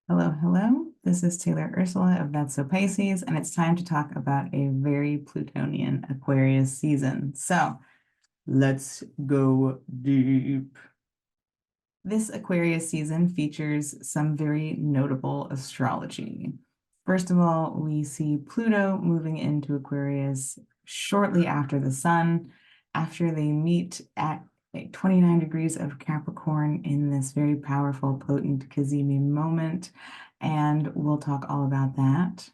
Hello, hello. This is Taylor Ursula of That's So Pisces, and it's time to talk about a very Plutonian Aquarius season. So let's go deep. This Aquarius season features some very notable astrology. First of all, we see Pluto moving into Aquarius shortly after the Sun, after they meet at 29 degrees of Capricorn in this very powerful, potent cazimi moment, and we'll talk all about that.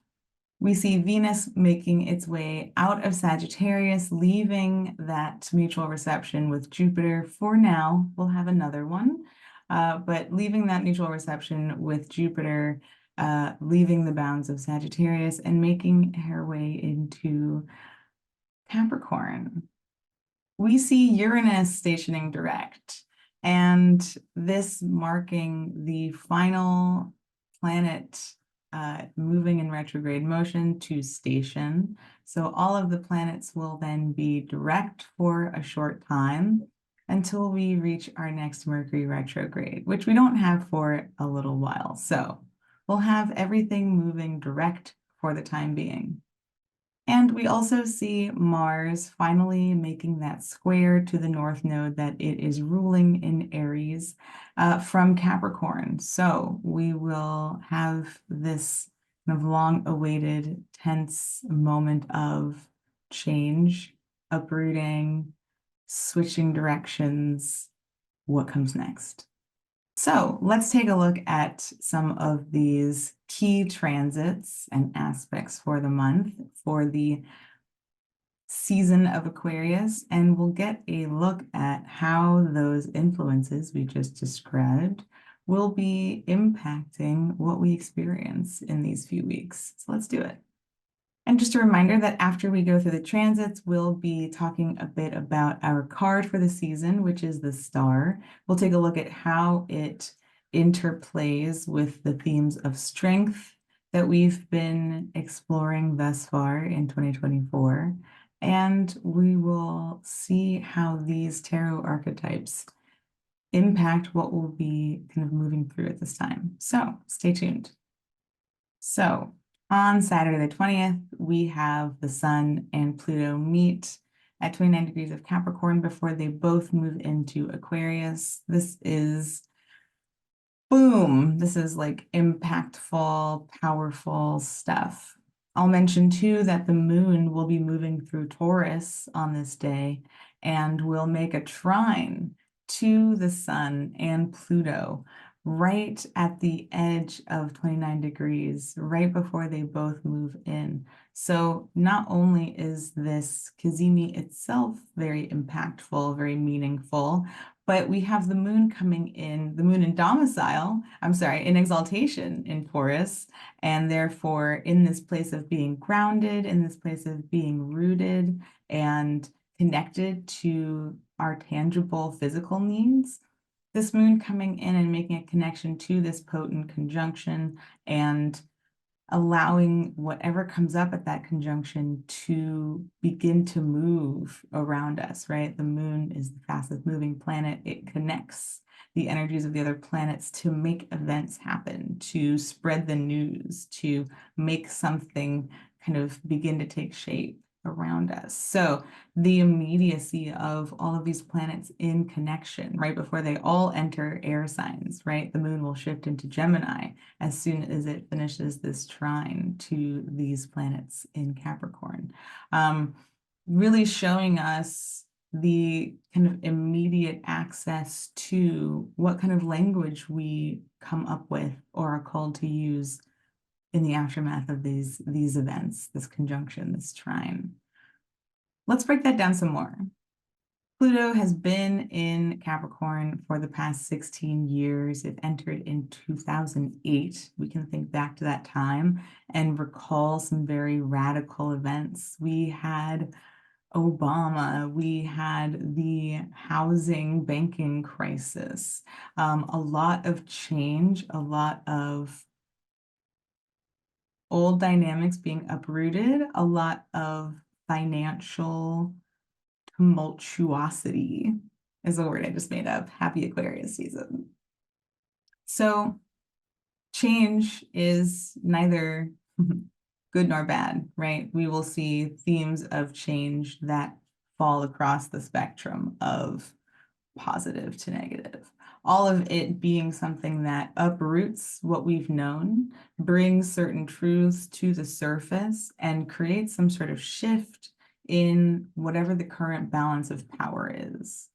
We see Venus making its way out of Sagittarius, leaving that mutual reception with Jupiter. For now, we'll have another one, but leaving that mutual reception with Jupiter, leaving the bounds of Sagittarius and making her way into Capricorn. We see Uranus stationing direct, and this marking the final planet moving in retrograde motion to station. So all of the planets will then be direct for a short time until we reach our next Mercury retrograde, which we don't have for a little while. So we'll have everything moving direct for the time being. And we also see Mars finally making that square to the North Node that it is ruling in Aries from Capricorn. So we will have this kind of long-awaited, tense moment of change, uprooting, switching directions. What comes next? So let's take a look at some of these key transits and aspects for the month for the season of Aquarius, and we'll get a look at how those influences we just described will be impacting what we experience in these few weeks. So let's do it. And just a reminder that after we go through the transits, we'll be talking a bit about our card for the season, which is the Star. We'll take a look at how it interplays with the themes of strength that we've been exploring thus far in 2024. And we will see how these tarot archetypes impact what we'll be kind of moving through at this time. So stay tuned. So on Saturday the 20th, we have the Sun and Pluto meet at 29 degrees of Capricorn before they both move into Aquarius. This is boom. This is like impactful, powerful stuff. I'll mention too that the moon will be moving through Taurus on this day and will make a trine to the Sun and Pluto right at the edge of 29 degrees, right before they both move in. So not only is this cazimi itself very impactful, very meaningful, but we have the moon coming in, the moon in domicile, I'm sorry, in exaltation in Taurus, and therefore in this place of being grounded, in this place of being rooted and connected to our tangible physical needs. This moon coming in and making a connection to this potent conjunction and allowing whatever comes up at that conjunction to begin to move around us, right? The moon is the fastest moving planet. It connects the energies of the other planets to make events happen, to spread the news, to make something kind of begin to take shape around us. So the immediacy of all of these planets in connection, right before they all enter air signs, right? The moon will shift into Gemini as soon as it finishes this trine to these planets in Capricorn. Really showing us the kind of immediate access to what kind of language we come up with or are called to use in the aftermath of these events, this conjunction, this trine. Let's break that down some more. Pluto has been in Capricorn for the past 16 years. It entered in 2008. We can think back to that time and recall some very radical events. We had Obama, we had the housing banking crisis, a lot of change, a lot of old dynamics being uprooted, a lot of financial tumultuosity is a word I just made up. Happy Aquarius season. So change is neither good nor bad, right? We will see themes of change that fall across the spectrum of positive to negative. All of it being something that uproots what we've known, brings certain truths to the surface, and creates some sort of shift in whatever the current balance of power is.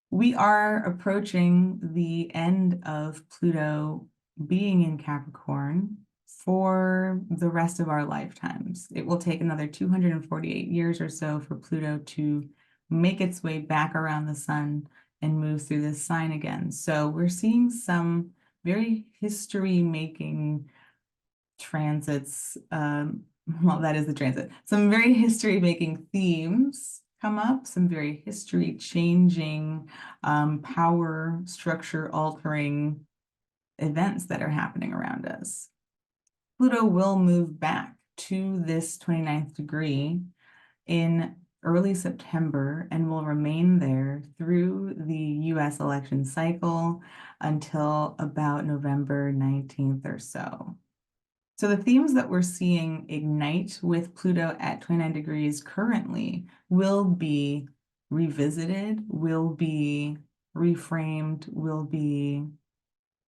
We are approaching the end of Pluto being in Capricorn for the rest of our lifetimes. It will take another 248 years or so for Pluto to make its way back around the sun and move through this sign again. So we're seeing some very history-making transits. Well, that is the transit. Some very history-making themes come up, some very history-changing, power structure-altering events that are happening around us. Pluto will move back to this 29th degree in early September and will remain there through the US election cycle until about November 19th or so. So the themes that we're seeing ignite with Pluto at 29 degrees currently will be revisited, will be reframed, will be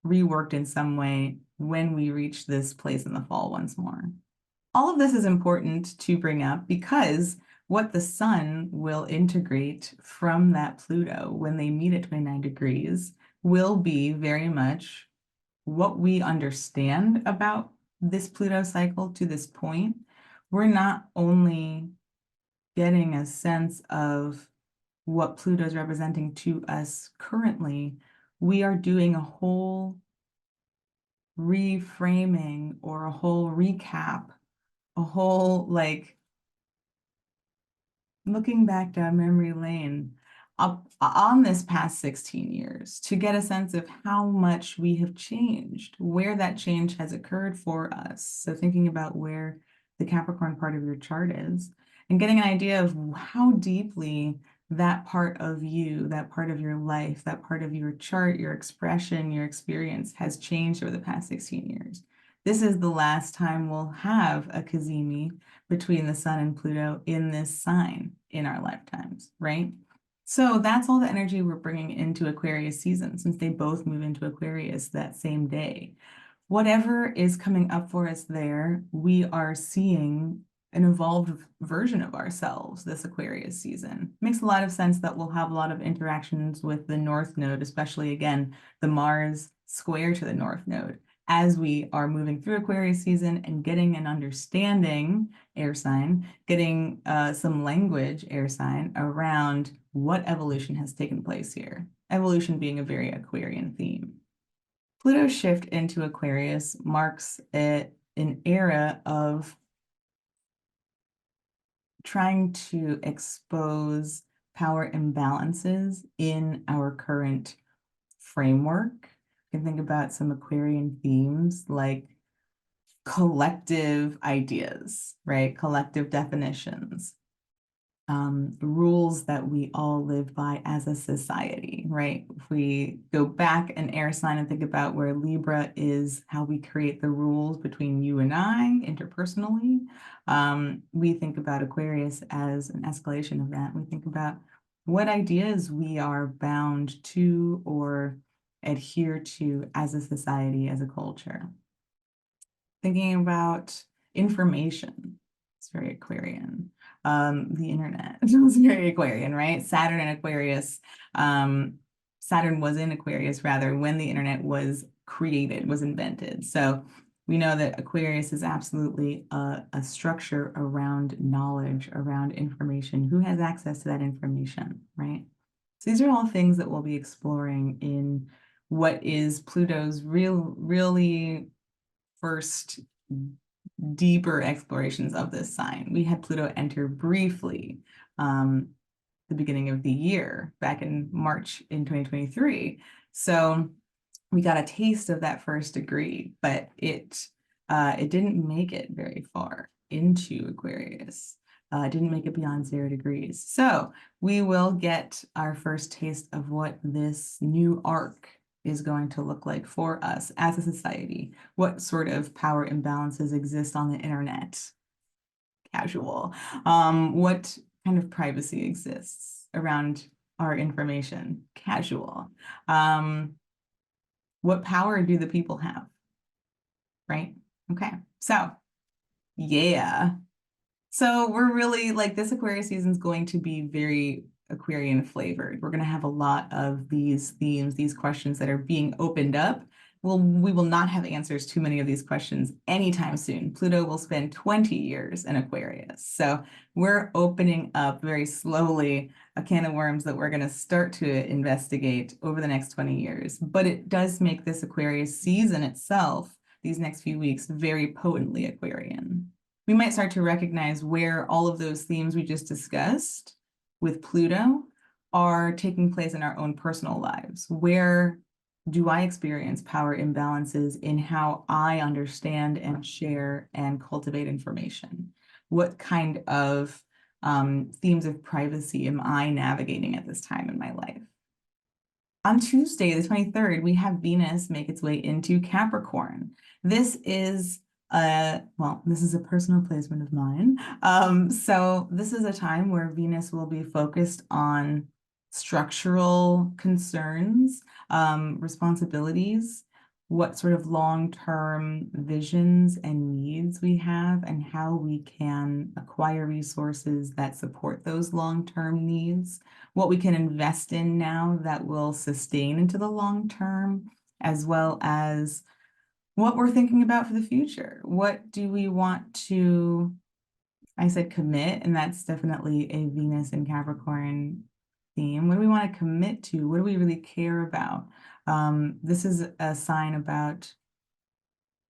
reworked in some way when we reach this place in the fall once more. All of this is important to bring up because what the sun will integrate from that Pluto when they meet at 29 degrees will be very much what we understand about this Pluto cycle to this point. We're not only getting a sense of what Pluto is representing to us currently, we are doing a whole reframing or a whole recap, a whole looking back down memory lane up on this past 16 years to get a sense of how much we have changed, where that change has occurred for us. So thinking about where the Capricorn part of your chart is and getting an idea of how deeply that part of you, that part of your life, that part of your chart, your expression, your experience has changed over the past 16 years. This is the last time we'll have a cazimi between the sun and Pluto in this sign in our lifetimes, right? So that's all the energy we're bringing into Aquarius season, since they both move into Aquarius that same day. Whatever is coming up for us there, we are seeing an evolved version of ourselves this Aquarius season. Makes a lot of sense that we'll have a lot of interactions with the North Node, especially again, the Mars square to the North Node, as we are moving through Aquarius season and getting an understanding, air sign, getting some language, air sign, around what evolution has taken place here. Evolution being a very Aquarian theme. Pluto's shift into Aquarius marks an era of trying to expose power imbalances in our current framework. You can think about some Aquarian themes like collective ideas, right? Collective definitions, rules that we all live by as a society, right? If we go back an air sign and think about where Libra is, how we create the rules between you and I interpersonally, we think about Aquarius as an escalation of that. We think about what ideas we are bound to or adhere to as a society, as a culture. Thinking about information, it's very Aquarian. The internet was very Aquarian, right? Saturn and Aquarius. Saturn was in Aquarius rather when the internet was created, was invented. So we know that Aquarius is absolutely a structure around knowledge, around information. Who has access to that information, right? So these are all things that we'll be exploring in what is Pluto's really first deeper explorations of this sign. We had Pluto enter briefly the beginning of the year, back in March in 2023. So we got a taste of that first degree, but it didn't make it very far into Aquarius. It didn't make it beyond 0 degrees. So we will get our first taste of what this new arc is going to look like for us as a society. What sort of power imbalances exist on the internet? Casual. What kind of privacy exists around our information? Casual. What power do the people have? Right? Okay. So, yeah. So we're really like this Aquarius season is going to be very Aquarian flavored. We're going to have a lot of these themes, these questions that are being opened up. We will not have answers to many of these questions anytime soon. Pluto will spend 20 years in Aquarius. So we're opening up very slowly a can of worms that we're going to start to investigate over the next 20 years. But it does make this Aquarius season itself, these next few weeks, very potently Aquarian. We might start to recognize where all of those themes we just discussed with Pluto are taking place in our own personal lives. Where do I experience power imbalances in how I understand and share and cultivate information? What kind of themes of privacy am I navigating at this time in my life? On Tuesday, the 23rd, we have Venus make its way into Capricorn. This is this is a personal placement of mine. So this is a time where Venus will be focused on structural concerns, responsibilities, what sort of long-term visions and needs we have, and how we can acquire resources that support those long-term needs, what we can invest in now that will sustain into the long term, as well as what we're thinking about for the future. What do we want to, I said commit, and that's definitely a Venus and Capricorn theme. What do we want to commit to? What do we really care about? This is a sign about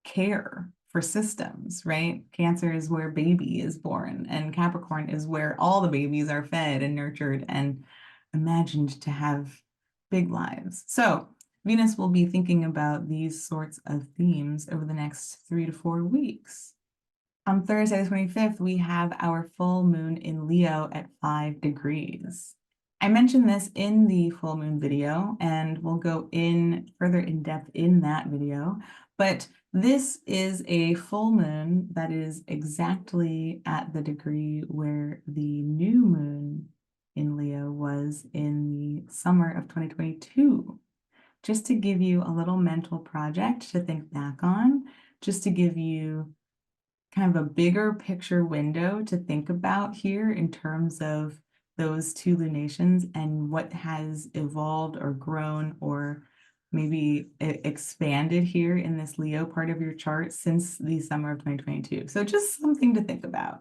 care for systems, right? Cancer is where baby is born, and Capricorn is where all the babies are fed and nurtured and imagined to have big lives. So Venus will be thinking about these sorts of themes over the next 3 to 4 weeks. On Thursday, the 25th, we have our full moon in Leo at 5 degrees. I mentioned this in the full moon video, and we'll go in further in depth in that video, but this is a full moon that is exactly at the degree where the new moon in Leo was in the summer of 2022. Just to give you a little mental project to think back on, just to give you kind of a bigger picture window to think about here in terms of those two lunations and what has evolved or grown or maybe expanded here in this Leo part of your chart since the summer of 2022. So just something to think about.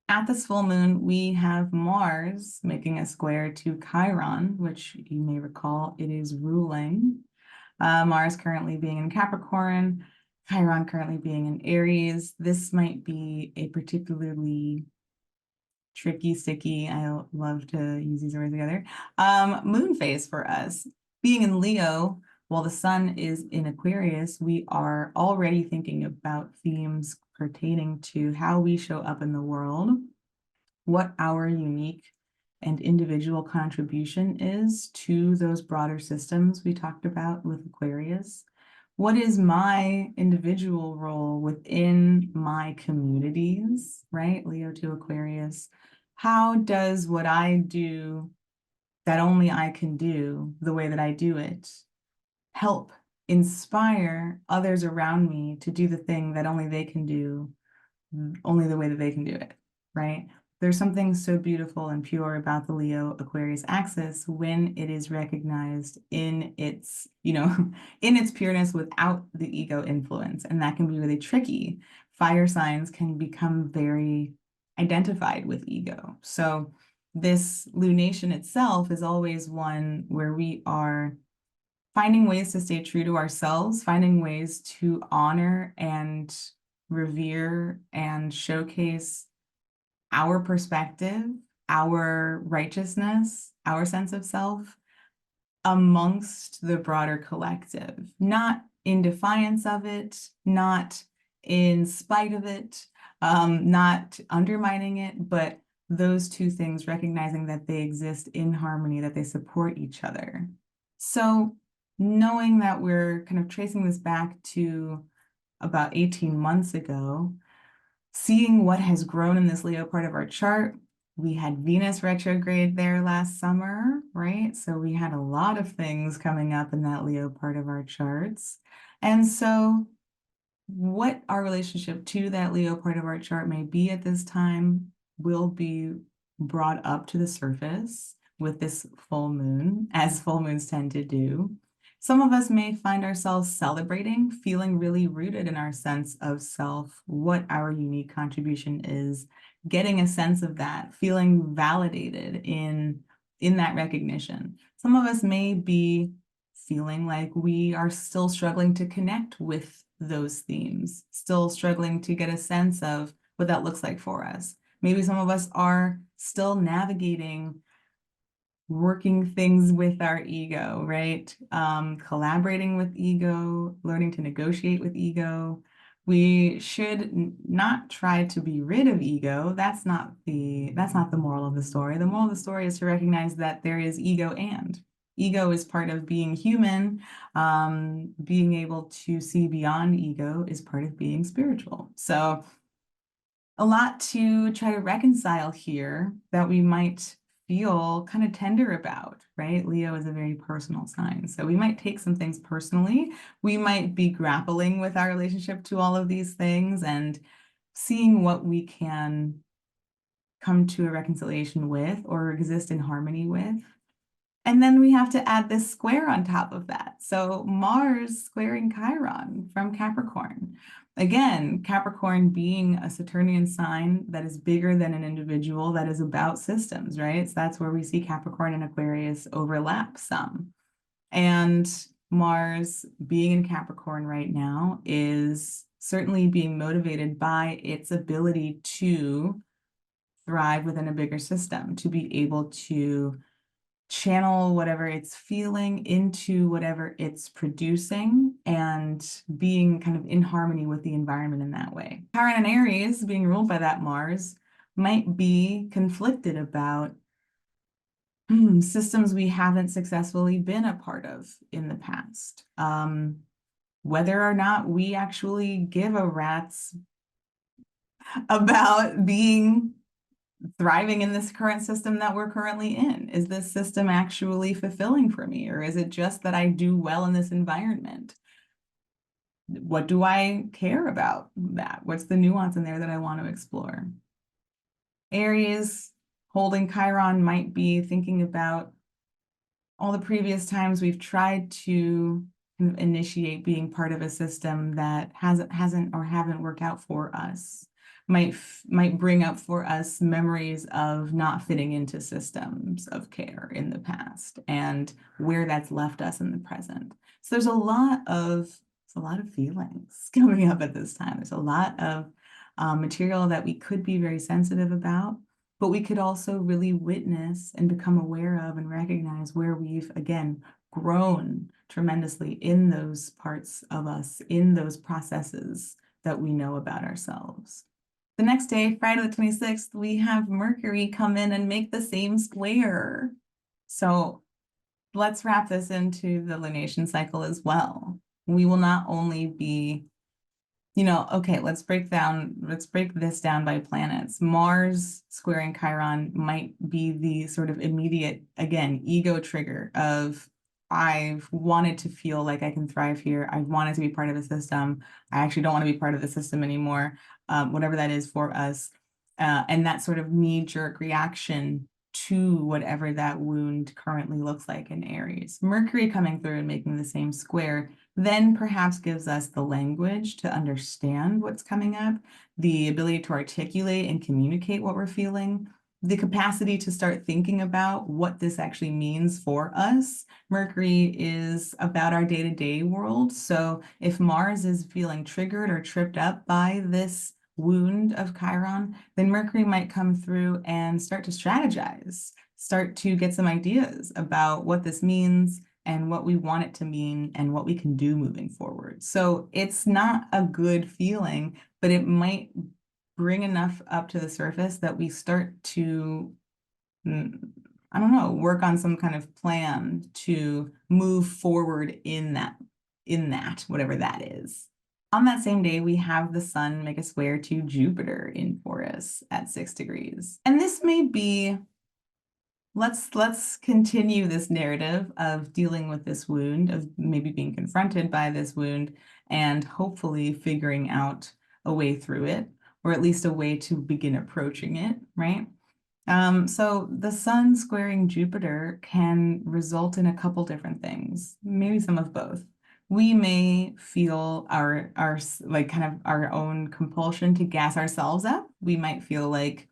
At this full moon, we have Mars making a square to Chiron, which you may recall it is ruling. Mars currently being in Capricorn, Chiron currently being in Aries. This might be a particularly tricky, sticky, I love to use these words together, moon phase for us. Being in Leo, while the sun is in Aquarius, we are already thinking about themes pertaining to how we show up in the world, what our unique and individual contribution is to those broader systems we talked about with Aquarius. What is my individual role within my communities, right? Leo to Aquarius. How does what I do that only I can do, the way that I do it, help inspire others around me to do the thing that only they can do, only the way that they can do it, right? There's something so beautiful and pure about the Leo Aquarius axis when it is recognized in its, in its pureness without the ego influence. And that can be really tricky. Fire signs can become very identified with ego. So this lunation itself is always one where we are finding ways to stay true to ourselves, finding ways to honor and revere and showcase our perspective, our righteousness, our sense of self amongst the broader collective, not in defiance of it, not in spite of it, not undermining it, but those two things, recognizing that they exist in harmony, that they support each other. So knowing that we're kind of tracing this back to about 18 months ago, seeing what has grown in this Leo part of our chart. We had Venus retrograde there last summer, right? So we had a lot of things coming up in that Leo part of our charts. And so what our relationship to that Leo part of our chart may be at this time will be brought up to the surface with this full moon, as full moons tend to do. Some of us may find ourselves celebrating, feeling really rooted in our sense of self, what our unique contribution is, getting a sense of that, feeling validated in that recognition. Some of us may be feeling like we are still struggling to connect with those themes, still struggling to get a sense of what that looks like for us. Maybe some of us are still navigating working things with our ego, right? Collaborating with ego, learning to negotiate with ego. We should not try to be rid of ego. That's not the moral of the story. The moral of the story is to recognize that there is ego, and ego is part of being human. Being able to see beyond ego is part of being spiritual. So a lot to try to reconcile here that we might feel kind of tender about, right? Leo is a very personal sign. So we might take some things personally. We might be grappling with our relationship to all of these things and seeing what we can come to a reconciliation with or exist in harmony with. And then we have to add this square on top of that. So Mars squaring Chiron from Capricorn. Again, Capricorn being a Saturnian sign that is bigger than an individual, that is about systems, right? So that's where we see Capricorn and Aquarius overlap some. And Mars being in Capricorn right now is certainly being motivated by its ability to thrive within a bigger system, to be able to channel whatever it's feeling into whatever it's producing and being kind of in harmony with the environment in that way. Chiron and Aries, being ruled by that Mars, might be conflicted about systems we haven't successfully been a part of in the past. Whether or not we actually give a rat's about being thriving in this current system that we're currently in. Is this system actually fulfilling for me, or is it just that I do well in this environment? What do I care about that? What's the nuance in there that I want to explore? Aries holding Chiron might be thinking about all the previous times we've tried to initiate being part of a system that hasn't or haven't worked out for us. Might bring up for us memories of not fitting into systems of care in the past and where that's left us in the present. So there's a lot of feelings coming up at this time. There's a lot of material that we could be very sensitive about, but we could also really witness and become aware of and recognize where we've, again, grown tremendously in those parts of us, in those processes that we know about ourselves. The next day, Friday the 26th, we have Mercury come in and make the same square. So let's wrap this into the lunation cycle as well. We will not only be, okay, let's break this down by planets. Mars squaring Chiron might be the sort of immediate, again, ego trigger of I've wanted to feel like I can thrive here. I wanted to be part of the system. I actually don't want to be part of the system anymore, whatever that is for us. And that sort of knee-jerk reaction to whatever that wound currently looks like in Aries. Mercury coming through and making the same square then perhaps gives us the language to understand what's coming up, the ability to articulate and communicate what we're feeling, the capacity to start thinking about what this actually means for us. Mercury is about our day-to-day world. So if Mars is feeling triggered or tripped up by this wound of Chiron, then Mercury might come through and start to strategize, start to get some ideas about what this means and what we want it to mean and what we can do moving forward. So it's not a good feeling, but it might bring enough up to the surface that we start to I don't know, work on some kind of plan to move forward in that, whatever that is. On that same day, we have the sun make a square to Jupiter in Taurus at 6 degrees. And this may be, let's continue this narrative of dealing with this wound, of maybe being confronted by this wound, and hopefully figuring out a way through it, or at least a way to begin approaching it, right? So the sun squaring Jupiter can result in a couple different things, maybe some of both. We may feel our like kind of our own compulsion to gas ourselves up. We might feel like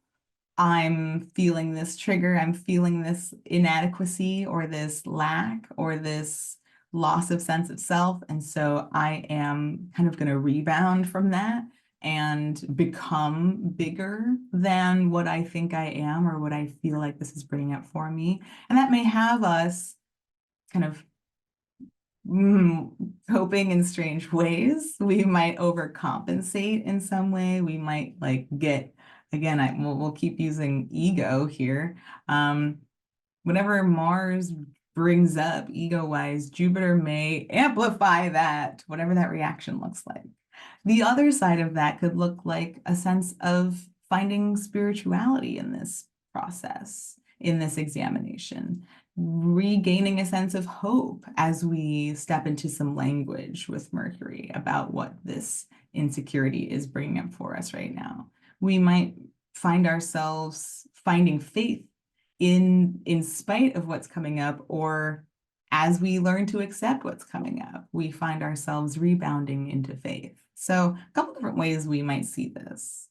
I'm feeling this trigger, I'm feeling this inadequacy or this lack or this loss of sense of self. And so I am kind of going to rebound from that and become bigger than what I think I am or what I feel like this is bringing up for me. And that may have us kind of coping in strange ways. We might overcompensate in some way. We might like get, again, we'll keep using ego here. Whatever Mars brings up ego-wise, Jupiter may amplify that, whatever that reaction looks like. The other side of that could look like a sense of finding spirituality in this process, in this examination, regaining a sense of hope as we step into some language with Mercury about what this insecurity is bringing up for us right now. We might find ourselves finding faith in spite of what's coming up, or as we learn to accept what's coming up, we find ourselves rebounding into faith. So a couple different ways we might see this.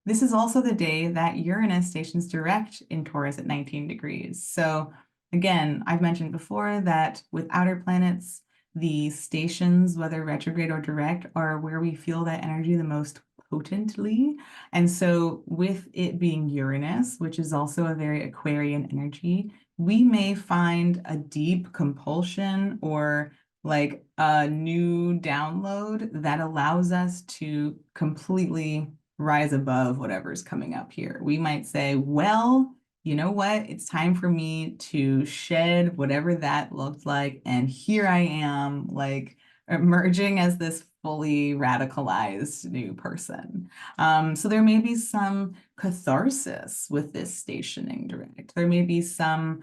This is also the day that Uranus stations direct in Taurus at 19 degrees. So again, I've mentioned before that with outer planets, the stations, whether retrograde or direct, are where we feel that energy the most potently. And so with it being Uranus, which is also a very Aquarian energy, we may find a deep compulsion or like a new download that allows us to completely rise above whatever's coming up here. We might say, well, you know what? It's time for me to shed whatever that looked like. And here I am, like emerging as this fully radicalized new person. So there may be some catharsis with this stationing direct. There may be some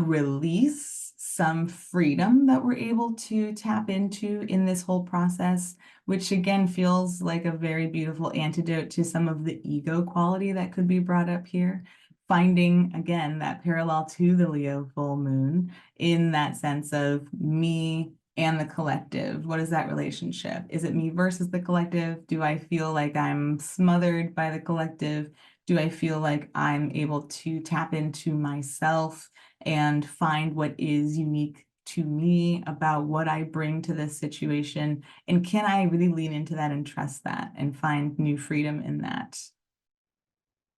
release, some freedom that we're able to tap into in this whole process, which again feels like a very beautiful antidote to some of the ego quality that could be brought up here. Finding, again, that parallel to the Leo full moon in that sense of me and the collective. What is that relationship? Is it me versus the collective? Do I feel like I'm smothered by the collective? Do I feel like I'm able to tap into myself and find what is unique to me about what I bring to this situation? And can I really lean into that and trust that and find new freedom in that?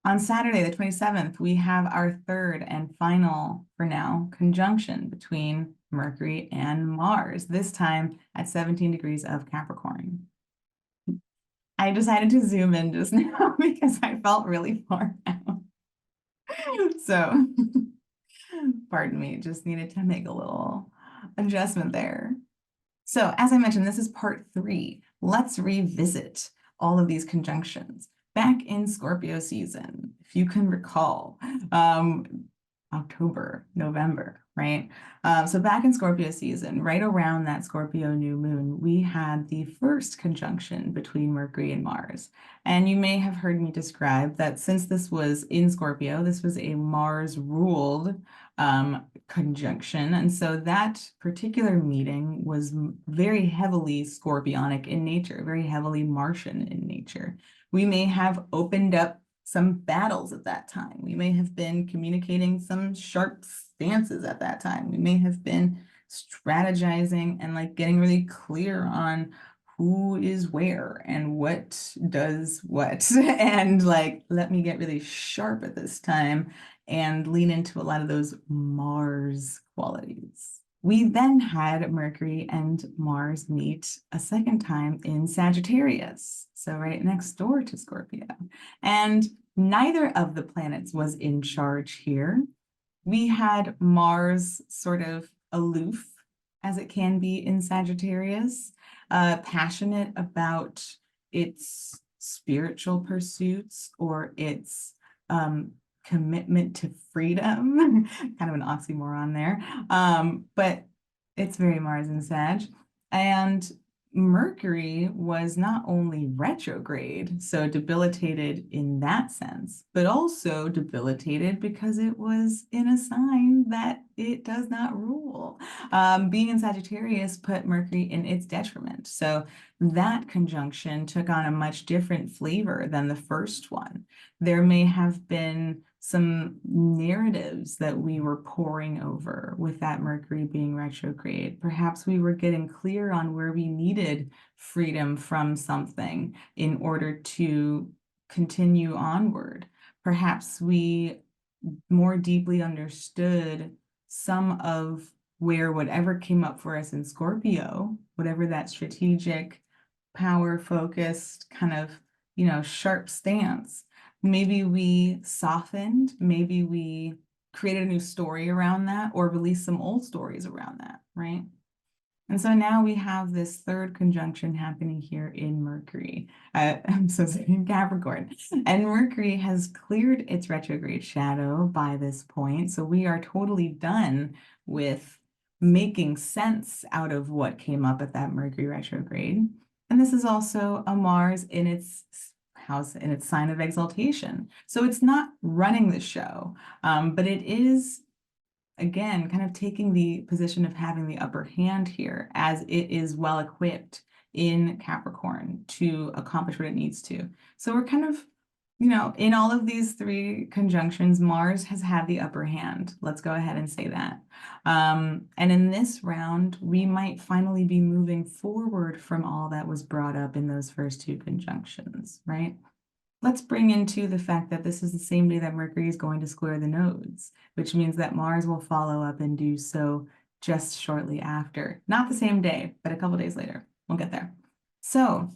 On Saturday, the 27th, we have our third and final, for now, conjunction between Mercury and Mars, this time at 17 degrees of Capricorn. I decided to zoom in just now because I felt really far out. So, pardon me, just needed to make a little adjustment there. So, as I mentioned, this is part 3. Let's revisit all of these conjunctions. Back in Scorpio season, if you can recall, October, November, right? So back in Scorpio season, right around that Scorpio new moon, we had the first conjunction between Mercury and Mars. And you may have heard me describe that since this was in Scorpio, this was a Mars-ruled conjunction. And so that particular meeting was very heavily Scorpionic in nature, very heavily Martian in nature. We may have opened up some battles at that time. We may have been communicating some sharp stances at that time. We may have been strategizing and like getting really clear on who is where and what does what. And like, let me get really sharp at this time and lean into a lot of those Mars qualities. We then had Mercury and Mars meet a second time in Sagittarius, so right next door to Scorpio. And neither of the planets was in charge here. We had Mars sort of aloof, as it can be in Sagittarius, passionate about its spiritual pursuits or its commitment to freedom, kind of an oxymoron there. But it's very Mars and Sag. And Mercury was not only retrograde, so debilitated in that sense, but also debilitated because it was in a sign that it does not rule. Being in Sagittarius put Mercury in its detriment. So that conjunction took on a much different flavor than the first one. There may have been some narratives that we were poring over with that Mercury being retrograde. Perhaps we were getting clear on where we needed freedom from something in order to continue onward. Perhaps we more deeply understood some of where whatever came up for us in Scorpio, whatever that strategic, power-focused kind of, sharp stance. Maybe we softened, maybe we created a new story around that or released some old stories around that, right? And so now we have this third conjunction happening here in Mercury. I'm so sorry, in Capricorn. And Mercury has cleared its retrograde shadow by this point. So we are totally done with making sense out of what came up at that Mercury retrograde. And this is also a Mars in its house, in its sign of exaltation. So it's not running the show, but it is, again, kind of taking the position of having the upper hand here as it is well equipped in Capricorn to accomplish what it needs to. So we're kind of, in all of these three conjunctions, Mars has had the upper hand. Let's go ahead and say that. And in this round, we might finally be moving forward from all that was brought up in those first two conjunctions, right? Let's bring into the fact that this is the same day that Mercury is going to square the nodes, which means that Mars will follow up and do so just shortly after. Not the same day, but a couple days later. We'll get there. So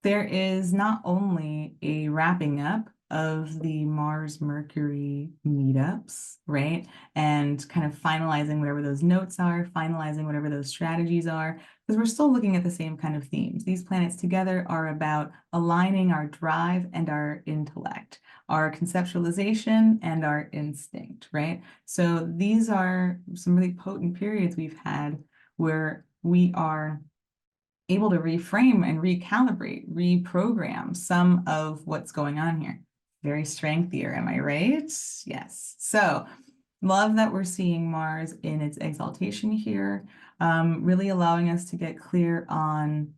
there is not only a wrapping up of the Mars-Mercury meetups, right? And kind of finalizing whatever those notes are, finalizing whatever those strategies are, because we're still looking at the same kind of themes. These planets together are about aligning our drive and our intellect, our conceptualization and our instinct, right? So these are some really potent periods we've had where we are able to reframe and recalibrate, reprogram some of what's going on here. Very strengthier, am I right? Yes. So love that we're seeing Mars in its exaltation here, really allowing us to get clear on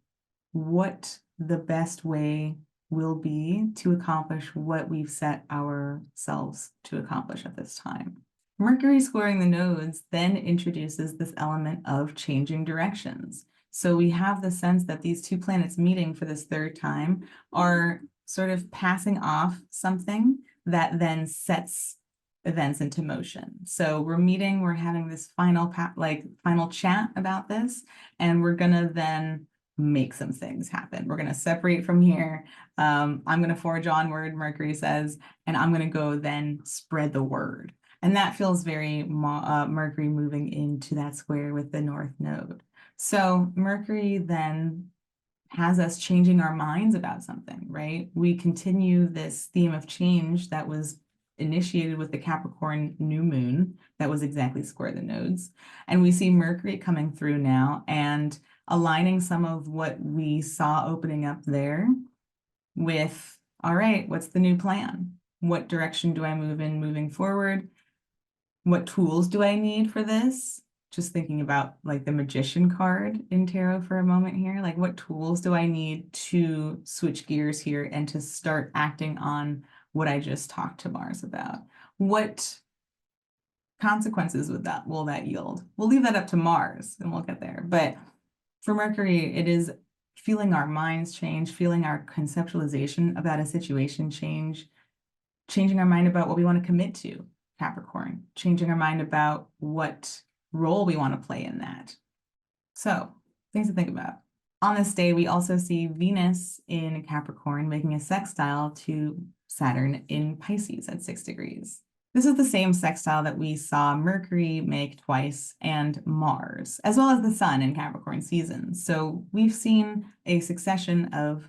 what the best way will be to accomplish what we've set ourselves to accomplish at this time. Mercury squaring the nodes then introduces this element of changing directions. So we have the sense that these two planets meeting for this third time are sort of passing off something that then sets events into motion. So we're meeting, we're having this final chat about this, and we're gonna then make some things happen. We're gonna separate from here. I'm gonna forge onward, Mercury says, and I'm gonna go then spread the word. And that feels very Mercury moving into that square with the North Node. So Mercury then has us changing our minds about something, right? We continue this theme of change that was initiated with the Capricorn new moon that was exactly square the nodes. And we see Mercury coming through now and aligning some of what we saw opening up there with, all right, what's the new plan? What direction do I move in moving forward? What tools do I need for this? Just thinking about like the magician card in tarot for a moment here. Like, what tools do I need to switch gears here and to start acting on what I just talked to Mars about? What consequences will that yield? We'll leave that up to Mars and we'll get there. But for Mercury, it is feeling our minds change, feeling our conceptualization about a situation change, changing our mind about what we want to commit to, Capricorn, changing our mind about what role we want to play in that. So things to think about. On this day, we also see Venus in Capricorn making a sextile to Saturn in Pisces at 6 degrees. This is the same sextile that we saw Mercury make twice and Mars, as well as the Sun in Capricorn season. So we've seen a succession of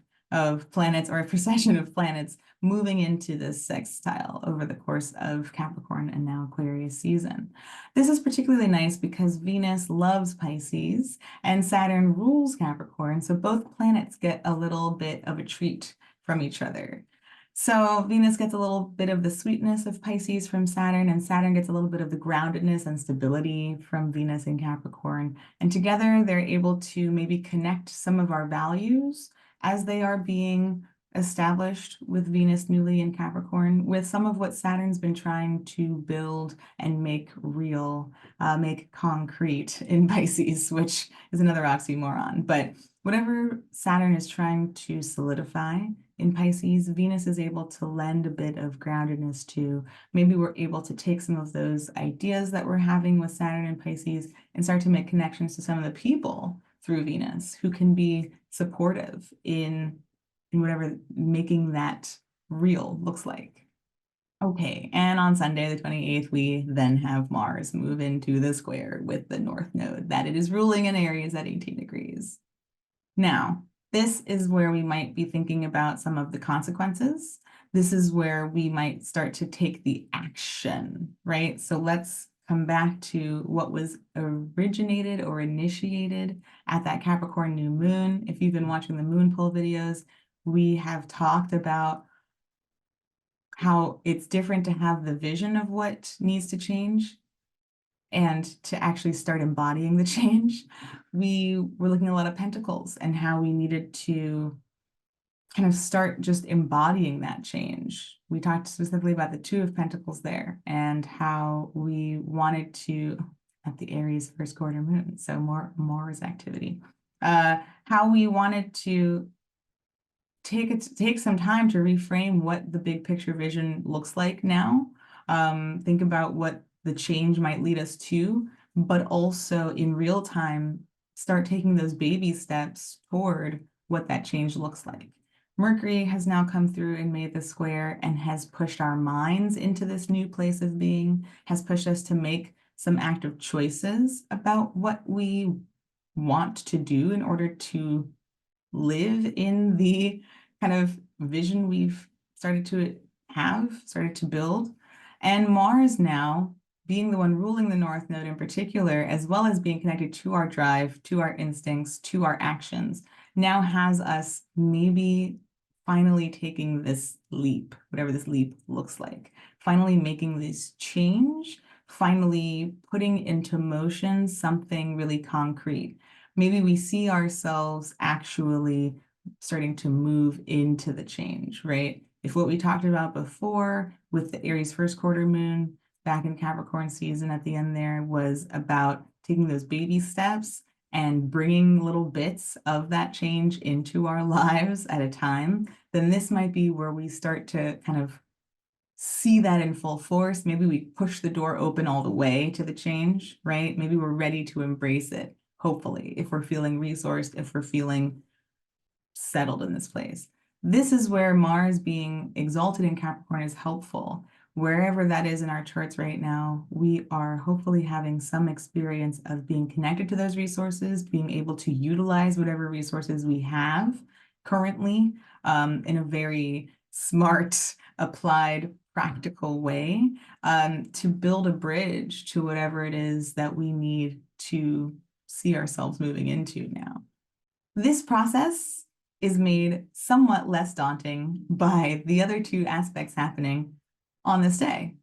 planets, or a procession of planets, moving into this sextile over the course of Capricorn and now Aquarius season. This is particularly nice because Venus loves Pisces and Saturn rules Capricorn, so both planets get a little bit of a treat from each other. So Venus gets a little bit of the sweetness of Pisces from Saturn, and Saturn gets a little bit of the groundedness and stability from Venus in Capricorn. And together they're able to maybe connect some of our values as they are being established with Venus newly in Capricorn, with some of what Saturn's been trying to build and make real, make concrete in Pisces, which is another oxymoron. But whatever Saturn is trying to solidify in Pisces, Venus is able to lend a bit of groundedness to. Maybe we're able to take some of those ideas that we're having with Saturn and Pisces and start to make connections to some of the people through Venus who can be supportive in whatever making that real looks like. Okay, and on Sunday, the 28th, we then have Mars move into the square with the North Node that it is ruling in Aries at 18 degrees. Now, this is where we might be thinking about some of the consequences. This is where we might start to take the action, right? So let's come back to what was originated or initiated at that Capricorn new moon. If you've been watching the moon pull videos, we have talked about how it's different to have the vision of what needs to change and to actually start embodying the change. We were looking at a lot of pentacles and how we needed to kind of start just embodying that change. We talked specifically about the Two of Pentacles there and how we wanted to, at the Aries first quarter moon, so more Mars activity, how we wanted to take some time to reframe what the big picture vision looks like now. Think about what the change might lead us to, but also in real time, start taking those baby steps toward what that change looks like. Mercury has now come through and made the square and has pushed our minds into this new place of being, has pushed us to make some active choices about what we want to do in order to live in the kind of vision we've started to build. And Mars now, being the one ruling the North Node in particular, as well as being connected to our drive, to our instincts, to our actions, now has us maybe finally taking this leap, whatever this leap looks like, finally making this change, finally putting into motion something really concrete. Maybe we see ourselves actually starting to move into the change, right? If what we talked about before with the Aries first quarter moon back in Capricorn season at the end there was about taking those baby steps and bringing little bits of that change into our lives at a time, then this might be where we start to kind of see that in full force. Maybe we push the door open all the way to the change, right? Maybe we're ready to embrace it, hopefully, if we're feeling resourced, if we're feeling settled in this place. This is where Mars being exalted in Capricorn is helpful. Wherever that is in our charts right now, we are hopefully having some experience of being connected to those resources, being able to utilize whatever resources we have currently in a very smart, applied, practical way to build a bridge to whatever it is that we need to see ourselves moving into now. This process is made somewhat less daunting by the other two aspects happening on this day.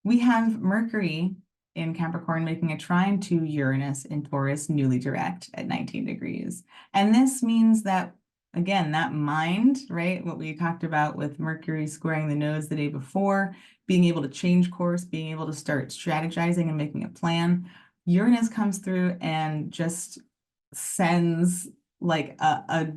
We have Mercury in Capricorn making a trine to Uranus in Taurus, newly direct at 19 degrees. And this means that, again, that mind, right, what we talked about with Mercury squaring the nodes the day before, being able to change course, being able to start strategizing and making a plan, Uranus comes through and just sends like a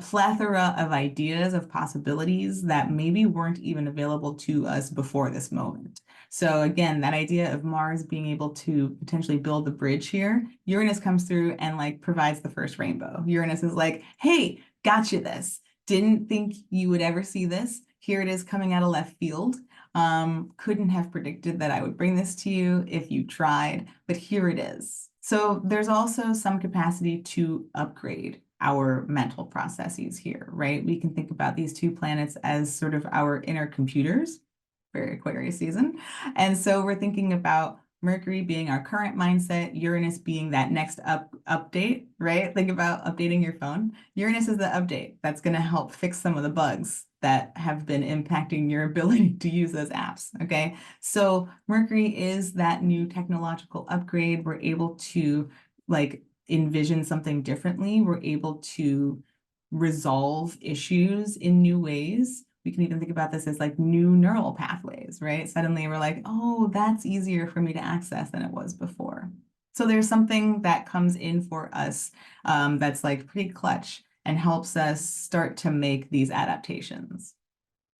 plethora of ideas, of possibilities that maybe weren't even available to us before this moment. So again, that idea of Mars being able to potentially build the bridge here, Uranus comes through and like provides the first rainbow. Uranus is like, hey, got you this. Didn't think you would ever see this. Here it is coming out of left field. Couldn't have predicted that I would bring this to you if you tried, but here it is. So there's also some capacity to upgrade our mental processes here, right? We can think about these two planets as sort of our inner computers, very Aquarius season. And so we're thinking about Mercury being our current mindset, Uranus being that next update, right? Think about updating your phone. Uranus is the update that's going to help fix some of the bugs that have been impacting your ability to use those apps, okay? So Mercury is that new technological upgrade. We're able to like envision something differently. We're able to resolve issues in new ways. We can even think about this as like new neural pathways, right? Suddenly we're like, oh, that's easier for me to access than it was before. So there's something that comes in for us that's like pretty clutch and helps us start to make these adaptations.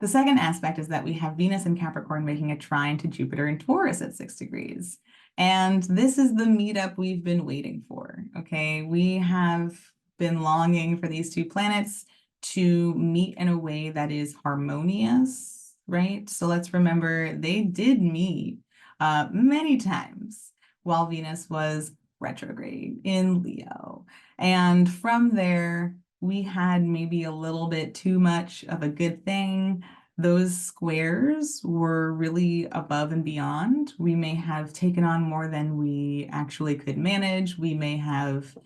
The second aspect is that we have Venus in Capricorn making a trine to Jupiter in Taurus at 6 degrees. And this is the meetup we've been waiting for, okay? We have been longing for these two planets to meet in a way that is harmonious, right? So let's remember they did meet many times while Venus was retrograde in Leo. And from there, we had maybe a little bit too much of a good thing. Those squares were really above and beyond. We may have taken on more than we actually could manage. We may have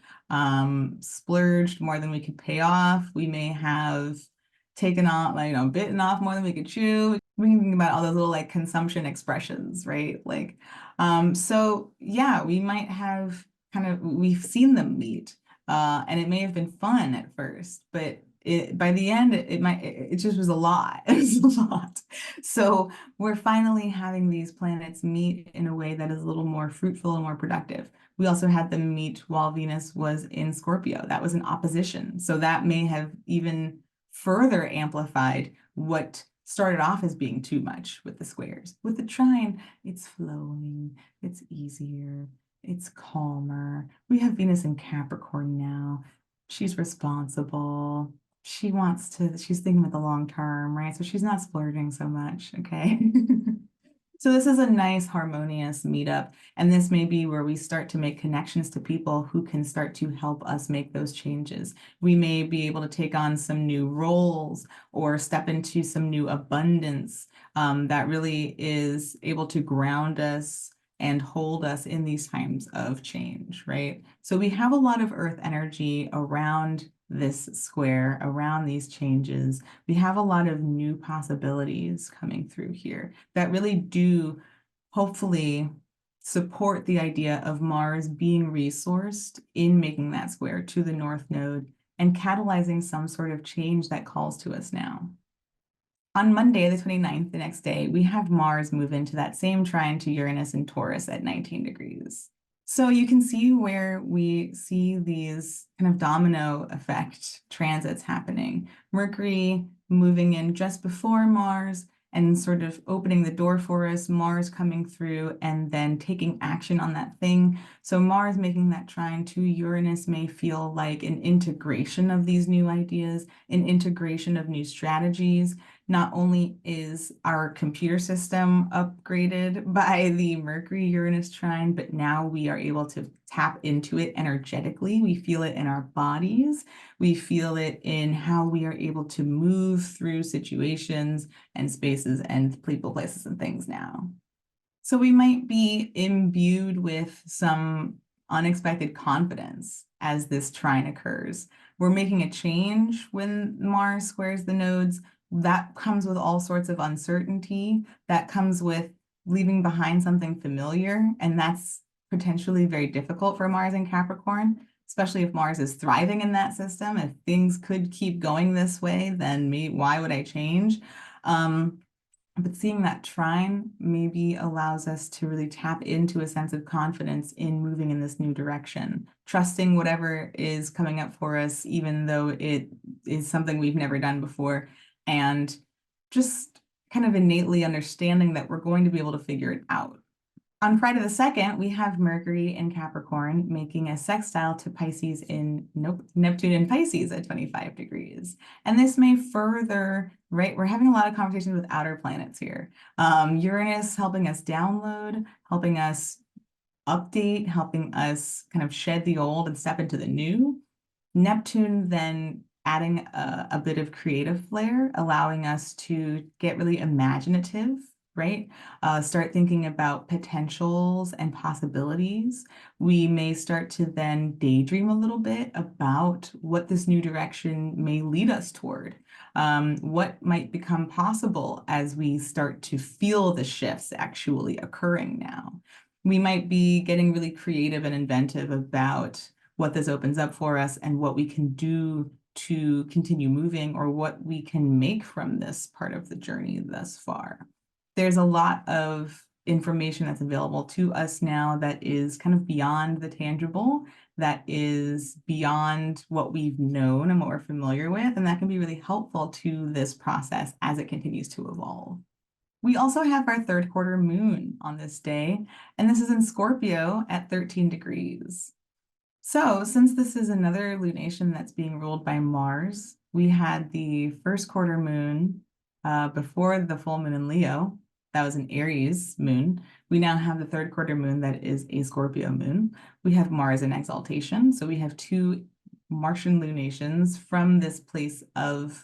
splurged more than we could pay off. We may have taken on, like, bitten off more than we could chew. We can think about all those little like consumption expressions, right? Like, so yeah, we might have we've seen them meet. And it may have been fun at first, but by the end, it just was a lot. It was a lot. So we're finally having these planets meet in a way that is a little more fruitful and more productive. We also had them meet while Venus was in Scorpio. That was an opposition. So that may have even further amplified what started off as being too much with the squares. With the trine, it's flowing, it's easier, it's calmer. We have Venus in Capricorn now. She's responsible. She's thinking about the long term, right? So she's not splurging so much, okay? So this is a nice harmonious meetup, and this may be where we start to make connections to people who can start to help us make those changes. We may be able to take on some new roles or step into some new abundance that really is able to ground us and hold us in these times of change, right? So we have a lot of earth energy around this square, around these changes. We have a lot of new possibilities coming through here that really do hopefully support the idea of Mars being resourced in making that square to the North Node and catalyzing some sort of change that calls to us now. On Monday, the 29th, the next day, we have Mars move into that same trine to Uranus and Taurus at 19 degrees. So you can see where we see these kind of domino effect transits happening. Mercury moving in just before Mars and sort of opening the door for us, Mars coming through and then taking action on that thing. So Mars making that trine to Uranus may feel like an integration of these new ideas, an integration of new strategies. Not only is our computer system upgraded by the Mercury-Uranus trine, but now we are able to tap into it energetically. We feel it in our bodies. We feel it in how we are able to move through situations and spaces and people, places, and things now. So we might be imbued with some unexpected confidence as this trine occurs. We're making a change when Mars squares the nodes. That comes with all sorts of uncertainty. That comes with leaving behind something familiar, and that's potentially very difficult for Mars in Capricorn, especially if Mars is thriving in that system. If things could keep going this way, then why would I change? But seeing that trine maybe allows us to really tap into a sense of confidence in moving in this new direction, trusting whatever is coming up for us, even though it is something we've never done before, and just kind of innately understanding that we're going to be able to figure it out. On Friday the 2nd, we have Mercury in Capricorn making a sextile to Pisces Neptune in Pisces at 25 degrees. And this may further, right? We're having a lot of conversations with outer planets here. Uranus helping us download, helping us update, helping us kind of shed the old and step into the new. Neptune then adding a bit of creative flair, allowing us to get really imaginative, right? Start thinking about potentials and possibilities. We may start to then daydream a little bit about what this new direction may lead us toward. What might become possible as we start to feel the shifts actually occurring now. We might be getting really creative and inventive about what this opens up for us and what we can do to continue moving, or what we can make from this part of the journey thus far. There's a lot of information that's available to us now that is kind of beyond the tangible, that is beyond what we've known and what we're familiar with, and that can be really helpful to this process as it continues to evolve. We also have our third quarter moon on this day, and this is in Scorpio at 13 degrees. So since this is another lunation that's being ruled by Mars, we had the first quarter moon before the full moon in Leo. That was an Aries moon. We now have the third quarter moon that is a Scorpio moon. We have Mars in exaltation. So we have two Martian lunations from this place of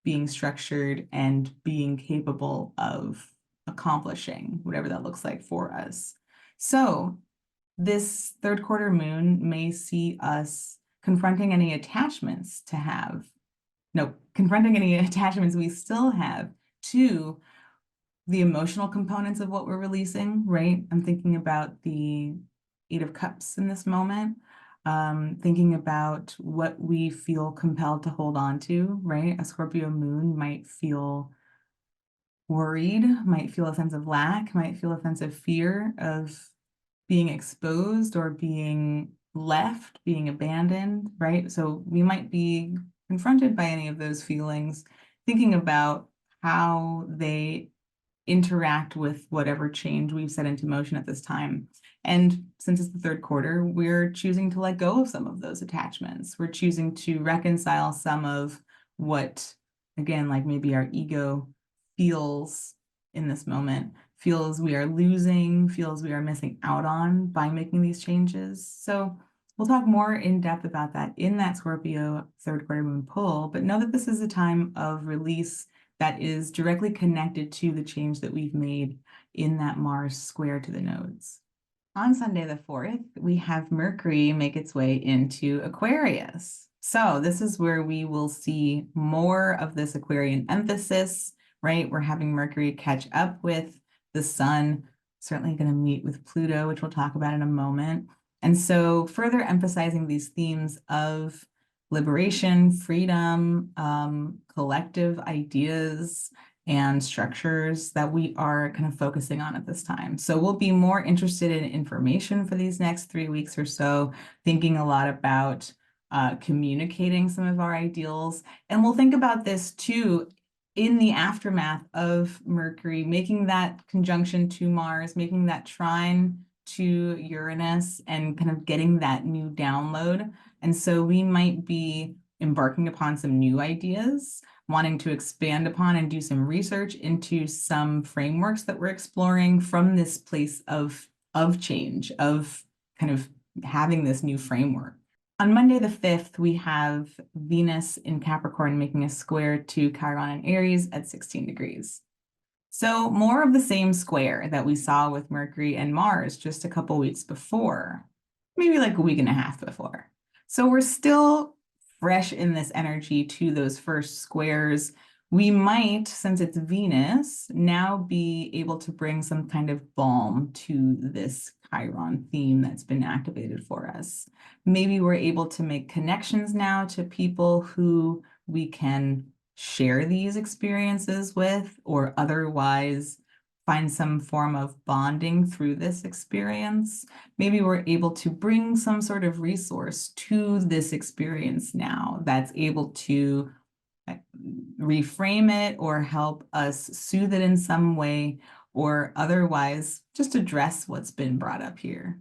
being structured and being capable of accomplishing whatever that looks like for us. So this third quarter moon may see us confronting any attachments we still have to the emotional components of what we're releasing, right? I'm thinking about the Eight of Cups in this moment, thinking about what we feel compelled to hold on to, right? A Scorpio moon might feel worried, might feel a sense of lack, might feel a sense of fear of being exposed or being left, being abandoned, right? So we might be confronted by any of those feelings, thinking about how they interact with whatever change we've set into motion at this time. And since it's the third quarter, we're choosing to let go of some of those attachments. We're choosing to reconcile some of what, again, like maybe our ego feels in this moment, feels we are losing, feels we are missing out on by making these changes. So we'll talk more in depth about that in that Scorpio third quarter moon pull, but know that this is a time of release that is directly connected to the change that we've made in that Mars square to the nodes. On Sunday the 4th, we have Mercury make its way into Aquarius. So this is where we will see more of this Aquarian emphasis, right? We're having Mercury catch up with the sun, certainly going to meet with Pluto, which we'll talk about in a moment. And so further emphasizing these themes of liberation, freedom, collective ideas and structures that we are kind of focusing on at this time. So we'll be more interested in information for these next 3 weeks or so, thinking a lot about communicating some of our ideals. And we'll think about this too in the aftermath of Mercury, making that conjunction to Mars, making that trine to Uranus, and kind of getting that new download. And so we might be embarking upon some new ideas, wanting to expand upon and do some research into some frameworks that we're exploring from this place of change, of kind of having this new framework. On Monday the 5th, we have Venus in Capricorn making a square to Chiron in Aries at 16 degrees. So more of the same square that we saw with Mercury and Mars just a couple weeks before, maybe like a week and a half before. So we're still fresh in this energy to those first squares. We might, since it's Venus, now be able to bring some kind of balm to this Chiron theme that's been activated for us. Maybe we're able to make connections now to people who we can share these experiences with, or otherwise find some form of bonding through this experience. Maybe we're able to bring some sort of resource to this experience now that's able to reframe it or help us soothe it in some way, or otherwise just address what's been brought up here.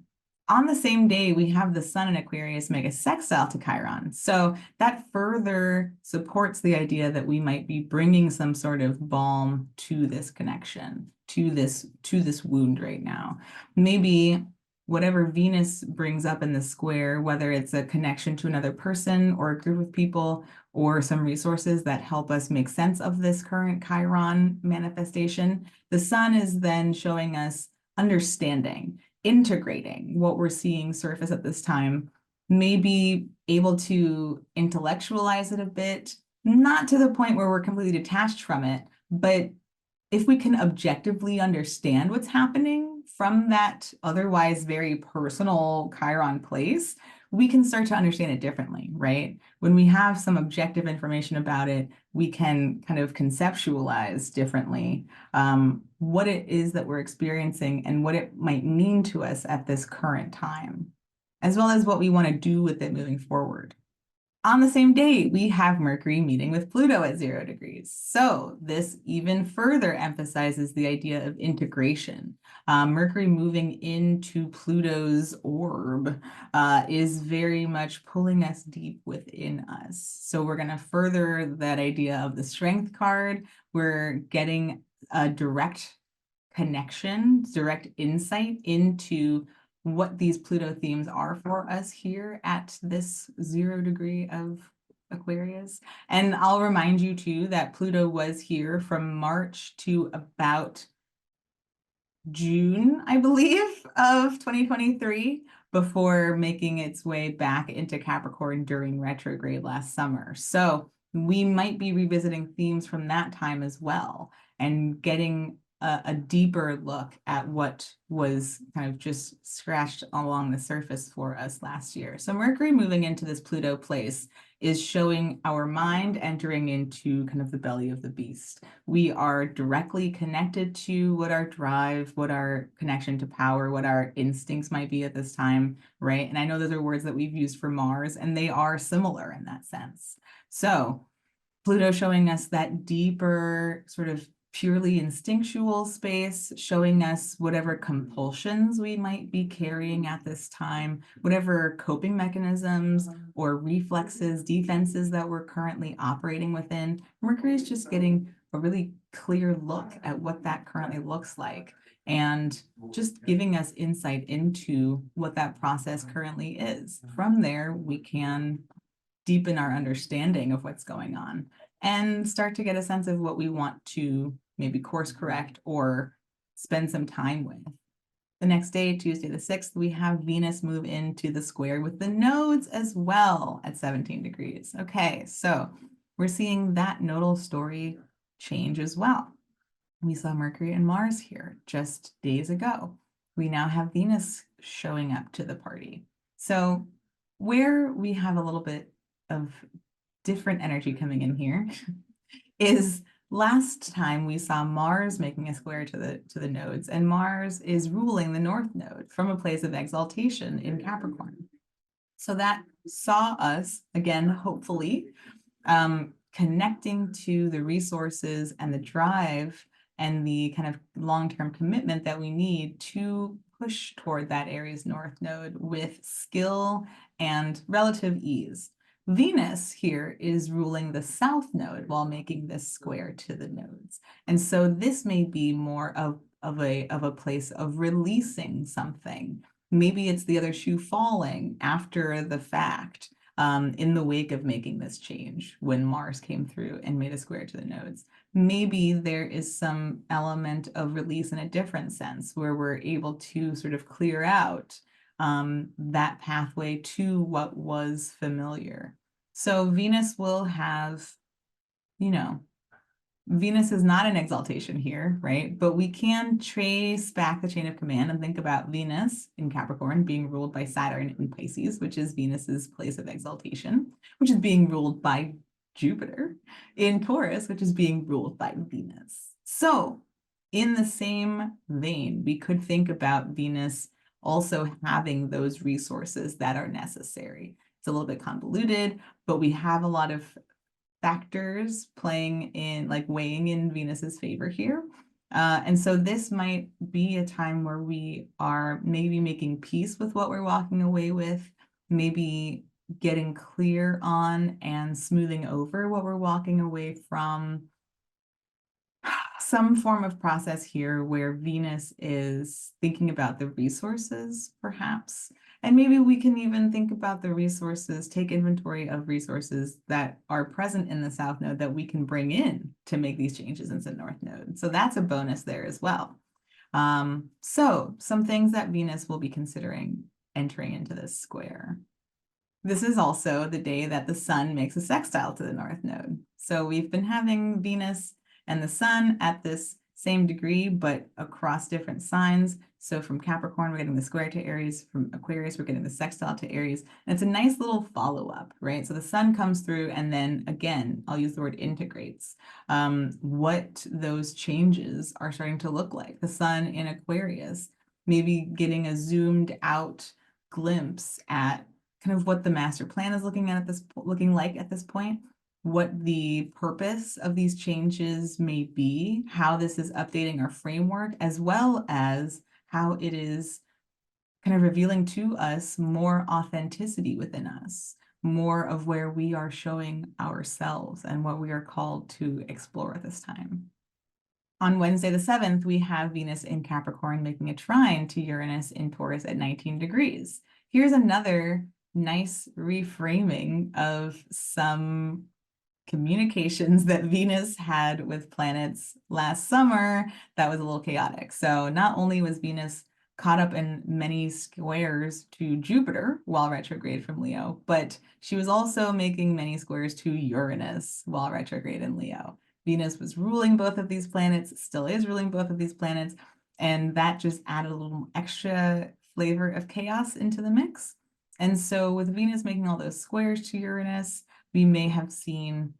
On the same day, we have the sun in Aquarius make a sextile to Chiron. So that further supports the idea that we might be bringing some sort of balm to this connection, to this wound right now. Maybe whatever Venus brings up in the square, whether it's a connection to another person or a group of people or some resources that help us make sense of this current Chiron manifestation, the sun is then showing us understanding, integrating what we're seeing surface at this time, maybe able to intellectualize it a bit, not to the point where we're completely detached from it, but if we can objectively understand what's happening from that otherwise very personal Chiron place, we can start to understand it differently, right? When we have some objective information about it, we can kind of conceptualize differently what it is that we're experiencing and what it might mean to us at this current time, as well as what we want to do with it moving forward. On the same day, we have Mercury meeting with Pluto at 0 degrees. So this even further emphasizes the idea of integration. Mercury moving into Pluto's orb is very much pulling us deep within us. So we're going to further that idea of the Strength card. We're getting a direct connection, direct insight into what these Pluto themes are for us here at this 0 degree of Aquarius. And I'll remind you too that Pluto was here from March to about June, I believe, of 2023, before making its way back into Capricorn during retrograde last summer. So we might be revisiting themes from that time as well and getting a deeper look at what was kind of just scratched along the surface for us last year. So Mercury moving into this Pluto place is showing our mind entering into kind of the belly of the beast. We are directly connected to what our drive, what our connection to power, what our instincts might be at this time, right? And I know those are words that we've used for Mars, and they are similar in that sense. So Pluto showing us that deeper sort of purely instinctual space, showing us whatever compulsions we might be carrying at this time, whatever coping mechanisms or reflexes, defenses that we're currently operating within. Mercury is just getting a really clear look at what that currently looks like and just giving us insight into what that process currently is. From there, we can deepen our understanding of what's going on and start to get a sense of what we want to maybe course correct or spend some time with. The next day, Tuesday the 6th, we have Venus move into the square with the nodes as well at 17 degrees. Okay, so we're seeing that nodal story change as well. We saw Mercury and Mars here just days ago. We now have Venus showing up to the party. So where we have a little bit of different energy coming in here is last time we saw Mars making a square to the nodes, and Mars is ruling the north node from a place of exaltation in Capricorn. So that saw us, again, hopefully, connecting to the resources and the drive and the kind of long-term commitment that we need to push toward that Aries north node with skill and relative ease. Venus here is ruling the south node while making this square to the nodes. And so this may be more of a place of releasing something. Maybe it's the other shoe falling after the fact, in the wake of making this change when Mars came through and made a square to the nodes. Maybe there is some element of release in a different sense where we're able to sort of clear out that pathway to what was familiar. So Venus will have, Venus is not an exaltation here, right? But we can trace back the chain of command and think about Venus in Capricorn being ruled by Saturn in Pisces, which is Venus's place of exaltation, which is being ruled by Jupiter in Taurus, which is being ruled by Venus. So in the same vein, we could think about Venus also having those resources that are necessary. It's a little bit convoluted, but we have a lot of factors playing in, like weighing in Venus's favor here. And so this might be a time where we are maybe making peace with what we're walking away with, maybe getting clear on and smoothing over what we're walking away from. Some form of process here where Venus is thinking about the resources, perhaps. And maybe we can even think about the resources, take inventory of resources that are present in the South Node that we can bring in to make these changes into the North Node. So that's a bonus there as well. So some things that Venus will be considering entering into this square. This is also the day that the sun makes a sextile to the North Node. So we've been having Venus and the sun at this same degree, but across different signs. So from Capricorn, we're getting the square to Aries. From Aquarius, we're getting the sextile to Aries. And it's a nice little follow-up, right? So the sun comes through, and then again, I'll use the word integrates. What those changes are starting to look like. The sun in Aquarius, maybe getting a zoomed out glimpse at kind of what the master plan is looking like at this point, what the purpose of these changes may be, how this is updating our framework, as well as how it is kind of revealing to us more authenticity within us, more of where we are showing ourselves and what we are called to explore at this time. On Wednesday the 7th, we have Venus in Capricorn making a trine to Uranus in Taurus at 19 degrees. Here's another nice reframing of some communications that Venus had with planets last summer that was a little chaotic. So not only was Venus caught up in many squares to Jupiter while retrograde from Leo, but she was also making many squares to Uranus while retrograde in Leo. Venus was ruling both of these planets, still is ruling both of these planets, and that just added a little extra flavor of chaos into the mix. And so with Venus making all those squares to Uranus, we may have seen,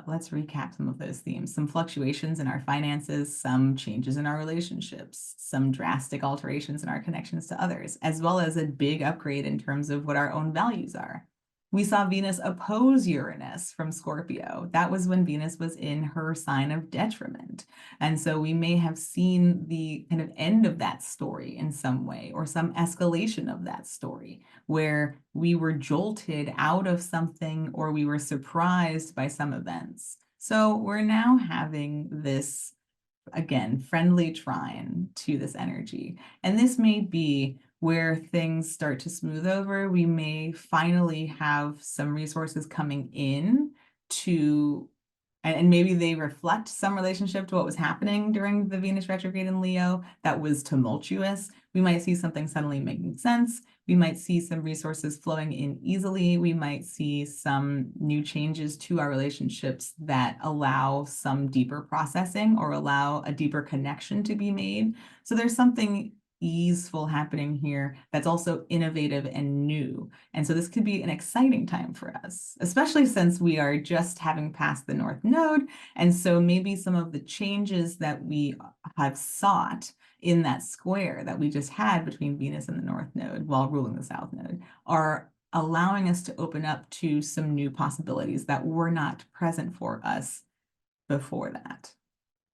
let's recap some of those themes, some fluctuations in our finances, some changes in our relationships, some drastic alterations in our connections to others, as well as a big upgrade in terms of what our own values are. We saw Venus oppose Uranus from Scorpio. That was when Venus was in her sign of detriment. And so we may have seen the kind of end of that story in some way, or some escalation of that story, where we were jolted out of something or we were surprised by some events. So we're now having this, again, friendly trine to this energy. And this may be where things start to smooth over. We may finally have some resources coming in to, and maybe they reflect some relationship to what was happening during the Venus retrograde in Leo that was tumultuous. We might see something suddenly making sense. We might see some resources flowing in easily. We might see some new changes to our relationships that allow some deeper processing or allow a deeper connection to be made. So there's something easeful happening here that's also innovative and new. And so this could be an exciting time for us, especially since we are just having passed the North Node. And so maybe some of the changes that we have sought in that square that we just had between Venus and the North Node while ruling the South Node are allowing us to open up to some new possibilities that were not present for us before that.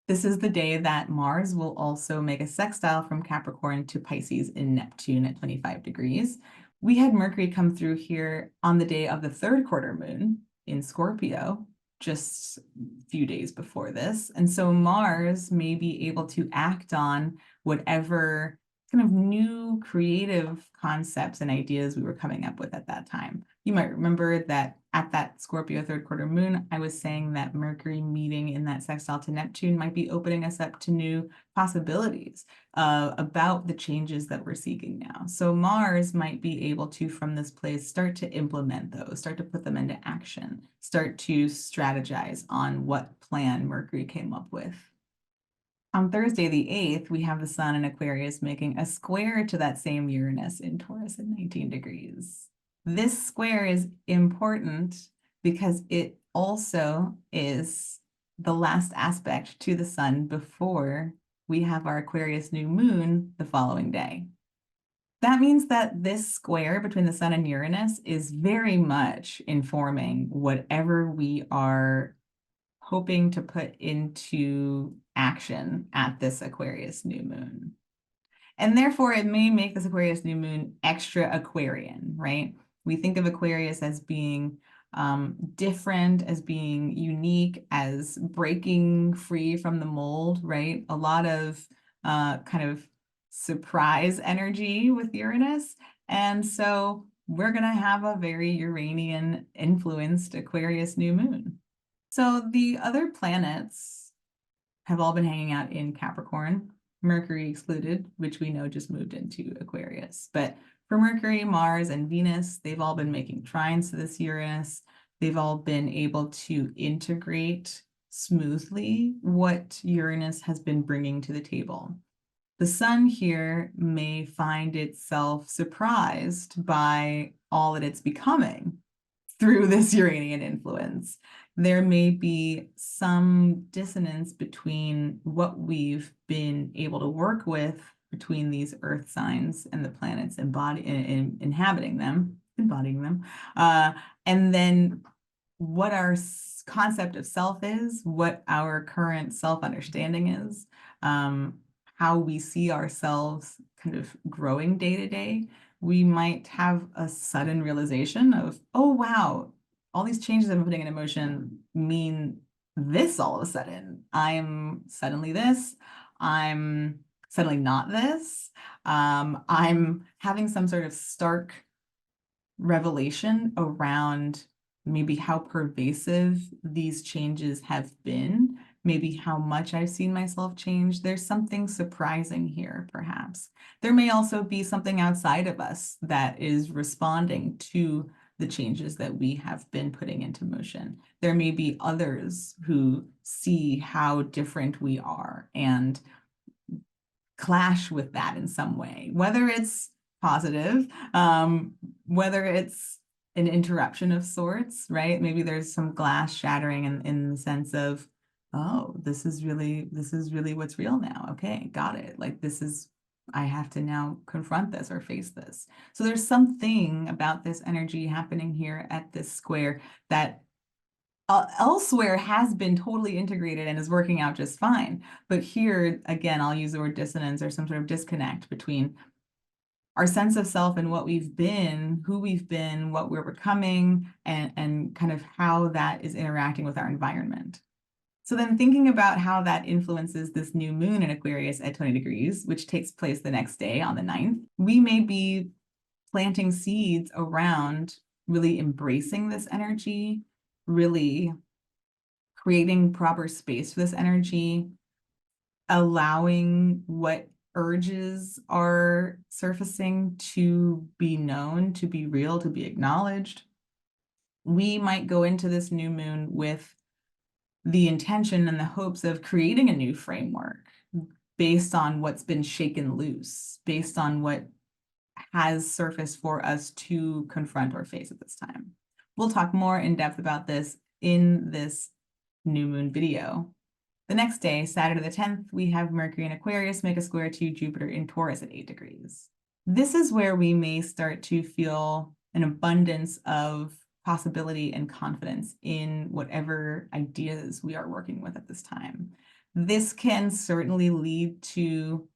This is the day that Mars will also make a sextile from Capricorn to Pisces in Neptune at 25 degrees. We had Mercury come through here on the day of the third quarter moon in Scorpio, just a few days before this. And so Mars may be able to act on whatever kind of new creative concepts and ideas we were coming up with at that time. You might remember that at that Scorpio third quarter moon, I was saying that Mercury meeting in that sextile to Neptune might be opening us up to new possibilities about the changes that we're seeking now. So Mars might be able to, from this place, start to implement those, start to put them into action, start to strategize on what plan Mercury came up with. On Thursday, the 8th, we have the sun in Aquarius making a square to that same Uranus in Taurus at 19 degrees. This square is important because it also is the last aspect to the sun before we have our Aquarius new moon the following day. That means that this square between the sun and Uranus is very much informing whatever we are hoping to put into action at this Aquarius new moon. And therefore, it may make this Aquarius new moon extra Aquarian, right? We think of Aquarius as being different, as being unique, as breaking free from the mold, right? A lot of kind of surprise energy with Uranus. And so we're going to have a very Uranian influenced Aquarius new moon. So the other planets have all been hanging out in Capricorn, Mercury excluded, which we know just moved into Aquarius. But for Mercury, Mars, and Venus, they've all been making trines to this Uranus. They've all been able to integrate smoothly what Uranus has been bringing to the table. The sun here may find itself surprised by all that it's becoming through this Uranian influence. There may be some dissonance between what we've been able to work with between these earth signs and the planets inhabiting them, embodying them, and then what our concept of self is, what our current self-understanding is, how we see ourselves kind of growing day to day. We might have a sudden realization of, oh, wow, all these changes I'm putting in motion mean this all of a sudden. I'm suddenly this. I'm suddenly not this. I'm having some sort of stark revelation around maybe how pervasive these changes have been, maybe how much I've seen myself change. There's something surprising here, perhaps. There may also be something outside of us that is responding to the changes that we have been putting into motion. There may be others who see how different we are and clash with that in some way, whether it's positive, whether it's an interruption of sorts, right? Maybe there's some glass shattering in the sense of, oh, this is really what's real now. Okay, got it. Like I have to now confront this or face this. So there's something about this energy happening here at this square that elsewhere has been totally integrated and is working out just fine. But here, again, I'll use the word dissonance or some sort of disconnect between our sense of self and what we've been, who we've been, what we're becoming, and kind of how that is interacting with our environment. So then thinking about how that influences this new moon in Aquarius at 20 degrees, which takes place the next day on the 9th, we may be planting seeds around really embracing this energy, really creating proper space for this energy, allowing what urges are surfacing to be known, to be real, to be acknowledged. We might go into this new moon with the intention and the hopes of creating a new framework based on what's been shaken loose, based on what has surfaced for us to confront or face at this time. We'll talk more in depth about this in this new moon video. The next day, Saturday the 10th, we have Mercury in Aquarius make a square to Jupiter in Taurus at 8 degrees. This is where we may start to feel an abundance of possibility and confidence in whatever ideas we are working with at this time. This can certainly lead to,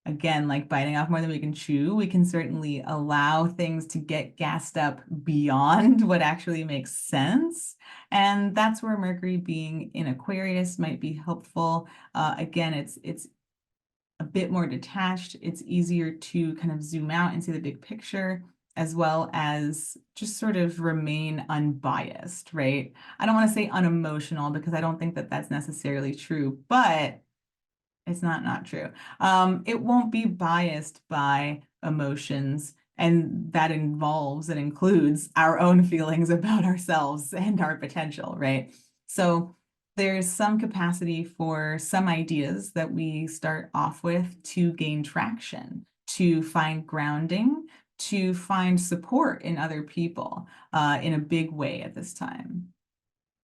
again, like biting off more than we can chew. We can certainly allow things to get gassed up beyond what actually makes sense. And that's where Mercury being in Aquarius might be helpful. Again, it's a bit more detached. It's easier to kind of zoom out and see the big picture, as well as just sort of remain unbiased, right? I don't want to say unemotional because I don't think that that's necessarily true, but it's not true. It won't be biased by emotions, and that includes our own feelings about ourselves and our potential, right? So there's some capacity for some ideas that we start off with to gain traction, to find grounding, to find support in other people in a big way at this time.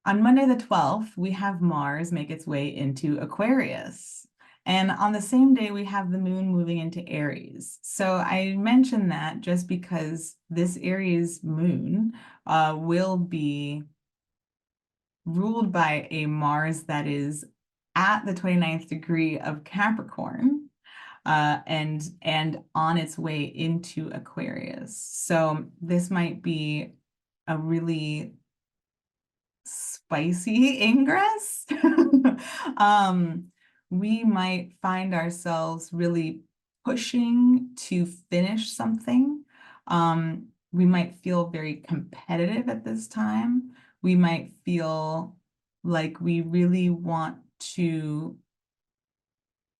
On Monday the 12th, we have Mars make its way into Aquarius. And on the same day, we have the moon moving into Aries. So I mention that just because this Aries moon will be ruled by a Mars that is at the 29th degree of Capricorn, and on its way into Aquarius. So this might be a really spicy ingress. We might find ourselves really pushing to finish something. We might feel very competitive at this time. We might feel like we really want to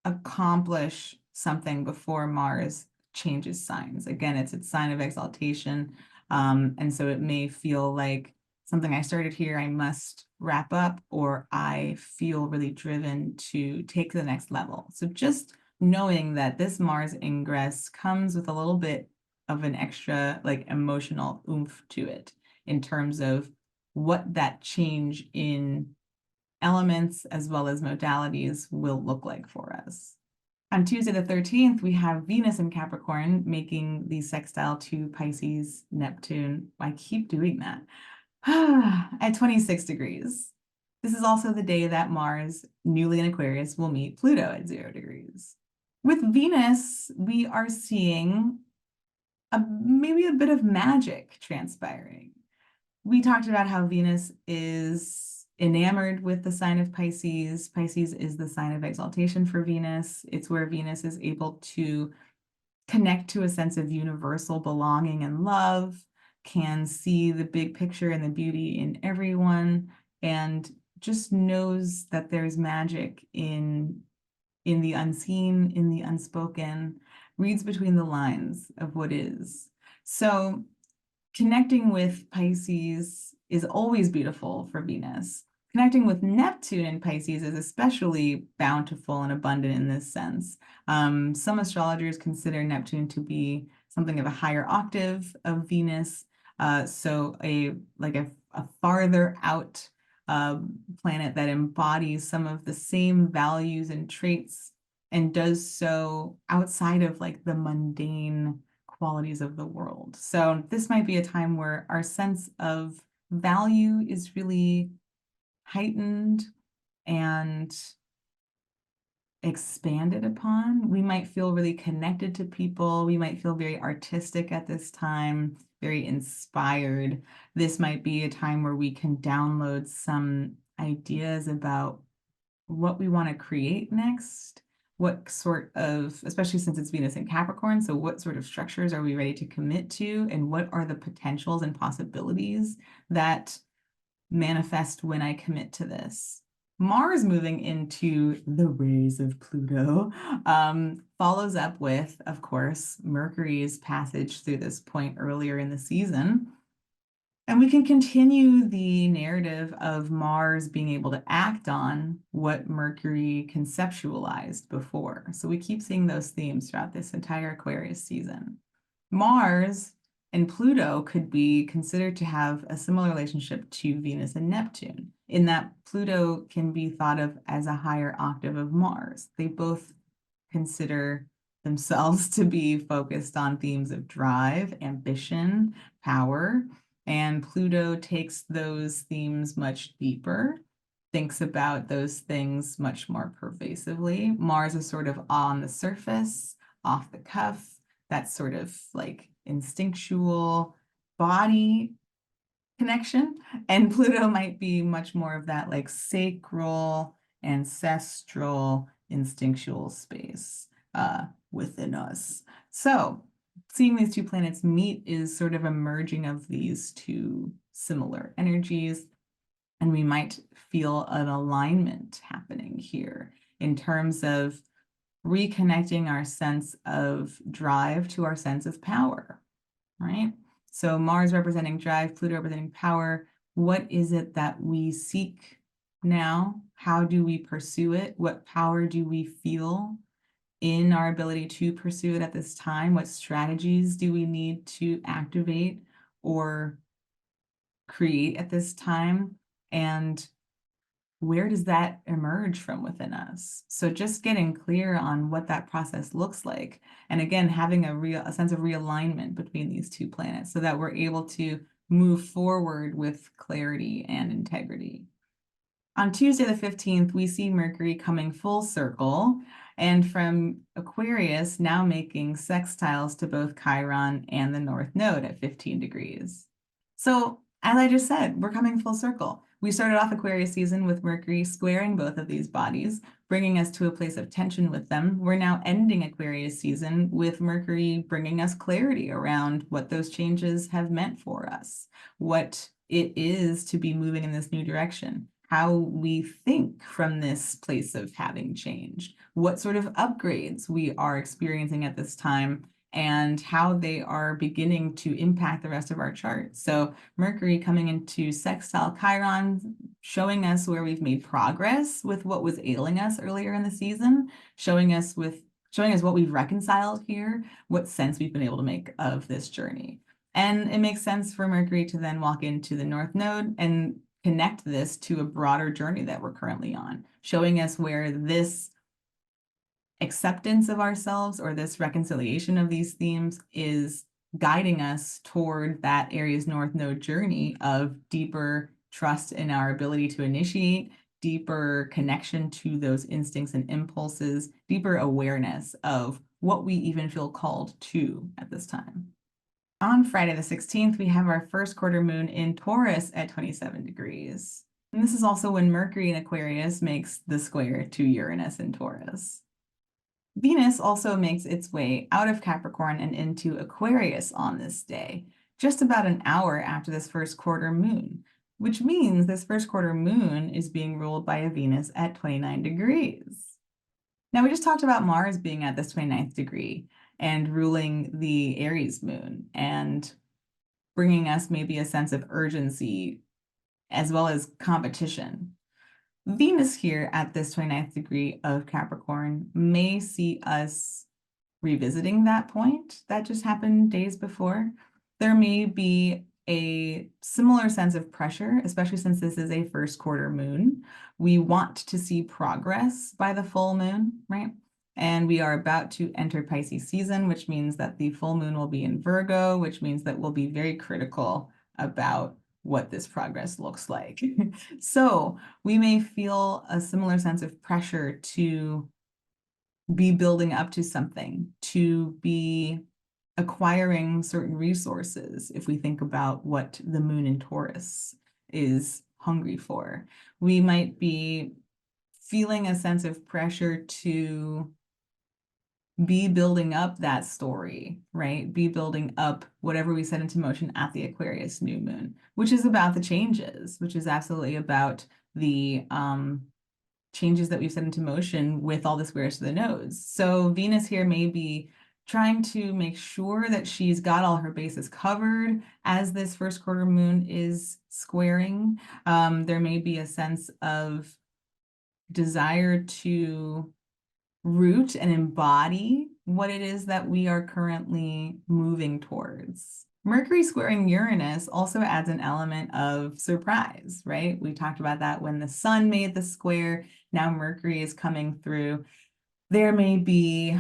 accomplish something before Mars changes signs. Again, it's its sign of exaltation. And so it may feel like something I started here, I must wrap up, or I feel really driven to take the next level. So just knowing that this Mars ingress comes with a little bit of an extra like emotional oomph to it in terms of what that change in elements as well as modalities will look like for us. On Tuesday the 13th, we have Venus in Capricorn making the sextile to Pisces, Neptune. I keep doing that. At 26 degrees. This is also the day that Mars, newly in Aquarius, will meet Pluto at 0 degrees. With Venus, we are seeing maybe a bit of magic transpiring. We talked about how Venus is enamored with the sign of Pisces. Pisces is the sign of exaltation for Venus. It's where Venus is able to connect to a sense of universal belonging and love, can see the big picture and the beauty in everyone, and just knows that there's magic in the unseen, in the unspoken, reads between the lines of what is. So connecting with Pisces is always beautiful for Venus. Connecting with Neptune in Pisces is especially bountiful and abundant in this sense. Some astrologers consider Neptune to be something of a higher octave of Venus, so a farther out planet that embodies some of the same values and traits and does so outside of like the mundane qualities of the world. So this might be a time where our sense of value is really heightened and expanded upon. We might feel really connected to people. We might feel very artistic at this time, very inspired. This might be a time where we can download some ideas about what we want to create next. What sort of, especially since it's Venus in Capricorn, so what sort of structures are we ready to commit to? And what are the potentials and possibilities that manifest when I commit to this? Mars moving into the rays of Pluto follows up with, of course, Mercury's passage through this point earlier in the season. And we can continue the narrative of Mars being able to act on what Mercury conceptualized before. So we keep seeing those themes throughout this entire Aquarius season. Mars and Pluto could be considered to have a similar relationship to Venus and Neptune, in that Pluto can be thought of as a higher octave of Mars. They both consider themselves to be focused on themes of drive, ambition, power, and Pluto takes those themes much deeper, thinks about those things much more pervasively. Mars is sort of on the surface, off the cuff, that sort of like instinctual body connection. And Pluto might be much more of that like sacral, ancestral, instinctual space within us. So seeing these two planets meet is sort of a merging of these two similar energies. And we might feel an alignment happening here in terms of reconnecting our sense of drive to our sense of power, right? So Mars representing drive, Pluto representing power. What is it that we seek now? How do we pursue it? What power do we feel in our ability to pursue it at this time? What strategies do we need to activate or create at this time? And where does that emerge from within us? So just getting clear on what that process looks like. And again, having a sense of realignment between these two planets so that we're able to move forward with clarity and integrity. On Tuesday the 15th, we see Mercury coming full circle, and from Aquarius now making sextiles to both Chiron and the North Node at 15 degrees. So, as I just said, we're coming full circle. We started off Aquarius season with Mercury squaring both of these bodies, bringing us to a place of tension with them. We're now ending Aquarius season with Mercury bringing us clarity around what those changes have meant for us, what it is to be moving in this new direction, how we think from this place of having changed, what sort of upgrades we are experiencing at this time, and how they are beginning to impact the rest of our chart. So Mercury coming into sextile Chiron, showing us where we've made progress with what was ailing us earlier in the season, showing us what we've reconciled here, what sense we've been able to make of this journey. And it makes sense for Mercury to then walk into the North Node and connect this to a broader journey that we're currently on, showing us where this acceptance of ourselves or this reconciliation of these themes is guiding us toward that Aries North Node journey of deeper trust in our ability to initiate, deeper connection to those instincts and impulses, deeper awareness of what we even feel called to at this time. On Friday the 16th, we have our first quarter moon in Taurus at 27 degrees. And this is also when Mercury in Aquarius makes the square to Uranus in Taurus. Venus also makes its way out of Capricorn and into Aquarius on this day, just about an hour after this first quarter moon, which means this first quarter moon is being ruled by a Venus at 29 degrees. Now, we just talked about Mars being at this 29th degree and ruling the Aries moon and bringing us maybe a sense of urgency as well as competition. Venus here at this 29th degree of Capricorn may see us revisiting that point that just happened days before. There may be a similar sense of pressure, especially since this is a first quarter moon. We want to see progress by the full moon, right? And we are about to enter Pisces season, which means that the full moon will be in Virgo, which means that we'll be very critical about what this progress looks like. So we may feel a similar sense of pressure to be building up to something, to be acquiring certain resources, if we think about what the moon in Taurus is hungry for. We might be feeling a sense of pressure to be building up that story, right? Be building up whatever we set into motion at the Aquarius new moon, which is about the changes, which is absolutely about the changes that we've set into motion with all the squares to the nodes. So Venus here may be trying to make sure that she's got all her bases covered as this first quarter moon is squaring. There may be a sense of desire to root and embody what it is that we are currently moving towards. Mercury squaring Uranus also adds an element of surprise, right? We talked about that when the sun made the square. Now Mercury is coming through. There may be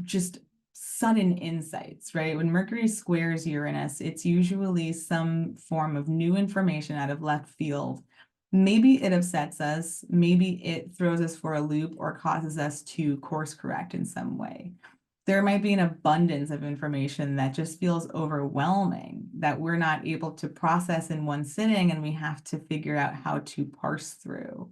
just sudden insights, right? When Mercury squares Uranus, it's usually some form of new information out of left field. Maybe it upsets us, maybe it throws us for a loop or causes us to course correct in some way. There might be an abundance of information that just feels overwhelming, that we're not able to process in one sitting, and we have to figure out how to parse through.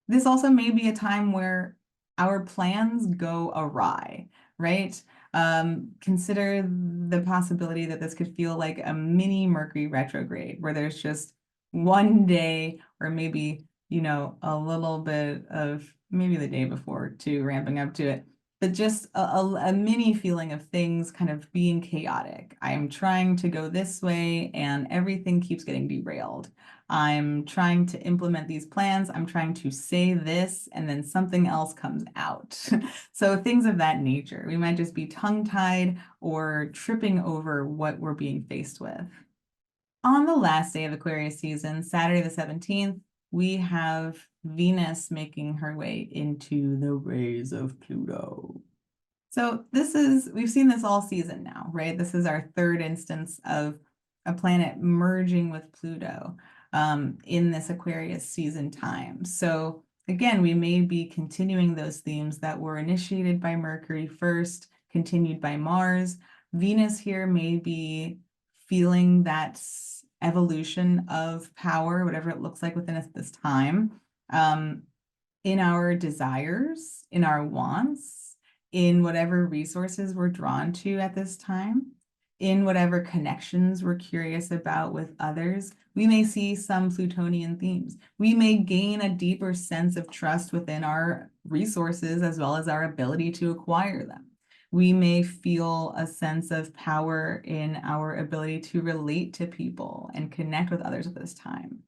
This also may be a time where our plans go awry, right? Consider the possibility that this could feel like a mini Mercury retrograde, where there's just one day, or maybe, a little bit of maybe the day before too, ramping up to it, but just a mini feeling of things kind of being chaotic. I'm trying to go this way and everything keeps getting derailed. I'm trying to implement these plans. I'm trying to say this, and then something else comes out. So things of that nature. We might just be tongue-tied or tripping over what we're being faced with. On the last day of Aquarius season, Saturday the 17th, we have Venus making her way into the rays of Pluto. So we've seen this all season now, right? This is our third instance of a planet merging with Pluto. in this Aquarius season time. So again, we may be continuing those themes that were initiated by Mercury first, continued by Mars. Venus here may be feeling that evolution of power, whatever it looks like within us this time, in our desires, in our wants, in whatever resources we're drawn to at this time, in whatever connections we're curious about with others. We may see some Plutonian themes. We may gain a deeper sense of trust within our resources as well as our ability to acquire them. We may feel a sense of power in our ability to relate to people and connect with others at this time.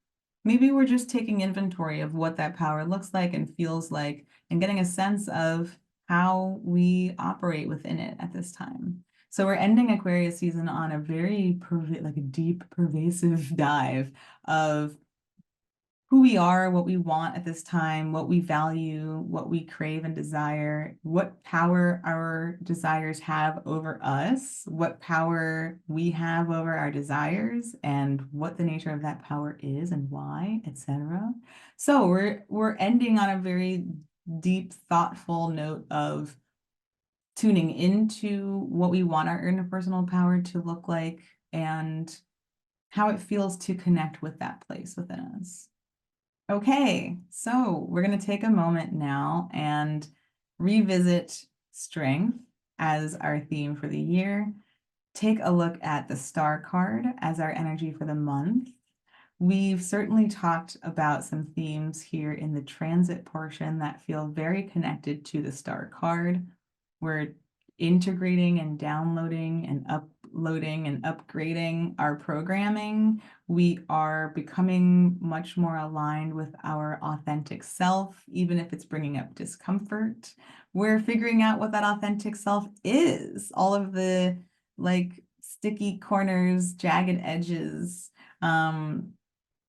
Maybe we're just taking inventory of what that power looks like and feels like, and getting a sense of how we operate within it at this time. So we're ending Aquarius season on a very like a deep, pervasive dive of who we are, what we want at this time, what we value, what we crave and desire, what power our desires have over us, what power we have over our desires, and what the nature of that power is and why, etc. So we're ending on a very deep, thoughtful note of tuning into what we want our interpersonal power to look like and how it feels to connect with that place within us. Okay, so we're going to take a moment now and revisit strength as our theme for the year. Take a look at the star card as our energy for the month. We've certainly talked about some themes here in the transit portion that feel very connected to the star card. We're integrating and downloading and uploading and upgrading our programming. We are becoming much more aligned with our authentic self, even if it's bringing up discomfort. We're figuring out what that authentic self is, all of the like sticky corners, jagged edges,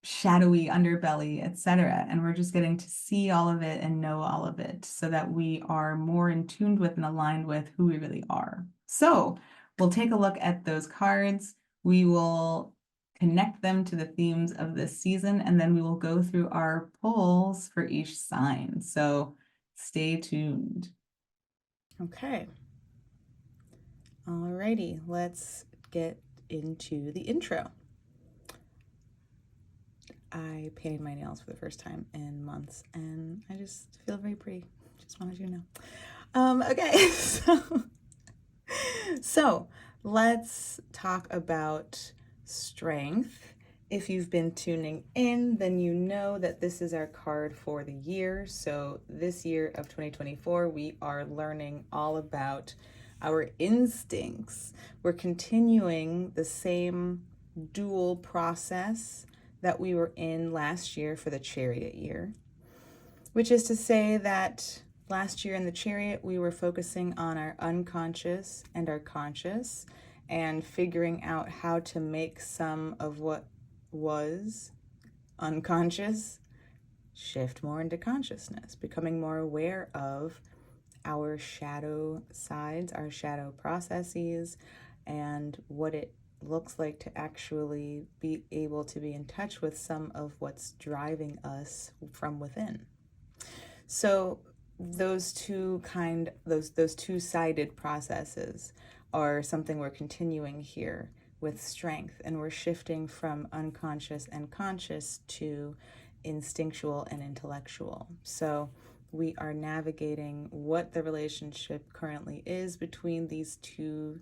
shadowy underbelly, etc. And we're just getting to see all of it and know all of it so that we are more in tune with and aligned with who we really are. So we'll take a look at those cards. We will connect them to the themes of this season, and then we will go through our polls for each sign. So stay tuned. Okay. Alrighty, let's get into the intro. I painted my nails for the first time in months, and I just feel very pretty. Just wanted you to know. Okay, so let's talk about strength. If you've been tuning in, then you know that this is our card for the year. So this year of 2024, we are learning all about our instincts. We're continuing the same dual process that we were in last year for the Chariot year, which is to say that last year in the Chariot, we were focusing on our unconscious and our conscious and figuring out how to make some of what was unconscious shift more into consciousness, becoming more aware of our shadow sides, our shadow processes, and what it looks like to actually be able to be in touch with some of what's driving us from within. So those two-sided processes are something we're continuing here with strength, and we're shifting from unconscious and conscious to instinctual and intellectual. So we are navigating what the relationship currently is between these two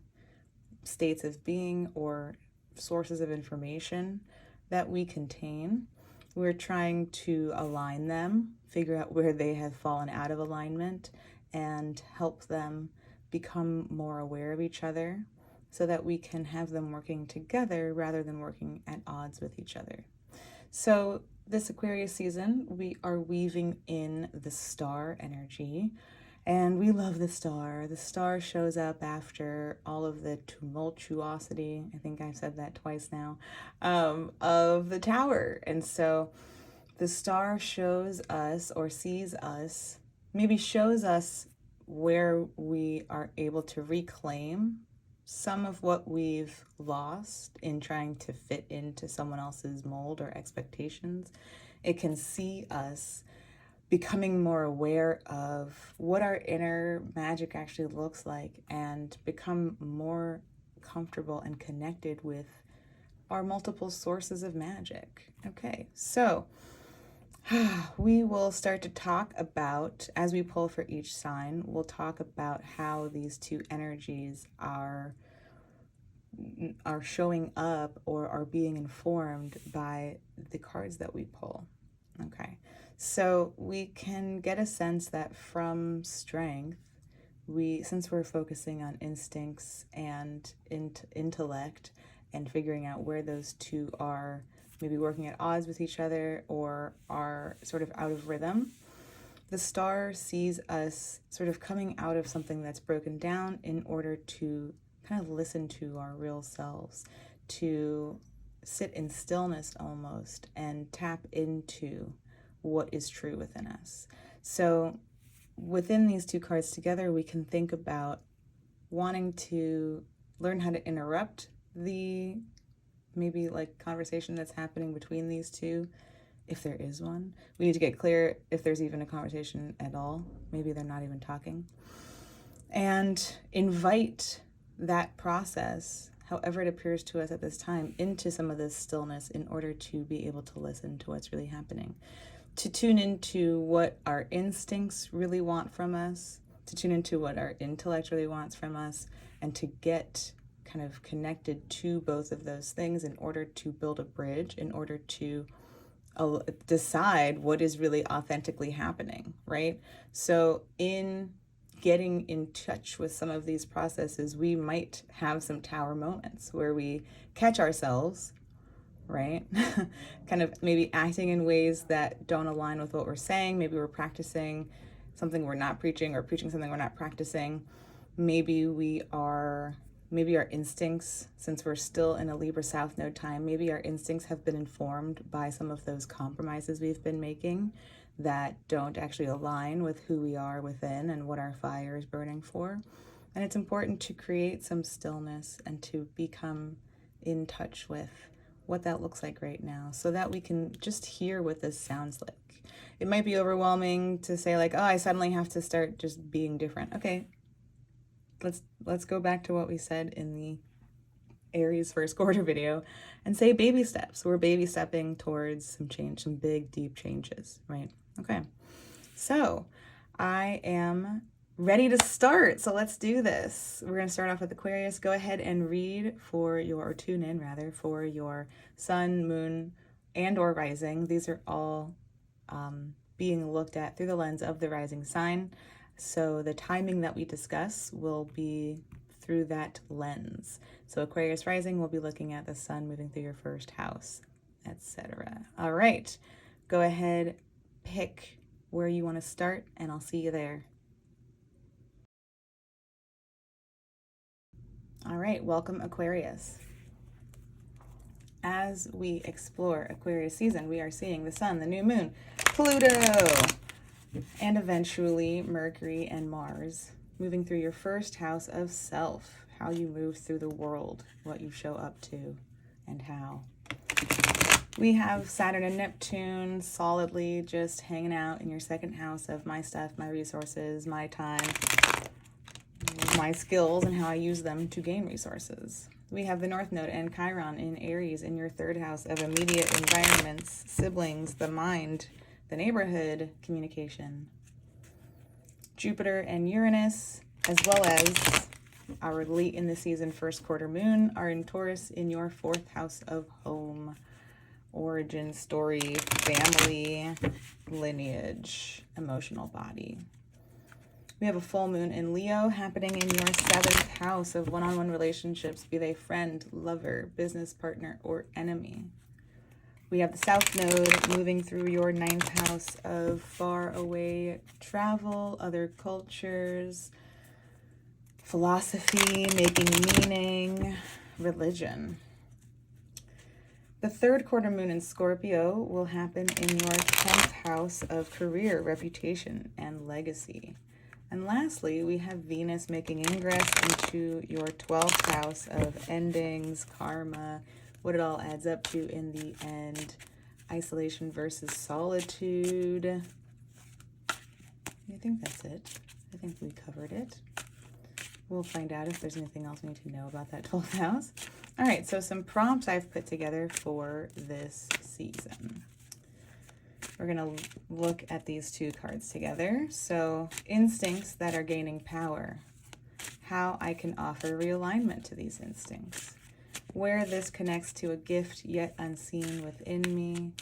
states of being or sources of information that we contain. We're trying to align them, figure out where they have fallen out of alignment, and help them become more aware of each other so that we can have them working together rather than working at odds with each other. So this Aquarius season, we are weaving in the star energy. And we love the star. The star shows up after all of the tumultuosity, I think I've said that twice now, of the tower. And so the star shows us or sees us, maybe shows us where we are able to reclaim some of what we've lost in trying to fit into someone else's mold or expectations. It can see us becoming more aware of what our inner magic actually looks like and become more comfortable and connected with our multiple sources of magic. Okay, so we will start to talk about, as we pull for each sign, we'll talk about how these two energies are showing up or are being informed by the cards that we pull. Okay, so we can get a sense that from strength, since we're focusing on instincts and intellect and figuring out where those two are maybe working at odds with each other or are sort of out of rhythm, the star sees us sort of coming out of something that's broken down in order to kind of listen to our real selves, to sit in stillness almost and tap into what is true within us. So within these two cards together, we can think about wanting to learn how to interrupt the maybe like conversation that's happening between these two, if there is one. We need to get clear if there's even a conversation at all. Maybe they're not even talking. And invite that process, however it appears to us at this time, into some of this stillness in order to be able to listen to what's really happening. To tune into what our instincts really want from us, to tune into what our intellect really wants from us, and to get kind of connected to both of those things in order to build a bridge, in order to decide what is really authentically happening, right? So in getting in touch with some of these processes, we might have some tower moments where we catch ourselves, right? Kind of maybe acting in ways that don't align with what we're saying. Maybe we're practicing something we're not preaching or preaching something we're not practicing. Maybe our instincts, since we're still in a Libra South Node time, maybe our instincts have been informed by some of those compromises we've been making that don't actually align with who we are within and what our fire is burning for. And it's important to create some stillness and to become in touch with what that looks like right now so that we can just hear what this sounds like. It might be overwhelming to say like, oh, I suddenly have to start just being different. Okay, let's go back to what we said in the Aries first quarter video and say baby steps. We're baby stepping towards some change, some big, deep changes, right? Okay, so I am ready to start. So let's do this. We're going to start off with Aquarius. Go ahead and read or tune in rather, for your sun, moon, and or rising. These are all being looked at through the lens of the rising sign. So the timing that we discuss will be through that lens. So Aquarius rising, we'll be looking at the sun moving through your first house, etc. All right, go ahead, pick where you want to start, and I'll see you there. All right, welcome Aquarius. As we explore Aquarius season, we are seeing the sun, the new moon, Pluto, and eventually Mercury and Mars moving through your first house of self, how you move through the world, what you show up to, and how. We have Saturn and Neptune solidly just hanging out in your second house of my stuff, my resources, my time, my skills, and how I use them to gain resources. We have the North Node and Chiron in Aries in your third house of immediate environments, siblings, the mind, the neighborhood, communication. Jupiter and Uranus, as well as our late in the season first quarter moon, are in Taurus in your fourth house of home, origin story, family, lineage, emotional body. We have a full moon in Leo happening in your seventh house of one-on-one relationships, be they friend, lover, business partner, or enemy. We have the South Node moving through your ninth house of far away travel, other cultures, philosophy, making meaning, religion. The third quarter moon in Scorpio will happen in your 10th house of career, reputation, and legacy. And lastly, we have Venus making ingress into your 12th house of endings, karma, what it all adds up to in the end, isolation versus solitude. I think that's it. I think we covered it. We'll find out if there's anything else we need to know about that 12th house. All right, so some prompts I've put together for this season. We're going to look at these two cards together. So, instincts that are gaining power. How I can offer realignment to these instincts. Where this connects to a gift yet unseen within me.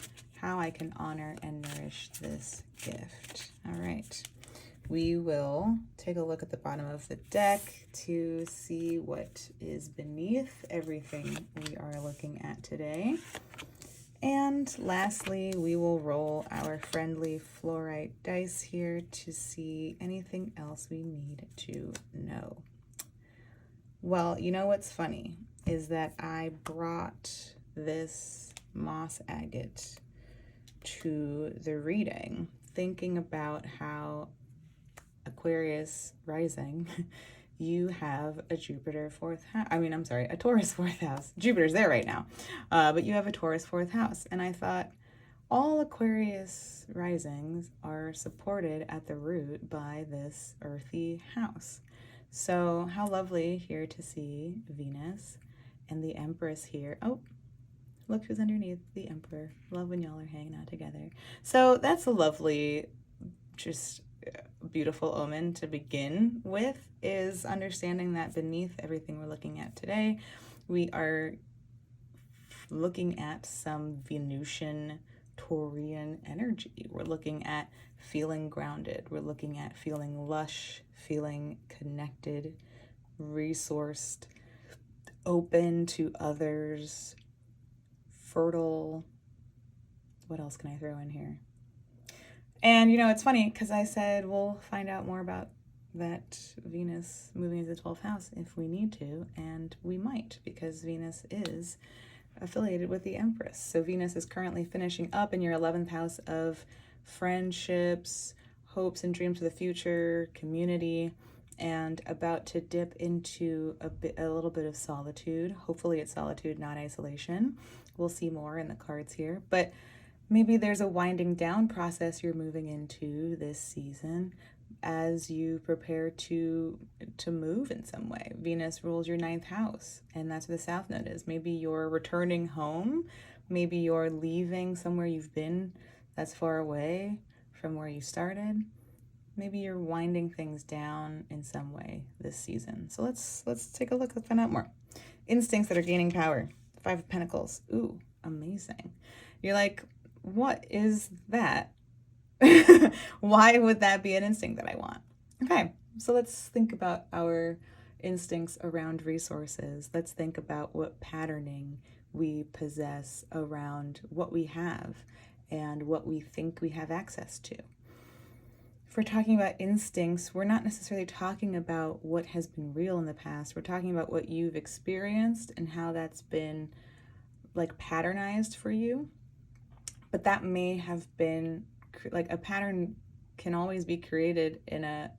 How I can honor and nourish this gift. All right. We will take a look at the bottom of the deck to see what is beneath everything we are looking at today. And lastly, we will roll our friendly fluorite dice here to see anything else we need to know. Well, you know what's funny is that I brought this moss agate to the reading, thinking about how Aquarius rising, you have a Jupiter fourth house. A Taurus fourth house. Jupiter's there right now. But you have a Taurus fourth house. And I thought all Aquarius risings are supported at the root by this earthy house. So how lovely here to see Venus and the Empress here. Oh, look who's underneath, the Emperor. Love when y'all are hanging out together. So that's a lovely, just beautiful omen to begin with, is understanding that beneath everything we're looking at today, we are looking at some Venusian Taurian energy. We're looking at feeling grounded. We're looking at feeling lush, feeling connected, resourced, open to others, fertile. What else can I throw in here? And, you know, it's funny because I said we'll find out more about that Venus moving into the 12th house if we need to, and we might, because Venus is affiliated with the Empress. So Venus is currently finishing up in your 11th house of friendships, hopes and dreams for the future, community, and about to dip into a little bit of solitude. Hopefully it's solitude, not isolation. We'll see more in the cards here, but maybe there's a winding down process you're moving into this season as you prepare to move in some way. Venus rules your 9th house, and that's where the South Node is. Maybe you're returning home. Maybe you're leaving somewhere you've been that's far away from where you started. Maybe you're winding things down in some way this season. So let's take a look. Let's find out more. Instincts that are gaining power. 5 of Pentacles. Ooh, amazing. You're like, what is that? Why would that be an instinct that I want? Okay, so let's think about our instincts around resources. Let's think about what patterning we possess around what we have and what we think we have access to. If we're talking about instincts, we're not necessarily talking about what has been real in the past. We're talking about what you've experienced and how that's been like patternized for you. But that may have been like a pattern can always be created in a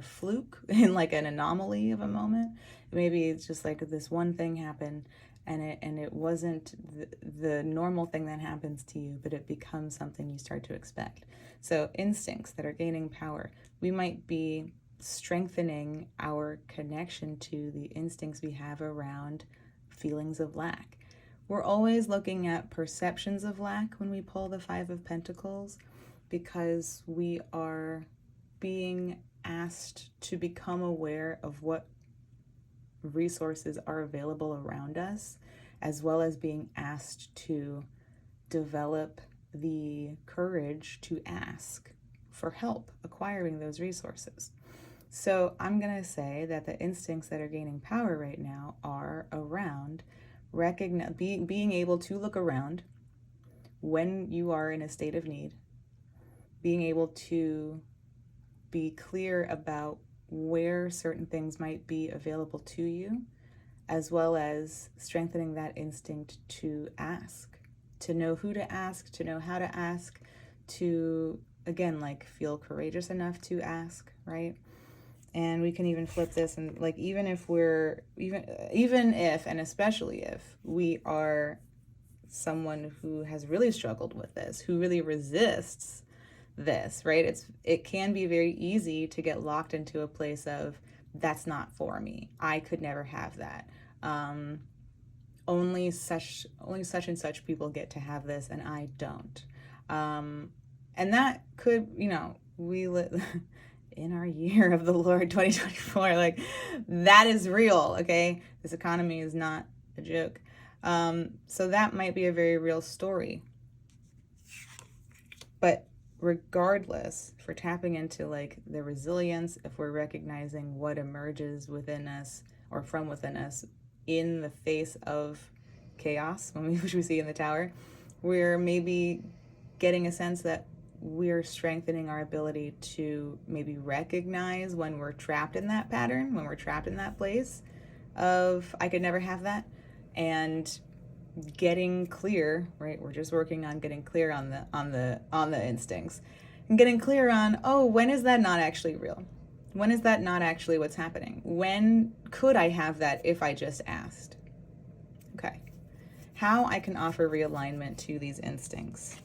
fluke, in like an anomaly of a moment. Maybe it's just like this one thing happened and it wasn't the normal thing that happens to you, but it becomes something you start to expect. So instincts that are gaining power, we might be strengthening our connection to the instincts we have around feelings of lack. We're always looking at perceptions of lack when we pull the 5 of Pentacles, because we are being asked to become aware of what resources are available around us, as well as being asked to develop the courage to ask for help acquiring those resources. So I'm going to say that the instincts that are gaining power right now are around being able to look around when you are in a state of need, being able to be clear about where certain things might be available to you, as well as strengthening that instinct to ask, to know who to ask, to know how to ask, to, again, like feel courageous enough to ask, right? And we can even flip this, and like, even if we're, even if, and especially if we are someone who has really struggled with this, who really resists this, right? It can be very easy to get locked into a place of, that's not for me. I could never have that. Only such and such people get to have this, and I don't. And that could, we live in our year of the Lord 2024, like, that is real. Okay, this economy is not a joke. So that might be a very real story. But regardless, if we're tapping into like the resilience, if we're recognizing what emerges within us or from within us in the face of chaos, which we see in the Tower, we're maybe getting a sense that we're strengthening our ability to maybe recognize when we're trapped in that pattern, when we're trapped in that place of, I could never have that, and getting clear, right? We're just working on getting clear on the instincts, and getting clear on, oh, when is that not actually real? When is that not actually what's happening? When could I have that if I just asked? Okay. How I can offer realignment to these instincts.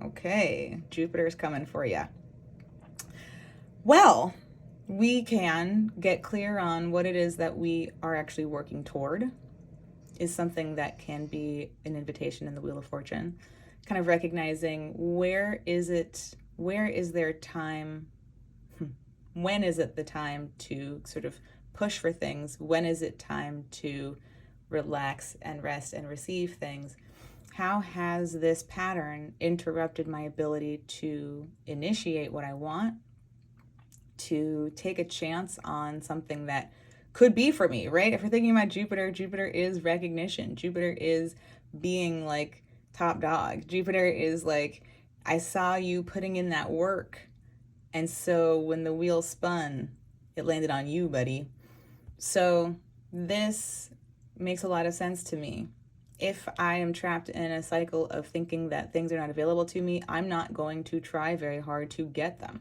Okay. Jupiter's coming for you. Well, we can get clear on what it is that we are actually working toward, is something that can be an invitation in the Wheel of Fortune. Kind of recognizing, where is there time, when is it the time to sort of push for things? When is it time to relax and rest and receive things? How has this pattern interrupted my ability to initiate what I want, to take a chance on something that could be for me, right? If we're thinking about Jupiter, Jupiter is recognition. Jupiter is being like top dog. Jupiter is like, I saw you putting in that work, and so when the wheel spun, it landed on you, buddy. So this makes a lot of sense to me. If I am trapped in a cycle of thinking that things are not available to me, I'm not going to try very hard to get them.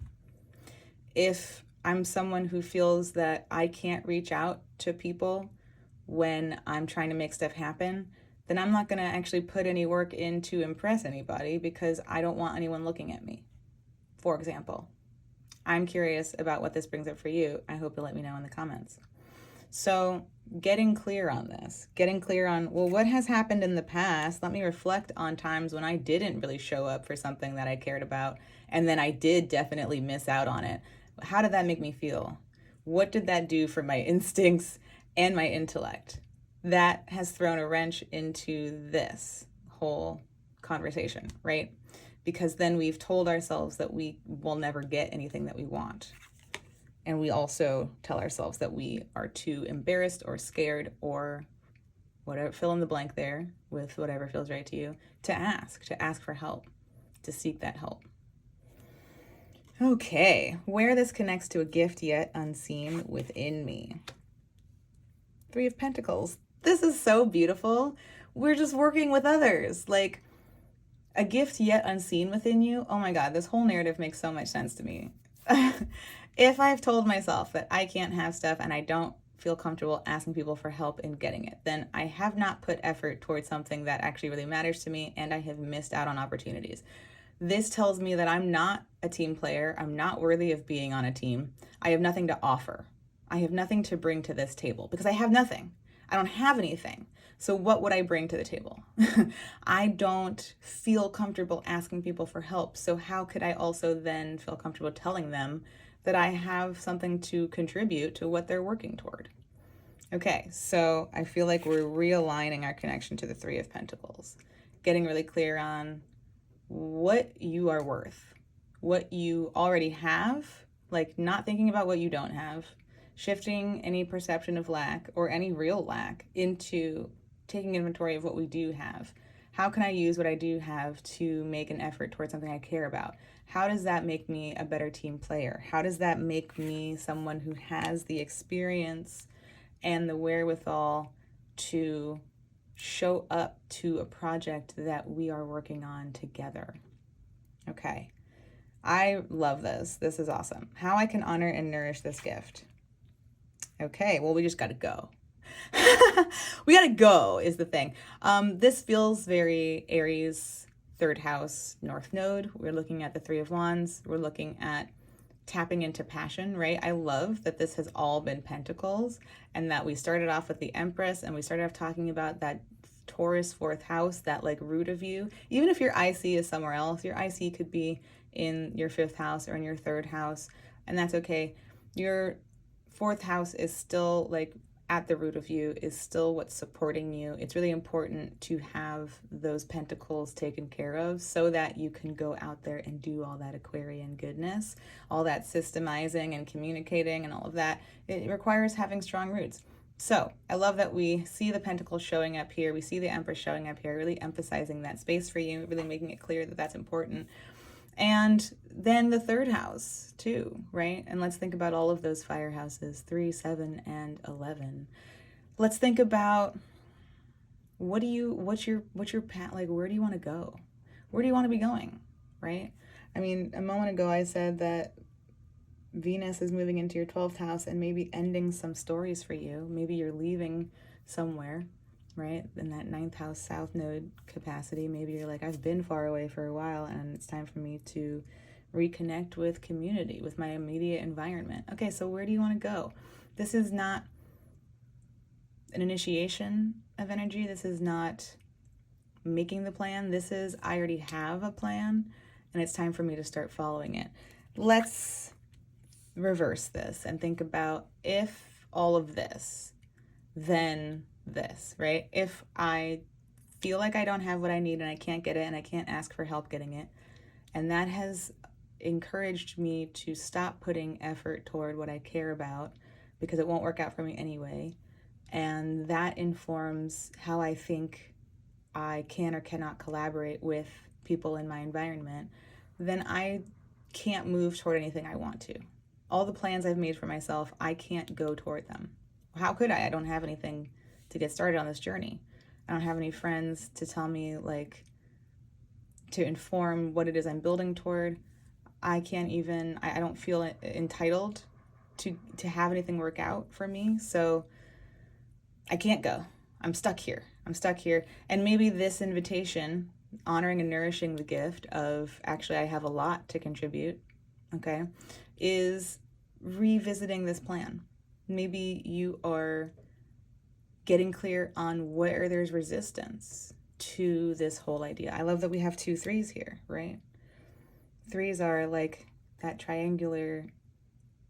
If I'm someone who feels that I can't reach out to people when I'm trying to make stuff happen, then I'm not going to actually put any work in to impress anybody, because I don't want anyone looking at me, for example. I'm curious about what this brings up for you. I hope you'll let me know in the comments. So getting clear on this, getting clear on, well, what has happened in the past? Let me reflect on times when I didn't really show up for something that I cared about, and then I did definitely miss out on it. How did that make me feel? What did that do for my instincts and my intellect? That has thrown a wrench into this whole conversation, right? Because then we've told ourselves that we will never get anything that we want. And we also tell ourselves that we are too embarrassed or scared or whatever, fill in the blank there with whatever feels right to you, to ask for help, to seek that help. Okay, where this connects to a gift yet unseen within me. 3 of Pentacles. This is so beautiful. We're just working with others. Like, a gift yet unseen within you. Oh my God, this whole narrative makes so much sense to me. If I've told myself that I can't have stuff and I don't feel comfortable asking people for help in getting it, then I have not put effort towards something that actually really matters to me, and I have missed out on opportunities. This tells me that I'm not a team player. I'm not worthy of being on a team. I have nothing to offer. I have nothing to bring to this table because I have nothing. I don't have anything. So what would I bring to the table? I don't feel comfortable asking people for help. So how could I also then feel comfortable telling them that I have something to contribute to what they're working toward? Okay, so I feel like we're realigning our connection to the 3 of Pentacles, getting really clear on what you are worth, what you already have, like not thinking about what you don't have, shifting any perception of lack or any real lack into taking inventory of what we do have. How can I use what I do have to make an effort towards something I care about? How does that make me a better team player? How does that make me someone who has the experience and the wherewithal to show up to a project that we are working on together? Okay. I love this. This is awesome. How I can honor and nourish this gift. Okay, well, we just got to go. We got to go is the thing. This feels very Aries, third house, north node. We're looking at the Three of Wands. We're looking at tapping into passion, right? I love that this has all been pentacles and that we started off with the Empress and we started off talking about that Taurus fourth house, that like root of you. Even if your IC is somewhere else, your IC could be in your fifth house or in your third house, and that's okay. Your fourth house is still like at the root of you, is still what's supporting you. It's really important to have those pentacles taken care of so that you can go out there and do all that Aquarian goodness, all that systemizing and communicating and all of that. It requires having strong roots. So I love that we see the pentacles showing up here. We see the Empress showing up here, really emphasizing that space for you, really making it clear that that's important. And then the third house too, right? And let's think about all of those fire houses, 3, 7, and 11. Let's think about what's your path, like, where do you want to go? Where do you want to be going, right? I mean, a moment ago I said that Venus is moving into your 12th house and maybe ending some stories for you. Maybe you're leaving somewhere, right? In that 9th house south node capacity. Maybe you're like, I've been far away for a while and it's time for me to reconnect with community, with my immediate environment. Okay, so where do you want to go? This is not an initiation of energy. This is not making the plan. This is, I already have a plan and it's time for me to start following it. Let's reverse this and think about, if all of this, then this, right? If I feel like I don't have what I need and I can't get it and I can't ask for help getting it, and that has encouraged me to stop putting effort toward what I care about because it won't work out for me anyway, and that informs how I think I can or cannot collaborate with people in my environment, then I can't move toward anything I want to. All the plans I've made for myself, I can't go toward them. How could I? I don't have anything to get started on this journey. I don't have any friends to tell me, like, to inform what it is I'm building toward. I can't even, I don't feel entitled to have anything work out for me. So I can't go. I'm stuck here. And maybe this invitation, honoring and nourishing the gift of, actually, I have a lot to contribute, okay, is revisiting this plan. Maybe you are getting clear on where there's resistance to this whole idea. I love that we have 2 3s here, right? 3s are like that triangular,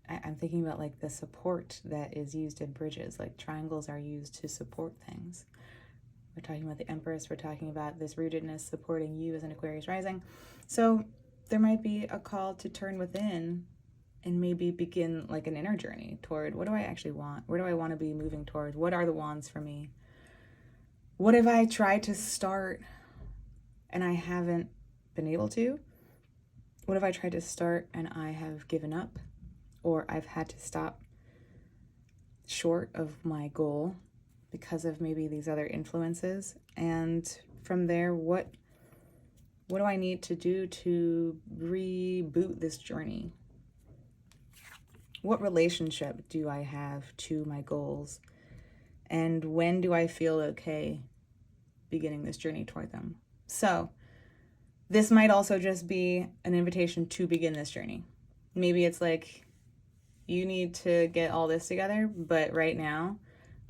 I'm thinking about like the support that is used in bridges, like triangles are used to support things. We're talking about the Empress, we're talking about this rootedness supporting you as an Aquarius rising. So there might be a call to turn within and maybe begin like an inner journey toward, what do I actually want? Where do I want to be moving towards? What are the wands for me? What have I tried to start and I haven't been able to? What have I tried to start and I have given up, or I've had to stop short of my goal because of maybe these other influences? And from there, what do I need to do to reboot this journey? What relationship do I have to my goals? And when do I feel okay beginning this journey toward them? So this might also just be an invitation to begin this journey. Maybe it's like, you need to get all this together, but right now,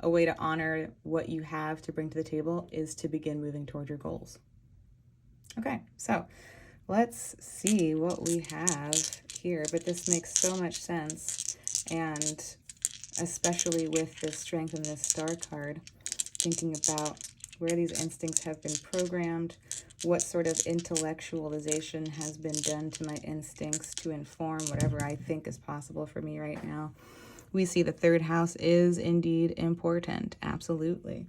a way to honor what you have to bring to the table is to begin moving toward your goals. Okay, so let's see what we have here, but this makes so much sense, and especially with the Strength and this Star card, thinking about where these instincts have been programmed, what sort of intellectualization has been done to my instincts to inform whatever I think is possible for me right now. We see the 3rd house is indeed important, absolutely.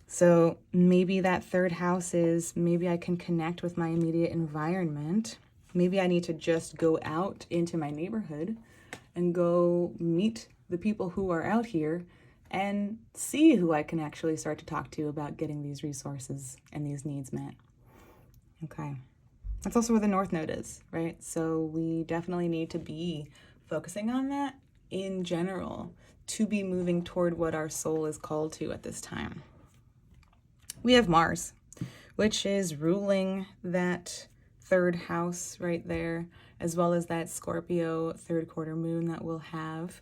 So maybe that 3rd house is, maybe I can connect with my immediate environment. Maybe I need to just go out into my neighborhood and go meet the people who are out here and see who I can actually start to talk to about getting these resources and these needs met. Okay, That's also where the North Node is, right? So we definitely need to be focusing on that in general to be moving toward what our soul is called to at this time. We have Mars, which is ruling that third house right there, as well as that Scorpio third quarter moon that we'll have.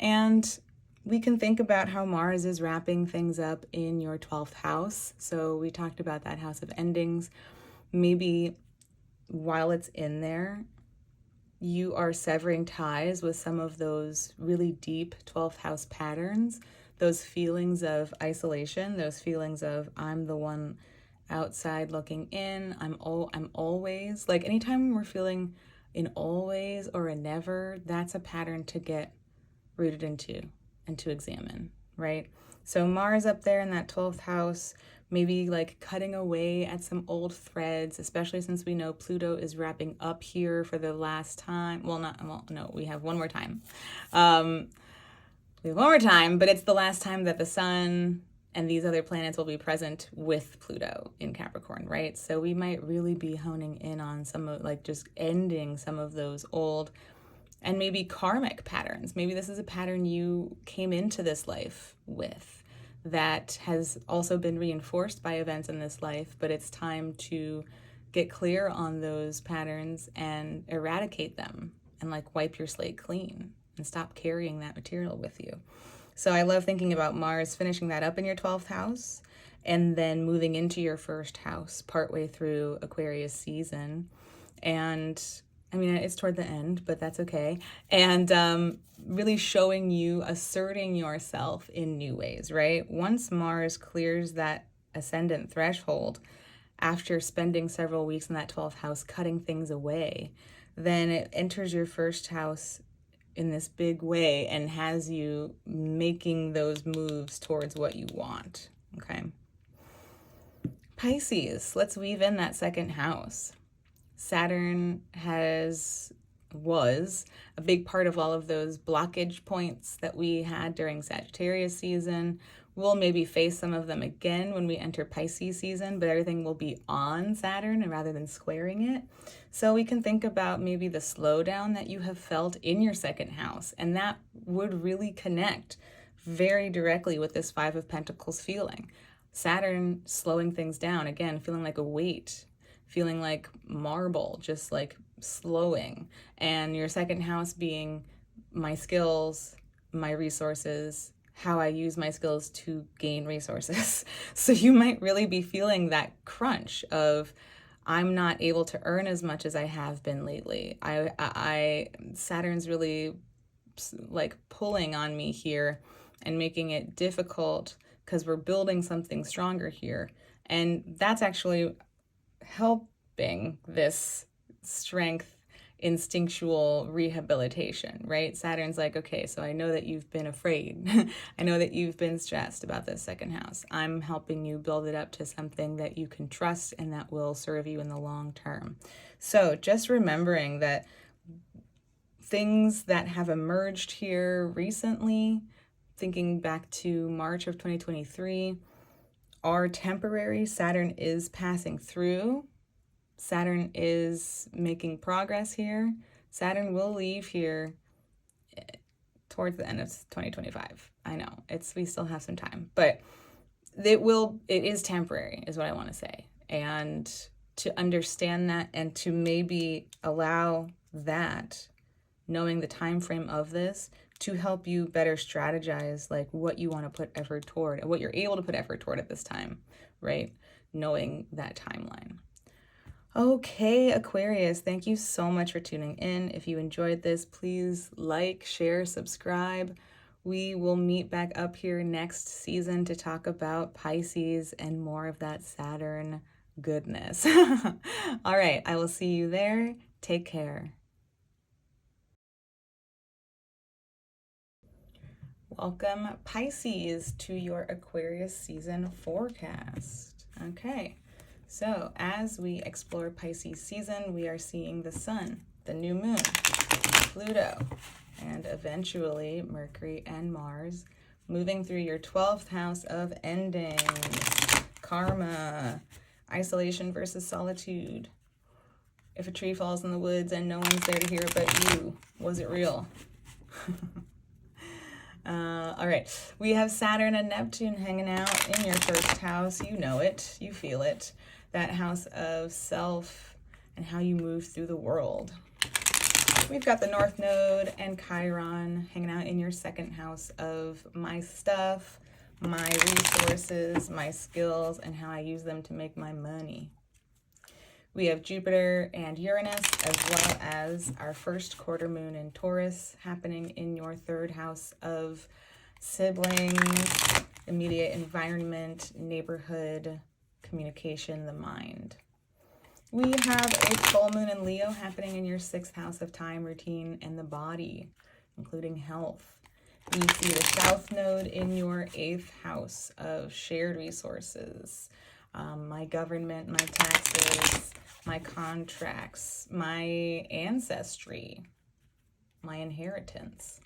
And we can think about how Mars is wrapping things up in your 12th house. So we talked about that house of endings. Maybe while it's in there, you are severing ties with some of those really deep 12th house patterns, those feelings of isolation, those feelings of I'm the one outside looking in, I'm always, like anytime we're feeling in always or a never, that's a pattern to get rooted into and to examine, right? So Mars up there in that 12th house, maybe like cutting away at some old threads, especially since we know Pluto is wrapping up here for the last time. No, we have one more time. We have one more time, but it's the last time that the sun and these other planets will be present with Pluto in Capricorn, right? So we might really be honing in on some of, like, just ending some of those old and maybe karmic patterns. Maybe this is a pattern you came into this life with that has also been reinforced by events in this life, but it's time to get clear on those patterns and eradicate them and like wipe your slate clean and stop carrying that material with you. So I love thinking about Mars finishing that up in your 12th house and then moving into your first house partway through Aquarius season. And I mean, it's toward the end, but that's okay. And really showing you, asserting yourself in new ways, right? Once Mars clears that ascendant threshold, after spending several weeks in that 12th house cutting things away, then it enters your first house in this big way and has you making those moves towards what you want, okay? Pisces, let's weave in that second house. Saturn was a big part of all of those blockage points that we had during Sagittarius season. We'll maybe face some of them again when we enter Pisces season, but everything will be on Saturn rather than squaring it. So we can think about maybe the slowdown that you have felt in your second house, and that would really connect very directly with this Five of Pentacles feeling. Saturn slowing things down, again, feeling like a weight, feeling like marble, just like slowing. And your second house being my skills, my resources, how I use my skills to gain resources. So you might really be feeling that crunch of I'm not able to earn as much as I have been lately. Saturn's really like pulling on me here and making it difficult because we're building something stronger here. And that's actually helping this strength instinctual rehabilitation, right? Saturn's like, okay, so I know that you've been afraid. I know that you've been stressed about this second house. I'm helping you build it up to something that you can trust and that will serve you in the long term. So just remembering that things that have emerged here recently, thinking back to March of 2023, are temporary. Saturn is passing through. Saturn is making progress here. Saturn will leave here towards the end of 2025. I know we still have some time, but it is temporary is what I want to say. And to understand that and to maybe allow that, knowing the time frame of this, to help you better strategize like what you want to put effort toward and what you're able to put effort toward at this time, right? Knowing that timeline. Okay, Aquarius, thank you so much for tuning in. If you enjoyed this, please like, share, subscribe. We will meet back up here next season to talk about Pisces and more of that Saturn goodness. All right, I will see you there. Take care. Welcome, Pisces, to your Aquarius season forecast. Okay. So as we explore Pisces season, we are seeing the sun, the new moon, Pluto, and eventually Mercury and Mars moving through your 12th house of endings, karma, isolation versus solitude. if a tree falls in the woods and no one's there to hear it but you, was it real? All right, we have Saturn and Neptune hanging out in your first house. You know it, you feel it. That house of self and how you move through the world. We've got the North Node and Chiron hanging out in your second house of my stuff, my resources, my skills, and how I use them to make my money. We have Jupiter and Uranus, as well as our first quarter moon in Taurus happening in your third house of siblings, immediate environment, neighborhood, communication, the mind. We have a full moon in Leo happening in your sixth house of time, routine, and the body, including health. We see the South Node in your eighth house of shared resources, my government, my taxes, my contracts, my ancestry, my inheritance.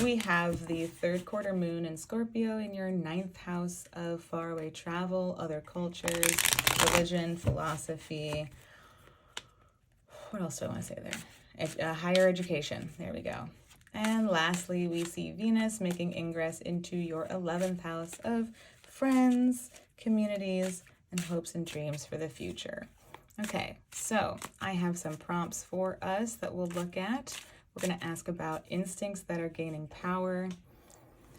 We have the third quarter moon in Scorpio in your ninth house of faraway travel, other cultures, religion, philosophy. What else do I want to say there? Higher education. There we go. And lastly, we see Venus making ingress into your 11th house of friends, communities, and hopes and dreams for the future. Okay, so I have some prompts for us that we'll look at. We're going to ask about instincts that are gaining power,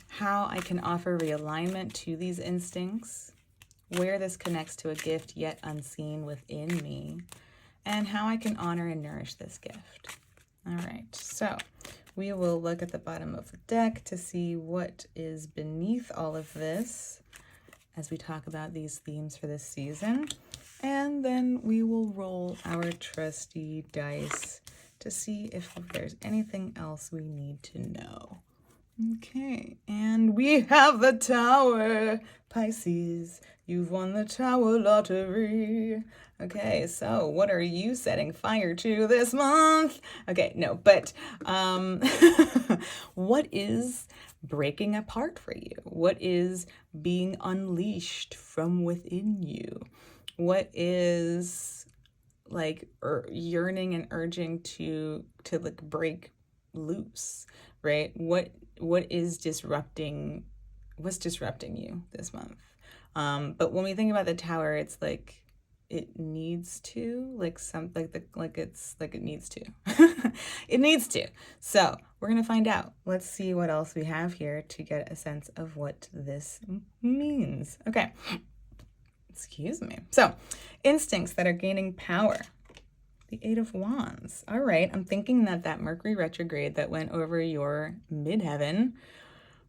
how I can offer realignment to these instincts, where this connects to a gift yet unseen within me, and how I can honor and nourish this gift. All right, so we will look at the bottom of the deck to see what is beneath all of this as we talk about these themes for this season. And then we will roll our trusty dice to see if there's anything else we need to know. Okay, and we have the Tower. Pisces, you've won the Tower lottery. Okay, so what are you setting fire to this month? Okay, no, but what is breaking apart for you? What is being unleashed from within you? What is like yearning and urging to like break loose, right? What is disrupting? What's disrupting you this month? But when we think about the Tower, it's like it needs to, like it needs to. It needs to. So we're gonna find out. Let's see what else we have here to get a sense of what this means. Okay. Excuse me. So, instincts that are gaining power. The Eight of Wands. All right. I'm thinking that Mercury retrograde that went over your midheaven.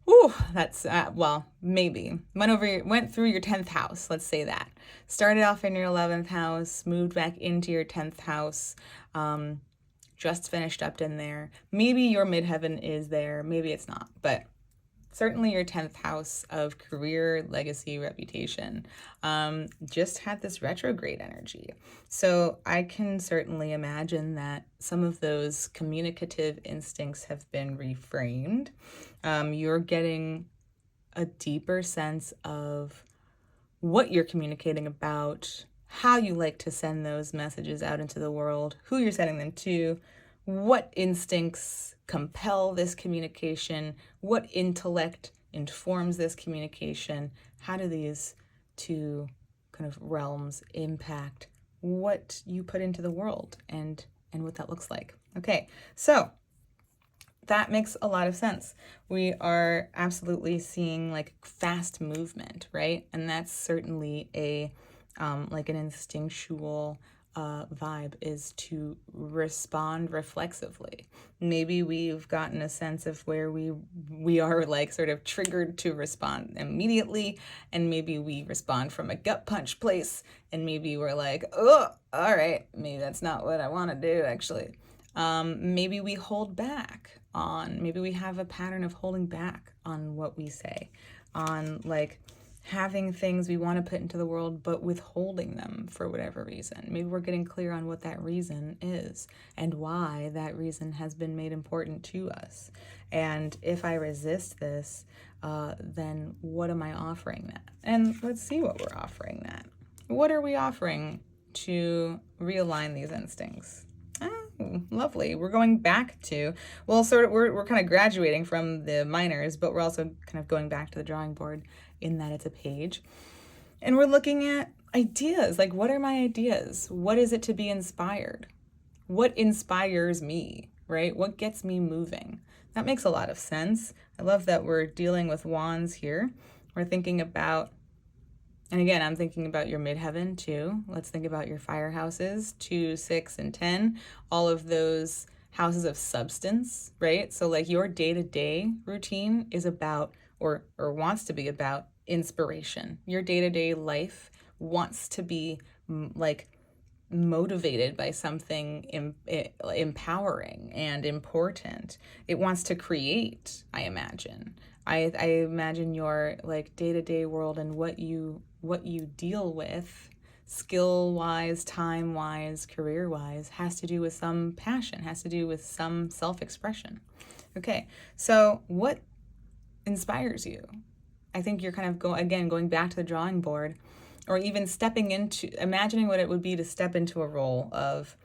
Ooh, that's, well, maybe. Went through your 10th house. Let's say that. Started off in your 11th house, moved back into your 10th house, just finished up in there. Maybe your midheaven is there. Maybe it's not. But certainly your 10th house of career, legacy, reputation, just had this retrograde energy. So I can certainly imagine that some of those communicative instincts have been reframed. You're getting a deeper sense of what you're communicating about, how you like to send those messages out into the world, who you're sending them to, what instincts compel this communication, what intellect informs this communication, how do these two kind of realms impact what you put into the world and what that looks like. Okay, so that makes a lot of sense. We are absolutely seeing like fast movement, right? And that's certainly a like an instinctual vibe, is to respond reflexively. Maybe we've gotten a sense of where we are like sort of triggered to respond immediately, and maybe we respond from a gut punch place, and maybe we're like, oh, all right, maybe that's not what I want to do actually. Maybe we hold back on, maybe we have a pattern of holding back on what we say, on like having things we want to put into the world, but withholding them for whatever reason. Maybe we're getting clear on what that reason is and why that reason has been made important to us. And if I resist this, then what am I offering that? And let's see what we're offering that. What are we offering to realign these instincts. Oh, lovely. We're going back to, well, sort of, we're kind of graduating from the minors, but we're also kind of going back to the drawing board in that it's a page. And we're looking at ideas. Like, what are my ideas? What is it to be inspired? What inspires me, right? What gets me moving? That makes a lot of sense. I love that we're dealing with wands here. We're thinking about, and again, I'm thinking about your midheaven too. Let's think about your fire houses, 2, 6, and 10. All of those houses of substance, right? So like your day-to-day routine is about, or wants to be about, inspiration. Your day-to-day life wants to be like motivated by something empowering and important. It wants to create, I imagine. I imagine your like day-to-day world and what you deal with skill-wise, time-wise, career-wise has to do with some passion, has to do with some self-expression. Okay, so what inspires you? I think you're kind of going back to the drawing board, or even stepping into, imagining what it would be to step into a role of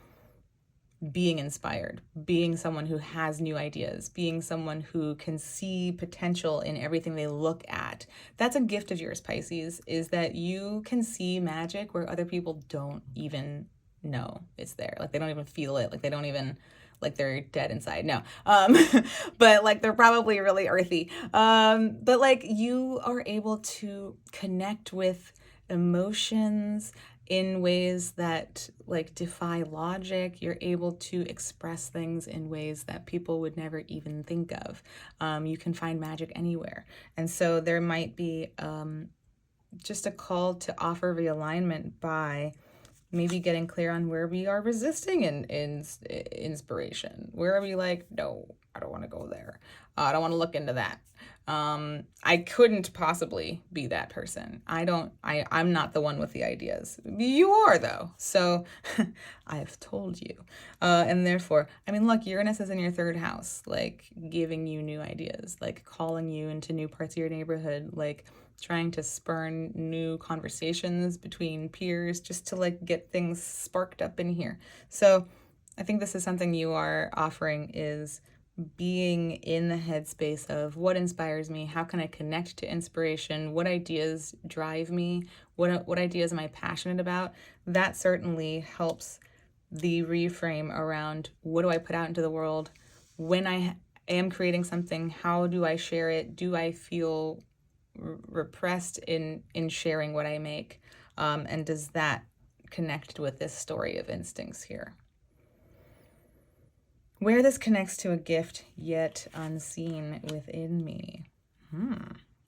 being inspired, being someone who has new ideas, being someone who can see potential in everything they look at. That's a gift of yours, Pisces, is that you can see magic where other people don't even know it's there. Like they don't even feel it. Like they don't even, like they're dead inside. No. But like they're probably really earthy. But like you are able to connect with emotions in ways that like defy logic. You're able to express things in ways that people would never even think of. You can find magic anywhere. And so there might be just a call to offer realignment by maybe getting clear on where we are resisting in inspiration. Where are we like, no, I don't want to go there. I don't want to look into that. I couldn't possibly be that person. I'm not the one with the ideas. You are though. So I've told you. And therefore, I mean, look, Uranus is in your 3rd house, like giving you new ideas, like calling you into new parts of your neighborhood, like trying to spurn new conversations between peers just to like get things sparked up in here. So I think this is something you are offering, is being in the headspace of what inspires me, how can I connect to inspiration, what ideas drive me, what ideas am I passionate about. That certainly helps the reframe around what do I put out into the world. When I am creating something, how do I share it? Do I feel repressed in sharing what I make? And does that connect with this story of instincts here? Where this connects to a gift yet unseen within me.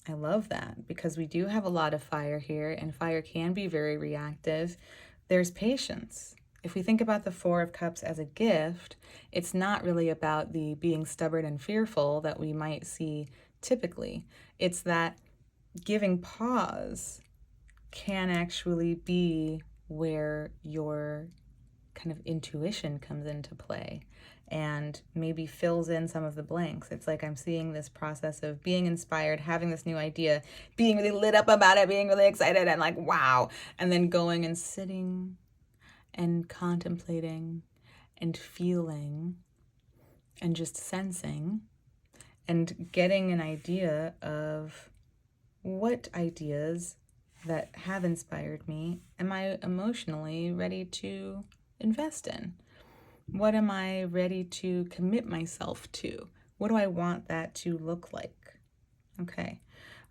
I love that, because we do have a lot of fire here, and fire can be very reactive. There's patience. If we think about the 4 of Cups as a gift, it's not really about the being stubborn and fearful that we might see typically. It's that giving pause can actually be where your kind of intuition comes into play and maybe fills in some of the blanks. It's like I'm seeing this process of being inspired, having this new idea, being really lit up about it, being really excited and like, wow, and then going and sitting and contemplating and feeling and just sensing and getting an idea of what ideas that have inspired me am I emotionally ready to invest in? What am I ready to commit myself to? What do I want that to look like? Okay.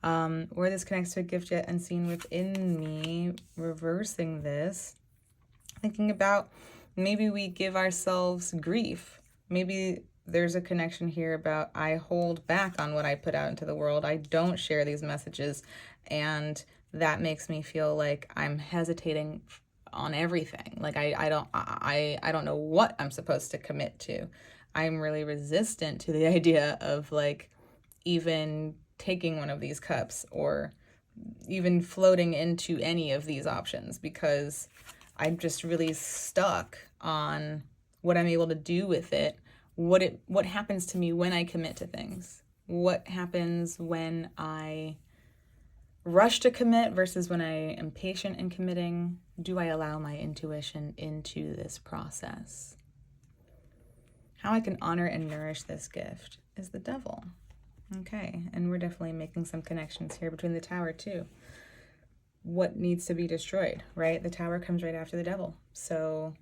Where this connects to a gift yet unseen within me, reversing this, thinking about maybe we give ourselves grief. Maybe there's a connection here about I hold back on what I put out into the world. I don't share these messages, and that makes me feel like I'm hesitating on everything. Like I don't know what I'm supposed to commit to. I'm really resistant to the idea of like even taking one of these cups or even floating into any of these options, because I'm just really stuck on what I'm able to do with it. What happens to me when I commit to things? What happens when I rush to commit versus when I am patient in committing? Do I allow my intuition into this process? How I can honor and nourish this gift is the Devil. Okay, and we're definitely making some connections here between the Tower too. What needs to be destroyed, right? The Tower comes right after the Devil. So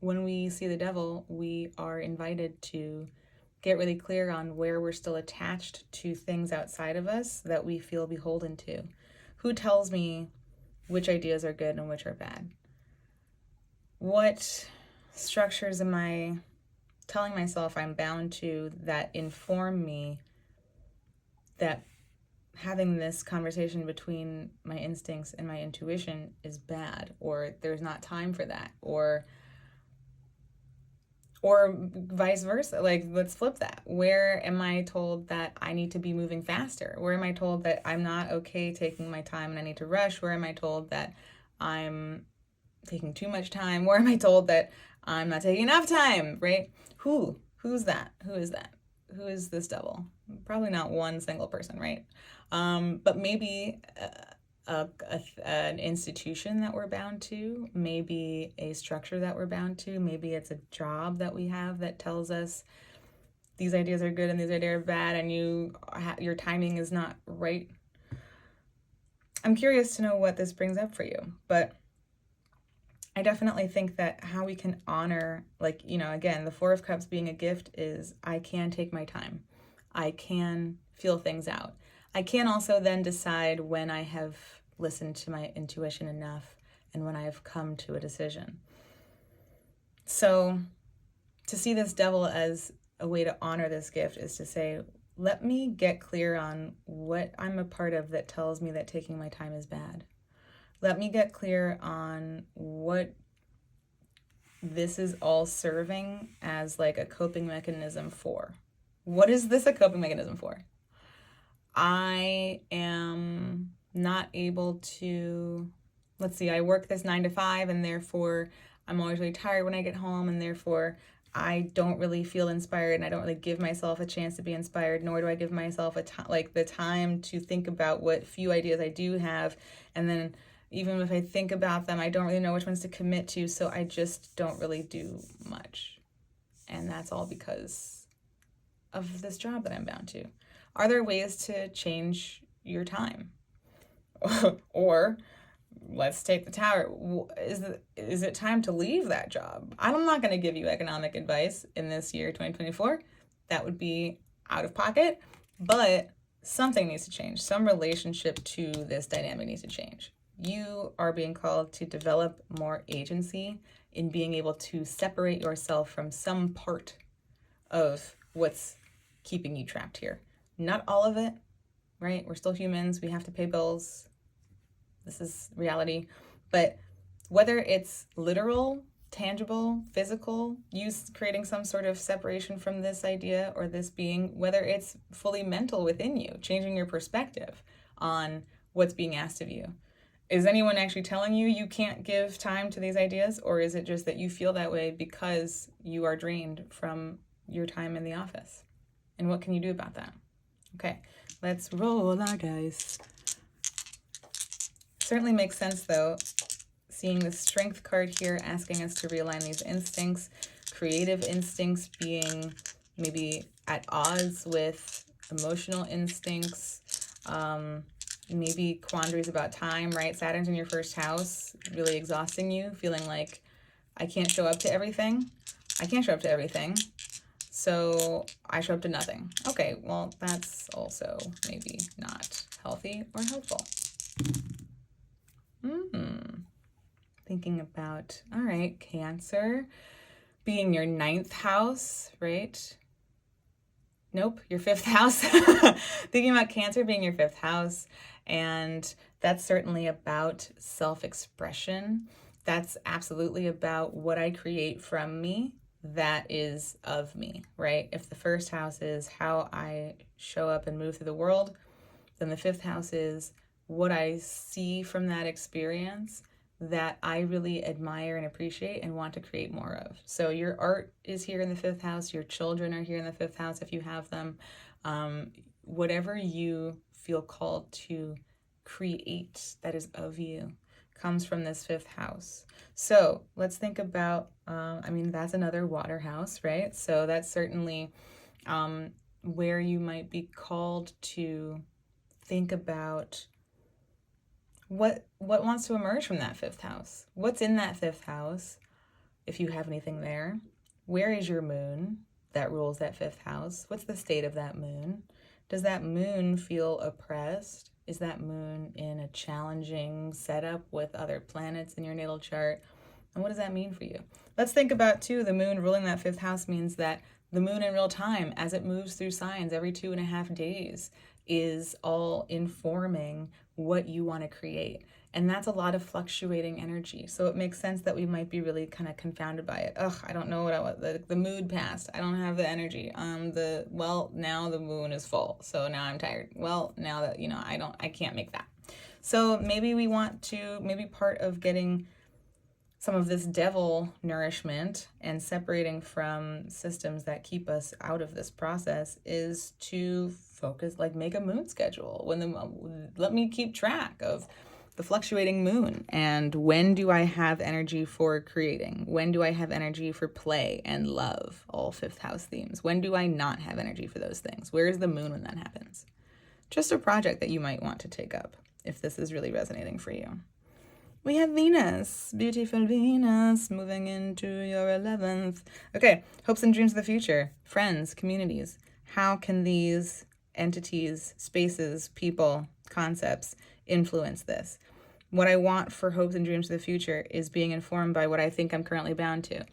when we see the Devil, we are invited to get really clear on where we're still attached to things outside of us that we feel beholden to. Who tells me which ideas are good and which are bad? What structures am I telling myself I'm bound to that inform me that having this conversation between my instincts and my intuition is bad, or there's not time for that, or vice versa? Like, let's flip that. Where am I told that I need to be moving faster? Where am I told that I'm not okay taking my time and I need to rush? Where am I told that I'm taking too much time? Where am I told that I'm not taking enough time, right? Who's that? Who is that? Who is this Devil? Probably not one single person, right? But maybe an institution that we're bound to, maybe a structure that we're bound to, maybe it's a job that we have that tells us these ideas are good and these ideas are bad, and your timing is not right. I'm curious to know what this brings up for you, but I definitely think that how we can honor, like, again, the Four of Cups being a gift is I can take my time. I can feel things out. I can also then decide when I have listened to my intuition enough and when I have come to a decision. So to see this Devil as a way to honor this gift is to say, let me get clear on what I'm a part of that tells me that taking my time is bad. Let me get clear on what this is all serving as like a coping mechanism for. What is this a coping mechanism for? I am not able to, let's see, I work this 9 to 5 and therefore I'm always really tired when I get home, and therefore I don't really feel inspired and I don't really give myself a chance to be inspired, nor do I give myself the time to think about what few ideas I do have. And then even if I think about them, I don't really know which ones to commit to, so I just don't really do much. And that's all because of this job that I'm bound to. Are there ways to change your time? Or let's take the Tower. Is it time to leave that job? I'm not going to give you economic advice in this year, 2024. That would be out of pocket, but something needs to change. Some relationship to this dynamic needs to change. You are being called to develop more agency in being able to separate yourself from some part of what's keeping you trapped here. Not all of it, right? We're still humans. We have to pay bills. This is reality. But whether it's literal, tangible, physical, you creating some sort of separation from this idea or this being, whether it's fully mental within you, changing your perspective on what's being asked of you. Is anyone actually telling you you can't give time to these ideas? Or is it just that you feel that way because you are drained from your time in the office? And what can you do about that? Okay, let's roll our dice. Certainly makes sense, though, seeing the Strength card here asking us to realign these instincts, creative instincts being maybe at odds with emotional instincts, maybe quandaries about time, right? Saturn's in your first house, really exhausting you, feeling like I can't show up to everything. I can't show up to everything, so I show up to nothing. Okay, well, that's also maybe not healthy or helpful. Thinking about, all right, Cancer being your 9th house, right? Nope, your 5th house. Thinking about Cancer being your 5th house, and that's certainly about self-expression. That's absolutely about what I create from me that is of me, right? If the 1st house is how I show up and move through the world, then the 5th house is what I see from that experience that I really admire and appreciate and want to create more of. So your art is here in the 5th house, your children are here in the 5th house if you have them. Whatever you feel called to create, that is of you, comes from this 5th house. So let's think about, I mean, that's another water house, right? So that's certainly where you might be called to think about what wants to emerge from that 5th house. What's in that 5th house, if you have anything there? Where is your moon that rules that 5th house? What's the state of that moon? Does that moon feel oppressed? Is that moon in a challenging setup with other planets in your natal chart? And what does that mean for you? Let's think about, too, the moon ruling that 5th house means that the moon in real time, as it moves through signs every 2.5 days, is all informing what you want to create. And that's a lot of fluctuating energy. So it makes sense that we might be really kind of confounded by it. Ugh, I don't know what I want. The mood passed. I don't have the energy. Well, now the moon is full. So now I'm tired. Well, now that, I can't make that. So maybe we want to, maybe part of getting some of this devil nourishment and separating from systems that keep us out of this process is to focus, like make a moon schedule. Let me keep track of the fluctuating moon, and when do I have energy for creating? When do I have energy for play and love? All 5th house themes. When do I not have energy for those things? Where is the moon when that happens? Just a project that you might want to take up if this is really resonating for you. We have Venus, beautiful Venus, moving into your 11th. Okay, hopes and dreams of the future, friends, communities. How can these entities, spaces, people, concepts influence this? What I want for hopes and dreams of the future is being informed by what I think I'm currently bound to.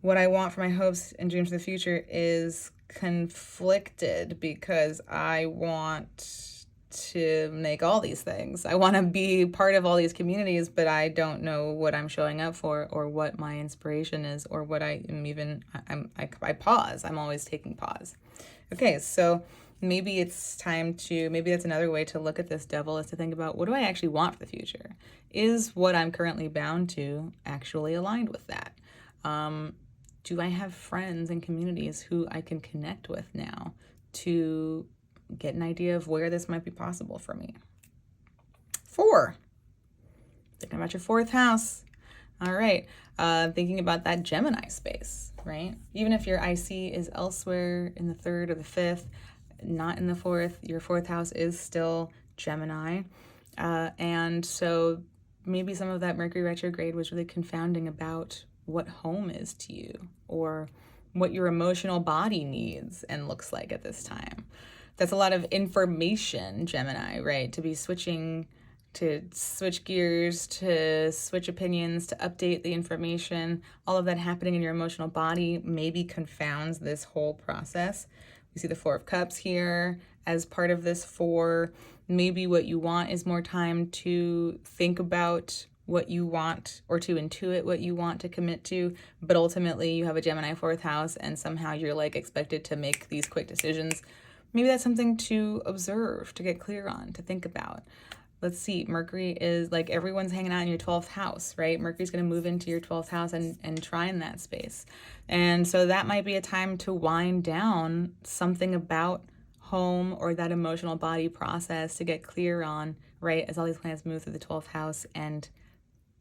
What I want for my hopes and dreams of the future is conflicted because I want to make all these things. I want to be part of all these communities, but I don't know what I'm showing up for or what my inspiration is or what I am even, I pause. I'm always taking pause. Okay, so maybe it's time to, maybe that's another way to look at this devil, is to think about, what do I actually want for the future? Is what I'm currently bound to actually aligned with that? Do I have friends and communities who I can connect with now to get an idea of where this might be possible for me? 4, thinking about your 4th house. All right, thinking about that Gemini space, right? Even if your IC is elsewhere in the 3rd or the 5th, not in the 4th, your 4th house is still Gemini. And so maybe some of that Mercury retrograde was really confounding about what home is to you or what your emotional body needs and looks like at this time. That's a lot of information, Gemini, right? To be switching, to switch gears, to switch opinions, to update the information, all of that happening in your emotional body maybe confounds this whole process. We see the 4 of Cups here as part of this 4. Maybe what you want is more time to think about what you want or to intuit what you want to commit to, but ultimately you have a Gemini 4th house and somehow you're like expected to make these quick decisions. Maybe that's something to observe, to get clear on, to think about. Let's see, Mercury is like, everyone's hanging out in your 12th house, right? Mercury's going to move into your 12th house and trine that space. And so that might be a time to wind down something about home or that emotional body process to get clear on, right? As all these planets move through the 12th house and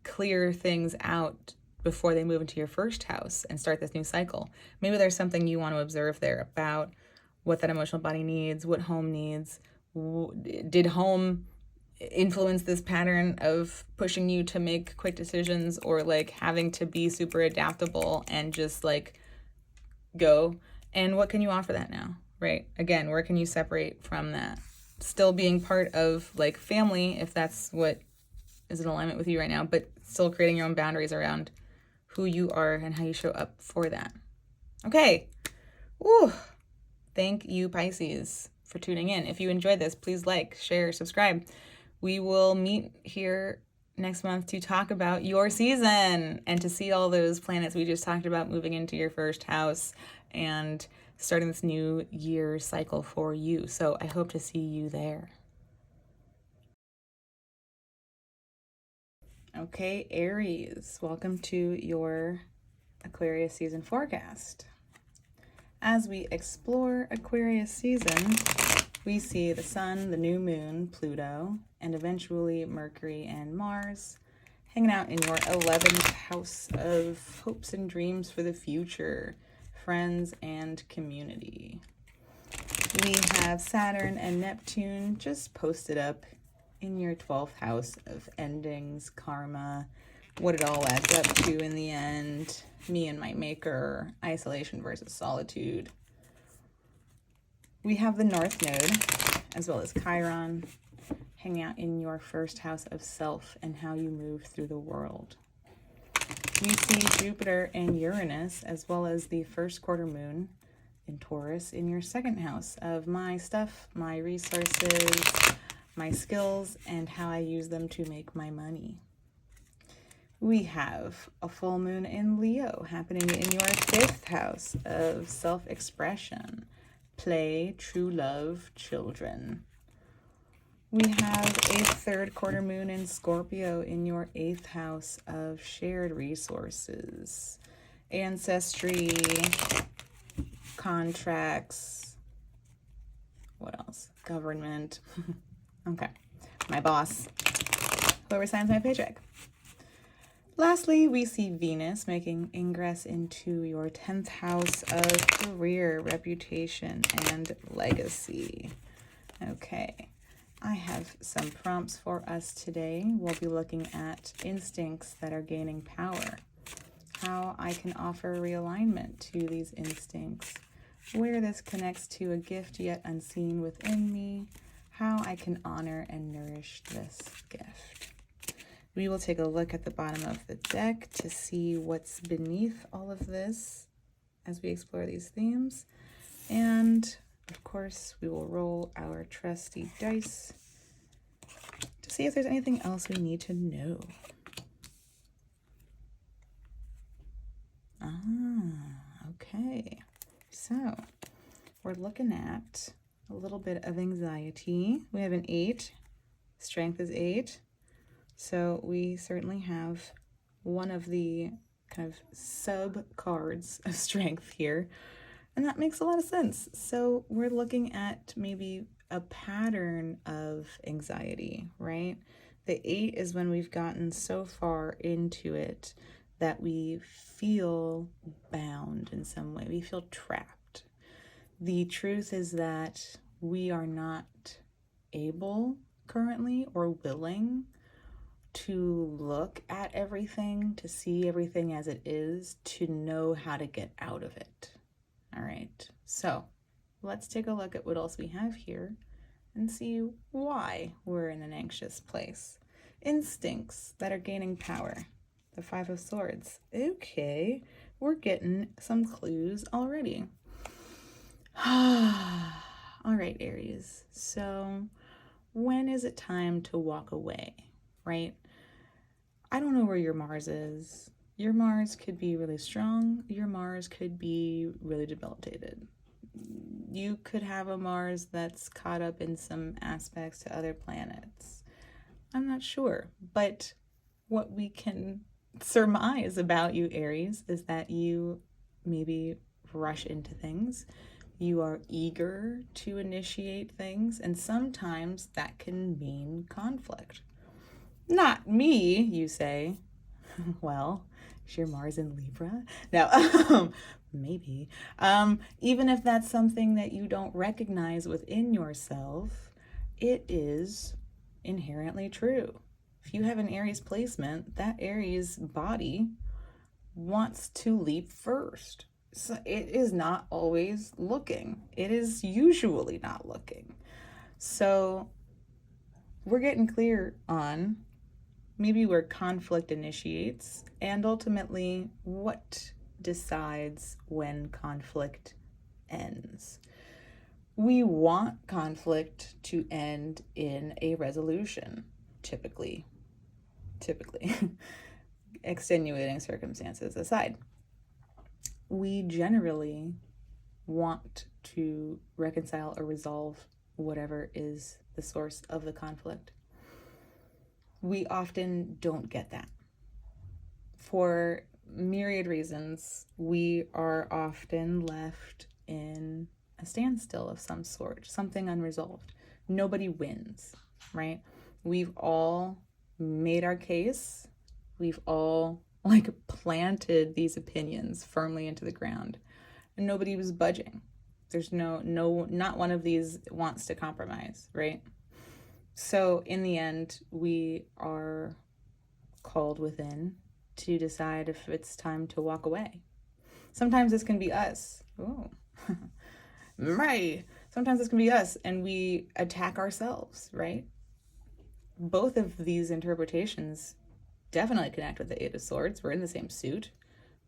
clear things out before they move into your 1st house and start this new cycle. Maybe there's something you want to observe there about what that emotional body needs, what home needs. Did home influence this pattern of pushing you to make quick decisions or like having to be super adaptable and just like go? And what can you offer that now, right? Again, where can you separate from that? Still being part of like family, if that's what is in alignment with you right now, but still creating your own boundaries around who you are and how you show up for that. Okay. Woo. Thank you, Pisces, for tuning in. If you enjoyed this, please like, share, subscribe. We will meet here next month to talk about your season and to see all those planets we just talked about moving into your 1st house and starting this new year cycle for you. So I hope to see you there. Okay, Aries, welcome to your Aquarius season forecast. As we explore Aquarius season, we see the sun, the new moon, Pluto, and eventually Mercury and Mars hanging out in your 11th house of hopes and dreams for the future, friends and community. We have Saturn and Neptune just posted up in your 12th house of endings, karma, what it all adds up to in the end, me and my maker, isolation versus solitude. We have the North Node, as well as Chiron, hanging out in your first house of self and how you move through the world. We see Jupiter and Uranus, as well as the first quarter moon in Taurus in your second house of my stuff, my resources, my skills, and how I use them to make my money. We have a full moon in Leo happening in your 5th house of self-expression, play, true love, children. We have a 3rd quarter moon in Scorpio in your 8th house of shared resources, ancestry, contracts, what else? Government. Okay, my boss, whoever signs my paycheck. Lastly, we see Venus making ingress into your 10th house of career, reputation, and legacy. Okay, I have some prompts for us today. We'll be looking at instincts that are gaining power, how I can offer realignment to these instincts, where this connects to a gift yet unseen within me, how I can honor and nourish this gift. We will take a look at the bottom of the deck to see what's beneath all of this as we explore these themes. And of course, we will roll our trusty dice to see if there's anything else we need to know. Okay. So we're looking at a little bit of anxiety. We have an 8. Strength is 8. So we certainly have one of the kind of sub cards of strength here. And that makes a lot of sense. So we're looking at maybe a pattern of anxiety, right? The 8 is when we've gotten so far into it that we feel bound in some way. We feel trapped. The truth is that we are not able currently or willing to look at everything, to see everything as it is, to know how to get out of it. All right, so let's take a look at what else we have here and see why we're in an anxious place. Instincts that are gaining power. The 5 of Swords. Okay, we're getting some clues already. All right, Aries. So when is it time to walk away, right? I don't know where your Mars is. Your Mars could be really strong. Your Mars could be really debilitated. You could have a Mars that's caught up in some aspects to other planets. I'm not sure, but what we can surmise about you, Aries, is that you maybe rush into things. You are eager to initiate things, and sometimes that can mean conflict. Not me, you say. Well, is your Mars in Libra? No, maybe. Even if that's something that you don't recognize within yourself, it is inherently true. If you have an Aries placement, that Aries body wants to leap first. So it is not always looking. It is usually not looking. So we're getting clear on maybe where conflict initiates and ultimately what decides when conflict ends. We want conflict to end in a resolution, typically. Extenuating circumstances aside. We generally want to reconcile or resolve whatever is the source of the conflict. We often don't get that. For myriad reasons, we are often left in a standstill of some sort, something unresolved. Nobody wins, right? We've all made our case. We've all like planted these opinions firmly into the ground, and nobody was budging. There's not one of these wants to compromise, right? So in the end, we are called within to decide if it's time to walk away. Sometimes this can be us. Oh, right. Sometimes this can be us, and we attack ourselves, right? Both of these interpretations definitely connect with the Eight of Swords. We're in the same suit.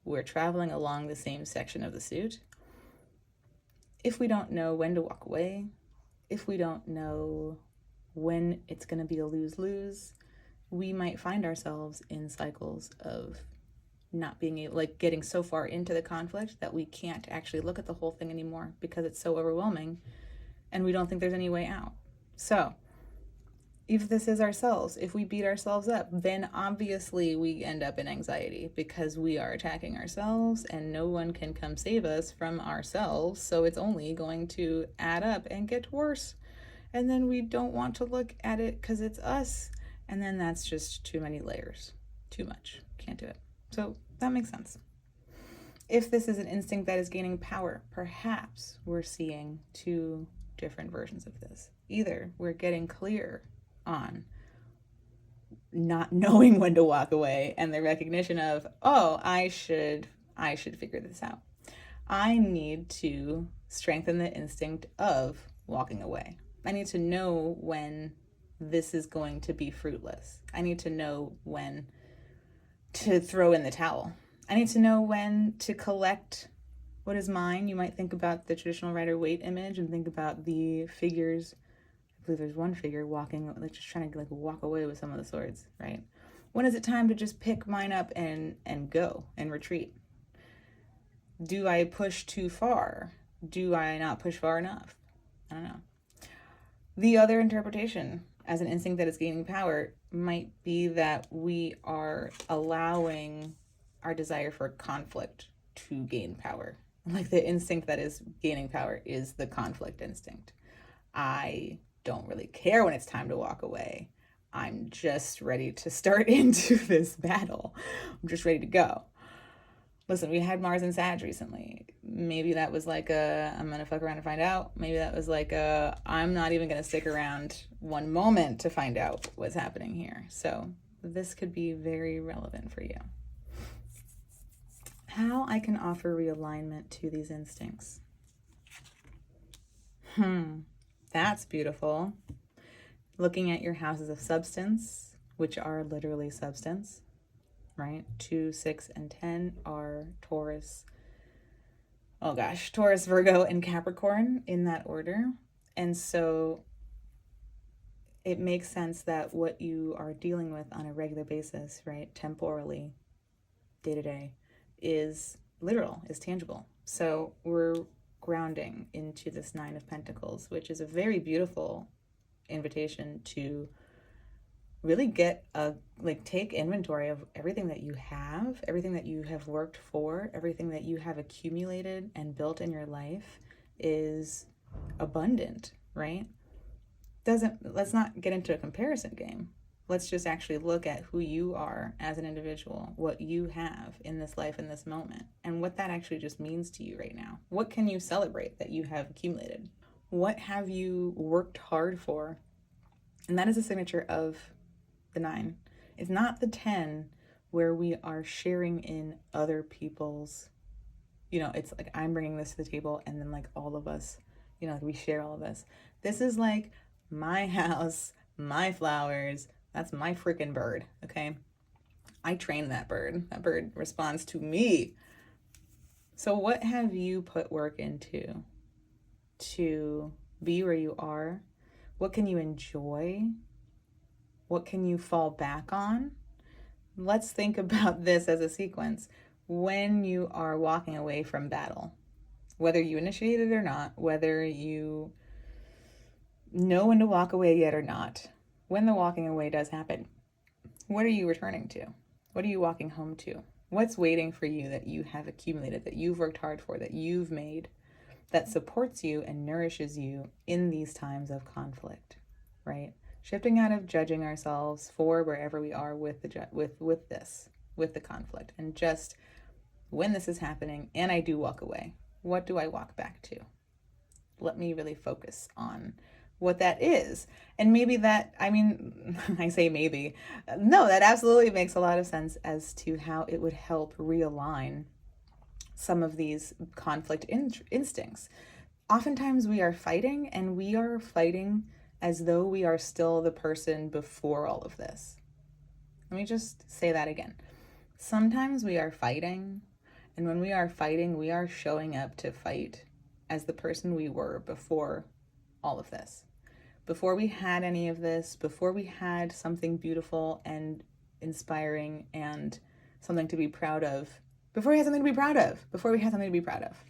We're traveling along the same section of the suit. If we don't know when to walk away, if we don't know when it's going to be a lose-lose, we might find ourselves in cycles of not being able, like getting so far into the conflict that we can't actually look at the whole thing anymore because it's so overwhelming and we don't think there's any way out. So if this is ourselves, if we beat ourselves up, then obviously we end up in anxiety because we are attacking ourselves and no one can come save us from ourselves. So it's only going to add up and get worse. And then we don't want to look at it because it's us. And then that's just too many layers. Too much. Can't do it. So that makes sense. If this is an instinct that is gaining power, perhaps we're seeing two different versions of this. Either we're getting clear on not knowing when to walk away and the recognition of, oh, I should figure this out. I need to strengthen the instinct of walking away. I need to know when this is going to be fruitless. I need to know when to throw in the towel. I need to know when to collect what is mine. You might think about the traditional Rider-Waite image and think about the figures. I believe there's one figure walking, like just trying to like walk away with some of the swords, right? When is it time to just pick mine up and go and retreat? Do I push too far? Do I not push far enough? I don't know. The other interpretation as an instinct that is gaining power might be that we are allowing our desire for conflict to gain power. Like the instinct that is gaining power is the conflict instinct. I don't really care when it's time to walk away. I'm just ready to start into this battle. I'm just ready to go. Listen, we had Mars and Sag recently. Maybe that was like I'm going to fuck around and find out. Maybe that was like I'm not even going to stick around one moment to find out what's happening here. So this could be very relevant for you. How I can offer realignment to these instincts. That's beautiful. Looking at your houses of substance, which are literally substance, right? 2, 6, and 10 are Taurus. Oh gosh, Taurus, Virgo, and Capricorn in that order. And so it makes sense that what you are dealing with on a regular basis, right, temporally, day to day, is literal, is tangible. So we're grounding into this 9 of Pentacles, which is a very beautiful invitation to really get take inventory of everything that you have, everything that you have worked for, everything that you have accumulated and built in your life is abundant, right? Let's not get into a comparison game. Let's just actually look at who you are as an individual, what you have in this life, in this moment, and what that actually just means to you right now. What can you celebrate that you have accumulated? What have you worked hard for? And that is a signature of the 9. It's not the 10 where we are sharing in other people's, it's like I'm bringing this to the table and then like all of us, we share all of this. This is like my house, my flowers. That's my freaking bird, okay? I train that bird. That bird responds to me. So what have you put work into to be where you are? What can you enjoy? What can you fall back on? Let's think about this as a sequence. When you are walking away from battle, whether you initiate it or not, whether you know when to walk away yet or not, when the walking away does happen, what are you returning to? What are you walking home to? What's waiting for you that you have accumulated, that you've worked hard for, that you've made, that supports you and nourishes you in these times of conflict, right? Shifting out of judging ourselves for wherever we are with the conflict, and just when this is happening and I do walk away, what do I walk back to? Let me really focus on what that is. And maybe that, I mean, I say maybe, no, that absolutely makes a lot of sense as to how it would help realign some of these conflict instincts. Oftentimes we are fighting, and we are fighting as though we are still the person before all of this. Let me just say that again. Sometimes we are fighting, and when we are fighting, we are showing up to fight as the person we were before all of this. Before we had any of this, before we had something beautiful and inspiring and something to be proud of, before we had something to be proud of.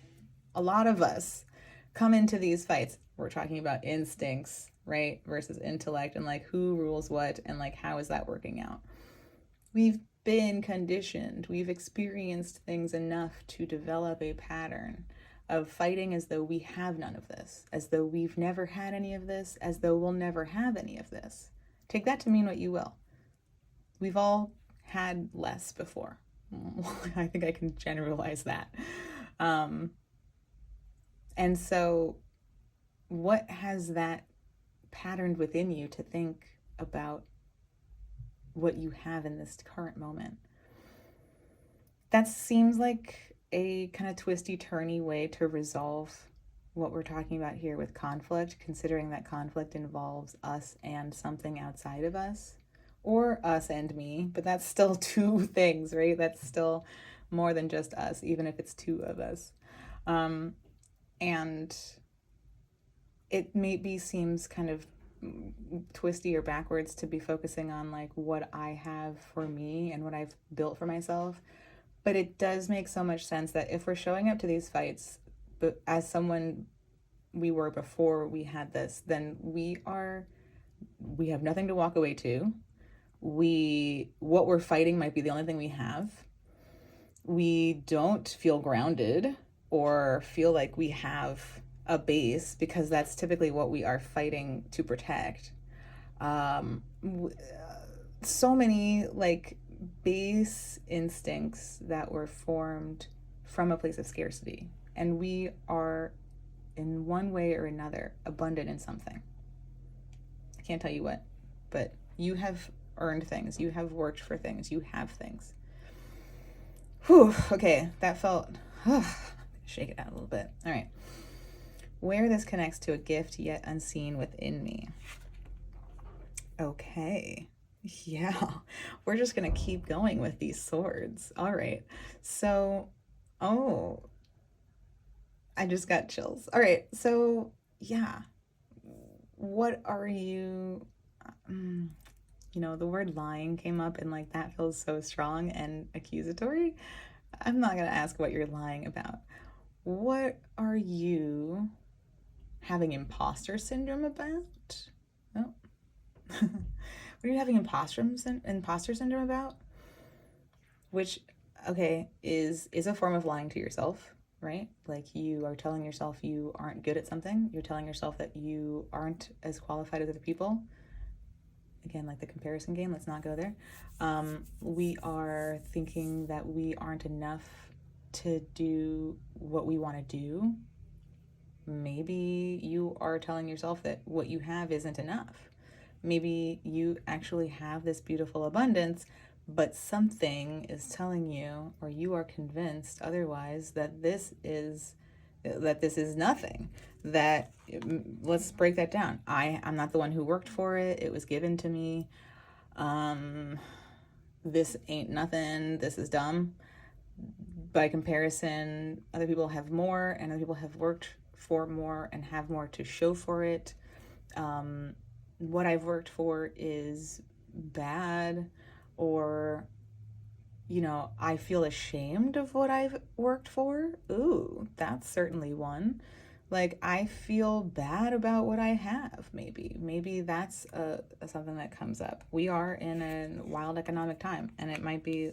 A lot of us come into these fights. We're talking about instincts, right? Versus intellect, and like who rules what, and like how is that working out? We've been conditioned. We've experienced things enough to develop a pattern of fighting as though we have none of this, as though we've never had any of this, as though we'll never have any of this. Take that to mean what you will. We've all had less before. I think I can generalize that. And so what has that patterned within you to think about what you have in this current moment? That seems like a kind of twisty, turny way to resolve what we're talking about here with conflict, considering that conflict involves us and something outside of us, or us and me, but that's still two things, right? That's still more than just us, even if it's two of us. And it maybe seems kind of twisty or backwards to be focusing on like what I have for me and what I've built for myself. But it does make so much sense that if we're showing up to these fights but as someone we were before we had this, then we have nothing to walk away to. What we're fighting might be the only thing we have. We don't feel grounded or feel like we have a base, because that's typically what we are fighting to protect. So many like base instincts that were formed from a place of scarcity, and we are in one way or another abundant in something. I can't tell you what, but you have earned things, you have worked for things, you have things. Whew, okay, that felt, shake it out a little bit. All right. Where this connects to a gift yet unseen within me. Okay. Yeah, we're just going to keep going with these swords. All right. So, oh, I just got chills. All right. So, yeah. What are you, the word lying came up, and like that feels so strong and accusatory. I'm not going to ask what you're lying about. What are you having imposter syndrome about? Oh. What are you having imposter syndrome about? Which, okay, is a form of lying to yourself, right? Like you are telling yourself you aren't good at something. You're telling yourself that you aren't as qualified as other people. Again, like the comparison game, let's not go there. We are thinking that we aren't enough to do what we want to do. Maybe you are telling yourself that what you have isn't enough. Maybe you actually have this beautiful abundance, but something is telling you, or you are convinced otherwise, that this is nothing. That, let's break that down. I'm not the one who worked for it. It was given to me. This ain't nothing. This is dumb. By comparison, other people have more, and other people have worked for more and have more to show for it. What I've worked for is bad, or, I feel ashamed of what I've worked for. Ooh, that's certainly one. Like, I feel bad about what I have, maybe that's something that comes up. We are in a wild economic time, and it might be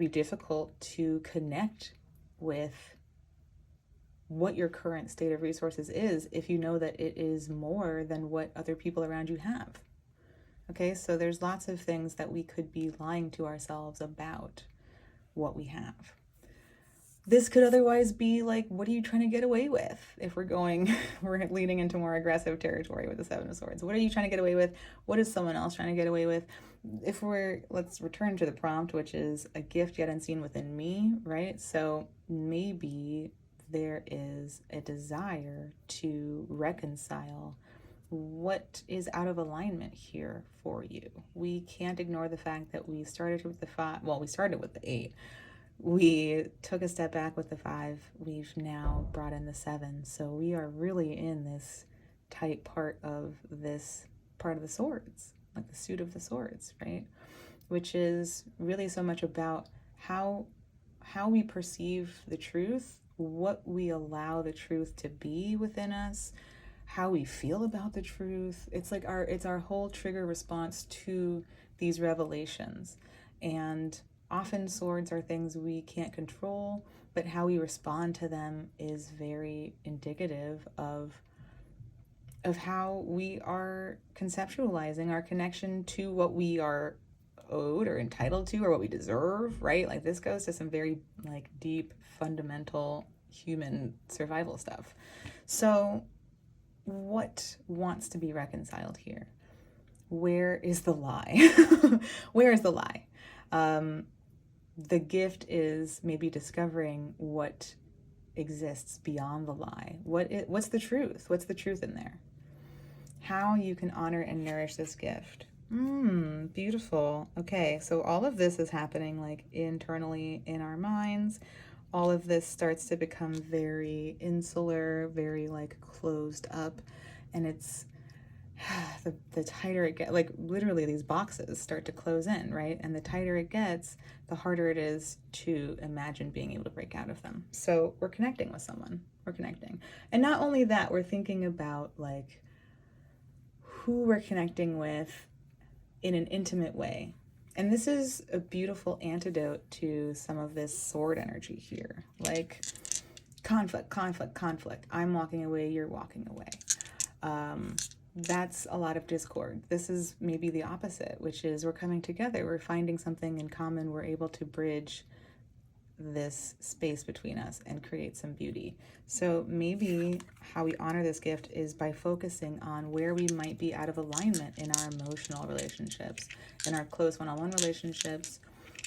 difficult to connect with what your current state of resources is if you know that it is more than what other people around you have. Okay, so there's lots of things that we could be lying to ourselves about what we have. This could otherwise be like, what are you trying to get away with? If we're leading into more aggressive territory with the Seven of Swords. What are you trying to get away with? What is someone else trying to get away with? Let's return to the prompt, which is a gift yet unseen within me, right? So maybe there is a desire to reconcile what is out of alignment here for you. We can't ignore the fact that we started with the 5, well, we started with the 8. We took a step back with the 5. We've now brought in the 7. So we are really in this tight part of this part of the swords, like the suit of the swords, right? Which is really so much about how we perceive the truth, what we allow the truth to be within us, how we feel about the truth. It's like our whole trigger response to these revelations. And often swords are things we can't control, but how we respond to them is very indicative of how we are conceptualizing our connection to what we are owed or entitled to or what we deserve, right? Like this goes to some very like deep, fundamental human survival stuff. So what wants to be reconciled here? Where is the lie? Where is the lie? The gift is maybe discovering what exists beyond the lie. What's the truth? What's the truth in there? How you can honor and nourish this gift. Beautiful. Okay, so all of this is happening like internally in our minds. All of this starts to become very insular, very like closed up, and it's the tighter it gets, like literally these boxes start to close in, right? And the tighter it gets, the harder it is to imagine being able to break out of them. So we're connecting with someone. We're connecting. And not only that, we're thinking about like who we're connecting with in an intimate way. And this is a beautiful antidote to some of this sword energy here. Like conflict, conflict, conflict. I'm walking away, you're walking away. That's a lot of discord. This is maybe the opposite, which is we're coming together, we're finding something in common, we're able to bridge this space between us and create some beauty. So maybe how we honor this gift is by focusing on where we might be out of alignment in our emotional relationships, in our close one-on-one relationships.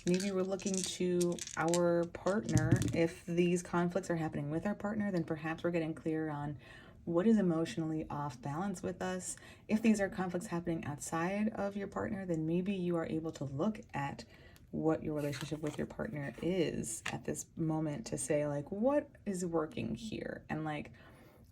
Maybe we're looking to our partner. If these conflicts are happening with our partner, then perhaps we're getting clear on what is emotionally off balance with us. If these are conflicts happening outside of your partner, then maybe you are able to look at what your relationship with your partner is at this moment to say like, what is working here? And like,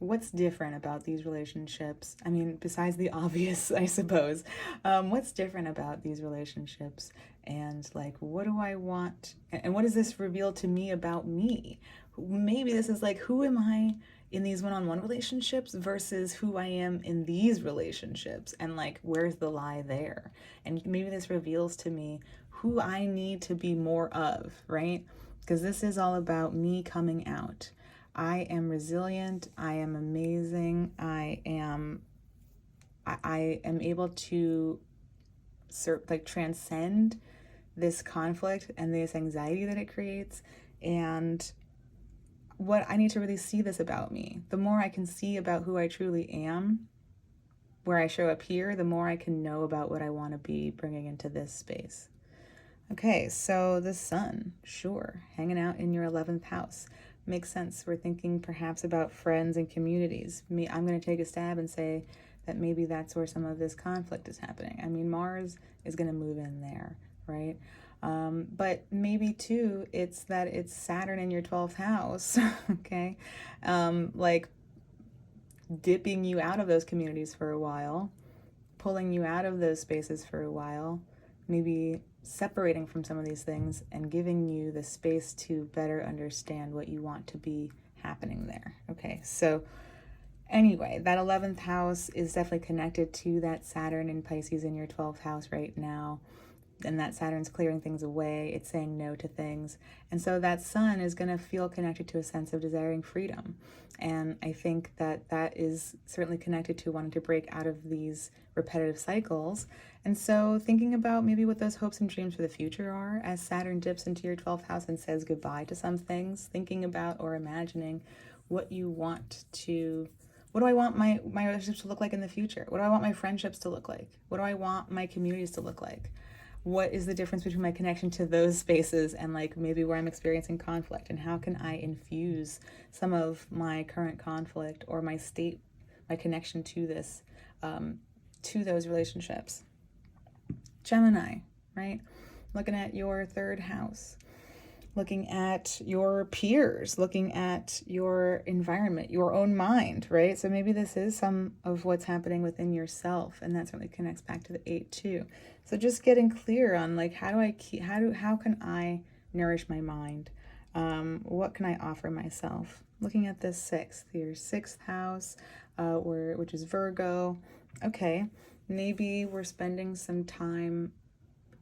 what's different about these relationships? I mean, besides the obvious, I suppose, what's different about these relationships? And like, what do I want? And what does this reveal to me about me? Maybe this is like, who am I in these one-on-one relationships versus who I am in these relationships, and like where's the lie there? And maybe this reveals to me who I need to be more of, right? Because this is all about me coming out. I am resilient, I am amazing, I am able to transcend this conflict and this anxiety that it creates. And what I need to really see this about me. The more I can see about who I truly am, where I show up here, the more I can know about what I want to be bringing into this space. Okay, so the sun, sure, hanging out in your 11th house. Makes sense. We're thinking perhaps about friends and communities. I'm going to take a stab and say that maybe that's where some of this conflict is happening. I mean, Mars is going to move in there, right? But maybe too, it's Saturn in your 12th house, okay? Like dipping you out of those communities for a while, pulling you out of those spaces for a while, maybe separating from some of these things and giving you the space to better understand what you want to be happening there. Okay, so anyway, that 11th house is definitely connected to that Saturn in Pisces in your 12th house right now. and that Saturn's clearing things away. It's saying no to things. And so that sun is going to feel connected to a sense of desiring freedom. And I think that that is certainly connected to wanting to break out of these repetitive cycles. And so thinking about maybe what those hopes and dreams for the future are as Saturn dips into your 12th house and says goodbye to some things, thinking about or imagining what you want to, what do I want my relationships to look like in the future? What do I want my friendships to look like? What do I want my communities to look like? What is the difference between my connection to those spaces and like maybe where I'm experiencing conflict, and how can I infuse some of my current conflict or my state, my connection to this, to those relationships. Gemini, right? Looking at your 3rd house, looking at your peers, looking at your environment, your own mind, right? So maybe this is some of what's happening within yourself, and that certainly connects back to the 8 too. So just getting clear on like how can I nourish my mind? What can I offer myself? Looking at this 6th, your 6th house, which is Virgo. Okay, maybe we're spending some time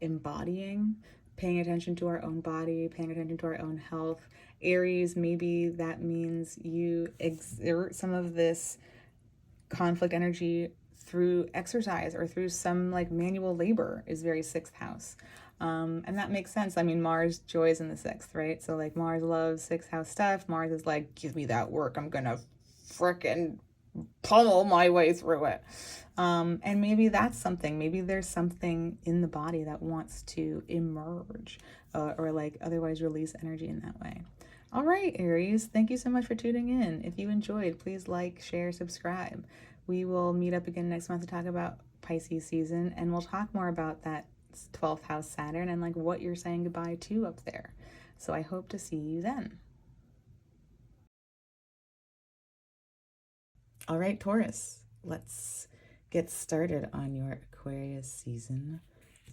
embodying, paying attention to our own body, paying attention to our own health. Aries, maybe that means you exert some of this conflict energy through exercise or through some like manual labor, is very 6th house. And that makes sense. I mean, Mars joys in the 6th, right? So like Mars loves 6th house stuff. Mars is like, give me that work. I'm going to frickin' pummel my way through it. And maybe that's something. Maybe there's something in the body that wants to emerge or like otherwise release energy in that way. All right, Aries, thank you so much for tuning in. If you enjoyed, please like, share, subscribe. We will meet up again next month to talk about Pisces season, and we'll talk more about that 12th house Saturn and like what you're saying goodbye to up there. So I hope to see you then. All right, Taurus, let's get started on your Aquarius season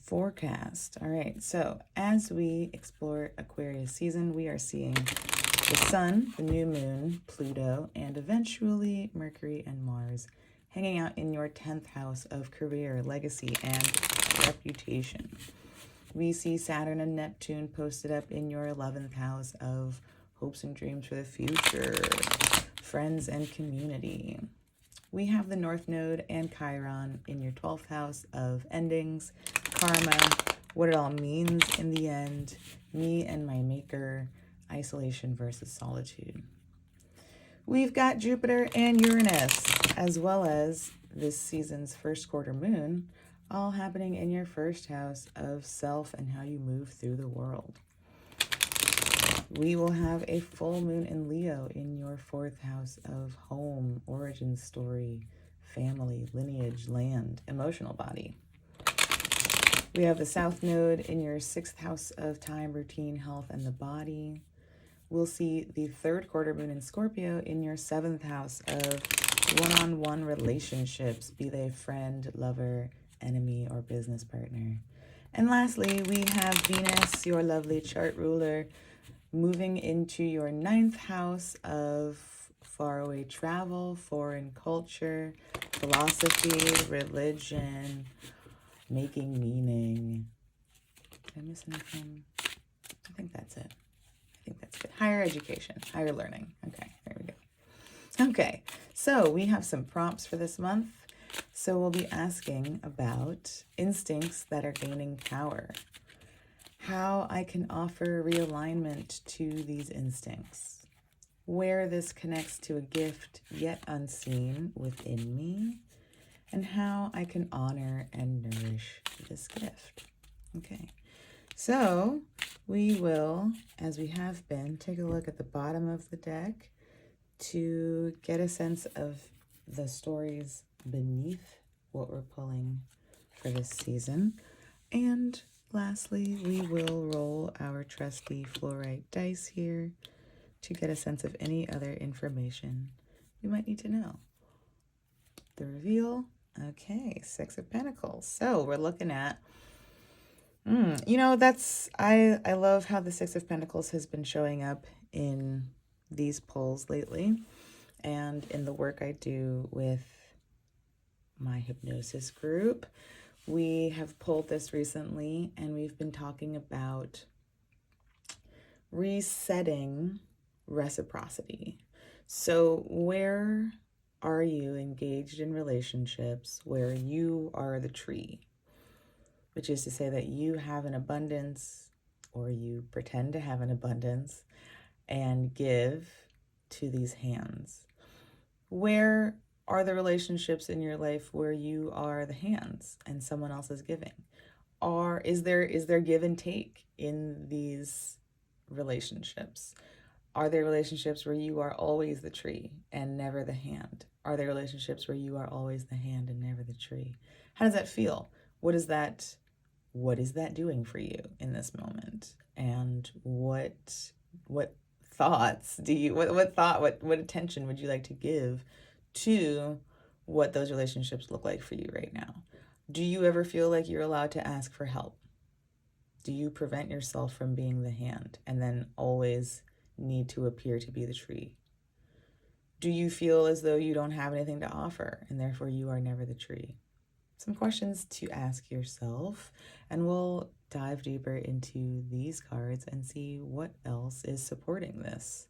forecast. All right, so as we explore Aquarius season, we are seeing the sun, the new moon, Pluto, and eventually Mercury and Mars hanging out in your 10th house of career, legacy, and reputation. We see Saturn and Neptune posted up in your 11th house of hopes and dreams for the future, friends and community. We have the North Node and Chiron in your 12th house of endings, karma, what it all means in the end, me and my maker, isolation versus solitude. We've got Jupiter and Uranus, as well as this season's first quarter moon, all happening in your 1st house of self and how you move through the world. We will have a full moon in Leo in your 4th house of home, origin story, family, lineage, land, emotional body. We have the South Node in your 6th house of time, routine, health, and the body. We'll see the 3rd quarter moon in Scorpio in your 7th house of one-on-one relationships, be they friend, lover, enemy, or business partner. And lastly, we have Venus, your lovely chart ruler, moving into your 9th house of faraway travel, foreign culture, philosophy, religion, making meaning. Did I miss anything? I think that's it. I think that's good. Higher education, higher learning. Okay, there we go. Okay, so we have some prompts for this month. So we'll be asking about instincts that are gaining power, how I can offer realignment to these instincts, where this connects to a gift yet unseen within me, and how I can honor and nourish this gift. Okay, so we will, as we have been, take a look at the bottom of the deck to get a sense of the stories beneath what we're pulling for this season. And lastly, we will roll our trusty fluorite dice here to get a sense of any other information we might need to know. The reveal, okay, 6 of Pentacles. So we're looking at, you know, I love how the 6 of Pentacles has been showing up in these pulls lately and in the work I do with my hypnosis group. we have pulled this recently, and we've been talking about resetting reciprocity. So where are you engaged in relationships where you are the tree? Which is to say that you have an abundance, or you pretend to have an abundance, and give to these hands. Where are the relationships in your life where you are the hands and someone else is giving? Or is there give and take in these relationships? Are there relationships where you are always the tree and never the hand? Are there relationships where you are always the hand and never the tree? How does that feel? What is that doing for you in this moment? And what thoughts do you, what attention would you like to give to what those relationships look like for you right now? Do you ever feel like you're allowed to ask for help? Do you prevent yourself from being the hand and then always need to appear to be the tree? Do you feel as though you don't have anything to offer and therefore you are never the tree? Some questions to ask yourself, and we'll dive deeper into these cards and see what else is supporting this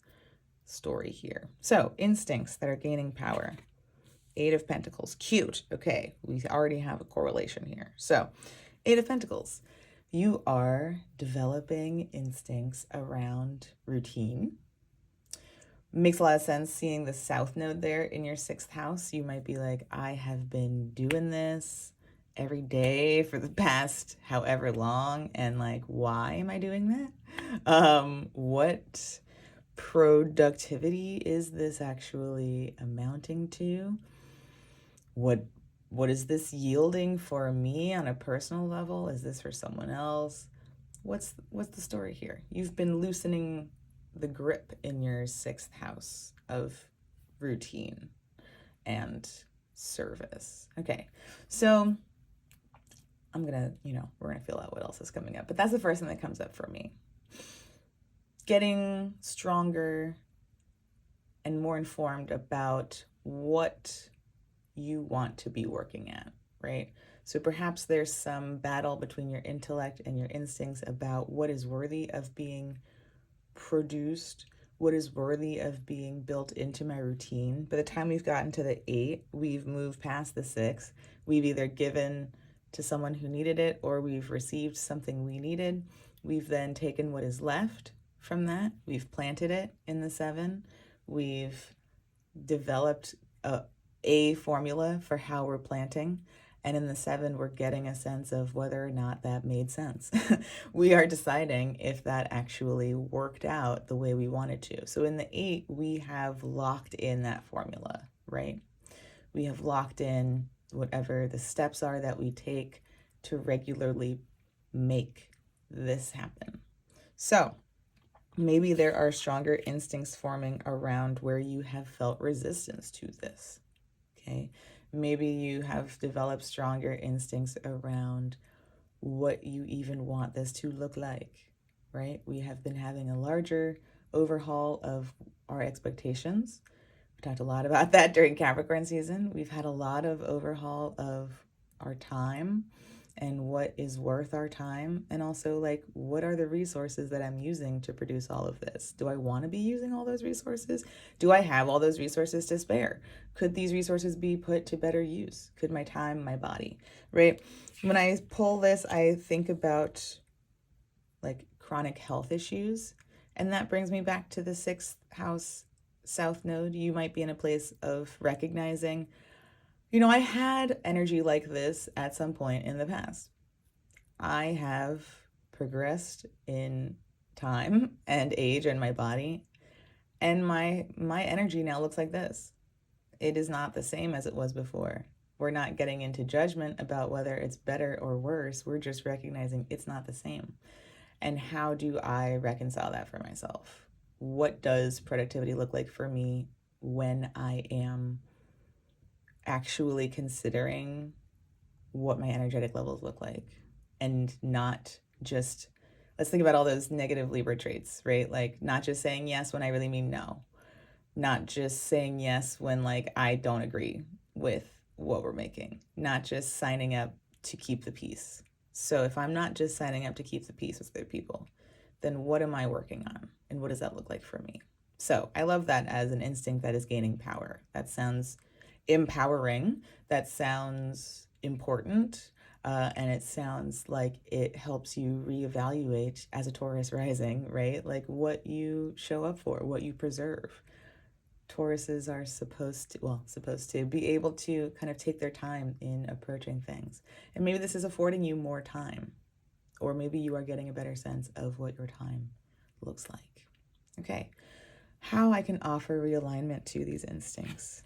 story here. So, instincts that are gaining power. 8 of Pentacles, cute. Okay, we already have a correlation here. So, 8 of Pentacles, you are developing instincts around routine. Makes a lot of sense seeing the South Node there in your 6th house. You might be like, I have been doing this every day for the past however long, and like, why am I doing that? What productivity is this actually amounting to? What is this yielding for me on a personal level? Is this for someone else? What's the story here? You've been loosening the grip in your 6th house of routine and service. Okay, so I'm gonna, we're gonna feel out what else is coming up, but that's the first thing that comes up for me. Getting stronger and more informed about what you want to be working at, right? So perhaps there's some battle between your intellect and your instincts about what is worthy of being produced, what is worthy of being built into my routine. By the time we've gotten to the 8, we've moved past the 6. We've either given to someone who needed it, or we've received something we needed. We've then taken what is left from that. We've planted it in the 7. We've developed a formula for how we're planting. And in the 7, we're getting a sense of whether or not that made sense. We are deciding if that actually worked out the way we wanted to. So in the 8, we have locked in that formula, right? We have locked in whatever the steps are that we take to regularly make this happen. So maybe there are stronger instincts forming around where you have felt resistance to this, okay? Maybe you have developed stronger instincts around what you even want this to look like, right? We have been having a larger overhaul of our expectations. We talked a lot about that during Capricorn season. We've had a lot of overhaul of our time and what is worth our time, and also like, what are the resources that I'm using to produce all of this? Do I want to be using all those resources? Do I have all those resources to spare? Could these resources be put to better use? Could my time, my body, right? When I pull this, I think about like chronic health issues, and that brings me back to the 6th house South Node. You might be in a place of recognizing, I had energy like this at some point in the past. I have progressed in time and age and my body, and my energy now looks like this. It is not the same as it was before. We're not getting into judgment about whether it's better or worse. We're just recognizing it's not the same. And how do I reconcile that for myself? What does productivity look like for me when I am actually considering what my energetic levels look like, and not just, let's think about all those negative Libra traits, right? Like not just saying yes when I really mean no, not just saying yes when like I don't agree with what we're making, not just signing up to keep the peace. So if I'm not just signing up to keep the peace with other people, then what am I working on? And what does that look like for me? So I love that as an instinct that is gaining power. That sounds empowering. That sounds important. And it sounds like it helps you reevaluate as a Taurus rising, right? Like what you show up for, what you preserve. Tauruses are supposed to be able to kind of take their time in approaching things. And maybe this is affording you more time, or maybe you are getting a better sense of what your time looks like. Okay, how I can offer realignment to these instincts.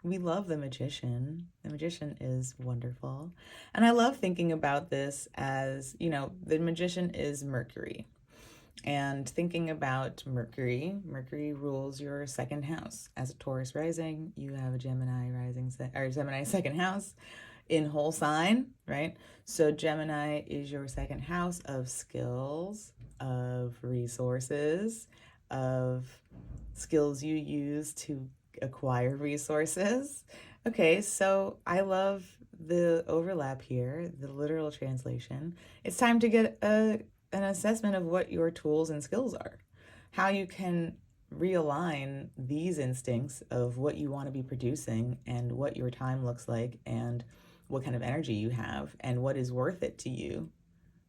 We love the Magician. The Magician is wonderful. And I love thinking about this as, you know, the Magician is Mercury. And thinking about Mercury, Mercury rules your second house. As a Taurus rising, you have a Gemini rising, or Gemini second house in whole sign, right? So Gemini is your second house of skills, of resources, of skills you use to acquire resources. Okay, so I love the overlap here, the literal translation. It's time to get an assessment of what your tools and skills are, how you can realign these instincts of what you want to be producing and what your time looks like and what kind of energy you have and what is worth it to you,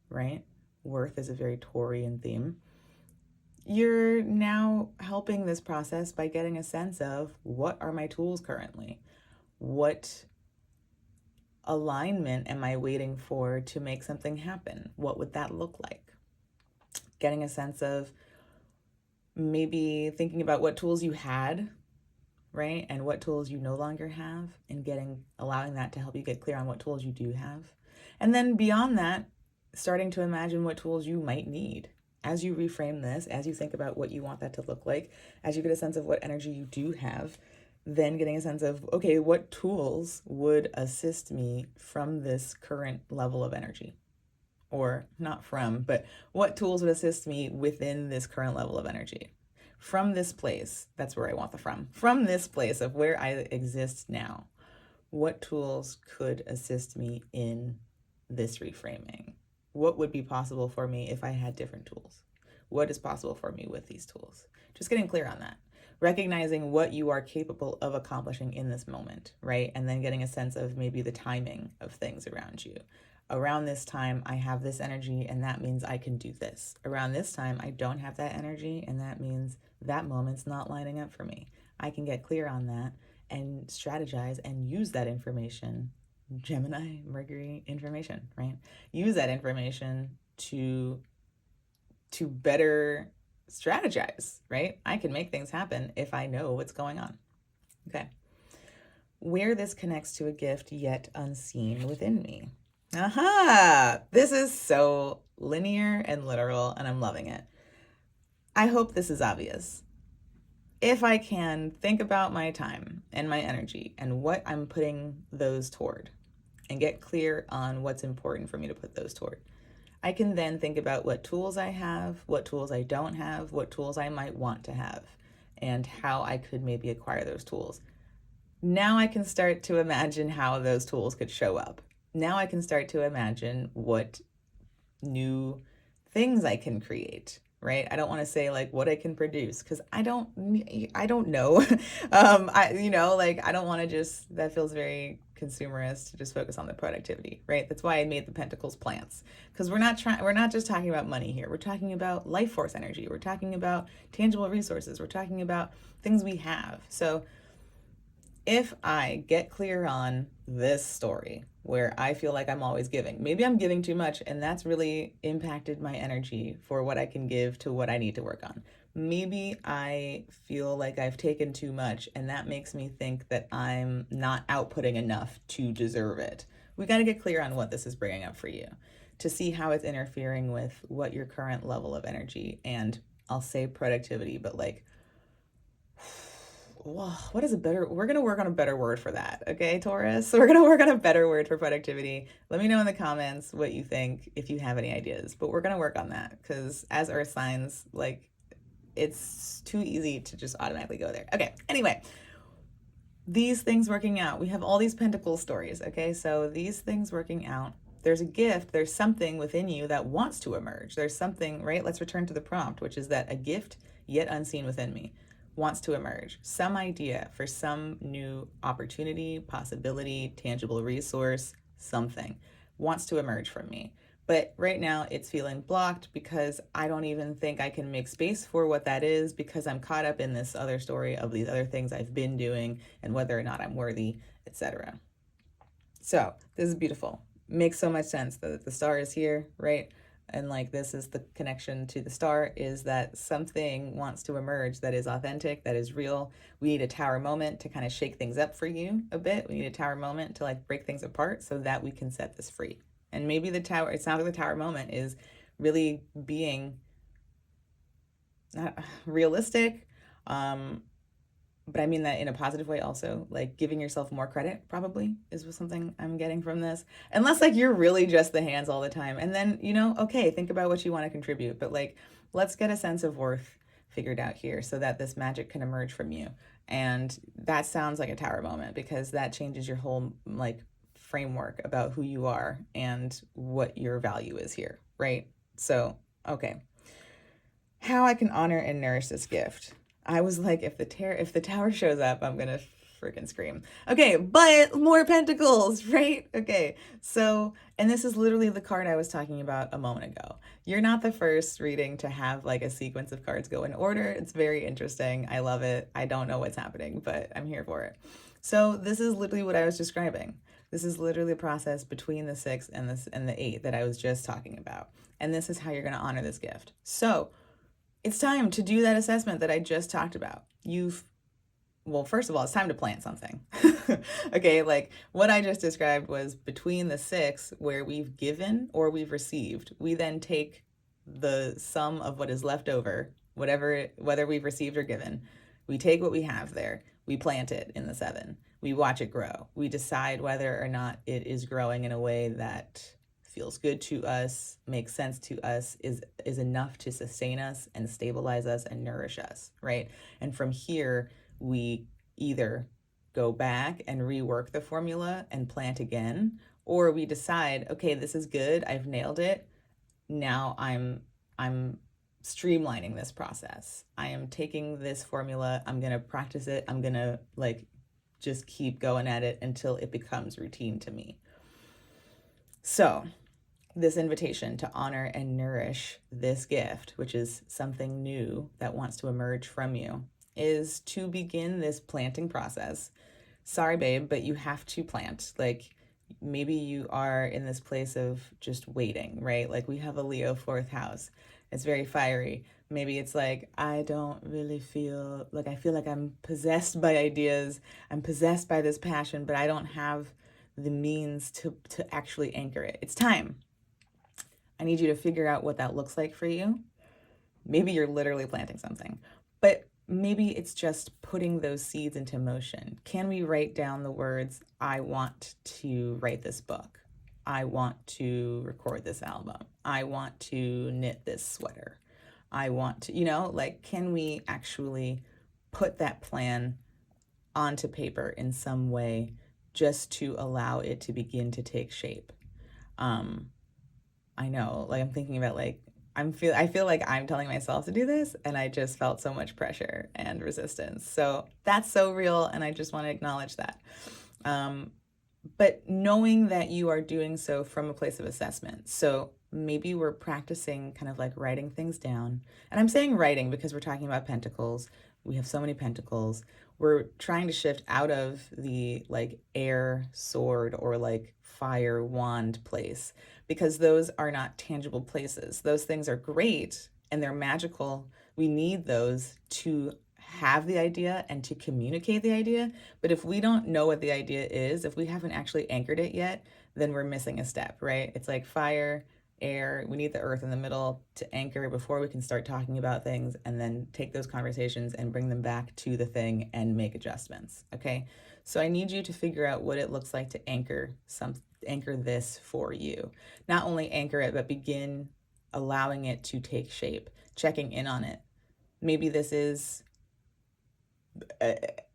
right? Worth is a very Taurian theme. You're now helping this process by getting a sense of what are my tools currently? What alignment am I waiting for to make something happen? What would that look like? Getting a sense of maybe thinking about what tools you had, right? And what tools you no longer have, and allowing that to help you get clear on what tools you do have. And then beyond that, starting to imagine what tools you might need. As you reframe this, as you think about what you want that to look like, as you get a sense of what energy you do have, then getting a sense of, okay, what tools would assist me from this current level of energy? Or not from, but what tools would assist me within this current level of energy? From this place, that's where I want the from. From this place of where I exist now, what tools could assist me in this reframing? What would be possible for me if I had different tools? What is possible for me with these tools? Just getting clear on that. Recognizing what you are capable of accomplishing in this moment, right? And then getting a sense of maybe the timing of things around you. Around this time, I have this energy, and that means I can do this. Around this time, I don't have that energy, and that means that moment's not lining up for me. I can get clear on that and strategize and use that information. Gemini, Mercury information, right? Use that information to better strategize, right? I can make things happen if I know what's going on. Okay. Where this connects to a gift yet unseen within me. Aha! This is so linear and literal, and I'm loving it. I hope this is obvious. If I can think about my time and my energy and what I'm putting those toward and get clear on what's important for me to put those toward, I can then think about what tools I have, what tools I don't have, what tools I might want to have, and how I could maybe acquire those tools. Now I can start to imagine how those tools could show up. Now I can start to imagine what new things I can create, right? I don't want to say like what I can produce because I don't know. I don't want to just, that feels very consumerist to just focus on the productivity, right? That's why I made the Pentacles plants, because we're not just talking about money here. We're talking about life force energy. We're talking about tangible resources. We're talking about things we have. So if I get clear on this story where I feel like I'm always giving, maybe I'm giving too much and that's really impacted my energy for what I can give to what I need to work on. Maybe I feel like I've taken too much and that makes me think that I'm not outputting enough to deserve it. We got to get clear on what this is bringing up for you to see how it's interfering with what your current level of energy, and I'll say productivity, but like, what is we're going to work on a better word for that. Okay, Taurus? So we're going to work on a better word for productivity. Let me know in the comments what you think, if you have any ideas, but we're going to work on that because as earth signs, like, it's too easy to just automatically go there. Okay, anyway, these things working out. We have all these pentacle stories, okay? So these things working out. There's a gift, there's something within you that wants to emerge. There's something, right? Let's return to the prompt, which is that a gift yet unseen within me wants to emerge. Some idea for some new opportunity, possibility, tangible resource, something wants to emerge from me. But right now it's feeling blocked because I don't even think I can make space for what that is because I'm caught up in this other story of these other things I've been doing and whether or not I'm worthy, etc. So this is beautiful. Makes so much sense that the star is here, right? And like this is the connection to the star, is that something wants to emerge that is authentic, that is real. We need a tower moment to kind of shake things up for you a bit. We need a tower moment to like break things apart so that we can set this free. And maybe the tower, it sounds like the tower moment is really being not realistic, but I mean that in a positive way also, like giving yourself more credit probably is something I'm getting from this. Unless like you're really just the hands all the time. And then, you know, okay, think about what you want to contribute, but like let's get a sense of worth figured out here so that this magic can emerge from you. And that sounds like a tower moment because that changes your whole like framework about who you are and what your value is here, right? So, okay. How I can honor and nourish this gift. I was like, if the tower shows up, I'm gonna freaking scream. Okay, but more pentacles, right? Okay, so, and this is literally the card I was talking about a moment ago. You're not the first reading to have like a sequence of cards go in order. It's very interesting. I love it. I don't know what's happening, but I'm here for it. So this is literally what I was describing. This is literally the process between the 6 and the 8 that I was just talking about. And this is how you're gonna honor this gift. So it's time to do that assessment that I just talked about. Well, first of all, it's time to plant something. Okay, like what I just described was between the 6 where we've given or we've received. We then take the sum of what is left over, whether we've received or given. We take what we have there, we plant it in the 7. We watch it grow. We decide whether or not it is growing in a way that feels good to us, makes sense to us, is enough to sustain us and stabilize us and nourish us, right? And from here, we either go back and rework the formula and plant again, or we decide, okay, this is good, I've nailed it. Now I'm streamlining this process. I am taking this formula, I'm gonna practice it, I'm gonna like just keep going at it until it becomes routine to me. So this invitation to honor and nourish this gift, which is something new that wants to emerge from you, is to begin this planting process. Sorry, babe, but you have to plant. Like maybe you are in this place of just waiting, right? Like we have a Leo 4th house. It's very fiery. Maybe it's like, I don't really feel like, I feel like I'm possessed by ideas. I'm possessed by this passion, but I don't have the means to actually anchor it. It's time. I need you to figure out what that looks like for you. Maybe you're literally planting something, but maybe it's just putting those seeds into motion. Can we write down the words, I want to write this book. I want to record this album. I want to knit this sweater. I want to, you know, like, can we actually put that plan onto paper in some way just to allow it to begin to take shape? I know, like I'm thinking about like, I feel like I'm telling myself to do this and I just felt so much pressure and resistance. So that's so real and I just want to acknowledge that. But knowing that you are doing so from a place of assessment. So maybe we're practicing kind of like writing things down. And I'm saying writing because we're talking about pentacles. We have so many pentacles. We're trying to shift out of the like air sword or like fire wand place because those are not tangible places. Those things are great and they're magical. We need those to have the idea and to communicate the idea. But if we don't know what the idea is, if we haven't actually anchored it yet, then we're missing a step, right? It's like fire, air, we need the earth in the middle to anchor before we can start talking about things and then take those conversations and bring them back to the thing and make adjustments, okay? So I need you to figure out what it looks like to anchor this for you. Not only anchor it, but begin allowing it to take shape, checking in on it. Maybe this is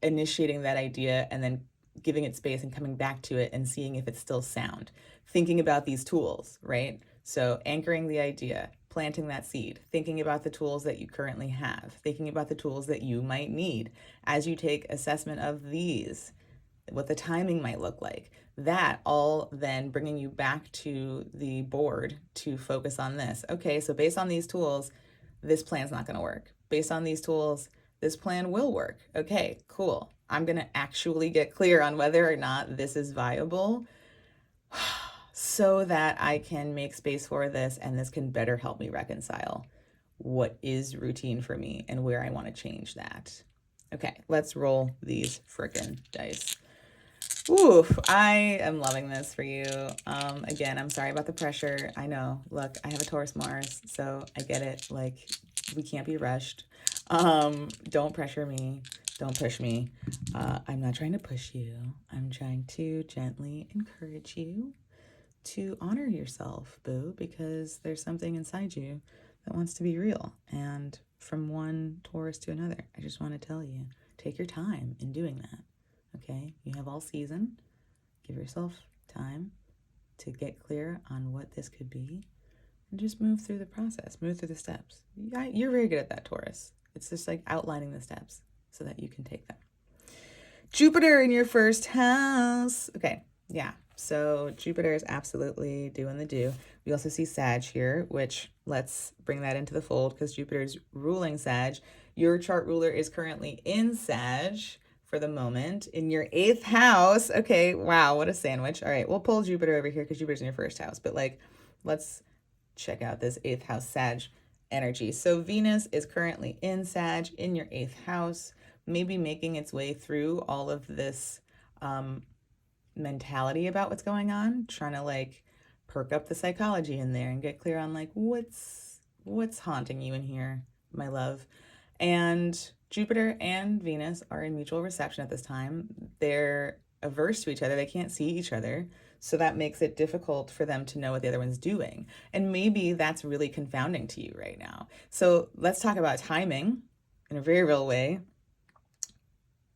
initiating that idea and then giving it space and coming back to it and seeing if it's still sound. Thinking about these tools, right? So anchoring the idea, planting that seed, thinking about the tools that you currently have, thinking about the tools that you might need as you take assessment of these, what the timing might look like. That all then bringing you back to the board to focus on this. Okay, so based on these tools, this plan's not going to work. Based on these tools, this plan will work. Okay, cool. I'm going to actually get clear on whether or not this is viable so that I can make space for this and this can better help me reconcile what is routine for me and where I want to change that. Okay, let's roll these frickin' dice. Oof, I am loving this for you. Again, I'm sorry about the pressure. I know. Look, I have a Taurus Mars, so I get it. Like, we can't be rushed. Don't pressure me. Don't push me. I'm not trying to push you. I'm trying to gently encourage you to honor yourself, boo, because there's something inside you that wants to be real. And from one Taurus to another, I just want to tell you, take your time in doing that. Okay, you have all season. Give yourself time to get clear on what this could be and just move through the process, move through the steps. You're very good at that, Taurus. It's just like outlining the steps so that you can take them. Jupiter in your first house. Okay, yeah. So Jupiter is absolutely doing the do. We also see Sag here, which let's bring that into the fold because Jupiter's ruling Sag. Your chart ruler is currently in Sag for the moment in your 8th house. Okay, wow, what a sandwich. All right, we'll pull Jupiter over here because Jupiter's in your first house, but like, let's check out this 8th house Sag energy. So Venus is currently in Sag in your 8th house, maybe making its way through all of this mentality about what's going on, trying to like perk up the psychology in there and get clear on like what's haunting you in here, my love. And Jupiter and Venus are in mutual reception at this time. They're averse to each other. They can't see each other. So that makes it difficult for them to know what the other one's doing. And maybe that's really confounding to you right now. So let's talk about timing in a very real way.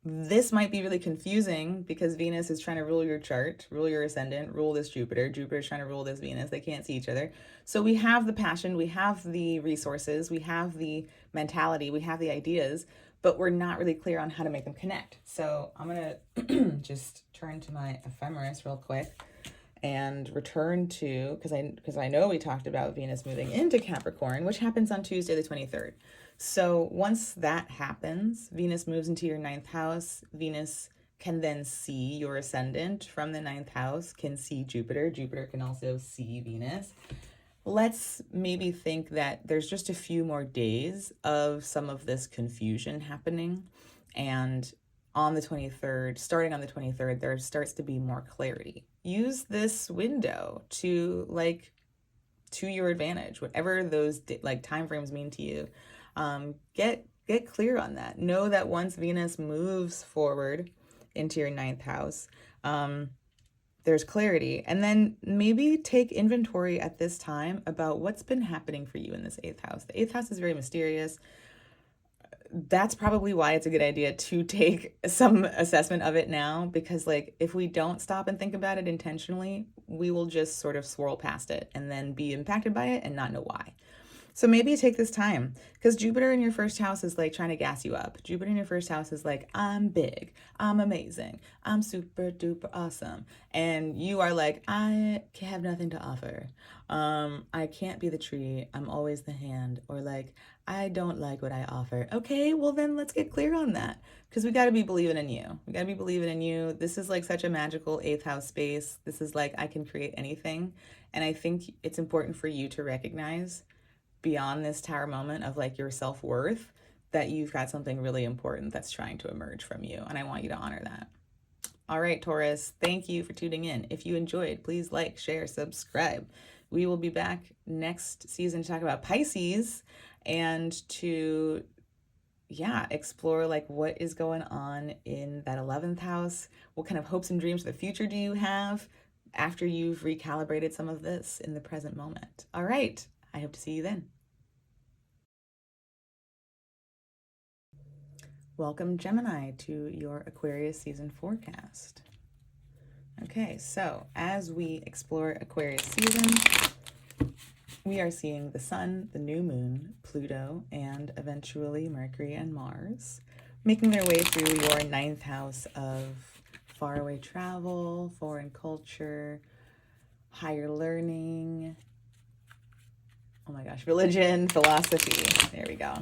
This might be really confusing because Venus is trying to rule your chart, rule your ascendant, rule this Jupiter. Jupiter's trying to rule this Venus. They can't see each other. So we have the passion, we have the resources, we have the mentality, we have the ideas, but we're not really clear on how to make them connect. So I'm going to just turn to my ephemeris real quick and return to, because I know we talked about Venus moving into Capricorn, which happens on Tuesday the 23rd. So once that happens, Venus moves into your 9th house. Venus can then see your ascendant from the 9th house, can see Jupiter. Jupiter can also see Venus. Let's maybe think that there's just a few more days of some of this confusion happening. And on the 23rd, starting on the 23rd, there starts to be more clarity. Use this window to your advantage, whatever those time frames mean to you. Get clear on that. Know that once Venus moves forward into your 9th house, there's clarity. And then maybe take inventory at this time about what's been happening for you in this 8th house. The 8th house is very mysterious. That's probably why it's a good idea to take some assessment of it now, because like if we don't stop and think about it intentionally, we will just sort of swirl past it and then be impacted by it and not know why. So maybe take this time, because Jupiter in your first house is like trying to gas you up. Jupiter in your first house is like, I'm big, I'm amazing, I'm super duper awesome. And you are like, I have nothing to offer. I can't be the tree, I'm always the hand. Or like, I don't like what I offer. Okay, well then let's get clear on that, because we got to be believing in you. We got to be believing in you. This is like such a magical 8th house space. This is like, I can create anything. And I think it's important for you to recognize beyond this tower moment of like your self-worth that you've got something really important that's trying to emerge from you. And I want you to honor that. All right, Taurus, thank you for tuning in. If you enjoyed, please like, share, subscribe. We will be back next season to talk about Pisces and to, explore like what is going on in that 11th house. What kind of hopes and dreams for the future do you have after you've recalibrated some of this in the present moment? All right. I hope to see you then. Welcome, Gemini, to your Aquarius season forecast. Okay, so as we explore Aquarius season, we are seeing the Sun, the new moon, Pluto, and eventually Mercury and Mars making their way through your ninth house of faraway travel, foreign culture, higher learning, oh my gosh, religion, philosophy. There we go.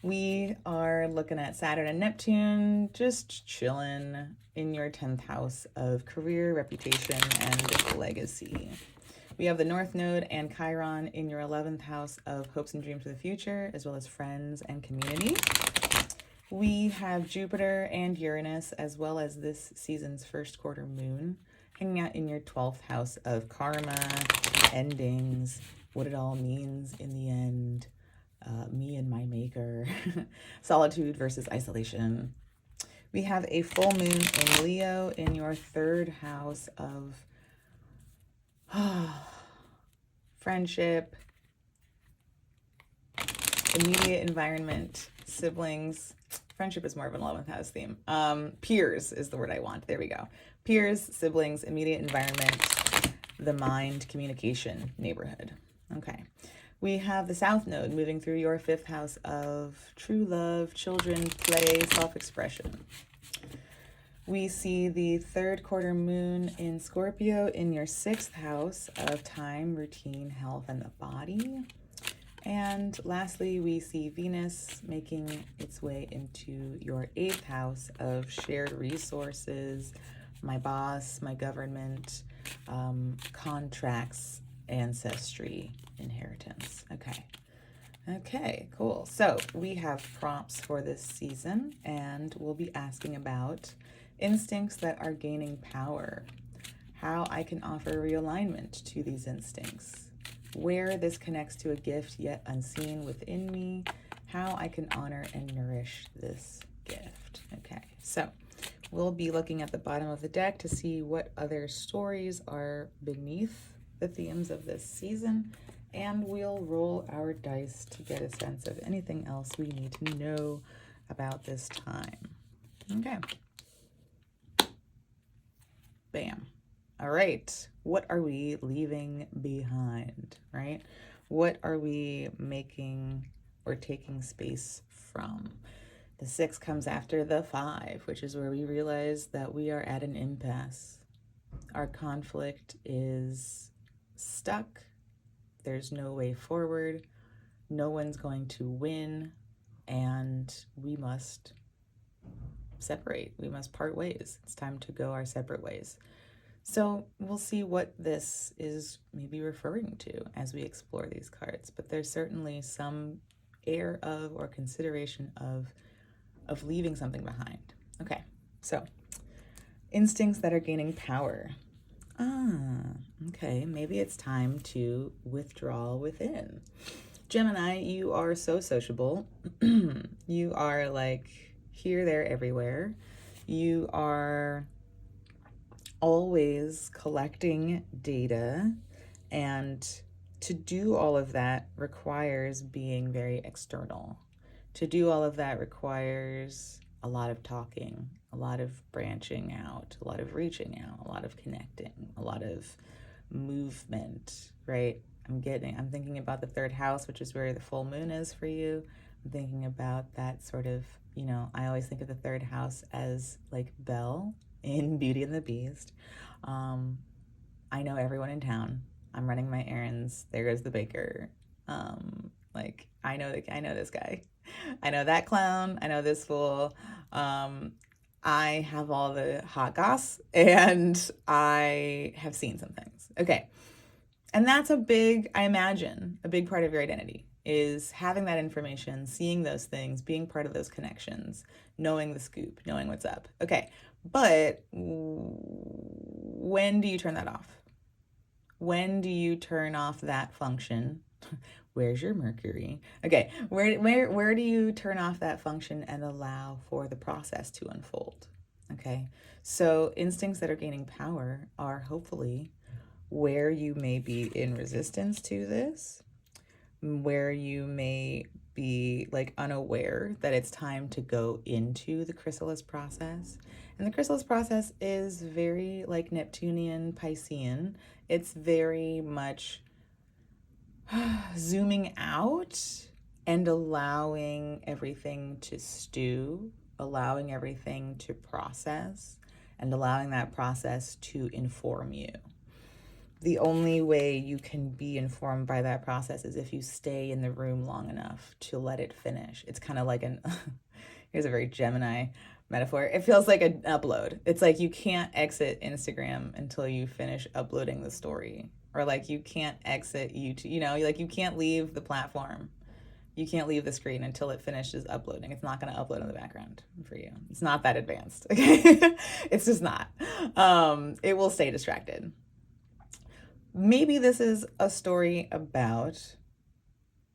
We are looking at Saturn and Neptune just chilling in your 10th house of career, reputation, and legacy. We have the North Node and Chiron in your 11th house of hopes and dreams for the future, as well as friends and community. We have Jupiter and Uranus, as well as this season's first quarter moon, hanging out in your 12th house of karma, endings, what it all means in the end, me and my maker, solitude versus isolation. We have a full moon in Leo in your 3rd house of friendship, immediate environment, siblings. Friendship is more of an 11th house theme. Peers is the word I want. There we go. Peers, siblings, immediate environment, the mind, communication, neighborhood. Okay. We have the South Node moving through your 5th house of true love, children, play, self-expression. We see the 3rd quarter moon in Scorpio in your 6th house of time, routine, health, and the body. And lastly, we see Venus making its way into your 8th house of shared resources, my boss, my government, contracts, ancestry, inheritance. Okay, cool. So we have prompts for this season, and we'll be asking about instincts that are gaining power, how I can offer realignment to these instincts, where this connects to a gift yet unseen within me, how I can honor and nourish this gift. Okay, so we'll be looking at the bottom of the deck to see what other stories are beneath the themes of this season, and we'll roll our dice to get a sense of anything else we need to know about this time. Okay. Bam. All right. What are we leaving behind, right? What are we making or taking space from? The 6 comes after the 5, which is where we realize that we are at an impasse. Our conflict is stuck. There's no way forward. No one's going to win, and we must separate. We must part ways. It's time to go our separate ways. So we'll see what this is maybe referring to as we explore these cards, but there's certainly some air of or consideration of leaving something behind. Okay, so instincts that are gaining power. Okay, maybe it's time to withdraw within. Gemini, you are so sociable. You are like here, there, everywhere. You are always collecting data, and to do all of that requires being very external. To do all of that requires a lot of talking, a lot of branching out, a lot of reaching out, a lot of connecting, a lot of movement, right? I'm thinking about the 3rd house, which is where the full moon is for you. I'm thinking about that sort of, I always think of the 3rd house as like Belle in Beauty and the Beast. I know everyone in town. I'm running my errands. There goes the baker. I know this guy. I know that clown. I know this fool. I have all the hot goss, and I have seen some things. Okay. And that's I imagine, a big part of your identity is having that information, seeing those things, being part of those connections, knowing the scoop, knowing what's up. Okay. But when do you turn that off? When do you turn off that function? Where's your Mercury? Okay, where do you turn off that function and allow for the process to unfold? Okay, so instincts that are gaining power are hopefully where you may be in resistance to this, where you may be like unaware that it's time to go into the chrysalis process. And the chrysalis process is very like Neptunian, Piscean. It's very much zooming out and allowing everything to stew, allowing everything to process, and allowing that process to inform you. The only way you can be informed by that process is if you stay in the room long enough to let it finish. It's kind of like here's a very Gemini metaphor. It feels like an upload. It's like you can't exit Instagram until you finish uploading the story. Or like you can't exit YouTube, like you can't leave the platform. You can't leave the screen until it finishes uploading. It's not going to upload in the background for you. It's not that advanced, okay? It's just not. It will stay distracted. Maybe this is a story about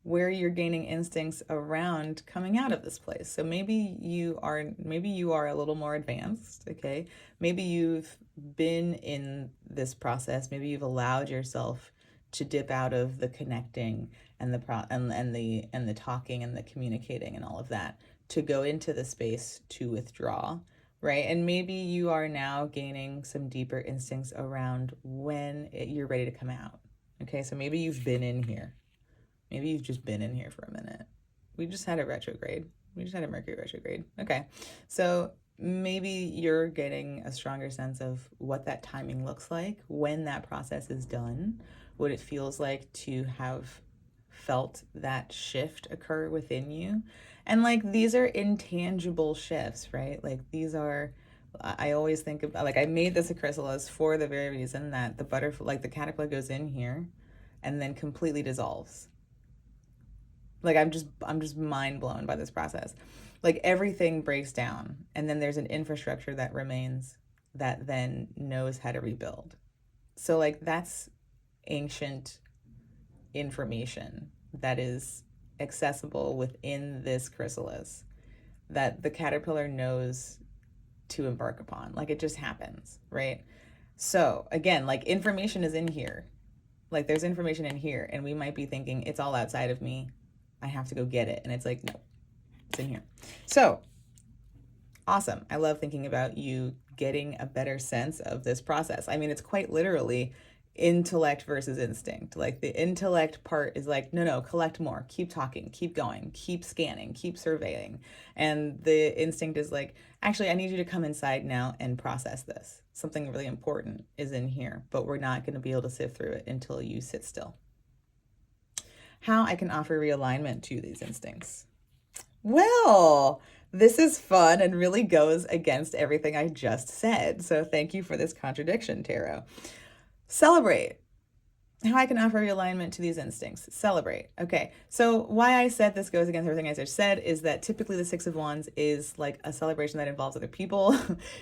where you're gaining instincts around coming out of this place. So maybe you are a little more advanced, okay? Maybe you've been in this process. Maybe you've allowed yourself to dip out of the connecting and the talking and the communicating and all of that to go into the space to withdraw, right? And maybe you are now gaining some deeper instincts around when you're ready to come out. Okay, so maybe you've been in here. Maybe you've just been in here for a minute. We just had a retrograde. We just had a Mercury retrograde. Okay, so maybe you're getting a stronger sense of what that timing looks like, when that process is done, what it feels like to have felt that shift occur within you. And like these are intangible shifts, right? Like these are, I always think about, like I made this a chrysalis for the very reason that the butterfly, like the caterpillar goes in here and then completely dissolves. Like I'm just mind blown by this process. Like everything breaks down and then there's an infrastructure that remains that then knows how to rebuild. So like that's ancient information that is accessible within this chrysalis that the caterpillar knows to embark upon. Like it just happens, right? So again, like information is in here. Like there's information in here and we might be thinking it's all outside of me. I have to go get it. And it's like, no, it's in here. So awesome. I love thinking about you getting a better sense of this process. I mean, it's quite literally intellect versus instinct. Like the intellect part is like, no, collect more, keep talking, keep going, keep scanning, keep surveying. And the instinct is like, actually, I need you to come inside now and process this. Something really important is in here, but we're not going to be able to sift through it until you sit still. How I can offer realignment to these instincts. Well, this is fun and really goes against everything I just said. So thank you for this contradiction, Tarot. Celebrate. How I can offer realignment to these instincts. Celebrate. Okay, so why I said this goes against everything I just said is that typically the Six of Wands is like a celebration that involves other people.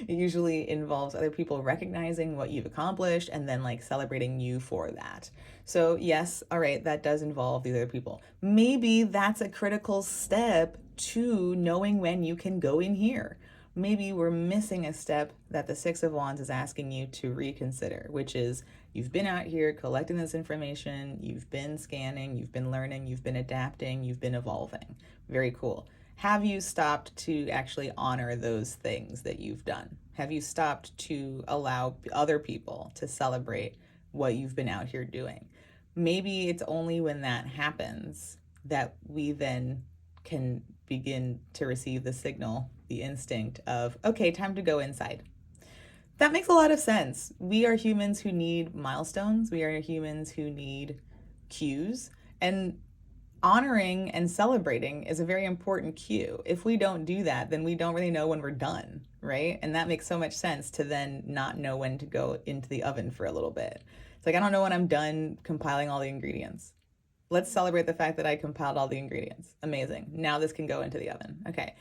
It usually involves other people recognizing what you've accomplished and then like celebrating you for that. So yes, all right, that does involve the other people. Maybe that's a critical step to knowing when you can go in here. Maybe we're missing a step that the Six of Wands is asking you to reconsider, which is you've been out here collecting this information, you've been scanning, you've been learning, you've been adapting, you've been evolving. Very cool. Have you stopped to actually honor those things that you've done? Have you stopped to allow other people to celebrate what you've been out here doing? Maybe it's only when that happens that we then can begin to receive the signal, the instinct of, okay, time to go inside. That makes a lot of sense. We are humans who need milestones. We are humans who need cues. And honoring and celebrating is a very important cue. If we don't do that, then we don't really know when we're done, right? And that makes so much sense to then not know when to go into the oven for a little bit. It's like, I don't know when I'm done compiling all the ingredients. Let's celebrate the fact that I compiled all the ingredients. Amazing. Now this can go into the oven. Okay.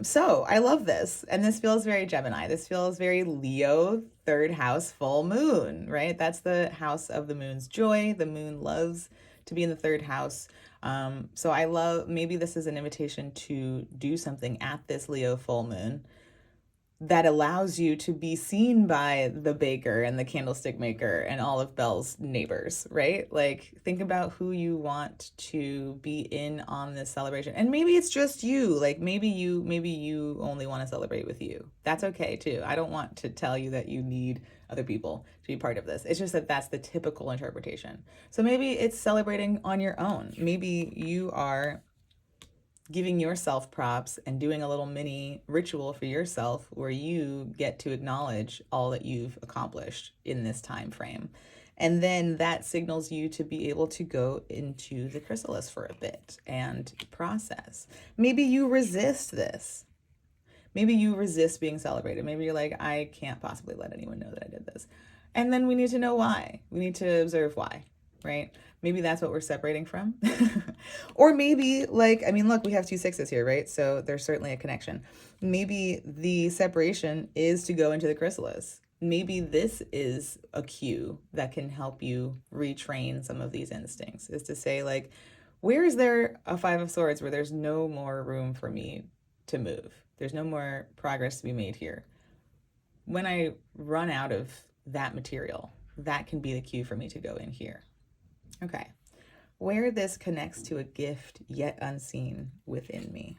So I love this. And this feels very Gemini. This feels very Leo, third house, full moon, right? That's the house of the moon's joy. The moon loves to be in the third house. So I love, maybe this is an invitation to do something at this Leo full moon that allows you to be seen by the baker and the candlestick maker and all of Belle's neighbors, right? Like, think about who you want to be in on this celebration. And maybe it's just you. Like, maybe you only want to celebrate with you. That's okay too. I don't want to tell you that you need other people to be part of this. It's just that that's the typical interpretation. So maybe it's celebrating on your own. Maybe you are giving yourself props and doing a little mini ritual for yourself where you get to acknowledge all that you've accomplished in this time frame. And then that signals you to be able to go into the chrysalis for a bit and process. Maybe you resist this. Maybe you resist being celebrated. Maybe you're like, I can't possibly let anyone know that I did this. And then we need to know why. We need to observe why, right? Maybe that's what we're separating from. Or maybe, like, I mean, look, we have 2 6s here, right? So there's certainly a connection. Maybe the separation is to go into the chrysalis. Maybe this is a cue that can help you retrain some of these instincts, is to say, like, where is there a 5 of Swords where there's no more room for me to move? There's no more progress to be made here. When I run out of that material, that can be the cue for me to go in here. Okay, where this connects to a gift yet unseen within me.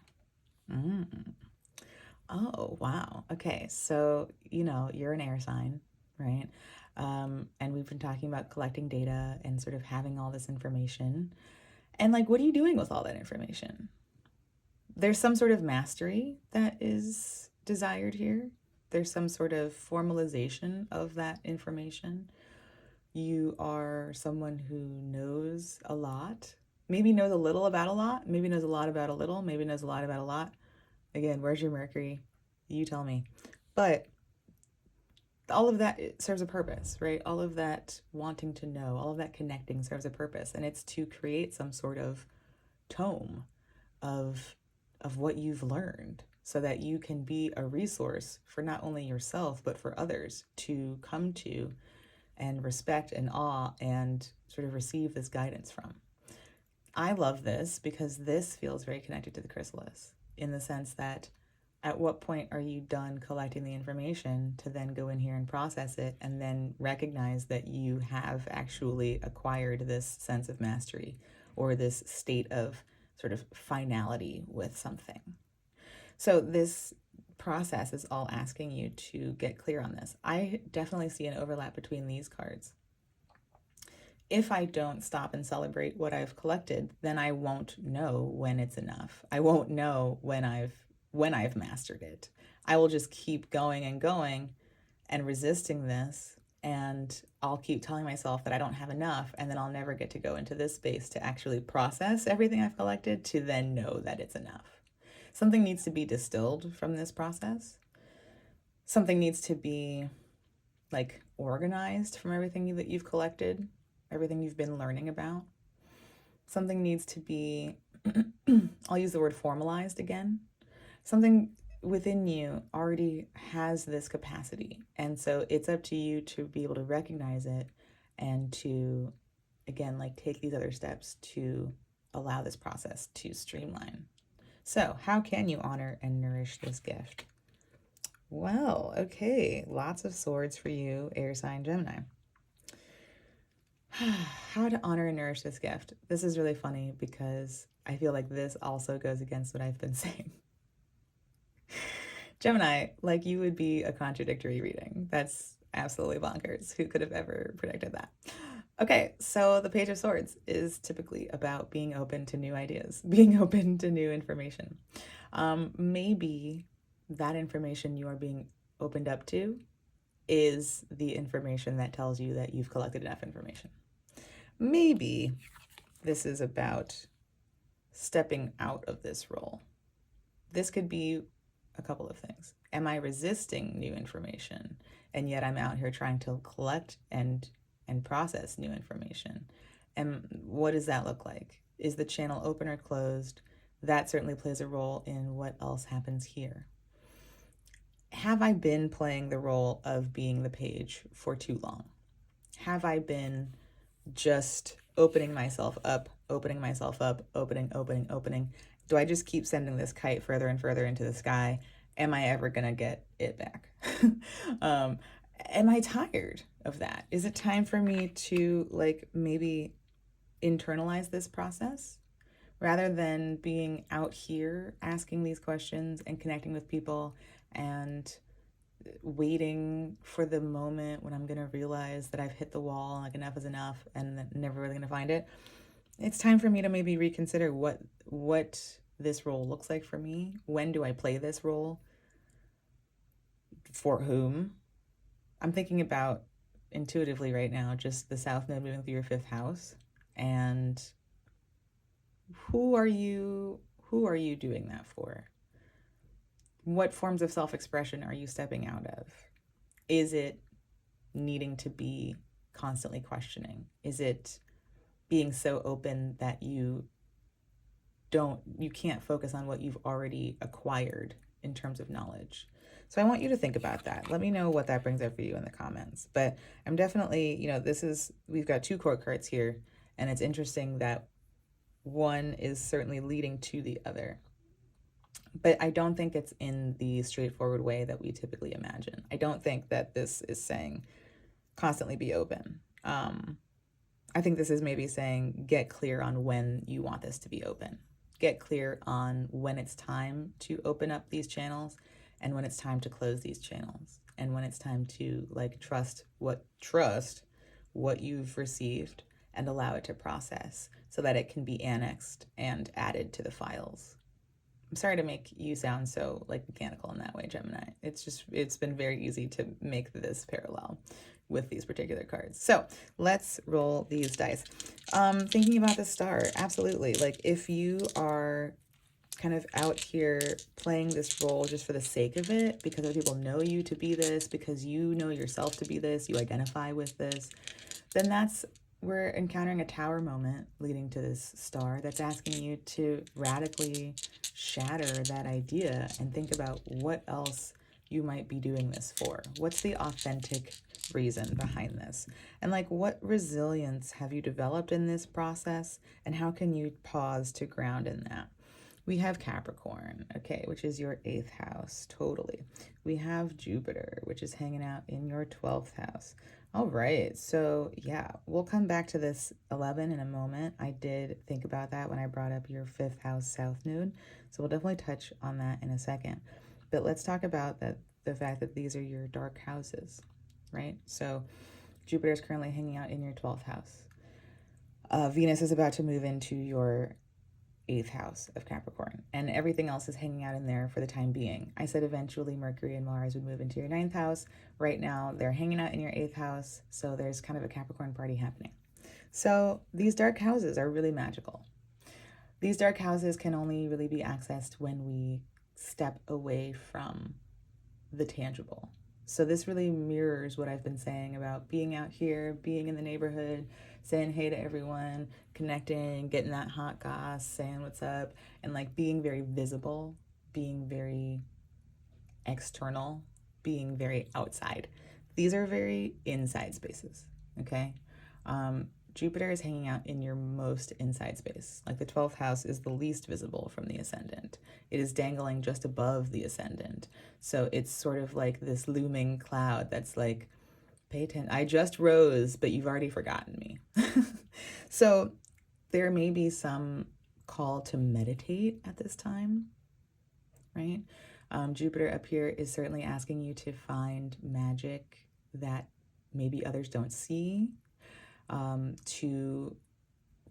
Oh, wow. Okay, so, you know, you're an air sign, right? And we've been talking about collecting data and sort of having all this information. And like, what are you doing with all that information? There's some sort of mastery that is desired here. There's some sort of formalization of that information. You are someone who knows a lot, maybe knows a little about a lot, maybe knows a lot about a little, maybe knows a lot about a lot. Again, where's your Mercury? You tell me. But all of that serves a purpose, right? All of that wanting to know, all of that connecting serves a purpose. And it's to create some sort of tome of what you've learned so that you can be a resource for not only yourself, but for others to come to and respect and awe and sort of receive this guidance from. I love this because this feels very connected to the chrysalis in the sense that at what point are you done collecting the information to then go in here and process it and then recognize that you have actually acquired this sense of mastery or this state of sort of finality with something. So this process is all asking you to get clear on this. I definitely see an overlap between these cards. If I don't stop and celebrate what I've collected, then I won't know when it's enough. I won't know when I've mastered it. I will just keep going and resisting this, and I'll keep telling myself that I don't have enough, and then I'll never get to go into this space to actually process everything I've collected to then know that it's enough. Something needs to be distilled from this process. Something needs to be like organized from everything that you've collected, everything you've been learning about. Something needs to be, I'll use the word formalized again. Something within you already has this capacity. And so it's up to you to be able to recognize it and to, again, like take these other steps to allow this process to streamline. So how can you honor and nourish this gift? Well, okay, lots of swords for you, air sign Gemini. How to honor and nourish this gift. This is really funny because I feel like this also goes against what I've been saying. Gemini, like you would be a contradictory reading. That's absolutely bonkers. Who could have ever predicted that? Okay, so the Page of Swords is typically about being open to new ideas, being open to new information. Maybe that information you are being opened up to is the information that tells you that you've collected enough information. Maybe this is about stepping out of this role. This could be a couple of things. Am I resisting new information? And yet I'm out here trying to collect and process new information. And what does that look like? Is the channel open or closed? That certainly plays a role in what else happens here. Have I been playing the role of being the page for too long? Have I been just opening myself up, opening, opening? Do I just keep sending this kite further and further into the sky Am I ever going to get it back? um, am I tired of that? Is it time for me to like maybe internalize this process rather than being out here asking these questions and connecting with people and waiting for the moment when I'm going to realize that I've hit the wall, like enough is enough, and never really going to find it? It's time for me to maybe reconsider what this role looks like for me. When do I play this role? For whom? I'm thinking about intuitively right now just the South Node moving through your fifth house, and who are you doing that for? What forms of self-expression are you stepping out of? Is it needing to be constantly questioning? Is it being so open that you can't focus on what you've already acquired in terms of knowledge? So I want you to think about that. Let me know what that brings up for you in the comments. But I'm definitely, we've got two court cards here, and it's interesting that one is certainly leading to the other. But I don't think it's in the straightforward way that we typically imagine. I don't think that this is saying constantly be open. I think this is maybe saying get clear on when you want this to be open. Get clear on when it's time to open up these channels and when it's time to close these channels and when it's time to like trust what you've received and allow it to process so that it can be annexed and added to the files. I'm sorry to make you sound so like mechanical in that way, Gemini. It's been very easy to make this parallel with these particular cards. So let's roll these dice. Thinking about the star, absolutely. Like if you are kind of out here playing this role just for the sake of it, because other people know you to be this, because you know yourself to be this, you identify with this, then we're encountering a tower moment leading to this star that's asking you to radically shatter that idea and think about what else you might be doing this for. What's the authentic reason behind this? And like what resilience have you developed in this process, and how can you pause to ground in that? We have Capricorn, okay, which is your 8th house, totally. We have Jupiter, which is hanging out in your 12th house. All right, so yeah, we'll come back to this 11 in a moment. I did think about that when I brought up your 5th house South Node, so we'll definitely touch on that in a second. But let's talk about the fact that these are your dark houses, right? So Jupiter is currently hanging out in your 12th house. Venus is about to move into your 8th house of Capricorn, and everything else is hanging out in there for the time being. I said eventually Mercury and Mars would move into your 9th house. Right now they're hanging out in your 8th house, so there's kind of a Capricorn party happening. So these dark houses are really magical. These dark houses can only really be accessed when we step away from the tangible. So this really mirrors what I've been saying about being out here, being in the neighborhood, saying hey to everyone, connecting, getting that hot goss, saying what's up, and like being very visible, being very external, being very outside. These are very inside spaces, okay? Jupiter is hanging out in your most inside space. Like the 12th house is the least visible from the ascendant. It is dangling just above the ascendant. So it's sort of like this looming cloud that's like, pay attention. I just rose, but you've already forgotten me. So there may be some call to meditate at this time, right? Jupiter up here is certainly asking you to find magic that maybe others don't see, to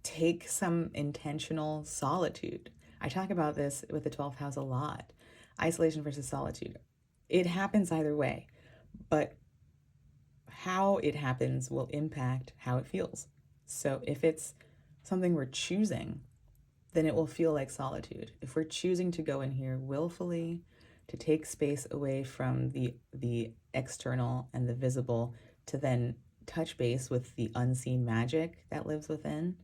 take some intentional solitude. I talk about this with the 12th house a lot. Isolation versus solitude. It happens either way, but how it happens will impact how it feels. So if it's something we're choosing, then it will feel like solitude. If we're choosing to go in here willfully, to take space away from the external and the visible, to then touch base with the unseen magic that lives within,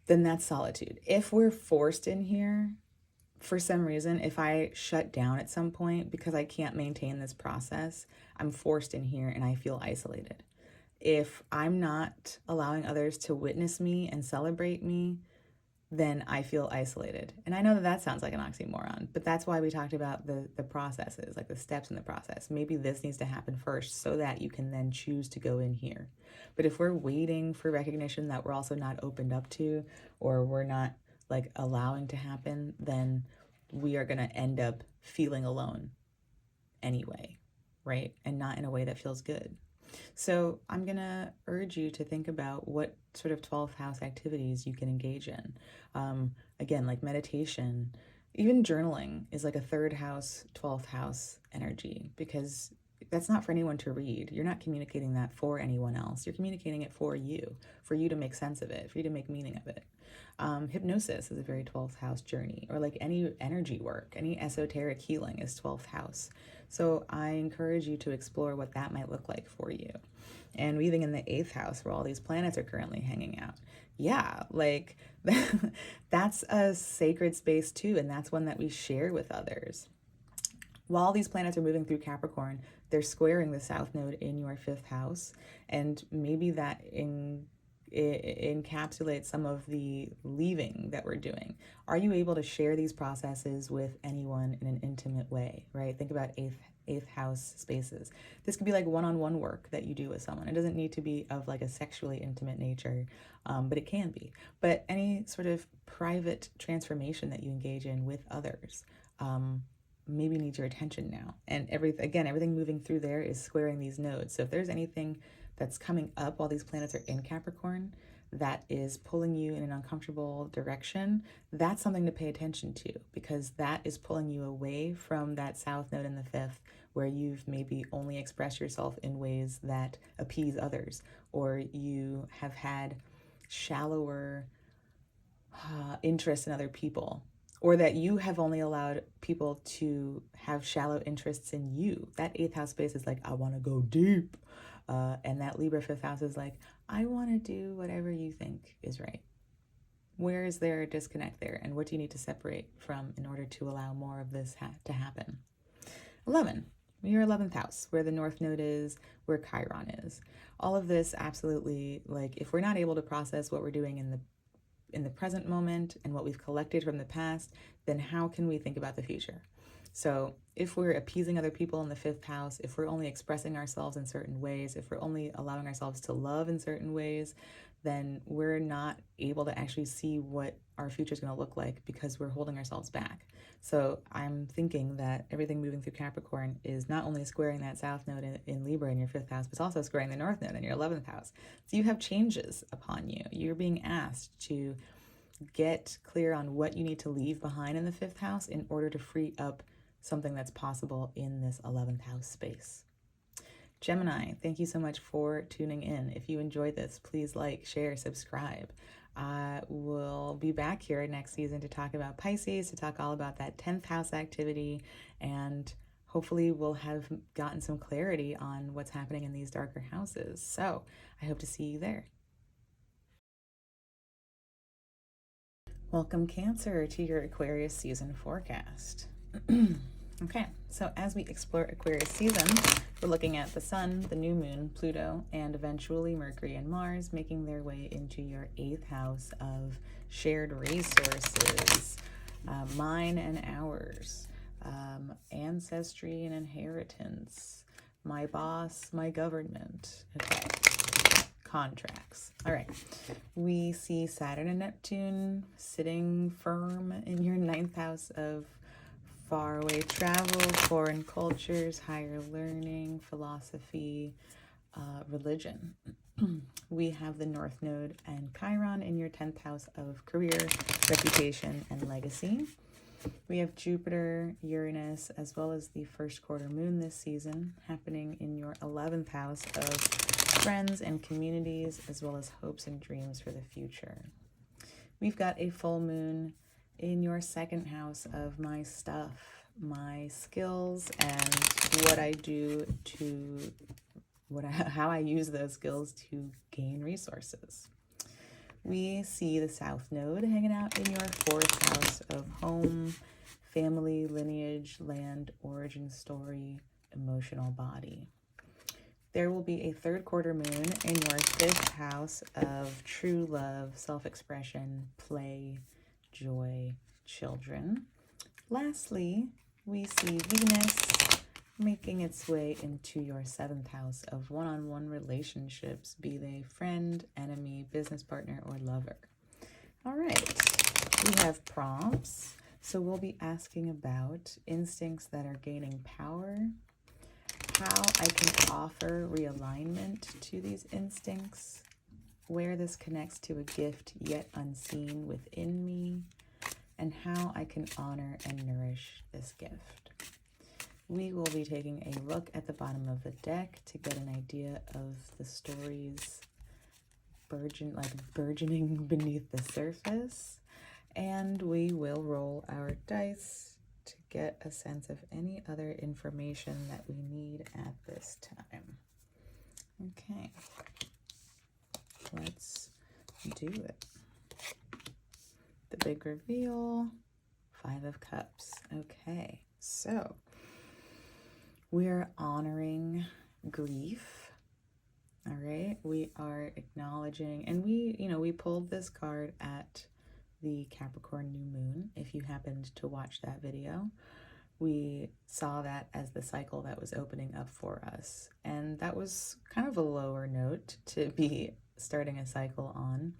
then that's solitude. If we're forced in here, for some reason, if I shut down at some point because I can't maintain this process, I'm forced in here and I feel isolated. If I'm not allowing others to witness me and celebrate me, then I feel isolated. And I know that that sounds like an oxymoron, but that's why we talked about the processes, like the steps in the process. Maybe this needs to happen first so that you can then choose to go in here. But if we're waiting for recognition that we're also not opened up to, or we're not like allowing to happen, then we are going to end up feeling alone anyway, right? And not in a way that feels good. So I'm going to urge you to think about what sort of 12th house activities you can engage in. Again, like meditation, even journaling is like a 3rd house, 12th house energy, because that's not for anyone to read. You're not communicating that for anyone else. You're communicating it for you to make sense of it, for you to make meaning of it. Hypnosis is a very 12th house journey, or like any energy work, any esoteric healing is 12th house. So I encourage you to explore what that might look like for you. And weaving in the 8th house where all these planets are currently hanging out. Yeah, like that's a sacred space too, and that's one that we share with others. While these planets are moving through Capricorn, they're squaring the South Node in your 5th house, and maybe that encapsulates some of the leaving that we're doing. Are you able to share these processes with anyone in an intimate way, right? Think about eighth house spaces. This could be like one-on-one work that you do with someone. It doesn't need to be of like a sexually intimate nature, but it can be. But any sort of private transformation that you engage in with others, maybe needs your attention now. And everything moving through there is squaring these nodes. So if there's anything that's coming up while these planets are in Capricorn that is pulling you in an uncomfortable direction, that's something to pay attention to, because that is pulling you away from that South Node in the 5th, where you've maybe only expressed yourself in ways that appease others, or you have had shallower interest in other people, or that you have only allowed people to have shallow interests in you. That 8th house space is like, I want to go deep. And that Libra 5th house is like, I want to do whatever you think is right. Where is there a disconnect there? And what do you need to separate from in order to allow more of this to happen? 11, your 11th house, where the North Node is, where Chiron is. All of this absolutely, like, if we're not able to process what we're doing in the present moment and what we've collected from the past, then how can we think about the future? So if we're appeasing other people in the 5th house, if we're only expressing ourselves in certain ways, if we're only allowing ourselves to love in certain ways, then we're not able to actually see what our future is going to look like, because we're holding ourselves back. So I'm thinking that everything moving through Capricorn is not only squaring that South Node in Libra in your 5th house, but it's also squaring the North Node in your 11th house. So you have changes upon you. You're being asked to get clear on what you need to leave behind in the 5th house in order to free up something that's possible in this 11th house space. Gemini, thank you so much for tuning in. If you enjoyed this, please like, share, subscribe. I will be back here next season to talk about Pisces, to talk all about that 10th house activity, and hopefully we'll have gotten some clarity on what's happening in these darker houses. So I hope to see you there. Welcome, Cancer, to your Aquarius season forecast. Okay, so as we explore Aquarius season, we're looking at the Sun, the new moon, Pluto, and eventually Mercury and Mars making their way into your 8th house of shared resources, mine and ours, ancestry and inheritance, my boss, my government. Okay, contracts. All right, we see Saturn and Neptune sitting firm in your 9th house of faraway travel, foreign cultures, higher learning, philosophy, religion. We have the North Node and Chiron in your 10th house of career, reputation, and legacy. We have Jupiter, Uranus, as well as the first quarter moon this season happening in your 11th house of friends and communities, as well as hopes and dreams for the future. We've got a full moon in your 2nd house of my stuff, my skills, and what I do to, how I use those skills to gain resources. We see the South Node hanging out in your 4th house of home, family, lineage, land, origin story, emotional body. There will be a 3rd quarter moon in your 5th house of true love, self-expression, play, joy, children. Lastly, we see Venus making its way into your 7th house of one-on-one relationships, be they friend, enemy, business partner, or lover. All right, we have prompts. So we'll be asking about instincts that are gaining power, how I can offer realignment to these instincts, where this connects to a gift yet unseen within me, and how I can honor and nourish this gift. We will be taking a look at the bottom of the deck to get an idea of the stories burgeoning beneath the surface, and we will roll our dice to get a sense of any other information that we need at this time. Okay, let's do it. The big reveal, 5 of Cups. Okay, so we're honoring grief. All right, we are acknowledging, and we pulled this card at the Capricorn new moon. If you happened to watch that video, we saw that as the cycle that was opening up for us. And that was kind of a lower note to be starting a cycle on.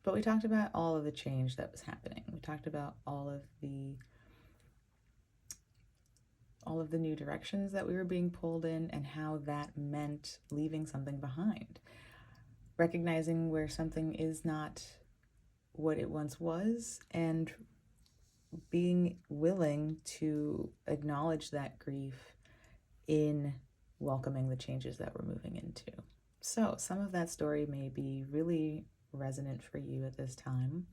But we talked about all of the change that was happening. We talked about all of the new directions that we were being pulled in and how that meant leaving something behind. Recognizing where something is not what it once was, and being willing to acknowledge that grief in welcoming the changes that we're moving into. So some of that story may be really resonant for you at this time,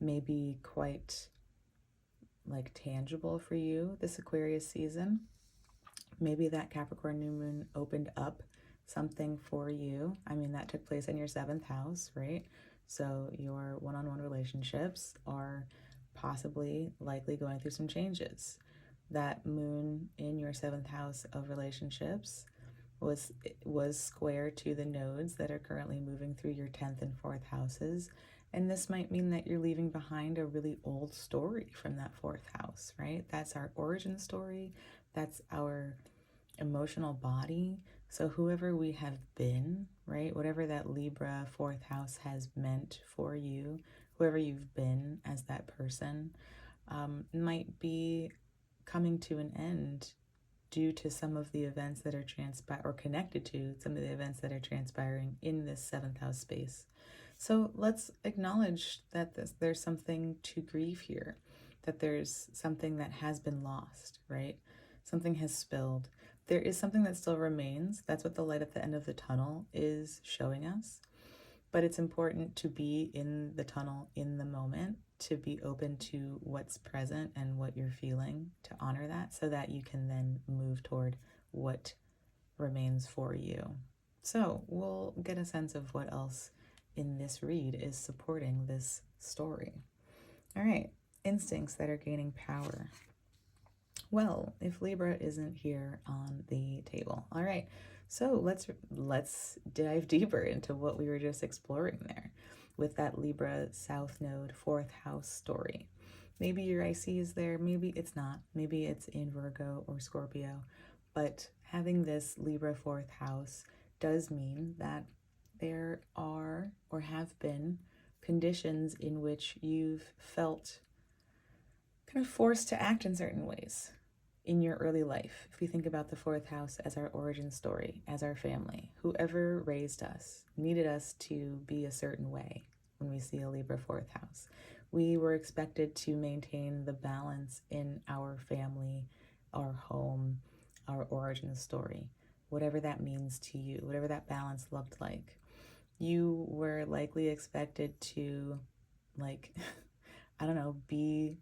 may be quite tangible for you this Aquarius season. Maybe that Capricorn new moon opened up something for you. I mean, that took place in your 7th house, right? So your one-on-one relationships are likely going through some changes. That moon in your 7th house of relationships was square to the nodes that are currently moving through your 10th and 4th houses. And this might mean that you're leaving behind a really old story from that 4th house, right? That's our origin story. That's our emotional body. So whoever we have been, right? Whatever that Libra 4th house has meant for you, whoever you've been as that person, might be coming to an end due to some of the events that are or connected to some of the events that are transpiring in this 7th house space. So let's acknowledge that there's something to grieve here, that there's something that has been lost, right? Something has spilled. There is something that still remains. That's what the light at the end of the tunnel is showing us. But it's important to be in the tunnel in the moment, to be open to what's present and what you're feeling, to honor that so that you can then move toward what remains for you. So we'll get a sense of what else in this read is supporting this story. All right, instincts that are gaining power. Well, if Libra isn't here on the table. All right, so let's dive deeper into what we were just exploring there with that Libra South Node 4th house story. Maybe your IC is there, maybe it's not. Maybe it's in Virgo or Scorpio. But having this Libra 4th house does mean that there are or have been conditions in which you've felt kind of forced to act in certain ways in your early life. If we think about the 4th house as our origin story, as our family, whoever raised us needed us to be a certain way. When we see a Libra 4th house, we were expected to maintain the balance in our family, our home, our origin story, whatever that means to you, whatever that balance looked like. You were likely expected to, be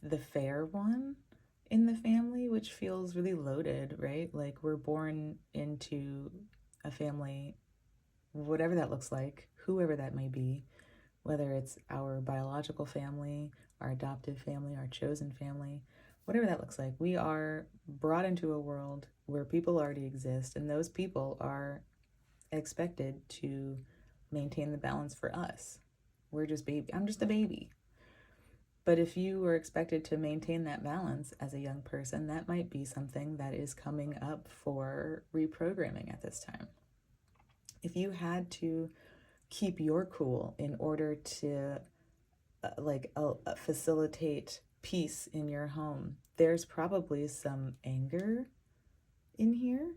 the fair one in the family, which feels really loaded, right? Like, we're born into a family, whatever that looks like, whoever that may be, whether it's our biological family, our adoptive family, our chosen family, whatever that looks like. We are brought into a world where people already exist, and those people are expected to maintain the balance for us. We're just baby. I'm just a baby. But if you were expected to maintain that balance as a young person, that might be something that is coming up for reprogramming at this time. If you had to keep your cool in order to facilitate peace in your home, there's probably some anger in here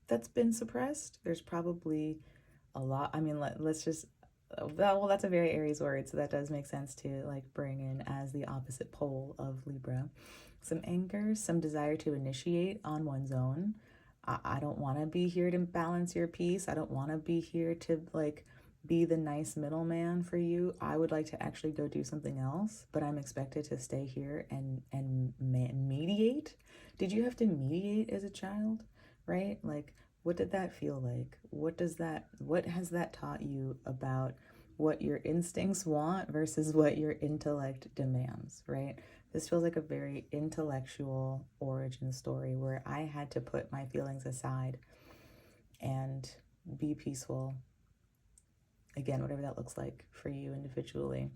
that's been suppressed. There's probably a lot. I mean, let's just, well, that's a very Aries word, so that does make sense to like bring in as the opposite pole of Libra. Some anger, some desire to initiate on one's own. I don't want to be here to balance your peace. I don't want to be here to like be the nice middleman for you. I would like to actually go do something else, but I'm expected to stay here and mediate. Did you have to mediate as a child? Right? Like, what did that feel like? What has that taught you about what your instincts want versus what your intellect demands, right? This feels like a very intellectual origin story where I had to put my feelings aside and be peaceful. Again, whatever that looks like for you individually.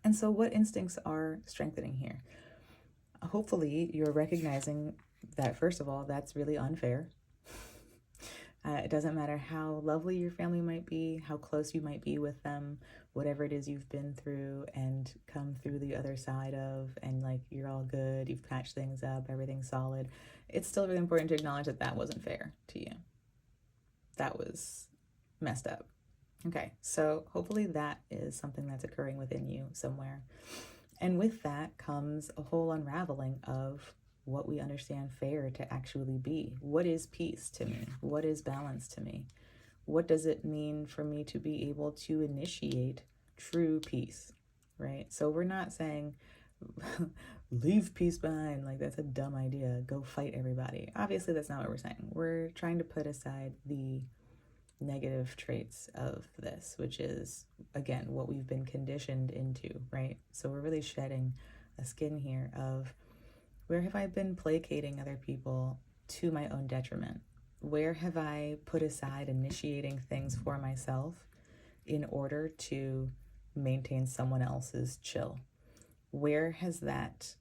And so what instincts are strengthening here? Hopefully you're recognizing that, first of all, that's really unfair. It doesn't matter how lovely your family might be, how close you might be with them, whatever it is you've been through and come through the other side of, and like you're all good, you've patched things up, everything's solid. It's still really important to acknowledge that that wasn't fair to you. That was messed up. Okay, so hopefully that is something that's occurring within you somewhere. And with that comes a whole unraveling of what we understand fair to actually be. What is peace to me? What is balance to me? What does it mean for me to be able to initiate true peace, right? So we're not saying leave peace behind, like that's a dumb idea, go fight everybody. Obviously that's not what we're saying. We're trying to put aside the negative traits of this, which is, again, what we've been conditioned into, right? So we're really shedding a skin here of, where have I been placating other people to my own detriment? Where have I put aside initiating things for myself in order to maintain someone else's chill? Where has that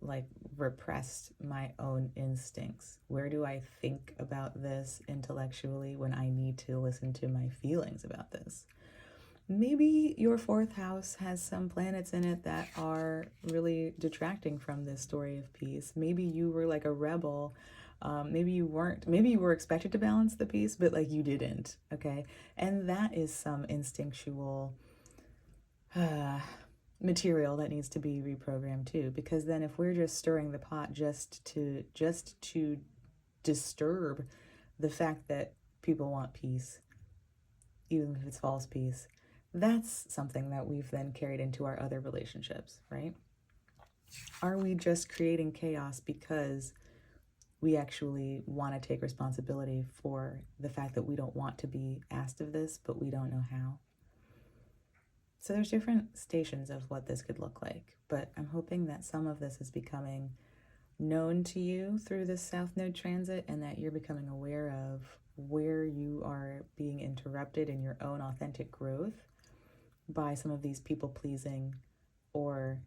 like repressed my own instincts? Where do I think about this intellectually when I need to listen to my feelings about this? Maybe your fourth house has some planets in it that are really detracting from this story of peace. Maybe you were like a rebel. Maybe you weren't. Maybe you were expected to balance the peace, but like you didn't. Okay. And that is some instinctual material that needs to be reprogrammed too, because then if we're just stirring the pot just to disturb the fact that people want peace, even if it's false peace, that's something that we've then carried into our other relationships, right? Are we just creating chaos because we actually want to take responsibility for the fact that we don't want to be asked of this, but we don't know how? So there's different stations of what this could look like, but I'm hoping that some of this is becoming known to you through this South Node transit, and that you're becoming aware of where you are being interrupted in your own authentic growth by some of these people-pleasing or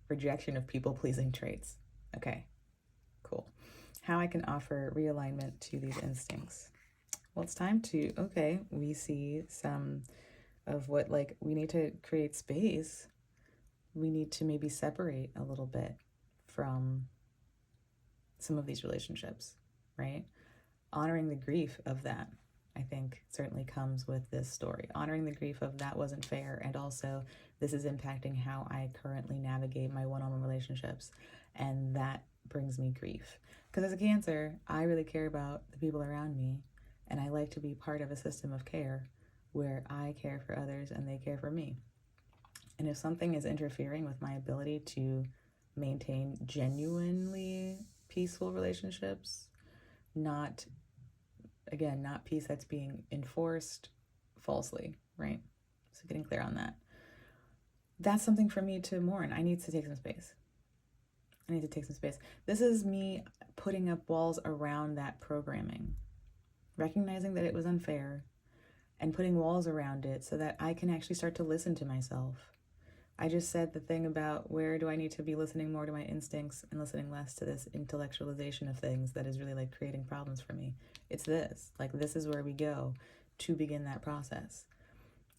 rejection of people-pleasing traits. Okay, cool. How I can offer realignment to these instincts. Well, it's time to, okay, we see some of what, like, we need to create space. We need to maybe separate a little bit from some of these relationships, right? Honoring the grief of that, I think, certainly comes with this story. Honoring the grief of that wasn't fair, and also this is impacting how I currently navigate my one-on-one relationships, and that brings me grief. Because as a Cancer, I really care about the people around me, and I like to be part of a system of care where I care for others and they care for me. And if something is interfering with my ability to maintain genuinely peaceful relationships, not peace that's being enforced falsely, right? So getting clear on that. That's something for me to mourn. I need to take some space. This is me putting up walls around that programming, recognizing that it was unfair, and putting walls around it so that I can actually start to listen to myself. I just said the thing about where do I need to be listening more to my instincts and listening less to this intellectualization of things that is really like creating problems for me. It's this. Like, this is where we go to begin that process.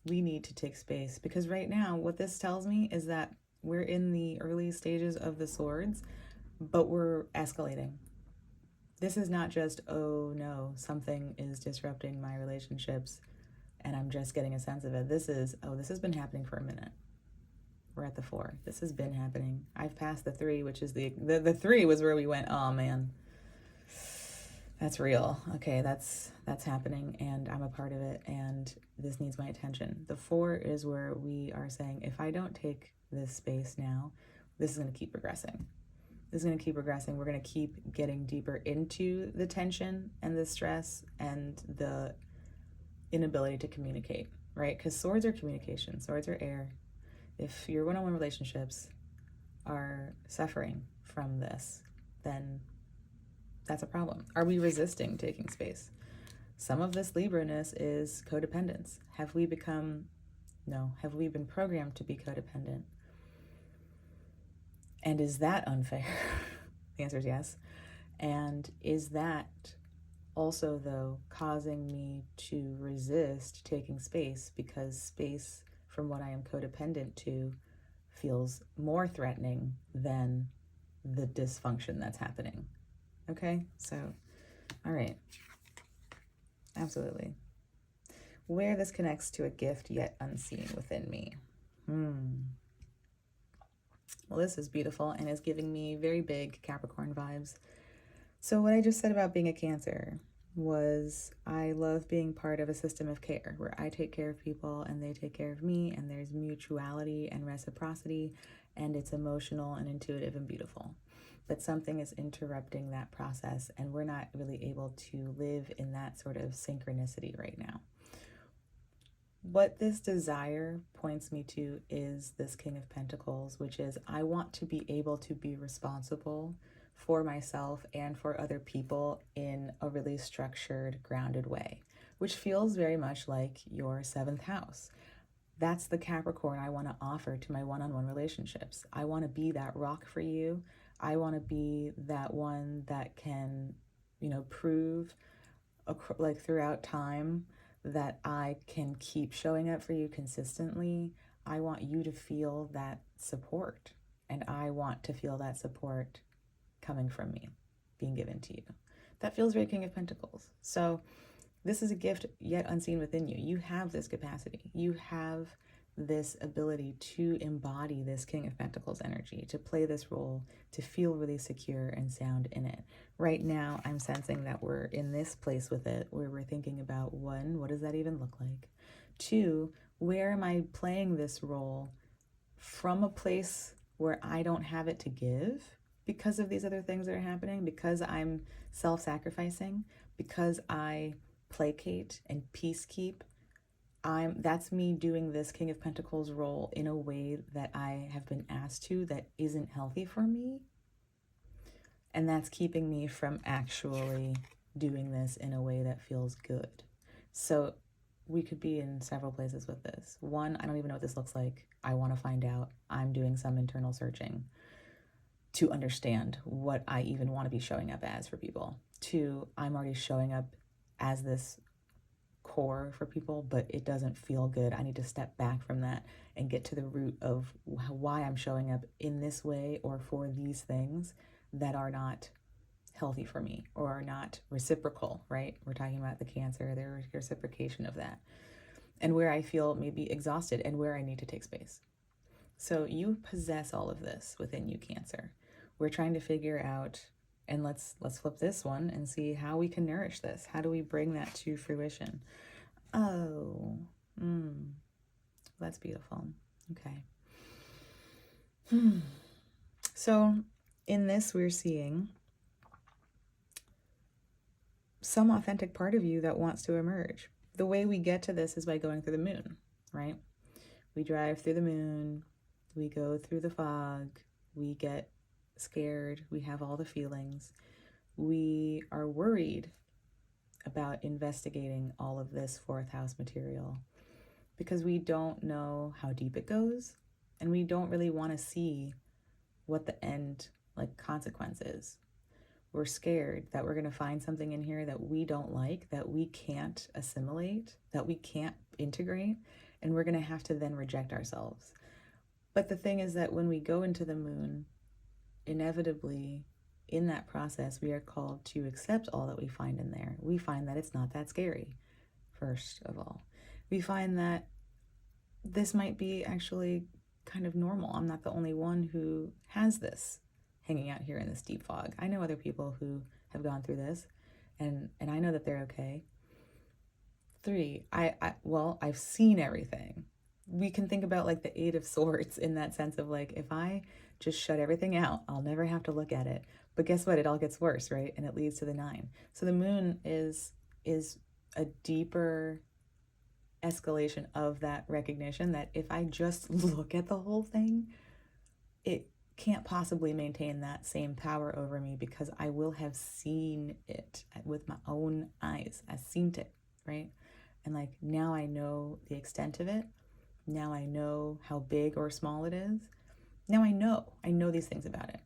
We need to take space, because right now what this tells me is that we're in the early stages of the swords, but we're escalating. This is not just, oh no, something is disrupting my relationships and I'm just getting a sense of it. This is, oh, this has been happening for a minute. We're at the 4. This has been happening. I've passed the 3, which is the 3 was where we went, oh man, that's real. Okay, that's happening and I'm a part of it and this needs my attention. The 4 is where we are saying, if I don't take this space now, this is going to keep progressing. This is going to keep progressing. We're going to keep getting deeper into the tension and the stress and the inability to communicate, right? Because swords are communication. Swords are air. If your one-on-one relationships are suffering from this, then that's a problem. Are we resisting taking space? Some of this Libra-ness is codependence. Have we been programmed to be codependent? And is that unfair? The answer is yes. And is that also, though, causing me to resist taking space, because space from what I am codependent to feels more threatening than the dysfunction that's happening? Okay, so, all right. Absolutely. Where this connects to a gift yet unseen within me. Well, this is beautiful and is giving me very big Capricorn vibes. So what I just said about being a Cancer was, I love being part of a system of care where I take care of people and they take care of me, and there's mutuality and reciprocity, and it's emotional and intuitive and beautiful. But something is interrupting that process and we're not really able to live in that sort of synchronicity right now. What this desire points me to is this King of Pentacles, which is, I want to be able to be responsible for myself and for other people in a really structured, grounded way, which feels very much like your 7th house. That's the Capricorn I want to offer to my one-on-one relationships. I want to be that rock for you. I want to be that one that can, prove like throughout time that I can keep showing up for you consistently. I want you to feel that support, and I want to feel that support coming from me, being given to you. That feels very King of Pentacles. So this is a gift yet unseen within you. You have this capacity. You have this ability to embody this King of Pentacles energy, to play this role, to feel really secure and sound in it. Right now, I'm sensing that we're in this place with it, where we're thinking about, 1, what does that even look like? 2, where am I playing this role from a place where I don't have it to give because of these other things that are happening, because I'm self-sacrificing, because I placate and peacekeep. That's me doing this King of Pentacles role in a way that I have been asked to that isn't healthy for me. And that's keeping me from actually doing this in a way that feels good. So we could be in several places with this. 1, I don't even know what this looks like. I want to find out. I'm doing some internal searching to understand what I even want to be showing up as for people. 2, I'm already showing up as this core for people, but it doesn't feel good. I need to step back from that and get to the root of why I'm showing up in this way or for these things that are not healthy for me or are not reciprocal, right? We're talking about the Cancer, there's reciprocation of that, and where I feel maybe exhausted and where I need to take space. So you possess all of this within you, Cancer. We're trying to figure out, and let's flip this one and see how we can nourish this. How do we bring that to fruition? Oh, that's beautiful. Okay. So in this, we're seeing some authentic part of you that wants to emerge. The way we get to this is by going through the moon, right? We drive through the moon, we go through the fog, we get scared, we have all the feelings. We are worried about investigating all of this 4th house material because we don't know how deep it goes, and we don't really want to see what the end like consequence is. We're scared that we're going to find something in here that we don't like, that we can't assimilate, that we can't integrate, and we're going to have to then reject ourselves. But the thing is that when we go into the moon, inevitably in that process, we are called to accept all that we find in there. We find that it's not that scary, first of all. We find that this might be actually kind of normal. I'm not the only one who has this hanging out here in this deep fog. I know other people who have gone through this, and I know that they're okay. 3, I've seen everything. We can think about like the 8 of Swords in that sense of like, if I just shut everything out, I'll never have to look at it. But guess what? It all gets worse, right? And it leads to the 9. So the moon is a deeper escalation of that recognition that if I just look at the whole thing, it can't possibly maintain that same power over me because I will have seen it with my own eyes. I've seen it, right? And like now I know the extent of it. Now I know how big or small it is. Now I know these things about it.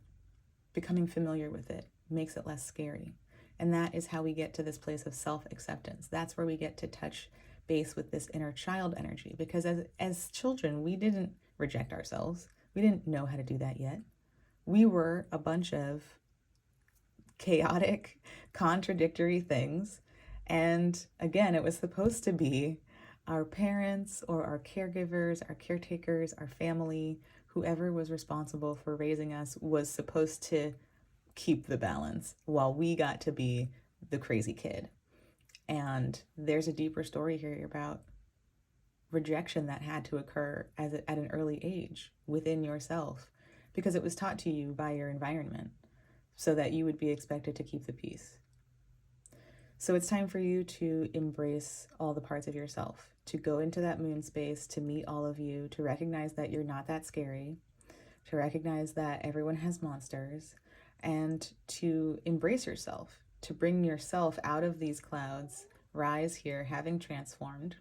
Becoming familiar with it makes it less scary. And that is how we get to this place of self-acceptance. That's where we get to touch base with this inner child energy, because as children, we didn't reject ourselves. We didn't know how to do that yet. We were a bunch of chaotic, contradictory things. And again, it was supposed to be our parents or our caregivers, our caretakers, our family, whoever was responsible for raising us was supposed to keep the balance while we got to be the crazy kid. And there's a deeper story here about rejection that had to occur at an early age within yourself, because it was taught to you by your environment so that you would be expected to keep the peace. So it's time for you to embrace all the parts of yourself, to go into that moon space, to meet all of you, to recognize that you're not that scary, to recognize that everyone has monsters, and to embrace yourself, to bring yourself out of these clouds, rise here, having transformed,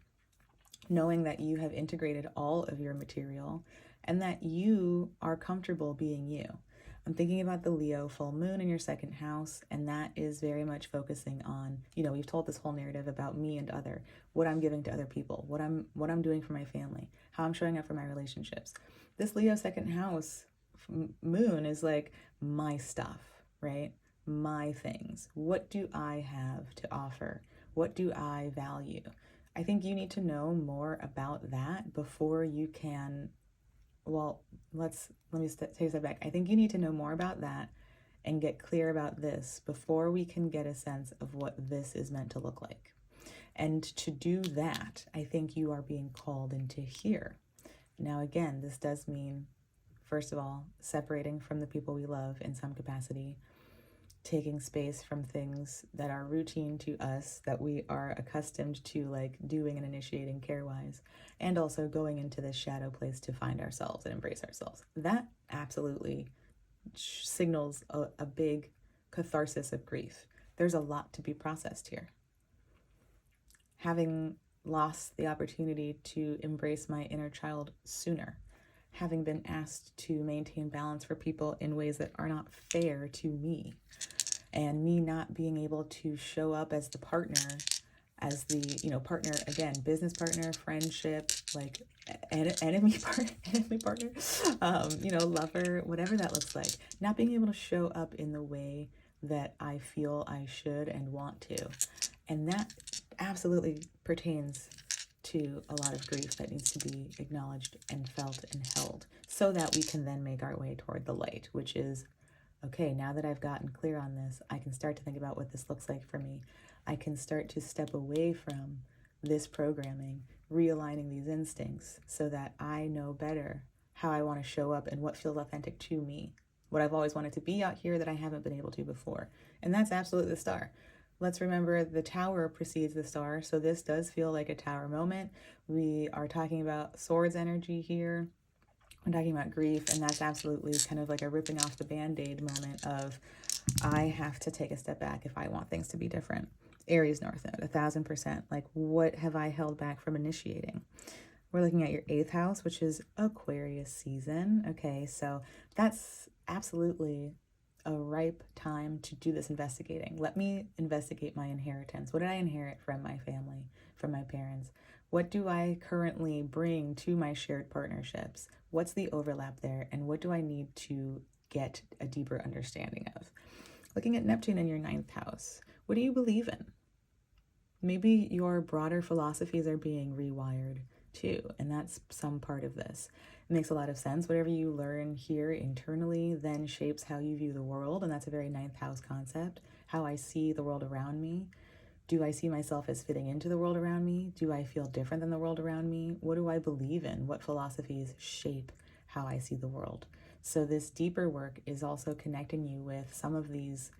knowing that you have integrated all of your material and that you are comfortable being you. I'm thinking about the Leo full moon in your 2nd house, and that is very much focusing on, we've told this whole narrative about me and other, what I'm giving to other people, what I'm doing for my family, how I'm showing up for my relationships. This Leo 2nd house moon is like my stuff, right? My things. What do I have to offer? What do I value? I think you need to know more about that before you can, let me take a step back. I think you need to know more about that and get clear about this before we can get a sense of what this is meant to look like. And to do that, I think you are being called into here. Now, again, this does mean, first of all, separating from the people we love in some capacity, taking space from things that are routine to us, that we are accustomed to like doing and initiating care-wise, and also going into this shadow place to find ourselves and embrace ourselves. That absolutely signals a big catharsis of grief. There's a lot to be processed here. Having lost the opportunity to embrace my inner child sooner, having been asked to maintain balance for people in ways that are not fair to me, and me not being able to show up as the partner, as the, partner, again, business partner, friendship, like enemy partner, lover, whatever that looks like, not being able to show up in the way that I feel I should and want to. And that absolutely pertains to a lot of grief that needs to be acknowledged and felt and held, so that we can then make our way toward the light, which is, okay, now that I've gotten clear on this, I can start to think about what this looks like for me. I can start to step away from this programming, realigning these instincts so that I know better how I want to show up and what feels authentic to me, what I've always wanted to be out here that I haven't been able to before. And that's absolutely the star. Let's remember the tower precedes the star, so this does feel like a tower moment. We are talking about swords energy here. I'm talking about grief, and that's absolutely kind of like a ripping off the Band-Aid moment of, I have to take a step back if I want things to be different. Aries North Node, 1000%. Like, what have I held back from initiating? We're looking at your 8th house, which is Aquarius season. Okay, so that's absolutely a ripe time to do this investigating. Let me investigate my inheritance. What did I inherit from my family, from my parents? What do I currently bring to my shared partnerships? What's the overlap there? And what do I need to get a deeper understanding of? Looking at Neptune in your 9th house, what do you believe in? Maybe your broader philosophies are being rewired too, and that's some part of this. It makes a lot of sense. Whatever you learn here internally then shapes how you view the world, and that's a very 9th house concept. How I see the world around me. Do I see myself as fitting into the world around me? Do I feel different than the world around me? What do I believe in? What philosophies shape how I see the world? So this deeper work is also connecting you with some of these.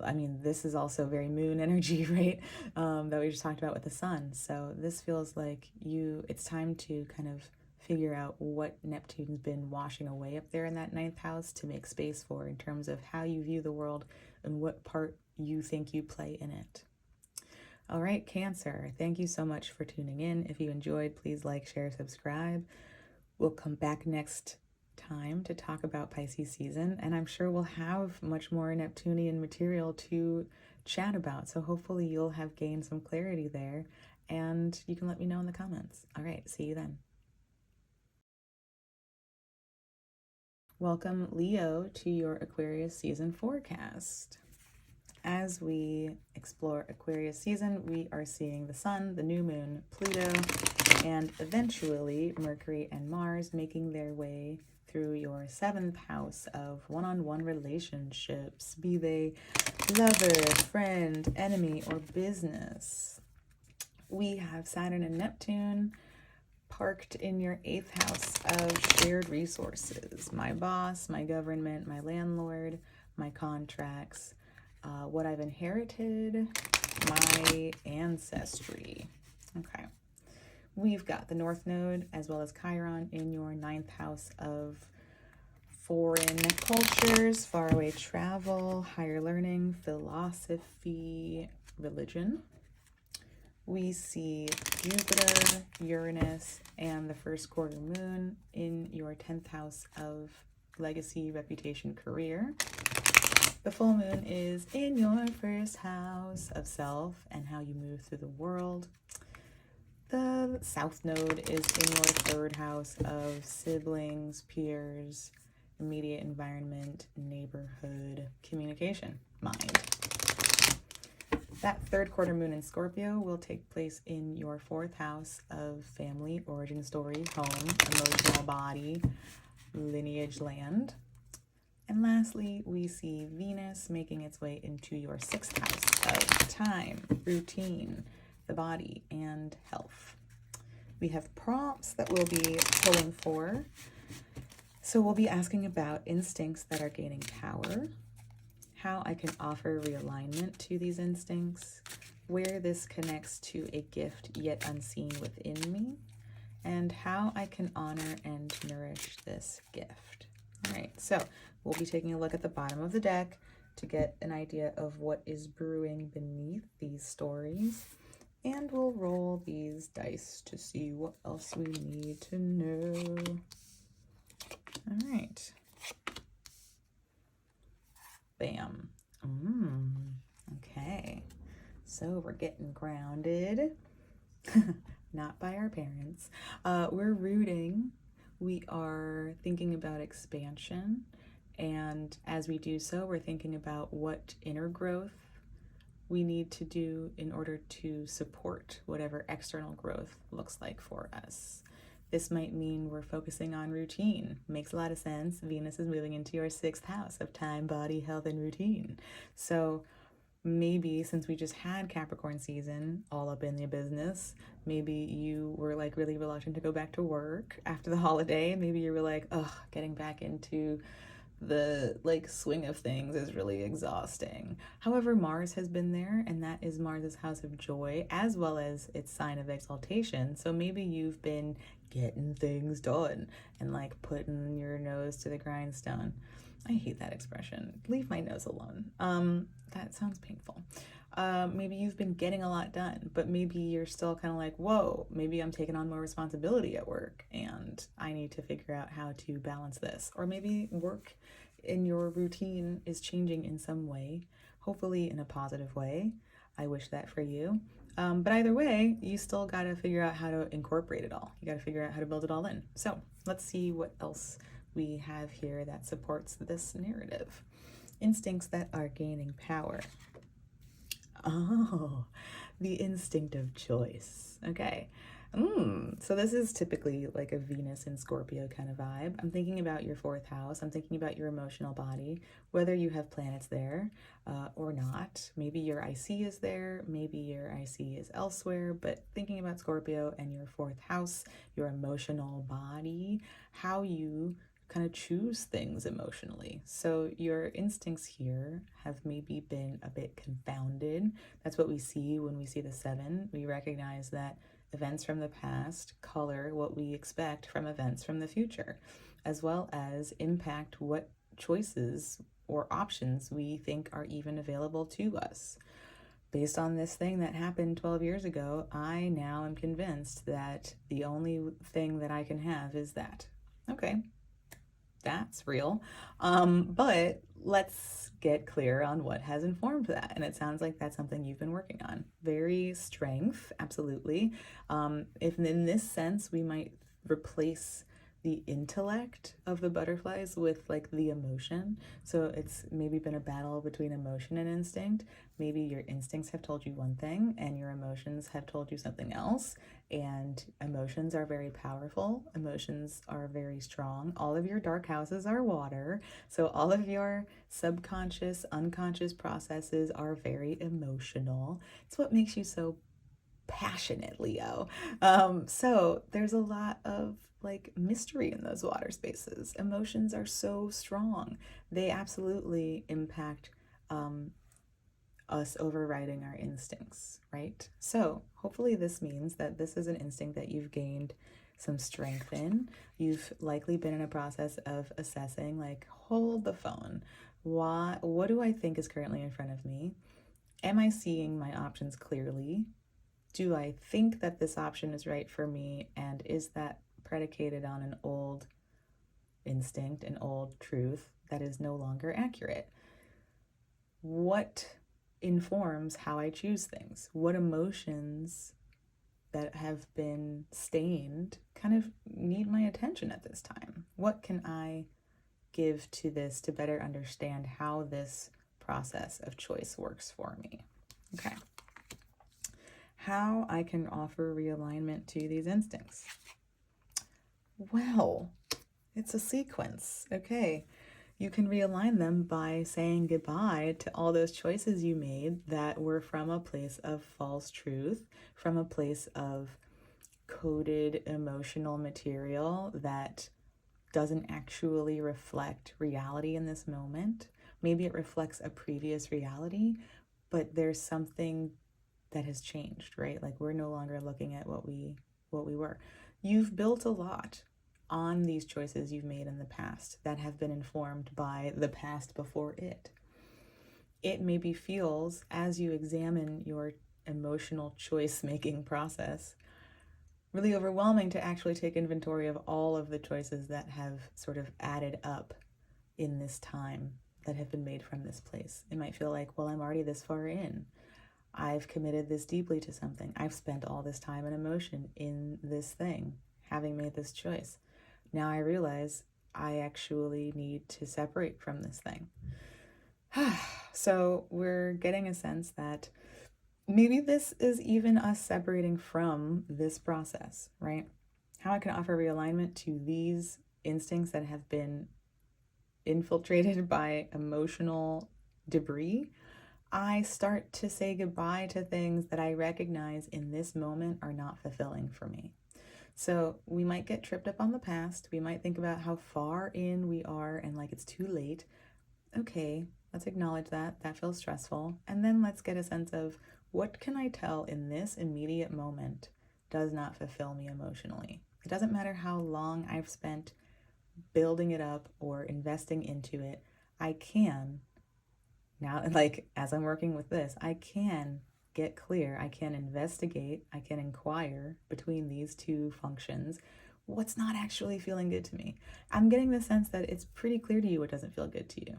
I mean, this is also very moon energy, right? That we just talked about with the sun. So this feels like it's time to kind of figure out what Neptune's been washing away up there in that 9th house to make space for in terms of how you view the world and what part you think you play in it. All right, Cancer, thank you so much for tuning in. If you enjoyed, please like, share, subscribe. We'll come back next time to talk about Pisces season, and I'm sure we'll have much more Neptunian material to chat about. So hopefully you'll have gained some clarity there, and you can let me know in the comments. All right, see you then. Welcome, Leo, to your Aquarius season forecast. As we explore Aquarius season, we are seeing the sun, the new moon, Pluto, and eventually Mercury and Mars making their way through your 7th house of one-on-one relationships, be they lover, friend, enemy, or business. We have Saturn and Neptune parked in your 8th house of shared resources. My boss, my government, my landlord, my contracts, what I've inherited, my ancestry. Okay. We've got the North Node as well as Chiron in your 9th house of foreign cultures, faraway travel, higher learning, philosophy, religion. We see Jupiter, Uranus, and the first quarter moon in your 10th house of legacy, reputation, career. The full moon is in your 1st house of self and how you move through the world. The South Node is in your 3rd house of siblings, peers, immediate environment, neighborhood, communication, mind. That 3rd quarter moon in Scorpio will take place in your 4th house of family, origin story, home, emotional body, lineage, land. And lastly, we see Venus making its way into your 6th house of time, routine, the body, and health. We have prompts that we'll be pulling for. So we'll be asking about instincts that are gaining power, how I can offer realignment to these instincts, where this connects to a gift yet unseen within me, and how I can honor and nourish this gift. All right, so we'll be taking a look at the bottom of the deck to get an idea of what is brewing beneath these stories. And we'll roll these dice to see what else we need to know. All right. Bam. Okay. So we're getting grounded. Not by our parents. We're rooting. We are thinking about expansion. And as we do so, we're thinking about what inner growth we need to do in order to support whatever external growth looks like for us. This might mean we're focusing on routine. Makes a lot of sense. Venus is moving into your 6th house of time, body, health, and routine. So maybe since we just had Capricorn season all up in the business, maybe you were like really reluctant to go back to work after the holiday. Maybe you were like, ugh, getting back into the like swing of things is really exhausting. However, Mars has been there, and that is Mars's house of joy as well as its sign of exaltation. So maybe you've been getting things done and like putting your nose to the grindstone. I hate that expression. Leave my nose alone. that sounds painful. Maybe you've been getting a lot done, but maybe you're still kind of like, whoa, maybe I'm taking on more responsibility at work and I need to figure out how to balance this. Or maybe work in your routine is changing in some way, hopefully in a positive way. I wish that for you. But either way, you still got to figure out how to incorporate it all. You got to figure out how to build it all in. So let's see what else we have here that supports this narrative. Instincts that are gaining power. Oh, the instinct of choice. Okay. So this is typically like a Venus and Scorpio kind of vibe. I'm thinking about your fourth house. I'm thinking about your emotional body, whether you have planets there or not. Maybe your IC is there, maybe your IC is elsewhere, but thinking about Scorpio and your fourth house, your emotional body, how you kind of choose things emotionally. So your instincts here have maybe been a bit confounded. That's what we see when we see the 7. We recognize that events from the past color what we expect from events from the future, as well as impact what choices or options we think are even available to us. Based on this thing that happened 12 years ago, I now am convinced that the only thing that I can have is that. Okay, that's real. But let's get clear on what has informed that. And it sounds like that's something you've been working on. Very strength, absolutely. If in this sense, we might replace the intellect of the butterflies with like the emotion. So it's maybe been a battle between emotion and instinct. Maybe your instincts have told you one thing and your emotions have told you something else. And emotions are very powerful. Emotions are very strong. All of your dark houses are water. So all of your subconscious, unconscious processes are very emotional. It's what makes you so passionate, Leo. So there's a lot of like mystery in those water spaces. Emotions are so strong. They absolutely impact us overriding our instincts, right? So hopefully this means that this is an instinct that you've gained some strength in. You've likely been in a process of assessing, like, hold the phone. What do I think is currently in front of me? Am I seeing my options clearly? Do I think that this option is right for me? And is that predicated on an old instinct, an old truth that is no longer accurate? What informs how I choose things? What emotions that have been stained kind of need my attention at this time? What can I give to this to better understand how this process of choice works for me? Okay. How I can offer realignment to these instincts. Well, it's a sequence. Okay. You can realign them by saying goodbye to all those choices you made that were from a place of false truth, from a place of coded emotional material that doesn't actually reflect reality in this moment. Maybe it reflects a previous reality, but there's something that has changed, right? Like we're no longer looking at what we were. You've built a lot on these choices you've made in the past that have been informed by the past before it. It maybe feels, as you examine your emotional choice-making process, really overwhelming to actually take inventory of all of the choices that have sort of added up in this time that have been made from this place. It might feel like, well, I'm already this far in. I've committed this deeply to something. I've spent all this time and emotion in this thing, having made this choice. Now I realize I actually need to separate from this thing. So we're getting a sense that maybe this is even us separating from this process, right? How I can offer realignment to these instincts that have been infiltrated by emotional debris. I start to say goodbye to things that I recognize in this moment are not fulfilling for me. So we might get tripped up on the past. We might think about how far in we are and like it's too late. Okay, let's acknowledge that. That feels stressful. And then let's get a sense of what can I tell in this immediate moment does not fulfill me emotionally. It doesn't matter how long I've spent building it up or investing into it. I can now, like, as I'm working with this, I can get clear, I can investigate, I can inquire between these two functions what's not actually feeling good to me. I'm getting the sense that it's pretty clear to you what doesn't feel good to you.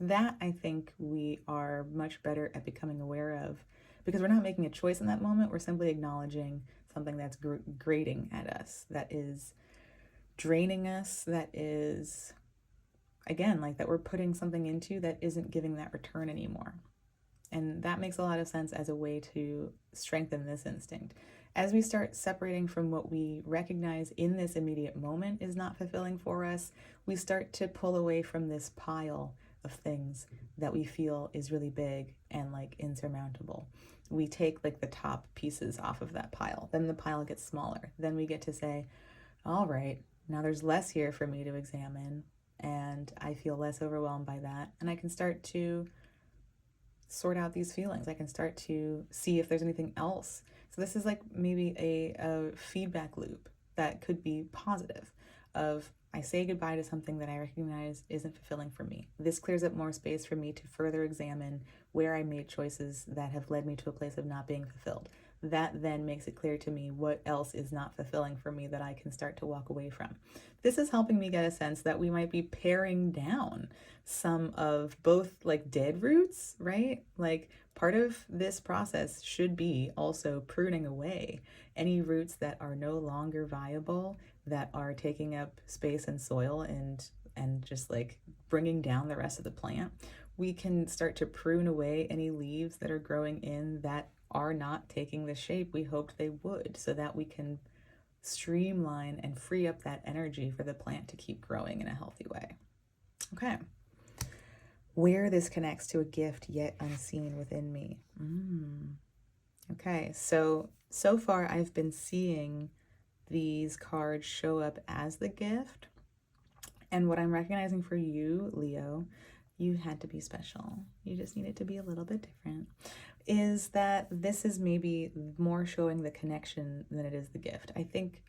That, I think, we are much better at becoming aware of, because we're not making a choice in that moment. We're simply acknowledging something that's grating at us, that is draining us, that is, again, like that we're putting something into that isn't giving that return anymore. And that makes a lot of sense as a way to strengthen this instinct. As we start separating from what we recognize in this immediate moment is not fulfilling for us, we start to pull away from this pile of things that we feel is really big and like insurmountable. We take like the top pieces off of that pile. Then the pile gets smaller. Then we get to say, all right, now there's less here for me to examine, and I feel less overwhelmed by that. And I can start to sort out these feelings. I can start to see if there's anything else. So this is like maybe a feedback loop that could be positive of, I say goodbye to something that I recognize isn't fulfilling for me. This clears up more space for me to further examine where I made choices that have led me to a place of not being fulfilled. That then makes it clear to me what else is not fulfilling for me that I can start to walk away from. This is helping me get a sense that we might be paring down some of both like dead roots, right? Like part of this process should be also pruning away any roots that are no longer viable, that are taking up space and soil and just like bringing down the rest of the plant. We can start to prune away any leaves that are growing in that are not taking the shape we hoped they would, so that we can streamline and free up that energy for the plant to keep growing in a healthy way. Okay. Where this connects to a gift yet unseen within me. Okay, so far I've been seeing these cards show up as the gift. And what I'm recognizing for you, Leo, you had to be special. You just needed to be a little bit different. Is that this is maybe more showing the connection than it is the gift. I think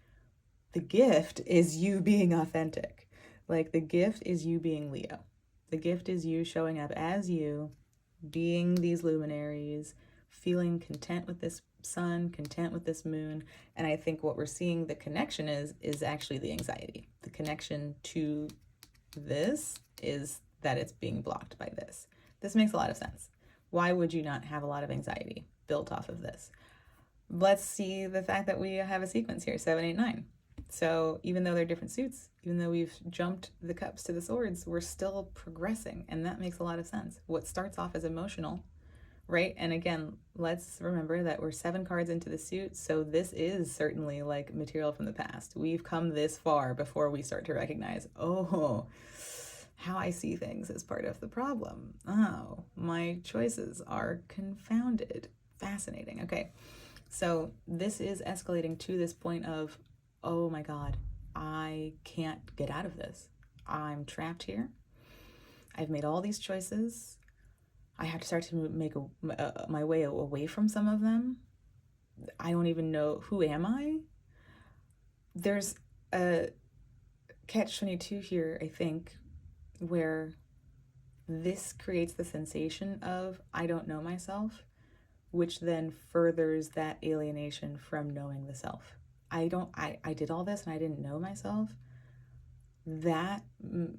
the gift is you being authentic. Like the gift is you being Leo. The gift is you showing up as you, being these luminaries, feeling content with this sun, content with this moon. And I think what we're seeing the connection is actually the anxiety. The connection to this is that it's being blocked by this. This makes a lot of sense. Why would you not have a lot of anxiety built off of this? Let's see the fact that we have a sequence here, 7, 8, 9. So even though they're different suits, even though we've jumped the cups to the swords, we're still progressing. And that makes a lot of sense. What starts off as emotional, right? And again, let's remember that we're 7 cards into the suit. So this is certainly like material from the past. We've come this far before we start to recognize, oh, how I see things is part of the problem. Oh, my choices are confounded. Fascinating. Okay. So this is escalating to this point of, oh my God, I can't get out of this. I'm trapped here. I've made all these choices. I have to start to make my way away from some of them. I don't even know, who am I? There's a catch-22 here, I think, where this creates the sensation of I don't know myself, which then furthers that alienation from knowing the self. I did all this and I didn't know myself. That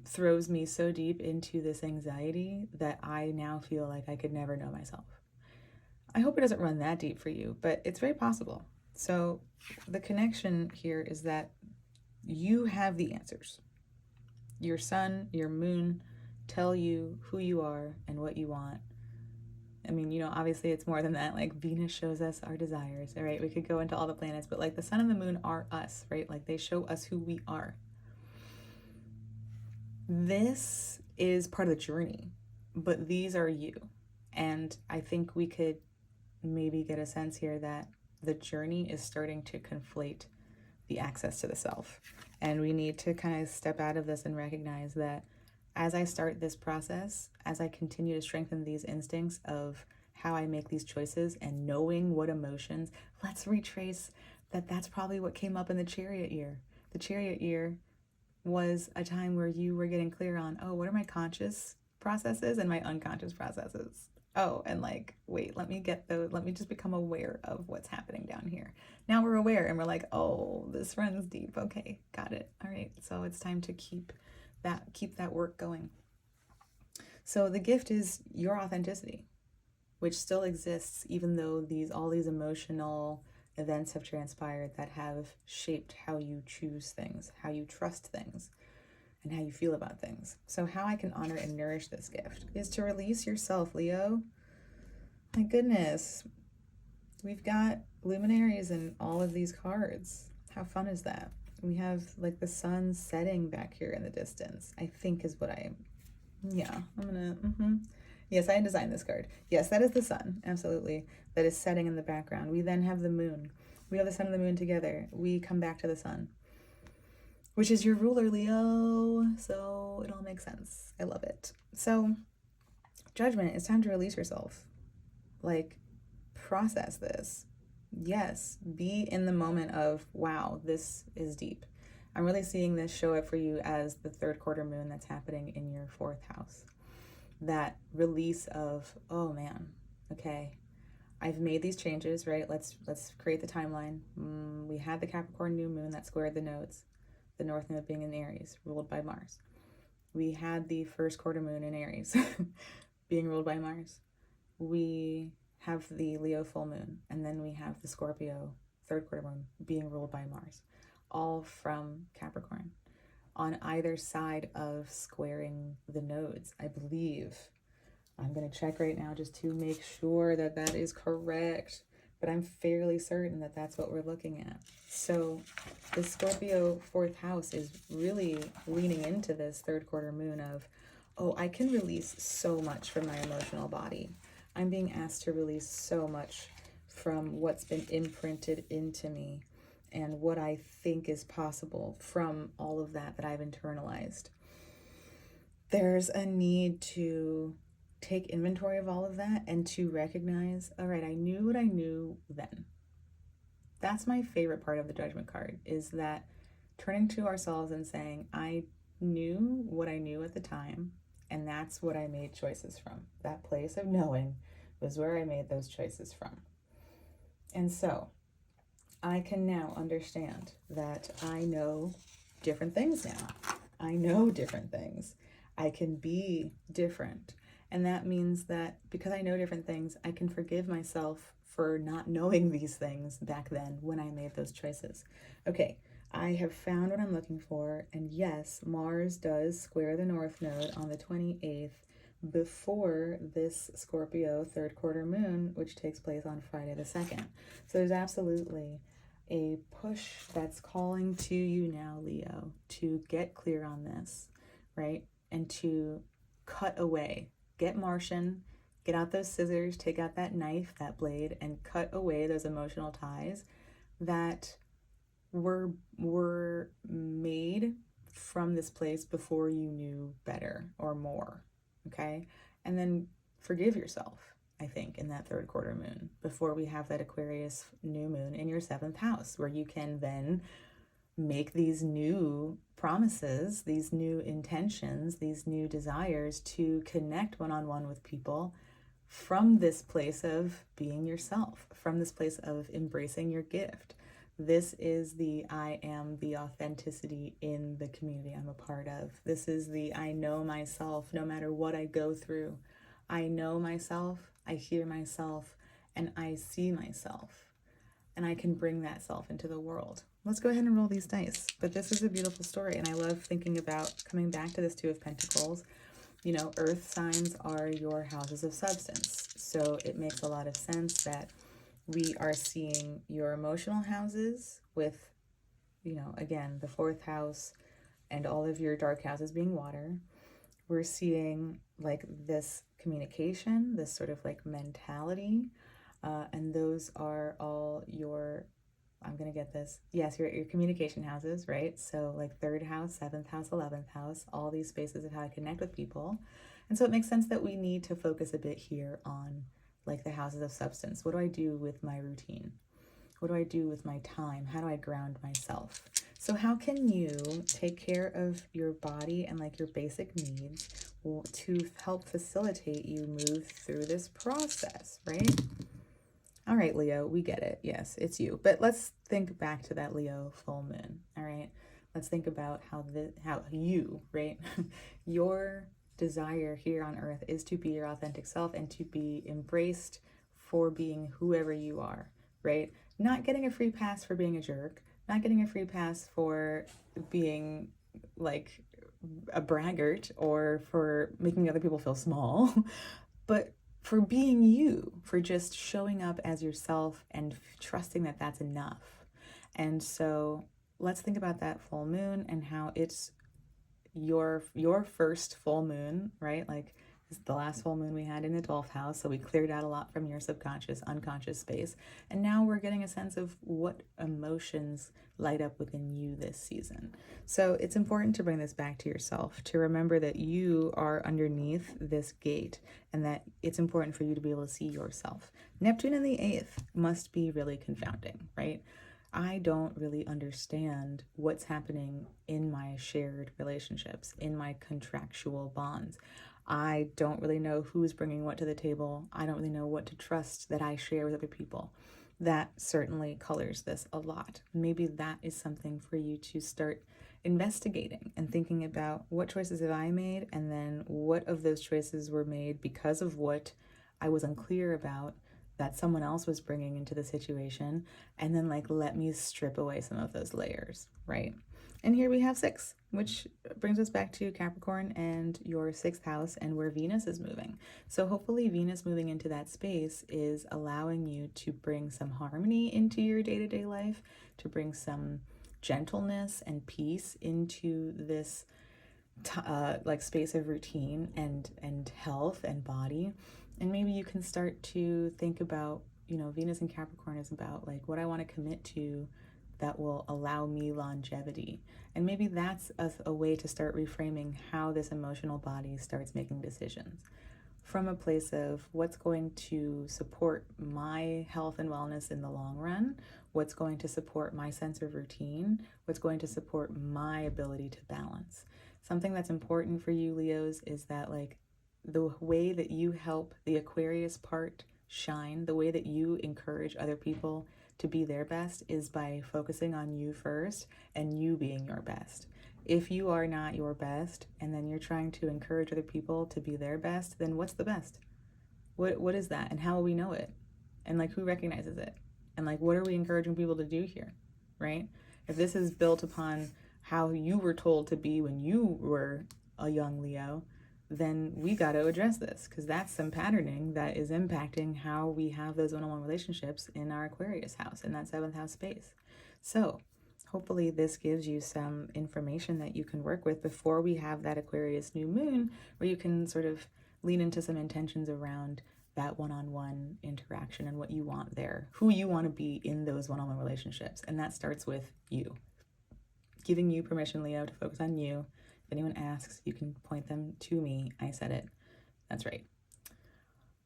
throws me so deep into this anxiety that I now feel like I could never know myself. I hope it doesn't run that deep for you, but it's very possible. So the connection here is that you have the answers. Your sun, your moon tell you who you are and what you want. I mean, you know, obviously it's more than that. Like Venus shows us our desires, all right? We could go into all the planets, but like the sun and the moon are us, right? Like they show us who we are. This is part of the journey, but these are you. And I think we could maybe get a sense here that the journey is starting to conflate the access to the self. And we need to kind of step out of this and recognize that as I start this process, as I continue to strengthen these instincts of how I make these choices and knowing what emotions, let's retrace that that's probably what came up in the Chariot year. The Chariot year was a time where you were getting clear on, oh, what are my conscious processes and my unconscious processes. Oh, and like, wait, let me just become aware of what's happening down here. Now we're aware and we're like, oh, this runs deep. Okay, got it. All right. So it's time to keep that work going. So the gift is your authenticity, which still exists even though all these emotional events have transpired that have shaped how you choose things, how you trust things, and how you feel about things. So how I can honor and nourish this gift is to release yourself, Leo. My goodness, we've got luminaries in all of these cards. How fun is that? We have like the sun setting back here in the distance, I think is what Yes, I designed this card. Yes, that is the sun, absolutely. That is setting in the background. We then have the moon. We have the sun and the moon together. We come back to the sun, which is your ruler, Leo. So it all makes sense. I love it. So judgment, it's time to release yourself. Like, process this. Yes, be in the moment of, wow, this is deep. I'm really seeing this show up for you as the third quarter moon that's happening in your fourth house. That release of, oh man, okay, I've made these changes, right? Let's create the timeline. We had the Capricorn new moon that squared the nodes, the north node being in Aries, ruled by Mars. We had the first quarter moon in Aries being ruled by Mars. We have the Leo full moon, and then we have the Scorpio third quarter moon being ruled by Mars, all from Capricorn. On either side of squaring the nodes, I believe. I'm going to check right now just to make sure that that is correct, but I'm fairly certain that that's what we're looking at. So the Scorpio fourth house is really leaning into this third quarter moon of, oh, I can release so much from my emotional body. I'm being asked to release so much from what's been imprinted into me and what I think is possible from all of that I've internalized. There's a need to take inventory of all of that and to recognize, all right, I knew what I knew then. That's my favorite part of the judgment card, is that turning to ourselves and saying, I knew what I knew at the time, and that's what I made choices from. That place of knowing was where I made those choices from. And so I can now understand that I know different things now. I know different things. I can be different. And that means that because I know different things, I can forgive myself for not knowing these things back then when I made those choices. Okay, I have found what I'm looking for. And yes, Mars does square the North Node on the 28th before this Scorpio third quarter moon, which takes place on Friday the 2nd. So there's absolutely a push that's calling to you now, Leo, to get clear on this, right? And to cut away. Get Martian, get out those scissors, take out that knife, that blade, and cut away those emotional ties that were made from this place before you knew better or more, okay? And then forgive yourself, I think, in that third quarter moon before we have that Aquarius new moon in your 7th house, where you can then make these new promises, these new intentions, these new desires to connect one-on-one with people from this place of being yourself, from this place of embracing your gift. This is the I am the authenticity in the community I'm a part of. This is the I know myself no matter what I go through. I know myself, I hear myself, and I see myself. And I can bring that self into the world. Let's go ahead and roll these dice. But this is a beautiful story, and I love thinking about coming back to this Two of Pentacles. You know, earth signs are your houses of substance. So it makes a lot of sense that we are seeing your emotional houses with, you know, again, the 4th house and all of your dark houses being water. We're seeing like this communication, this sort of like mentality. And those are all your, I'm going to get this. Yes, your communication houses, right? So like 3rd house, 7th house, 11th house, all these spaces of how I connect with people. And so it makes sense that we need to focus a bit here on like the houses of substance. What do I do with my routine? What do I do with my time? How do I ground myself? So how can you take care of your body and like your basic needs to help facilitate you move through this process, right? All right, Leo, we get it. Yes, it's you. But let's think back to that Leo full moon, all right? Let's think about how you, right? Your desire here on earth is to be your authentic self and to be embraced for being whoever you are, right? Not getting a free pass for being a jerk, not getting a free pass for being like a braggart or for making other people feel small, but for being you, for just showing up as yourself and trusting that that's enough. And so let's think about that full moon and how it's your first full moon, right? Like this is the last full moon we had in the 12th house, so we cleared out a lot from your subconscious, unconscious space. And now we're getting a sense of what emotions light up within you this season. So it's important to bring this back to yourself, to remember that you are underneath this gate and that it's important for you to be able to see yourself. Neptune in the 8th must be really confounding, right? I don't really understand what's happening in my shared relationships, in my contractual bonds. I don't really know who's bringing what to the table. I don't really know what to trust that I share with other people. That certainly colors this a lot. Maybe that is something for you to start investigating and thinking about what choices have I made, and then what of those choices were made because of what I was unclear about that someone else was bringing into the situation, and then like let me strip away some of those layers, right? And here we have 6, which brings us back to Capricorn and your 6th house and where Venus is moving. So hopefully Venus moving into that space is allowing you to bring some harmony into your day-to-day life, to bring some gentleness and peace into this like space of routine and health and body. And maybe you can start to think about, you know, Venus in Capricorn is about like what I want to commit to that will allow me longevity. And maybe that's a way to start reframing how this emotional body starts making decisions from a place of what's going to support my health and wellness in the long run, what's going to support my sense of routine, what's going to support my ability to balance. Something that's important for you, Leos, is that like the way that you help the Aquarius part shine, the way that you encourage other people to be their best is by focusing on you first and you being your best. If you are not your best and then you're trying to encourage other people to be their best, then what's the best? What is that? And how will we know it? And like who recognizes it? And like what are we encouraging people to do here? Right? If this is built upon how you were told to be when you were a young Leo, then we got to address this, because that's some patterning that is impacting how we have those one-on-one relationships in our Aquarius house, in that 7th house space. So hopefully this gives you some information that you can work with before we have that Aquarius new moon, where you can sort of lean into some intentions around that one-on-one interaction and what you want there, who you want to be in those one-on-one relationships. And that starts with you. Giving you permission, Leo, to focus on you. If anyone asks, you can point them to me. I said it. That's right.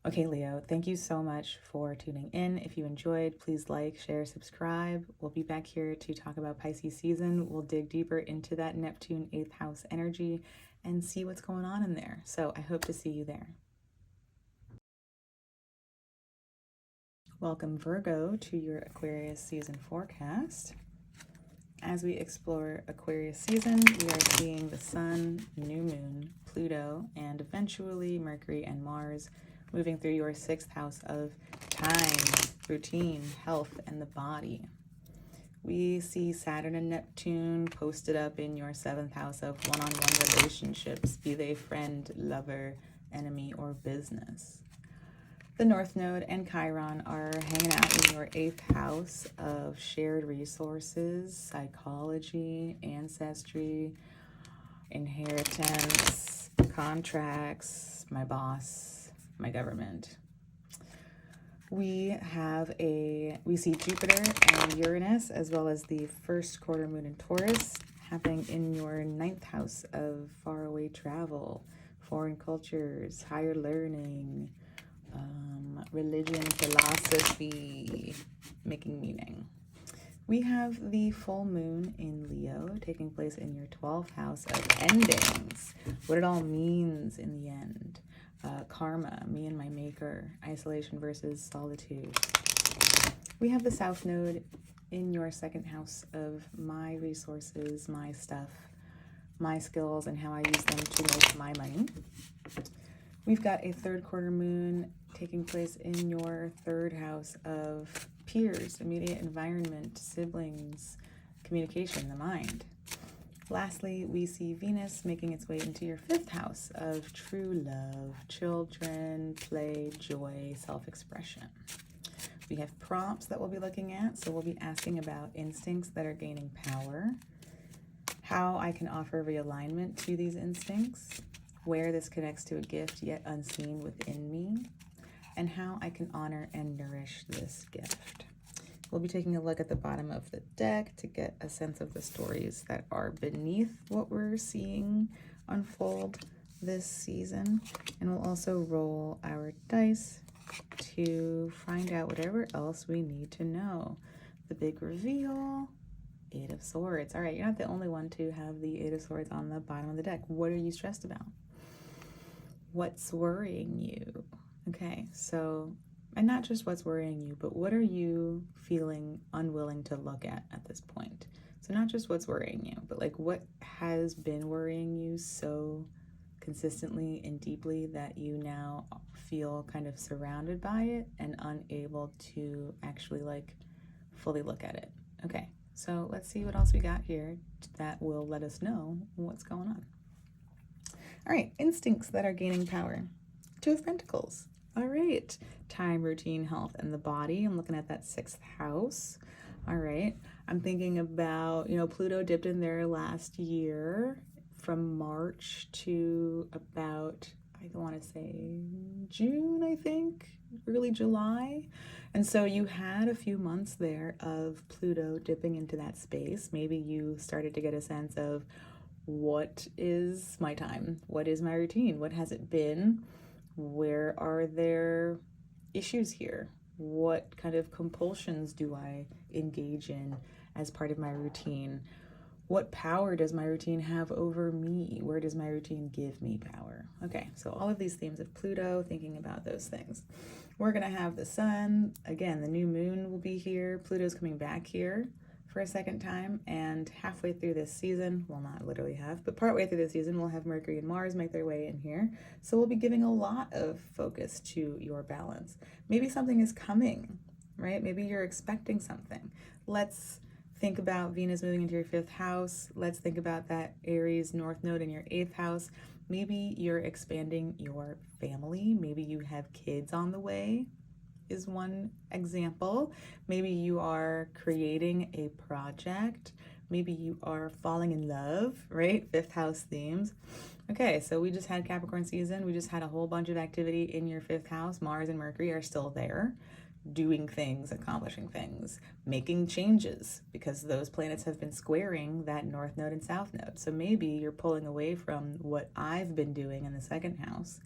Okay, Leo, thank you so much for tuning in. If you enjoyed, please like, share, subscribe. We'll be back here to talk about Pisces season. We'll dig deeper into that Neptune 8th house energy and see what's going on in there. So I hope to see you there. Welcome, Virgo, to your Aquarius season forecast. As we explore Aquarius season, we are seeing the Sun, new moon, Pluto, and eventually Mercury and Mars moving through your 6th house of time, routine, health, and the body. We see Saturn and Neptune posted up in your 7th house of one-on-one relationships, be they friend, lover, enemy, or business. The North Node and Chiron are hanging out in your 8th house of shared resources, psychology, ancestry, inheritance, contracts, my boss, my government. We see Jupiter and Uranus, as well as the first quarter moon in Taurus, happening in your 9th house of faraway travel, foreign cultures, higher learning, religion, philosophy, making meaning. We have the full moon in Leo taking place in your 12th house of endings. What it all means in the end. Karma, me and my maker, isolation versus solitude. We have the South Node in your 2nd house of my resources, my stuff, my skills, and how I use them to make my money. We've got a 3rd quarter moon taking place in your 3rd house of peers, immediate environment, siblings, communication, the mind. Lastly, we see Venus making its way into your 5th house of true love, children, play, joy, self-expression. We have prompts that we'll be looking at, so we'll be asking about instincts that are gaining power, how I can offer realignment to these instincts, where this connects to a gift yet unseen within me, and how I can honor and nourish this gift. We'll be taking a look at the bottom of the deck to get a sense of the stories that are beneath what we're seeing unfold this season. And we'll also roll our dice to find out whatever else we need to know. The big reveal, 8 of Swords. All right, you're not the only one to have the 8 of Swords on the bottom of the deck. What are you stressed about? What's worrying you? Okay, so, and not just what's worrying you, but what are you feeling unwilling to look at this point? So not just what's worrying you, but like what has been worrying you so consistently and deeply that you now feel kind of surrounded by it and unable to actually like fully look at it. Okay, so let's see what else we got here that will let us know what's going on. All right, instincts that are gaining power. 2 of Pentacles. All right, time, routine, health, and the body. I'm looking at that 6th house. All right, I'm thinking about, Pluto dipped in there last year from March to about, I want to say June, I think, early July. And so you had a few months there of Pluto dipping into that space. Maybe you started to get a sense of what is my time? What is my routine? What has it been? Where are there issues here? What kind of compulsions do I engage in as part of my routine? What power does my routine have over me? Where does my routine give me power? Okay, so all of these themes of Pluto, thinking about those things. We're gonna have the sun, again, the new moon will be here. Pluto's coming back here for a 2nd time, and halfway through this season, well, not literally half, but partway through this season, we'll have Mercury and Mars make their way in here. So we'll be giving a lot of focus to your balance. Maybe something is coming, right? Maybe you're expecting something. Let's think about Venus moving into your 5th house. Let's think about that Aries North Node in your 8th house. Maybe you're expanding your family. Maybe you have kids on the way, is one example. Maybe you are creating a project. Maybe you are falling in love, right? 5th house themes. Okay, so we just had Capricorn season. We just had a whole bunch of activity in your 5th house. Mars and Mercury are still there, doing things, accomplishing things, making changes, because those planets have been squaring that North Node and South Node. So maybe you're pulling away from what I've been doing in the 2nd house,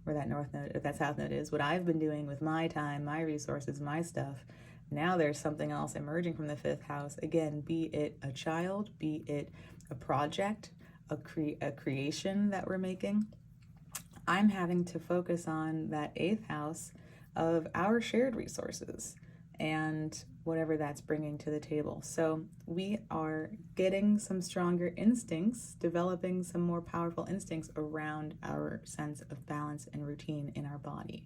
where that North Node, if that South Node is, what I've been doing with my time, my resources, my stuff. Now there's something else emerging from the 5th house. Again, be it a child, be it a project, a creation that we're making. I'm having to focus on that 8th house of our shared resources and whatever that's bringing to the table. So we are getting some stronger instincts, developing some more powerful instincts around our sense of balance and routine in our body.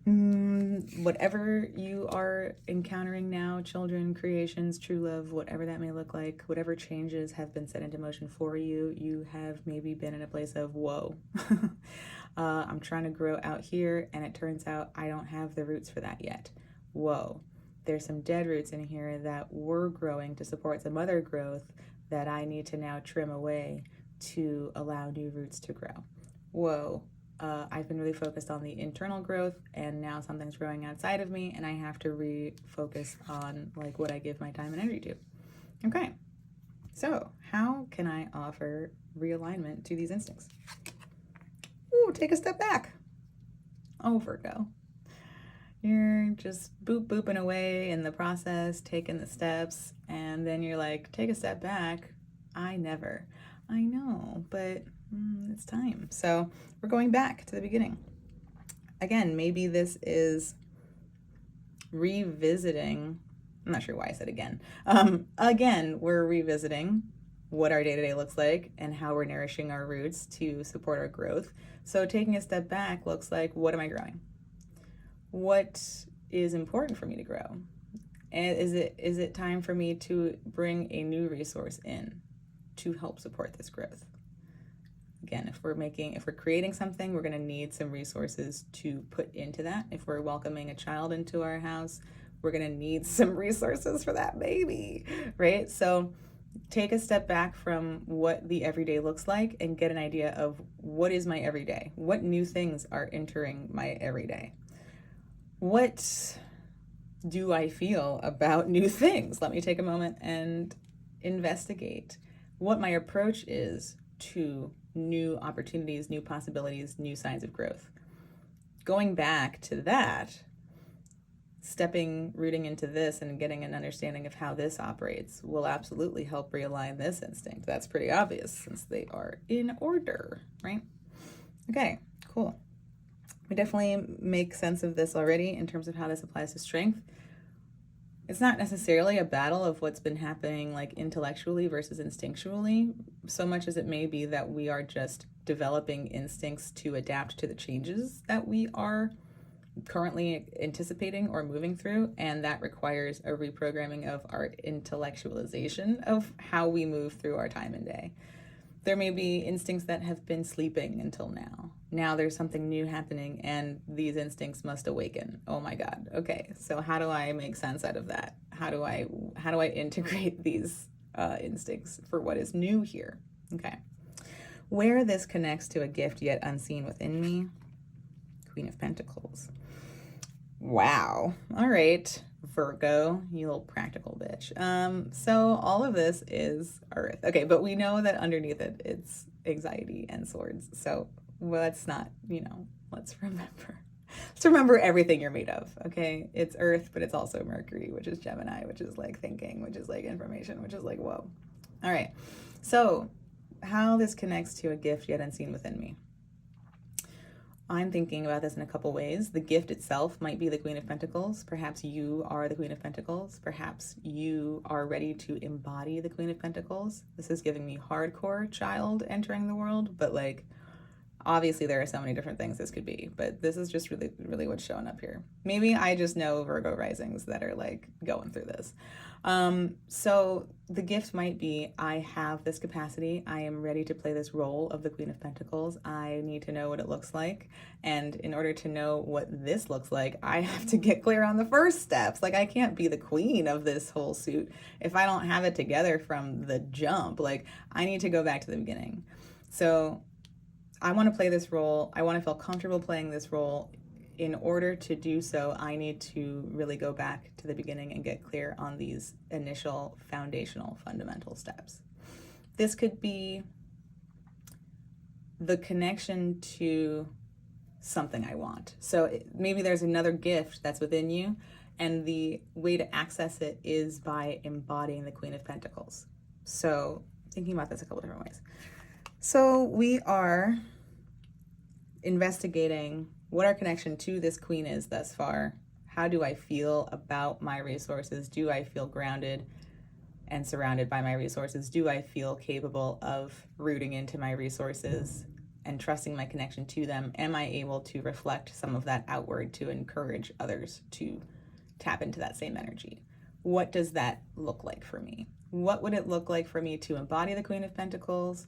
Whatever you are encountering now, children, creations, true love, whatever that may look like, whatever changes have been set into motion for you, you have maybe been in a place of, whoa, I'm trying to grow out here, and it turns out I don't have the roots for that yet. Whoa, there's some dead roots in here that were growing to support some other growth that I need to now trim away to allow new roots to grow. Whoa. I've been really focused on the internal growth, and now something's growing outside of me, and I have to refocus on like what I give my time and energy to. Okay, so how can I offer realignment to these instincts? Ooh, take a step back. Oh, Virgo. You're just booping away in the process, taking the steps, and then you're like, take a step back. I never. I know, but it's time. So we're going back to the beginning. Again, maybe this is revisiting. I'm not sure why I said again. Again, we're revisiting what our day-to-day looks like and how we're nourishing our roots to support our growth. So taking a step back looks like, what am I growing? What is important for me to grow? And is it time for me to bring a new resource in to help support this growth? Again, if we're creating something, we're going to need some resources to put into that. If we're welcoming a child into our house, we're going to need some resources for that baby, right? So take a step back from what the everyday looks like and get an idea of what is my everyday? What new things are entering my everyday? What do I feel about new things? Let me take a moment and investigate what my approach is to new opportunities, new possibilities, new signs of growth. Going back to that, rooting into this and getting an understanding of how this operates will absolutely help realign this instinct. That's pretty obvious since they are in order, right? Okay, cool. We definitely make sense of this already in terms of how this applies to strength. It's not necessarily a battle of what's been happening like intellectually versus instinctually, so much as it may be that we are just developing instincts to adapt to the changes that we are currently anticipating or moving through, and that requires a reprogramming of our intellectualization of how we move through our time and day. There may be instincts that have been sleeping until now. Now there's something new happening and these instincts must awaken. Oh my God. Okay. So how do I make sense out of that? How do I integrate these instincts for what is new here? Okay. Where this connects to a gift yet unseen within me, Queen of Pentacles. Wow. All right, Virgo, you little practical bitch. So all of this is Earth. Okay, but we know that underneath it, it's anxiety and swords. So let's not, let's remember. Let's remember everything you're made of, okay? It's Earth, but it's also Mercury, which is Gemini, which is like thinking, which is like information, which is like, whoa. All right, so how this connects to a gift yet unseen within me. I'm thinking about this in a couple ways. The gift itself might be the Queen of Pentacles. Perhaps you are the Queen of Pentacles. Perhaps you are ready to embody the Queen of Pentacles. This is giving me hardcore child entering the world, but like, obviously there are so many different things this could be, but this is just really, really what's showing up here. Maybe I just know Virgo risings that are like going through this. So the gift might be, I have this capacity. I am ready to play this role of the Queen of Pentacles. I need to know what it looks like. And in order to know what this looks like, I have to get clear on the first steps. Like I can't be the queen of this whole suit if I don't have it together from the jump. Like I need to go back to the beginning. So I want to play this role. I want to feel comfortable playing this role. In order to do so, I need to really go back to the beginning and get clear on these initial foundational fundamental steps. This could be the connection to something I want. So maybe there's another gift that's within you, and the way to access it is by embodying the Queen of Pentacles. So thinking about this a couple different ways. So we are investigating what our connection to this queen is thus far. How do I feel about my resources? Do I feel grounded and surrounded by my resources? Do I feel capable of rooting into my resources and trusting my connection to them? Am I able to reflect some of that outward to encourage others to tap into that same energy? What does that look like for me? What would it look like for me to embody the Queen of Pentacles?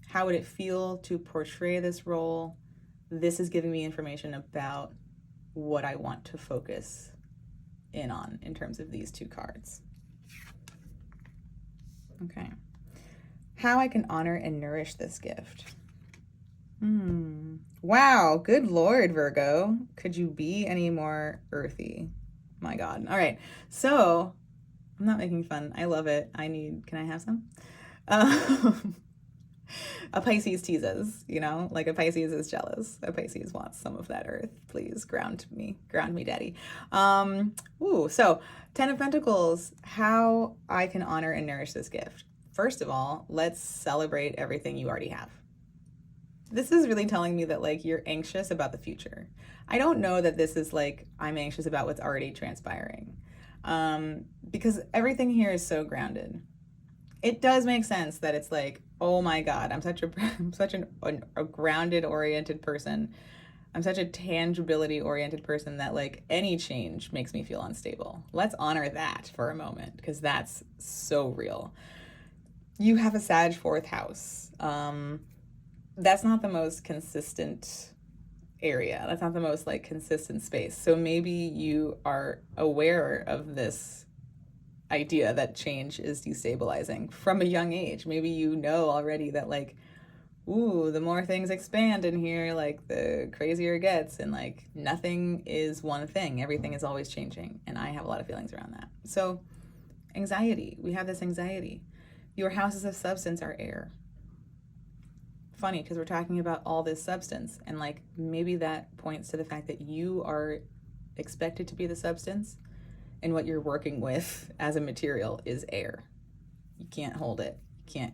How would it feel to portray this role? This is giving me information about what I want to focus in on in terms of these two cards. Okay. How I can honor and nourish this gift. Wow, good Lord, Virgo. Could you be any more earthy? My God. All right. So I'm not making fun. I love it. Can I have some? A Pisces teases, you know, like a Pisces is jealous. A Pisces wants some of that earth. Please ground me, daddy. So 10 of Pentacles, how I can honor and nourish this gift. First of all, let's celebrate everything you already have. This is really telling me that like you're anxious about the future. I don't know that this is like I'm anxious about what's already transpiring, because everything here is so grounded. It does make sense that it's like, oh my God, I'm such a grounded oriented person. I'm such a tangibility oriented person that like any change makes me feel unstable. Let's honor that for a moment because that's so real. You have a Sag 4th house. That's not the most consistent area. That's not the most like consistent space. So maybe you are aware of this idea that change is destabilizing from a young age. Maybe you know already that like, ooh, the more things expand in here, like the crazier it gets, and like nothing is one thing. Everything is always changing. And I have a lot of feelings around that. So anxiety, we have this anxiety. Your houses of substance are air. Funny because we're talking about all this substance, and like maybe that points to the fact that you are expected to be the substance, and what you're working with as a material is air. You can't hold it.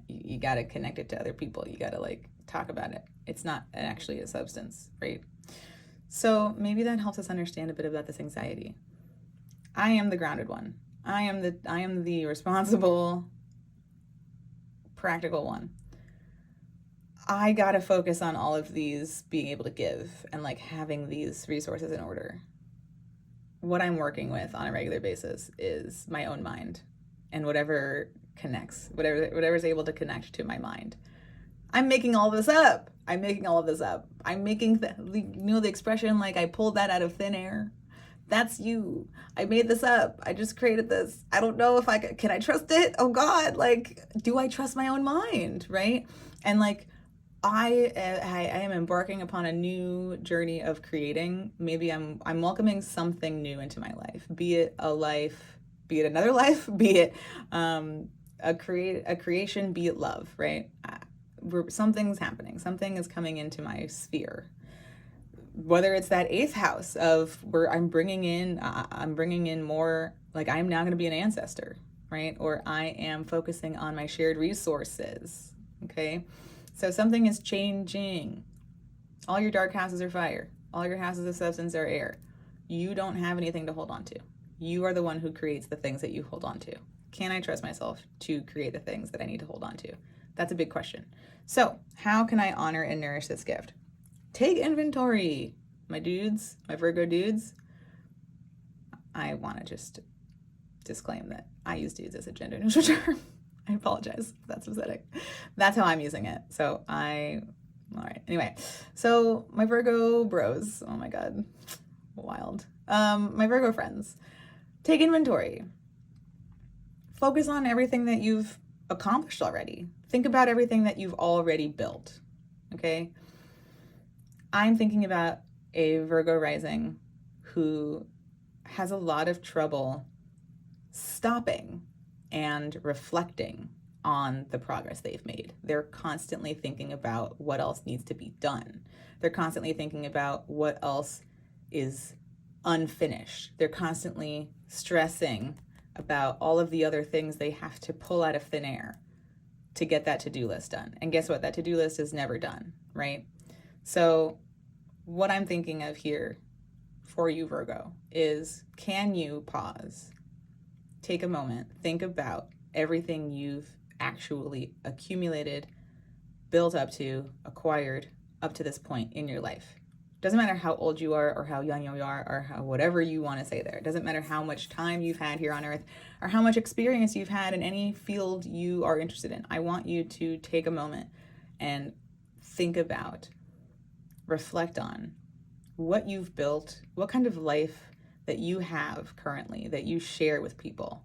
You got to connect it to other people. You got to like talk about it. It's not actually a substance, right? So maybe that helps us understand a bit about this anxiety. I am the grounded one. I am the responsible, practical one. I gotta focus on all of these being able to give and like having these resources in order. What I'm working with on a regular basis is my own mind and whatever connects, whatever's able to connect to my mind. I'm making all this up. I'm making the expression like I pulled that out of thin air. That's you. I made this up. I just created this. I don't know if can I trust it? Oh God, like, do I trust my own mind, right? And like, I am embarking upon a new journey of creating. Maybe I'm welcoming something new into my life, be it a life, be it another life, be it a creation, be it love, right? Something's happening. Something is coming into my sphere. Whether it's that 8th house of where I'm bringing in more, like I'm now going to be an ancestor, right? Or I am focusing on my shared resources, okay? So something is changing. All your dark houses are fire. All your houses of substance are air. You don't have anything to hold on to. You are the one who creates the things that you hold on to. Can I trust myself to create the things that I need to hold on to? That's a big question. So how can I honor and nourish this gift? Take inventory. My dudes, my Virgo dudes, I want to just disclaim that I use dudes as a gender neutral term. I apologize if that's pathetic. That's how I'm using it. So all right. Anyway, so my Virgo bros, oh my God, wild. My Virgo friends, take inventory. Focus on everything that you've accomplished already. Think about everything that you've already built, okay? I'm thinking about a Virgo rising who has a lot of trouble stopping and reflecting on the progress they've made. They're constantly thinking about what else needs to be done. They're constantly thinking about what else is unfinished. They're constantly stressing about all of the other things they have to pull out of thin air to get that to-do list done. And guess what? That to-do list is never done, right? So what I'm thinking of here for you, Virgo, is can you pause? Take a moment, think about everything you've actually accumulated, built up to, acquired up to this point in your life. Doesn't matter how old you are or how young you are or how whatever you want to say there. It doesn't matter how much time you've had here on earth or how much experience you've had in any field you are interested in. I want you to take a moment and think about, reflect on what you've built, what kind of life that you have currently that you share with people.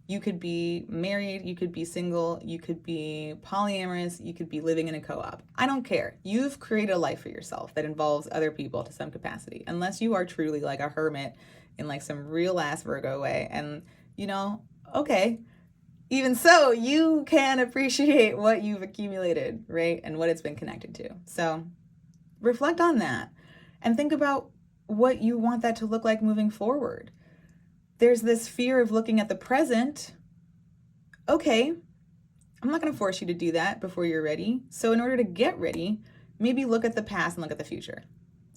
You could be married, you could be single, you could be polyamorous, you could be living in a co-op. I don't care. You've created a life for yourself that involves other people to some capacity, unless you are truly like a hermit in like some real ass Virgo way. And, you know, okay, even so, you can appreciate what you've accumulated, right? And what it's been connected to. So reflect on that and think about what you want that to look like moving forward. There's this fear of looking at the present. Okay, I'm not going to force you to do that before you're ready. So in order to get ready, maybe look at the past and look at the future.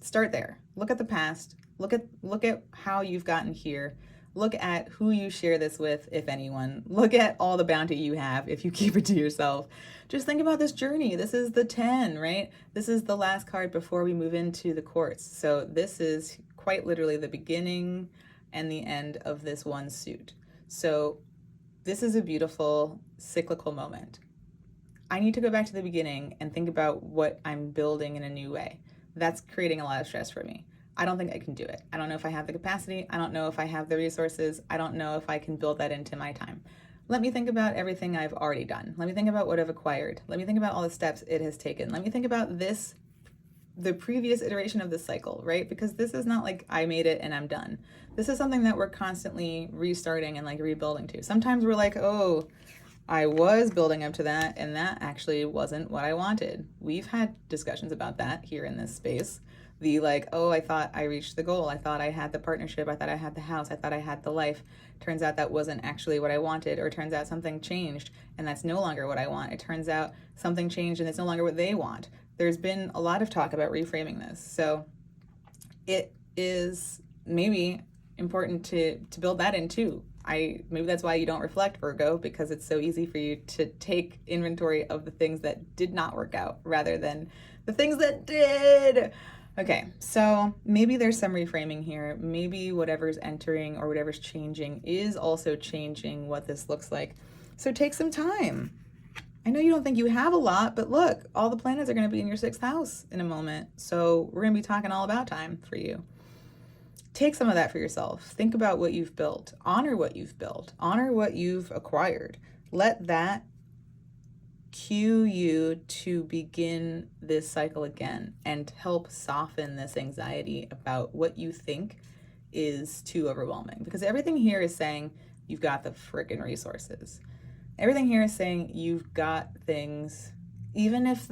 Start there. Look at the past. Look at how you've gotten here. Look at who you share this with, if anyone. Look at all the bounty you have if you keep it to yourself. Just think about this journey. This is the 10, right? This is the last card before we move into the courts. So this is quite literally the beginning and the end of this one suit. So this is a beautiful cyclical moment. I need to go back to the beginning and think about what I'm building in a new way. That's creating a lot of stress for me. I don't think I can do it. I don't know if I have the capacity. I don't know if I have the resources. I don't know if I can build that into my time. Let me think about everything I've already done. Let me think about what I've acquired. Let me think about all the steps it has taken. Let me think about this, the previous iteration of this cycle, right? Because this is not like I made it and I'm done. This is something that we're constantly restarting and like rebuilding to. Sometimes we're like, oh, I was building up to that and that actually wasn't what I wanted. We've had discussions about that here in this space. The like, oh, I thought I reached the goal. I thought I had the partnership. I thought I had the house. I thought I had the life. Turns out that wasn't actually what I wanted, or turns out something changed and that's no longer what I want. It turns out something changed and it's no longer what they want. There's been a lot of talk about reframing this. So it is maybe important to build that in too. Maybe that's why you don't reflect, Virgo, because it's so easy for you to take inventory of the things that did not work out rather than the things that did. Okay, so maybe there's some reframing here. Maybe whatever's entering or whatever's changing is also changing what this looks like. So take some time. I know you don't think you have a lot, but look, all the planets are going to be in your 6th house in a moment. So we're going to be talking all about time for you. Take some of that for yourself. Think about what you've built. Honor what you've built. Honor what you've acquired. Let that cue you to begin this cycle again and help soften this anxiety about what you think is too overwhelming. Because everything here is saying you've got the freaking resources. Everything here is saying you've got things. Even if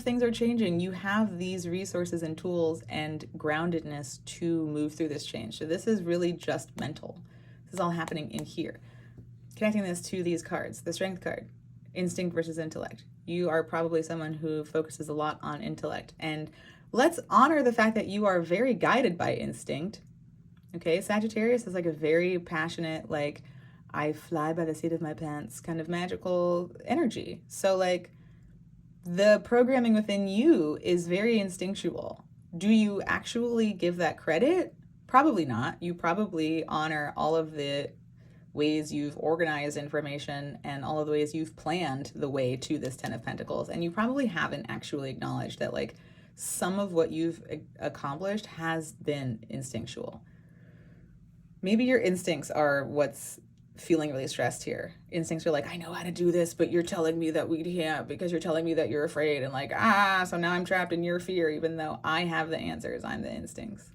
things are changing, you have these resources and tools and groundedness to move through this change. So this is really just mental. This is all happening in here. Connecting this to these cards, the Strength card, instinct versus intellect. You are probably someone who focuses a lot on intellect. And let's honor the fact that you are very guided by instinct. Okay, Sagittarius is like a very passionate, like, I fly by the seat of my pants kind of magical energy. So like, the programming within you is very instinctual. Do you actually give that credit? Probably not. You probably honor all of the ways you've organized information and all of the ways you've planned the way to this 10 of Pentacles. And you probably haven't actually acknowledged that like some of what you've accomplished has been instinctual. Maybe your instincts are what's feeling really stressed here. Instincts are like, I know how to do this, but you're telling me that we can't because you're telling me that you're afraid, and like, so now I'm trapped in your fear, even though I have the answers. I'm the instincts.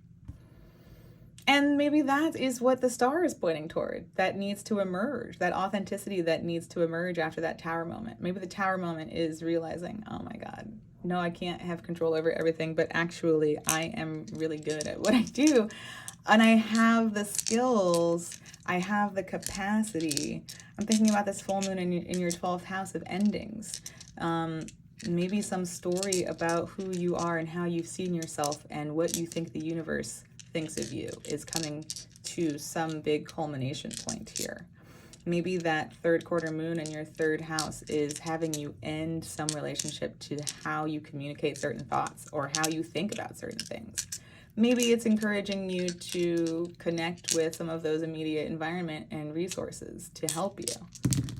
And maybe that is what the star is pointing toward, that needs to emerge, that authenticity that needs to emerge after that tower moment. Maybe the tower moment is realizing, oh my God, no, I can't have control over everything, but actually I am really good at what I do. And I have the skills, I have the capacity. I'm thinking about this full moon in your 12th house of endings. Maybe some story about who you are and how you've seen yourself and what you think the universe thinks of you is coming to some big culmination point here. Maybe that 3rd quarter moon in your 3rd house is having you end some relationship to how you communicate certain thoughts or how you think about certain things. Maybe it's encouraging you to connect with some of those immediate environment and resources to help you.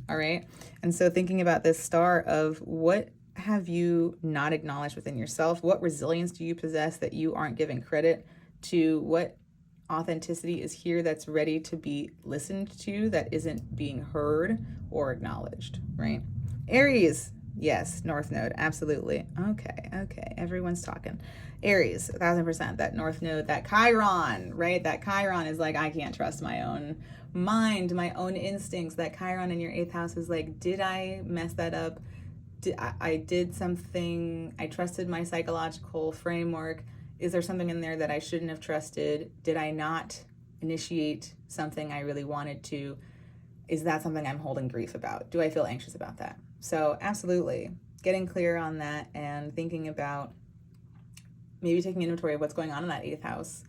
All right. And so thinking about this star of what have you not acknowledged within yourself? What resilience do you possess that you aren't giving credit to? What authenticity is here that's ready to be listened to, that isn't being heard or acknowledged, right? Aries, Yes, North Node, absolutely. Okay, everyone's talking. Aries, 1000%, that North Node, that Chiron, right? That Chiron is like, I can't trust my own mind, my own instincts. That Chiron in your 8th house is like, did I mess that up? I did something, I trusted my psychological framework. Is there something in there that I shouldn't have trusted? Did I not initiate something I really wanted to? Is that something I'm holding grief about? Do I feel anxious about that? So absolutely, getting clear on that and thinking about maybe taking inventory of what's going on in that 8th house.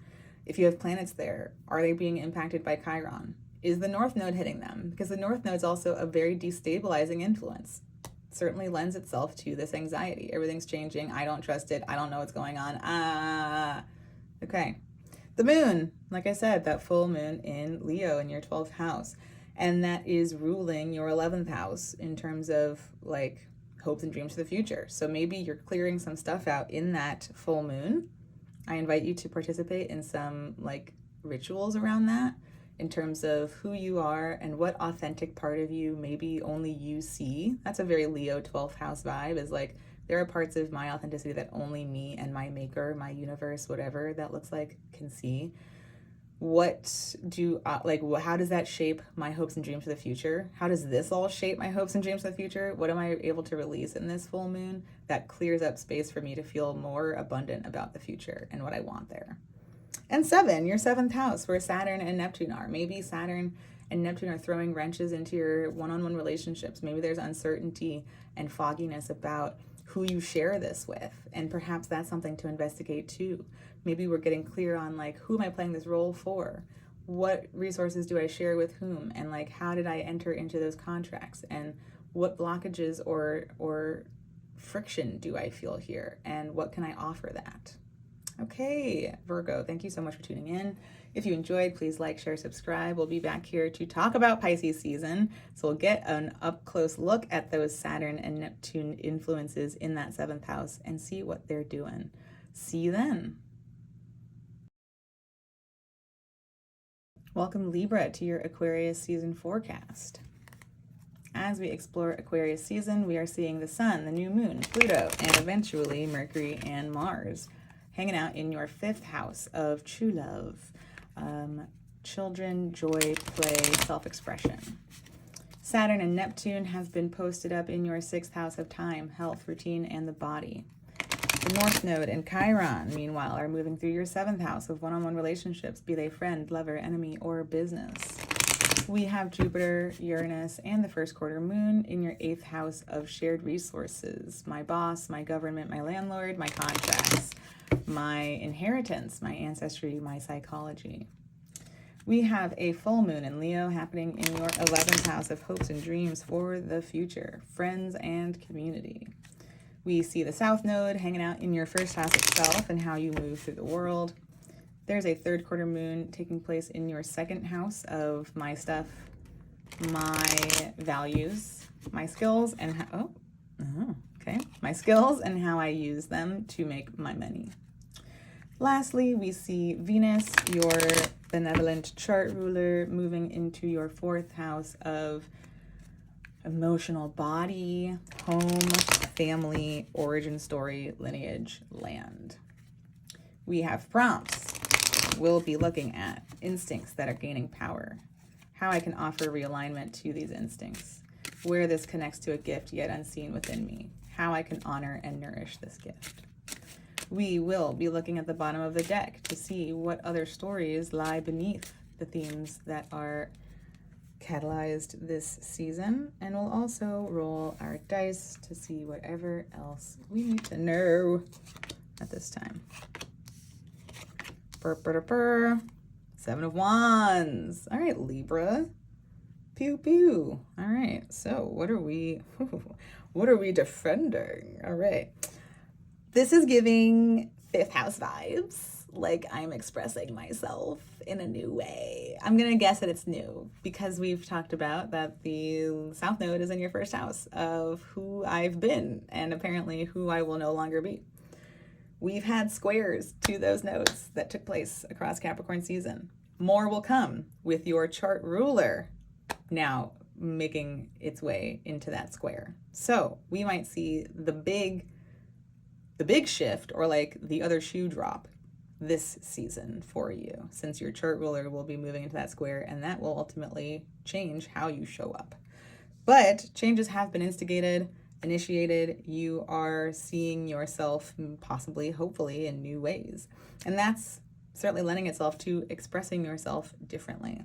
If you have planets there, are they being impacted by Chiron? Is the North Node hitting them? Because the North Node is also a very destabilizing influence. It certainly lends itself to this anxiety. Everything's changing. I don't trust it. I don't know what's going on. Okay. The moon, like I said, that full moon in Leo in your 12th house. And that is ruling your 11th house in terms of like hopes and dreams for the future. So maybe you're clearing some stuff out in that full moon. I invite you to participate in some like rituals around that in terms of who you are and what authentic part of you maybe only you see. That's a very Leo 12th house vibe, is like there are parts of my authenticity that only me and my maker, my universe, whatever that looks like, can see. What do how does that shape my hopes and dreams for the future? How does this all shape my hopes and dreams for the future? What am I able to release in this full moon that clears up space for me to feel more abundant about the future and what I want there? And 7, your 7th house, where Saturn and Neptune are. Maybe Saturn and Neptune are throwing wrenches into your one-on-one relationships. Maybe there's uncertainty and fogginess about who you share this with, and perhaps that's something to investigate too. Maybe we're getting clear on like, who am I playing this role for? What resources do I share with whom? And like, how did I enter into those contracts? And what blockages or friction do I feel here? And what can I offer that? Okay, Virgo, thank you so much for tuning in. If you enjoyed, please like, share, subscribe. We'll be back here to talk about Pisces season. So we'll get an up-close look at those Saturn and Neptune influences in that 7th house and see what they're doing. See you then. Welcome, Libra, to your Aquarius season forecast. As we explore Aquarius season, we are seeing the Sun, the new moon, Pluto, and eventually Mercury and Mars hanging out in your 5th house of true love, children, joy, play, self-expression. Saturn and Neptune have been posted up in your 6th house of time, health, routine, and the body. The North Node and Chiron, meanwhile, are moving through your 7th house of one-on-one relationships, be they friend, lover, enemy, or business. We have Jupiter, Uranus, and the first quarter moon in your 8th house of shared resources. My boss, my government, my landlord, my contracts, my inheritance, my ancestry, my psychology. We have a full moon in Leo happening in your 11th house of hopes and dreams for the future, friends and community. We see the South Node hanging out in your 1st house itself and how you move through the world. There's a 3rd quarter moon taking place in your 2nd house of my stuff, my values, my skills, and my skills and how I use them to make my money. Lastly, we see Venus, your benevolent chart ruler, moving into your 4th house of emotional body, home, family, origin story, lineage, land. We have prompts. We'll be looking at instincts that are gaining power, how I can offer realignment to these instincts, where this connects to a gift yet unseen within me, how I can honor and nourish this gift. We will be looking at the bottom of the deck to see what other stories lie beneath the themes that are catalyzed this season, and we'll also roll our dice to see whatever else we need to know at this time. Seven of Wands. All right, Libra. Pew pew. All right. So what are we defending? All right. This is giving 5th house vibes. Like I'm expressing myself in a new way. I'm going to guess that it's new because we've talked about that the South Node is in your 1st house of who I've been and apparently who I will no longer be. We've had squares to those nodes that took place across Capricorn season. More will come with your chart ruler now making its way into that square. So we might see the big shift, or like the other shoe drop, this season for you, since your chart ruler will be moving into that square, and that will ultimately change how you show up. But changes have been initiated. You are seeing yourself possibly, hopefully, in new ways. And that's certainly lending itself to expressing yourself differently.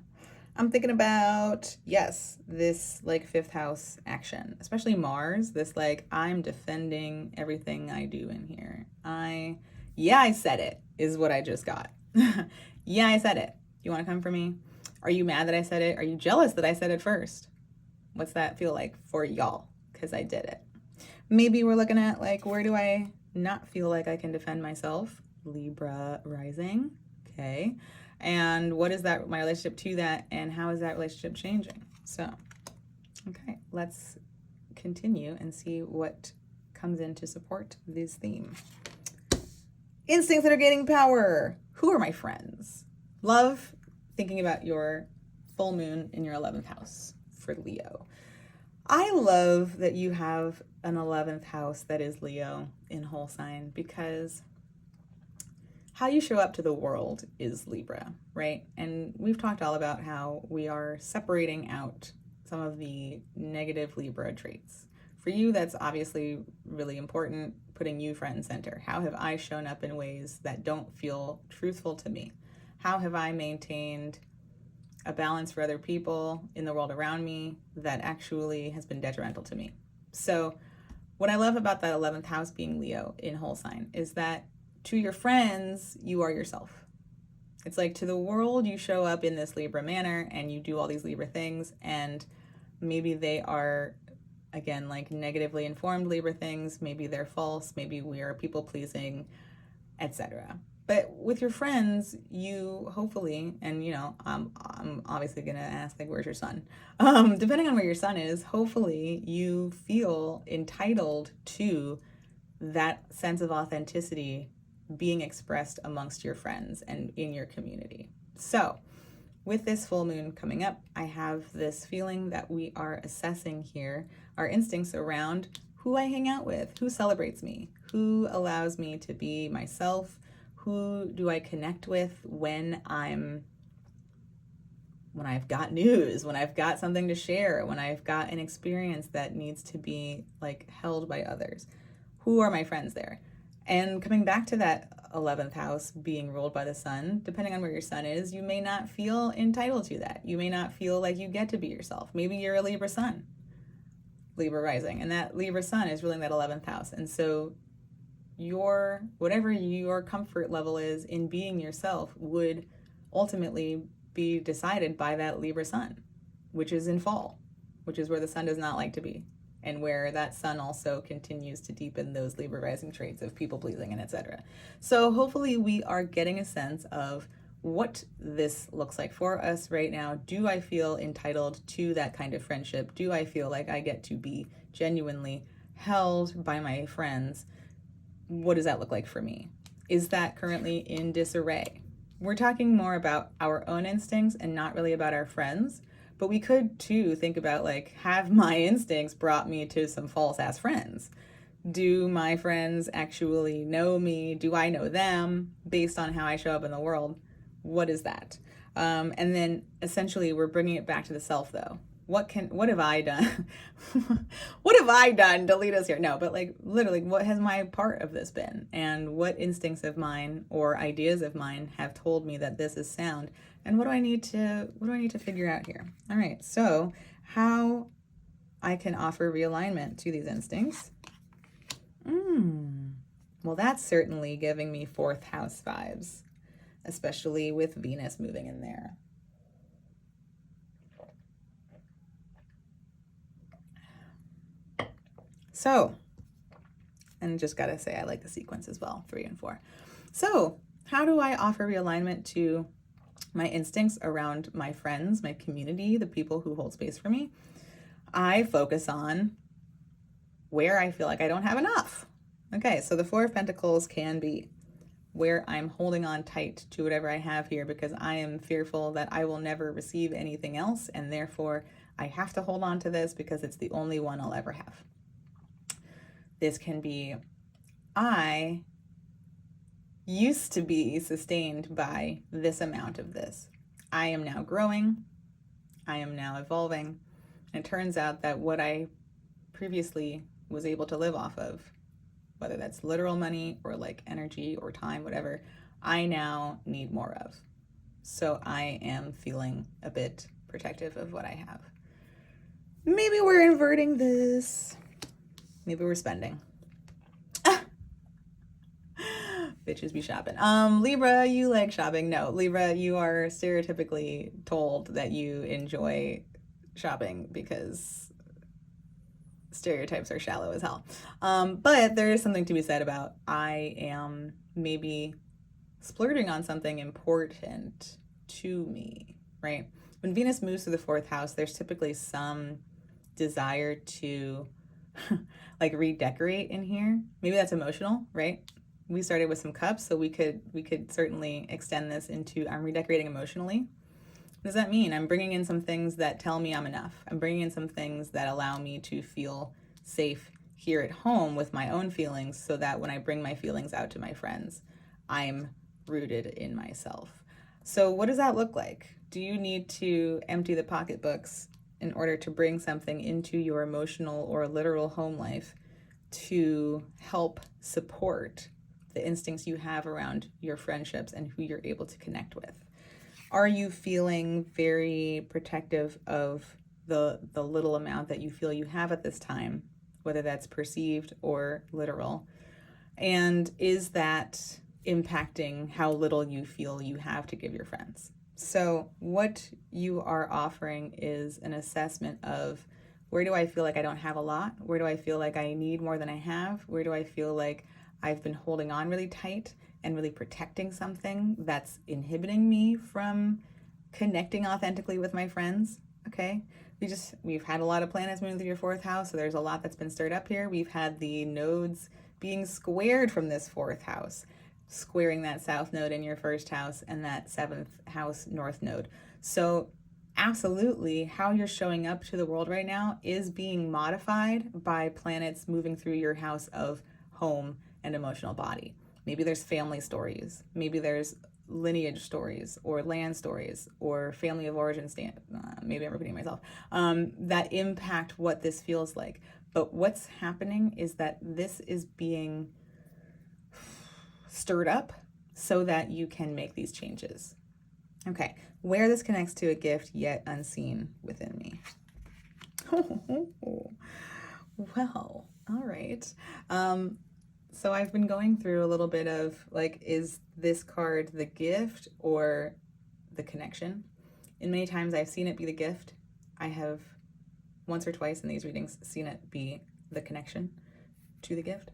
I'm thinking about, yes, this like fifth house action, especially Mars, this like, I'm defending everything I do in here. I said it, is what I just got. Yeah, I said it. You want to come for me? Are you mad that I said it? Are you jealous that I said it first? What's that feel like for y'all? Because I did it. Maybe we're looking at like, where do I not feel like I can defend myself? Libra rising. Okay. And what is that, my relationship to that, and how is that relationship changing? So, okay, let's continue and see what comes in to support this theme. Instincts that are gaining power. Who are my friends? Love thinking about your full moon in your 11th house for Leo. I love that you have an 11th house that is Leo in whole sign, because how you show up to the world is Libra, right? And we've talked all about how we are separating out some of the negative Libra traits. For you, that's obviously really important, putting you front and center. How have I shown up in ways that don't feel truthful to me? How have I maintained a balance for other people in the world around me that actually has been detrimental to me? So what I love about that 11th house being Leo in whole sign is that to your friends, you are yourself. It's like to the world, you show up in this Libra manner and you do all these Libra things, and maybe they are, again, like negatively informed Libra things. Maybe they're false. Maybe we are people pleasing, etc. But with your friends, you hopefully, and you know, I'm obviously gonna ask like, where's your sun? Depending on where your sun is, hopefully you feel entitled to that sense of authenticity being expressed amongst your friends and in your community. So with this full moon coming up, I have this feeling that we are assessing here our instincts around who I hang out with, who celebrates me, who allows me to be myself, who do I connect with when I've got news, when I've got something to share, when I've got an experience that needs to be like held by others. Who are my friends there? And coming back to that 11th house being ruled by the sun, depending on where your sun is, you may not feel entitled to that. You may not feel like you get to be yourself. Maybe you're a Libra sun, Libra rising, and that Libra sun is ruling that 11th house. And so whatever your comfort level is in being yourself would ultimately be decided by that Libra sun, which is in fall, which is where the sun does not like to be, and where that sun also continues to deepen those Libra rising traits of people pleasing and etc. So hopefully we are getting a sense of what this looks like for us right now. Do I feel entitled to that kind of friendship? Do I feel like I get to be genuinely held by my friends? What does that look like for me? Is that currently in disarray? We're talking more about our own instincts and not really about our friends, but we could too think about like, have my instincts brought me to some false ass friends? Do my friends actually know me? Do I know them based on how I show up in the world? What is that? And then essentially we're bringing it back to the self though. What have I done? What have I done to lead us here? No, but like literally, what has my part of this been? And what instincts of mine or ideas of mine have told me that this is sound? And what do I need to figure out here? All right, so how I can offer realignment to these instincts. Well, that's certainly giving me 4th house vibes, especially with Venus moving in there. So, and just gotta say, I like the sequence as well, 3 and 4. So, how do I offer realignment to my instincts around my friends, my community, the people who hold space for me? I focus on where I feel like I don't have enough. Okay, so the 4 of Pentacles can be where I'm holding on tight to whatever I have here because I am fearful that I will never receive anything else, and therefore I have to hold on to this because it's the only one I'll ever have. This can be, I used to be sustained by this amount of this. I am now growing. I am now evolving. And it turns out that what I previously was able to live off of, whether that's literal money or like energy or time, whatever, I now need more of. So I am feeling a bit protective of what I have. Maybe we're inverting this. Maybe we're spending. Bitches be shopping. Libra, you like shopping? No, Libra, you are stereotypically told that you enjoy shopping because stereotypes are shallow as hell. But there is something to be said about I am maybe splurging on something important to me, right? When Venus moves through the fourth house, there's typically some desire to like redecorate in here. Maybe that's emotional, right? We started with some cups, so we could certainly extend this into I'm redecorating emotionally. What does that mean? I'm bringing in some things that tell me I'm enough. I'm bringing in some things that allow me to feel safe here at home with my own feelings so that when I bring my feelings out to my friends, I'm rooted in myself. So what does that look like? Do you need to empty the pocketbooks in order to bring something into your emotional or literal home life to help support the instincts you have around your friendships and who you're able to connect with? Are you feeling very protective of the little amount that you feel you have at this time, whether that's perceived or literal? And is that impacting how little you feel you have to give your friends? So what you are offering is an assessment of, where do I feel like I don't have a lot? Where do I feel like I need more than I have? Where do I feel like I've been holding on really tight and really protecting something that's inhibiting me from connecting authentically with my friends? Okay. We've had a lot of planets moving through your fourth house, so there's a lot that's been stirred up here. We've had the nodes being squared from this fourth house, squaring that south node in your first house and that seventh house north node. So absolutely, how you're showing up to the world right now is being modified by planets moving through your house of home and emotional body. Maybe there's family stories. Maybe there's lineage stories or land stories or family of origin maybe I'm repeating myself, that impact what this feels like. But what's happening is that this is being stirred up so that you can make these changes. Okay, where this connects to a gift yet unseen within me. Well, all right. So I've been going through a little bit of like, is this card the gift or the connection? And many times I've seen it be the gift. I have once or twice in these readings seen it be the connection to the gift.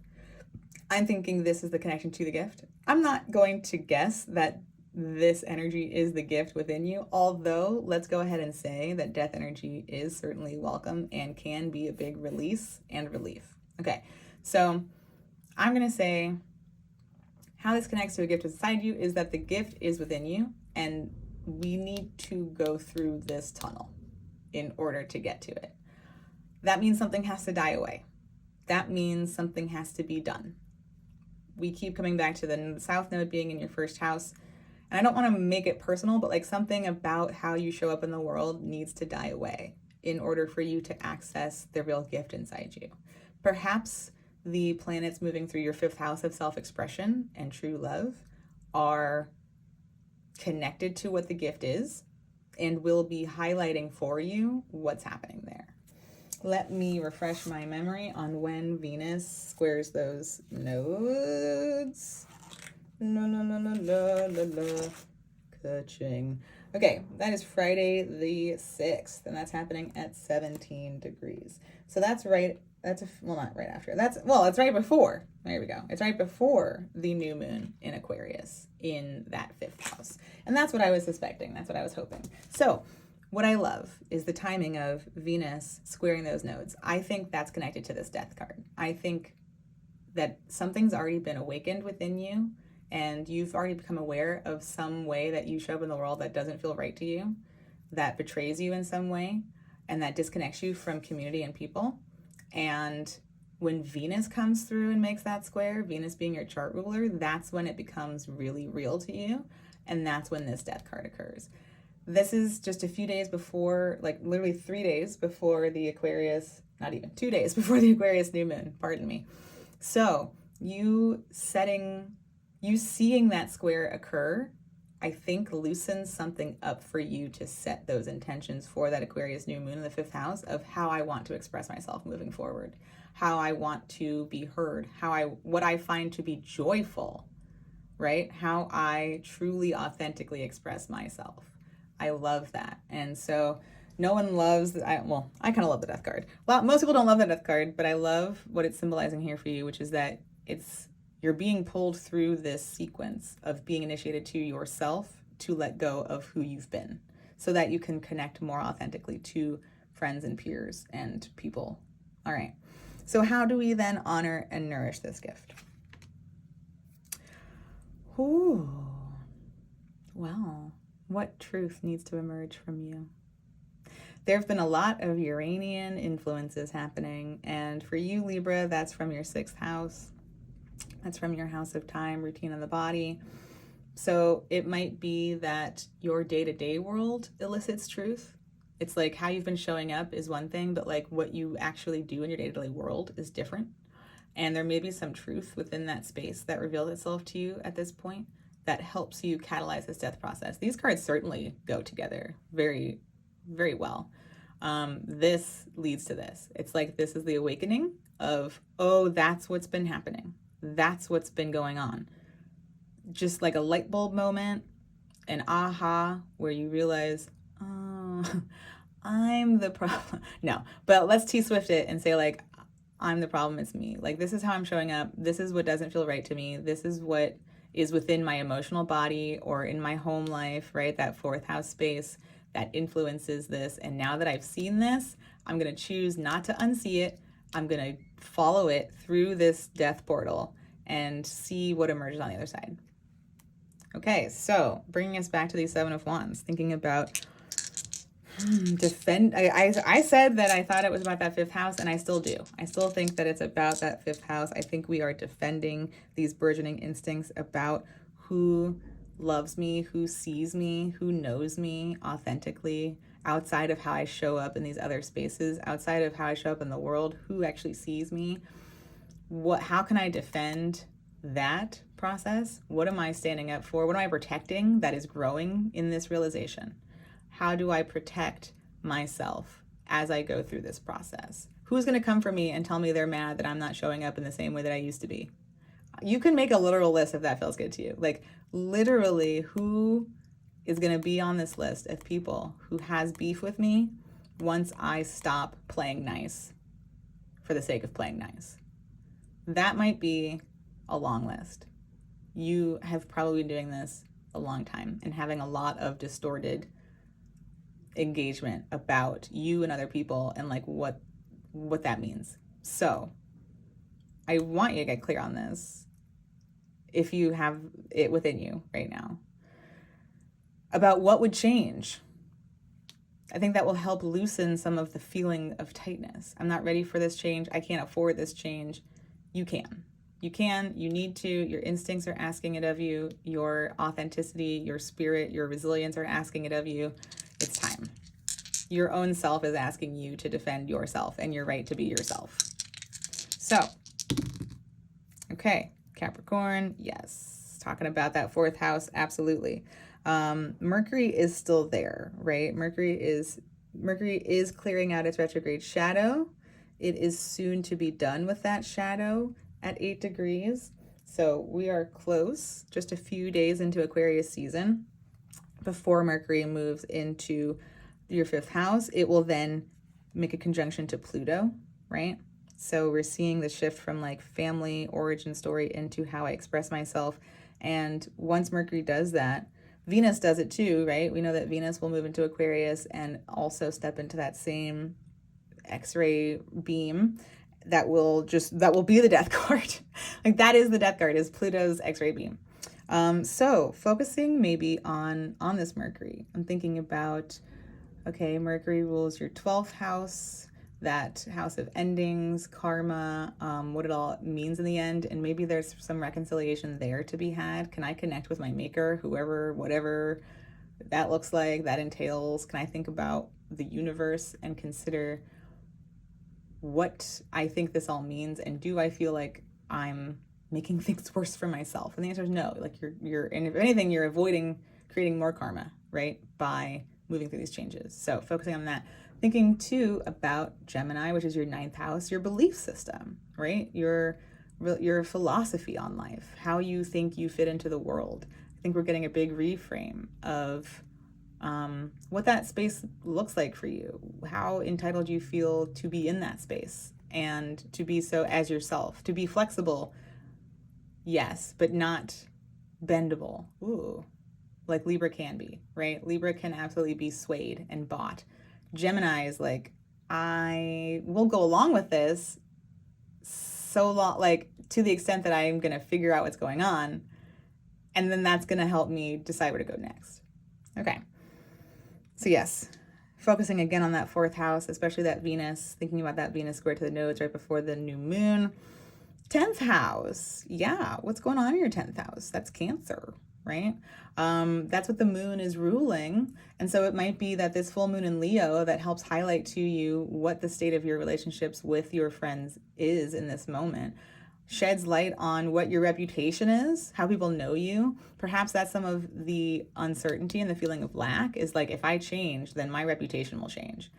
I'm thinking this is the connection to the gift. I'm not going to guess that this energy is the gift within you, although let's go ahead and say that death energy is certainly welcome and can be a big release and relief. Okay, so I'm going to say how this connects to a gift inside you is that the gift is within you, and we need to go through this tunnel in order to get to it. That means something has to die away. That means something has to be done. We keep coming back to the south node being in your first house. And I don't want to make it personal, but like something about how you show up in the world needs to die away in order for you to access the real gift inside you. Perhaps the planets moving through your fifth house of self-expression and true love are connected to what the gift is and will be highlighting for you what's happening there. Let me refresh my memory on when Venus squares those nodes. La la la la la la la. Ka-ching. Okay, that is Friday the 6th, and that's happening at 17 degrees. So that's right, not right after. It's right before. There we go. It's right before the new moon in Aquarius in that fifth house. And that's what I was suspecting. That's what I was hoping. So what I love is the timing of Venus squaring those nodes. I think that's connected to this death card. I think that something's already been awakened within you, and you've already become aware of some way that you show up in the world that doesn't feel right to you, that betrays you in some way. and that disconnects you from community and people. And when Venus comes through and makes that square, Venus being your chart ruler, that's when it becomes really real to you. And that's when this death card occurs. This is just a few days before, like literally 3 days before the Aquarius, not even 2 days before the Aquarius new moon, pardon me. So you seeing that square occur, I think loosens something up for you to set those intentions for that Aquarius new moon in the 5th house of how I want to express myself moving forward, how I want to be heard, what I find to be joyful, right? How I truly authentically express myself. I love that. And so no one loves, I kind of love the death card. Well, most people don't love the death card, but I love what it's symbolizing here for you, which is that you're being pulled through this sequence of being initiated to yourself to let go of who you've been so that you can connect more authentically to friends and peers and people. All right. So how do we then honor and nourish this gift? Ooh. Well, what truth needs to emerge from you? There have been a lot of Uranian influences happening, and for you, Libra, that's from your 6th house. That's from your house of time, routine of the body. So it might be that your day-to-day world elicits truth. It's like how you've been showing up is one thing, but like what you actually do in your day-to-day world is different. And there may be some truth within that space that reveals itself to you at this point that helps you catalyze this death process. These cards certainly go together very, very well. This leads to this. It's like this is the awakening of, oh, that's what's been happening. That's what's been going on. Just like a light bulb moment, an aha, where you realize, oh, I'm the problem. No, but let's T-Swift it and say like, I'm the problem, it's me. Like, this is how I'm showing up. This is what doesn't feel right to me. This is what is within my emotional body or in my home life, right? That 4th house space that influences this. And now that I've seen this, I'm going to choose not to unsee it. I'm going to follow it through this death portal and see what emerges on the other side. Okay, so bringing us back to the 7 of Wands, thinking about defend. I said that I thought it was about that 5th house, and I still do. I still think that it's about that 5th house. I think we are defending these burgeoning instincts about who loves me, who sees me, who knows me authentically, outside of how I show up in these other spaces, outside of how I show up in the world, who actually sees me. How can I defend that process? What am I standing up for? What am I protecting that is growing in this realization? How do I protect myself as I go through this process? Who's going to come for me and tell me they're mad that I'm not showing up in the same way that I used to be? You can make a literal list if that feels good to you. Like, literally, who is going to be on this list of people who has beef with me once I stop playing nice for the sake of playing nice? That might be a long list. You have probably been doing this a long time and having a lot of distorted engagement about you and other people and like what that means. So I want you to get clear on this if you have it within you right now about what would change. I think that will help loosen some of the feeling of tightness. I'm not ready for this change. I can't afford this change. You can. You need to. Your instincts are asking it of you. Your authenticity, your spirit, your resilience are asking it of you. It's time. Your own self is asking you to defend yourself and your right to be yourself. So, okay, Capricorn, yes. Talking about that 4th house, absolutely. Mercury is still there, right? Mercury is clearing out its retrograde shadow. It is soon to be done with that shadow at 8 degrees. So we are close, just a few days into Aquarius season before Mercury moves into your 5th house. It will then make a conjunction to Pluto, right? So we're seeing the shift from like family origin story into how I express myself. And once Mercury does that, Venus does it too, right? We know that Venus will move into Aquarius and also step into that same X-ray beam that will be the death card. Like, that is the death card, is Pluto's X-ray beam. So focusing maybe on this Mercury, I'm thinking about Okay, Mercury rules your 12th house, that house of endings, karma, what it all means in the end, and maybe there's some reconciliation there to be had. Can I connect with my maker, whoever, whatever that looks like, that entails? Can I think about the universe and consider what I think this all means, and do I feel like I'm making things worse for myself? And the answer is no. Like and if anything, you're avoiding creating more karma, right? By moving through these changes. So focusing on that. Thinking too about Gemini, which is your 9th house, your belief system, right? Your philosophy on life, how you think you fit into the world. I think we're getting a big reframe of what that space looks like for you, how entitled you feel to be in that space and to be so as yourself, to be flexible, yes, but not bendable. Ooh, like Libra can be, right? Libra can absolutely be swayed and bought. Gemini is like, I will go along with this so long, like to the extent that I'm going to figure out what's going on, and then that's going to help me decide where to go next. Okay. So yes, focusing again on that 4th house, especially that Venus, thinking about that Venus square to the nodes right before the new moon. 10th house. Yeah, what's going on in your 10th house? That's Cancer, right? That's what the moon is ruling. And so it might be that this full moon in Leo that helps highlight to you what the state of your relationships with your friends is in this moment, sheds light on what your reputation is, how people know you. Perhaps that's some of the uncertainty and the feeling of lack is like, if I change, then my reputation will change.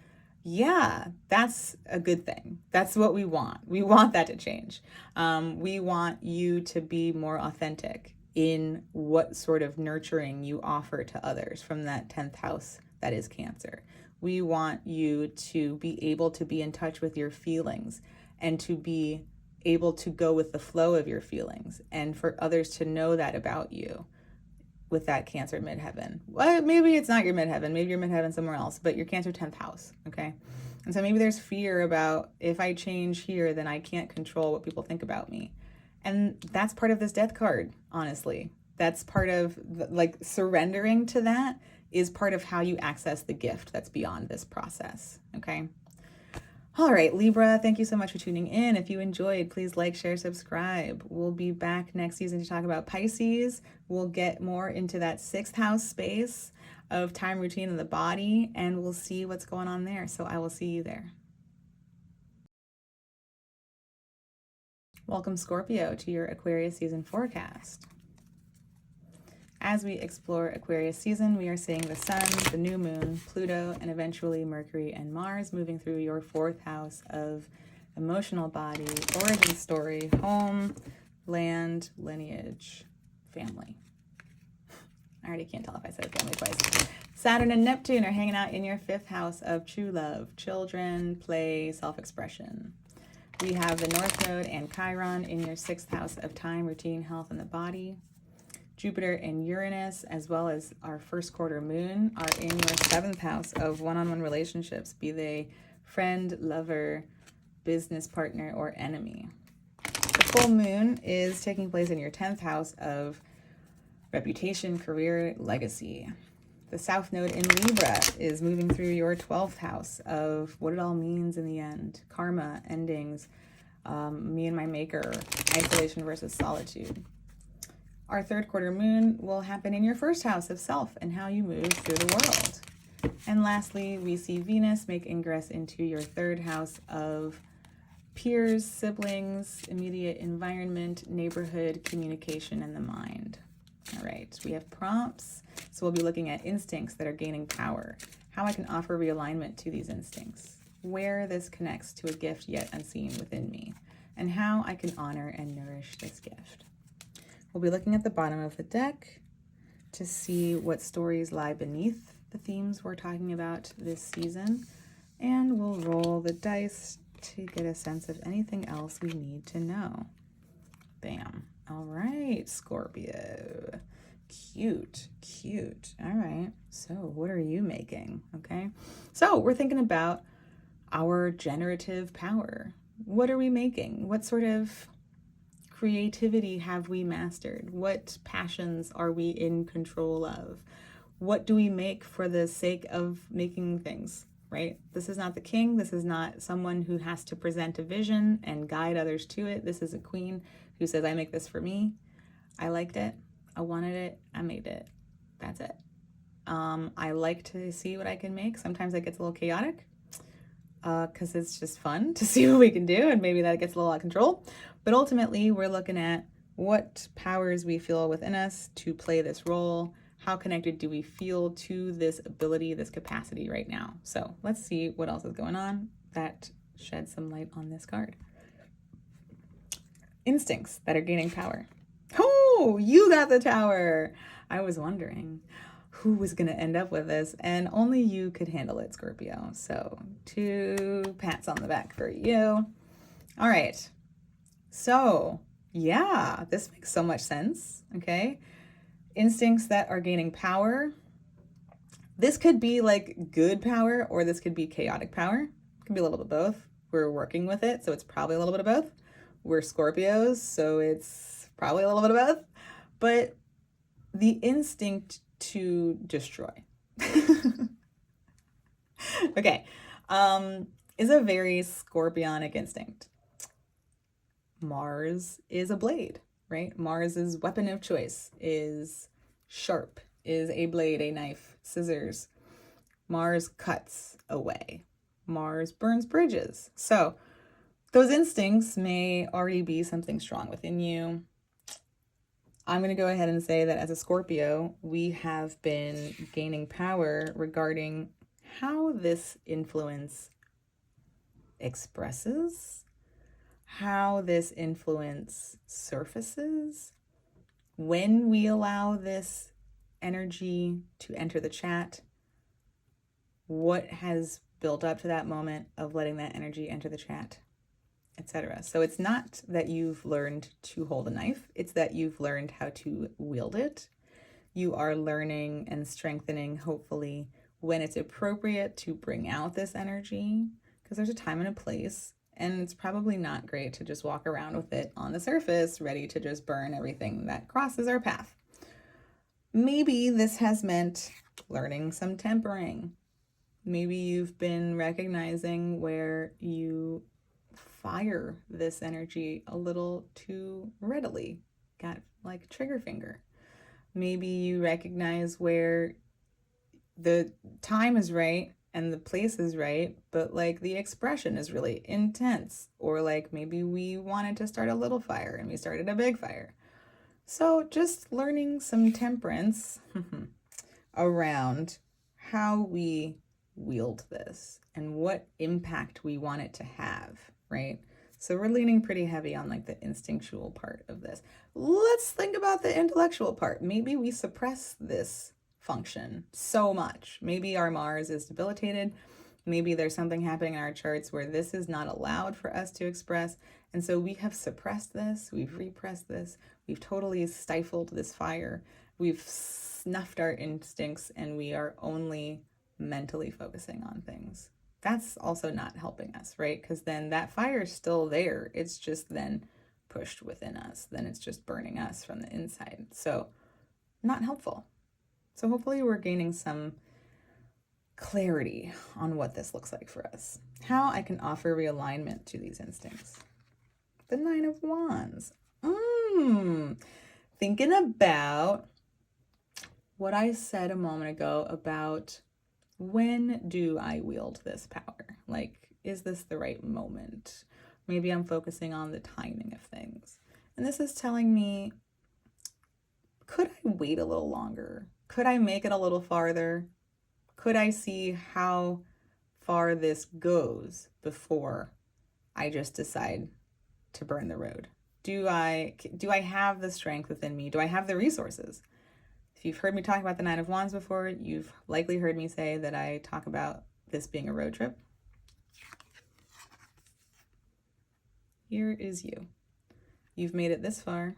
Yeah, that's a good thing. That's what we want. We want that to change. We want you to be more authentic in what sort of nurturing you offer to others from that 10th house that is Cancer. We want you to be able to be in touch with your feelings and to be able to go with the flow of your feelings, and for others to know that about you with that Cancer midheaven. Well, maybe it's not your midheaven, maybe your midheaven somewhere else, but your Cancer 10th house, okay? And so maybe there's fear about, if I change here, then I can't control what people think about me. And that's part of this death card, honestly. That's part of, like, surrendering to that is part of how you access the gift that's beyond this process, okay? All right, Libra, thank you so much for tuning in. If you enjoyed, please like, share, subscribe. We'll be back next season to talk about Pisces. We'll get more into that 6th house space of time, routine, and the body, and we'll see what's going on there. So I will see you there. Welcome, Scorpio, to your Aquarius season forecast. As we explore Aquarius season, we are seeing the sun, the new moon, Pluto, and eventually Mercury and Mars moving through your 4th house of emotional body, origin story, home, land, lineage, family. I already can't tell if I said family twice. Saturn and Neptune are hanging out in your 5th house of true love, children, play, self-expression. We have the North Node and Chiron in your 6th house of time, routine, health, and the body. Jupiter and Uranus, as well as our 1st quarter moon, are in your 7th house of one-on-one relationships, be they friend, lover, business partner, or enemy. The full moon is taking place in your 10th house of reputation, career, legacy. The South Node in Libra is moving through your 12th house of what it all means in the end, karma, endings, me and my maker, isolation versus solitude. Our 3rd quarter moon will happen in your 1st house of self and how you move through the world. And lastly, we see Venus make ingress into your 3rd house of peers, siblings, immediate environment, neighborhood, communication, and the mind. All right, we have prompts. So we'll be looking at instincts that are gaining power, how I can offer realignment to these instincts, where this connects to a gift yet unseen within me, and how I can honor and nourish this gift. We'll be looking at the bottom of the deck to see what stories lie beneath the themes we're talking about this season, and we'll roll the dice to get a sense of anything else we need to know. Bam. All right, Scorpio. Cute, cute. All right, so what are you making? Okay, so we're thinking about our generative power. What are we making? What sort of creativity have we mastered? What passions are we in control of? What do we make for the sake of making things, right? This is not the king. This is not someone who has to present a vision and guide others to it. This is a queen who says, I make this for me. I liked it. I wanted it. I made it. That's it. I like to see what I can make. Sometimes that gets a little chaotic because it's just fun to see what we can do, and maybe that gets a little out of control. But ultimately, we're looking at what powers we feel within us to play this role. How connected do we feel to this ability, this capacity right now? So let's see what else is going on that sheds some light on this card. Instincts that are gaining power. Oh, you got the Tower. I was wondering who was going to end up with this, and only you could handle it, Scorpio. So 2 pats on the back for you. All right. So yeah, this makes so much sense. Okay. Instincts that are gaining power. This could be like good power, or this could be chaotic power. It could be a little bit of both. We're working with it, so it's probably a little bit of both. We're Scorpios, so it's probably a little bit of both. But the instinct to destroy okay, is a very scorpionic instinct. Mars is a blade, right? Mars's weapon of choice is sharp, is a blade, a knife, scissors. Mars cuts away. Mars burns bridges. So those instincts may already be something strong within you. I'm going to go ahead and say that as a Scorpio, we have been gaining power regarding how this influence expresses, how this influence surfaces, when we allow this energy to enter the chat, what has built up to that moment of letting that energy enter the chat, etc. So it's not that you've learned to hold a knife, it's that you've learned how to wield it. You are learning and strengthening, hopefully, when it's appropriate to bring out this energy, because there's a time and a place, and it's probably not great to just walk around with it on the surface, ready to just burn everything that crosses our path. Maybe this has meant learning some tempering. Maybe you've been recognizing where you fire this energy a little too readily, got like trigger finger. Maybe you recognize where the time is right and the place is right, but like the expression is really intense, or like maybe we wanted to start a little fire and we started a big fire. So just learning some temperance around how we wield this and what impact we want it to have, right? So we're leaning pretty heavy on like the instinctual part of this. Let's think about the intellectual part. Maybe we suppress this function so much. Maybe our Mars is debilitated. Maybe there's something happening in our charts where this is not allowed for us to express. And so we have suppressed this, we've repressed this, we've totally stifled this fire, we've snuffed our instincts, and we are only mentally focusing on things. That's also not helping us, right? Because then that fire is still there. It's just then pushed within us. Then it's just burning us from the inside. So not helpful. So hopefully we're gaining some clarity on what this looks like for us. How I can offer realignment to these instincts. The 9 of Wands. Thinking about what I said a moment ago about when do I wield this power? Like, is this the right moment? Maybe I'm focusing on the timing of things. And this is telling me, could I wait a little longer? Could I make it a little farther? Could I see how far this goes before I just decide to burn the road? Do I have the strength within me? Do I have the resources? If you've heard me talk about the 9 of Wands before, you've likely heard me say that I talk about this being a road trip. Here is you. You've made it this far.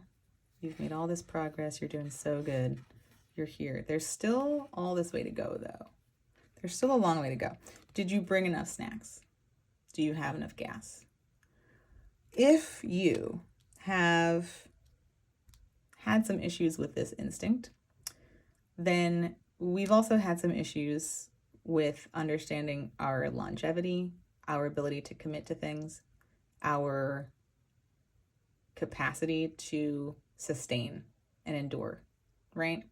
You've made all this progress. You're doing so good. You're here. There's still all this way to go, though. There's still a long way to go. Did you bring enough snacks? Do you have enough gas? If you have had some issues with this instinct, then we've also had some issues with understanding our longevity, our ability to commit to things, our capacity to sustain and endure, right?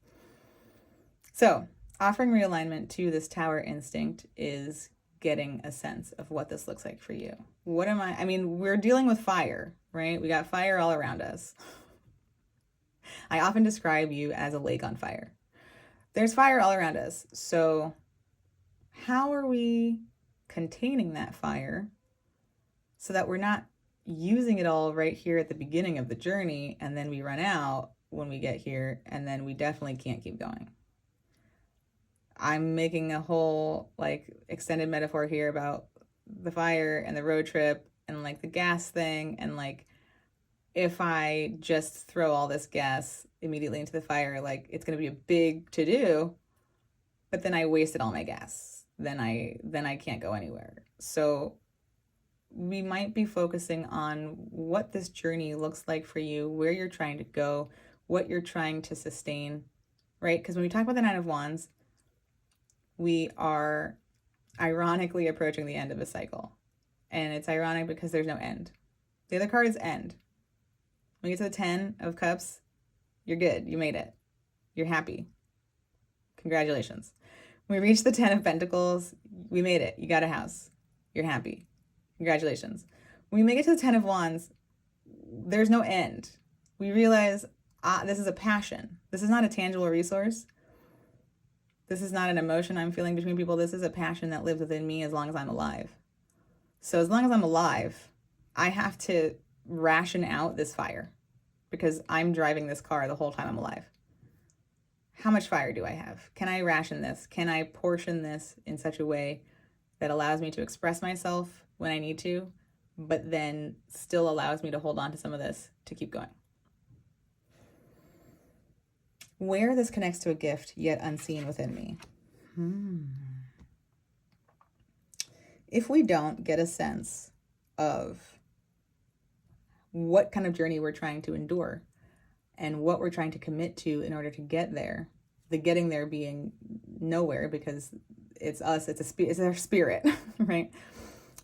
So, offering realignment to this tower instinct is getting a sense of what this looks like for you. What am I mean, we're dealing with fire, right? We got fire all around us. I often describe you as a lake on fire. There's fire all around us. So, how are we containing that fire so that we're not using it all right here at the beginning of the journey and then we run out when we get here and then we definitely can't keep going? I'm making a whole like extended metaphor here about the fire and the road trip and like the gas thing, and like if I just throw all this gas immediately into the fire, like it's going to be a big to do, but then I wasted all my gas. Then I can't go anywhere. So we might be focusing on what this journey looks like for you, where you're trying to go, what you're trying to sustain, right? Because when we talk about the Nine of Wands, we are ironically approaching the end of a cycle. And it's ironic because there's no end. The other card is end. When you get to the 10 of Cups, you're good. You made it. You're happy. Congratulations. When we reach the 10 of Pentacles, we made it. You got a house. You're happy. Congratulations. When we make it to the 10 of Wands, there's no end. We realize this is a passion. This is not a tangible resource. This is not an emotion I'm feeling between people. This is a passion that lives within me as long as I'm alive. So as long as I'm alive, I have to ration out this fire because I'm driving this car the whole time I'm alive. How much fire do I have? Can I ration this? Can I portion this in such a way that allows me to express myself when I need to, but then still allows me to hold on to some of this to keep going? Where this connects to a gift yet unseen within me. If we don't get a sense of what kind of journey we're trying to endure and what we're trying to commit to in order to get there, the getting there being nowhere because it's us, it's our spirit, right?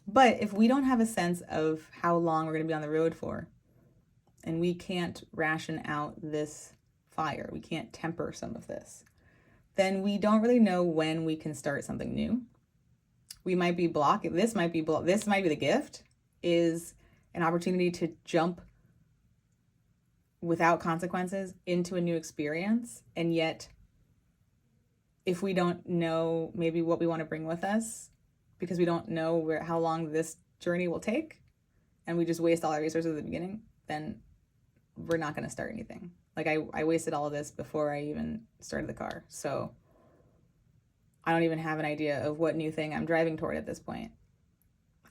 But if we don't have a sense of how long we're going to be on the road for, and we can't ration out this fire, we can't temper some of this, then we don't really know when we can start something new. We might be blocking, this might be the gift, is an opportunity to jump without consequences into a new experience. And yet, if we don't know maybe what we want to bring with us, because we don't know how long this journey will take, and we just waste all our resources at the beginning, then we're not going to start anything. Like I wasted all of this before I even started the car. So I don't even have an idea of what new thing I'm driving toward at this point.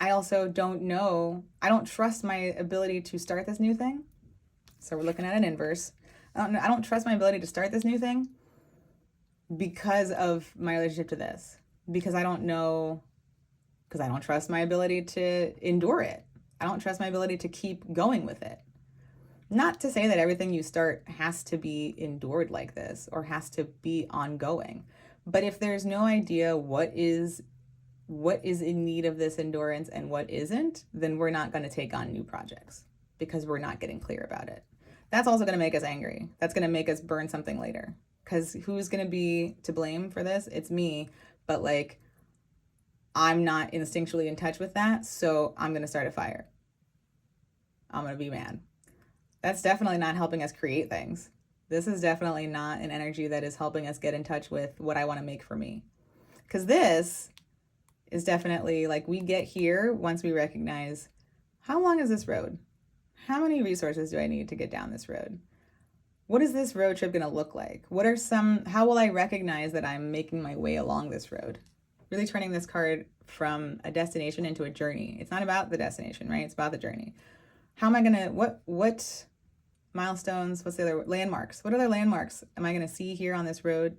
I also don't know, I don't trust my ability to start this new thing. So we're looking at an inverse. I don't trust my ability to start this new thing because of my relationship to this. Because I don't trust my ability to endure it. I don't trust my ability to keep going with it. Not to say that everything you start has to be endured like this or has to be ongoing. But if there's no idea what is in need of this endurance and what isn't, then we're not going to take on new projects because we're not getting clear about it. That's also going to make us angry. That's going to make us burn something later. Because who's going to be to blame for this? It's me. But like, I'm not instinctually in touch with that. So I'm going to start a fire. I'm going to be mad. That's definitely not helping us create things. This is definitely not an energy that is helping us get in touch with what I want to make for me. Because this is definitely like, we get here once we recognize, how long is this road? How many resources do I need to get down this road? What is this road trip going to look like? How will I recognize that I'm making my way along this road? Really turning this card from a destination into a journey. It's not about the destination, right? It's about the journey. How am I going to, what milestones, what's the other, landmarks? What other landmarks am I going to see here on this road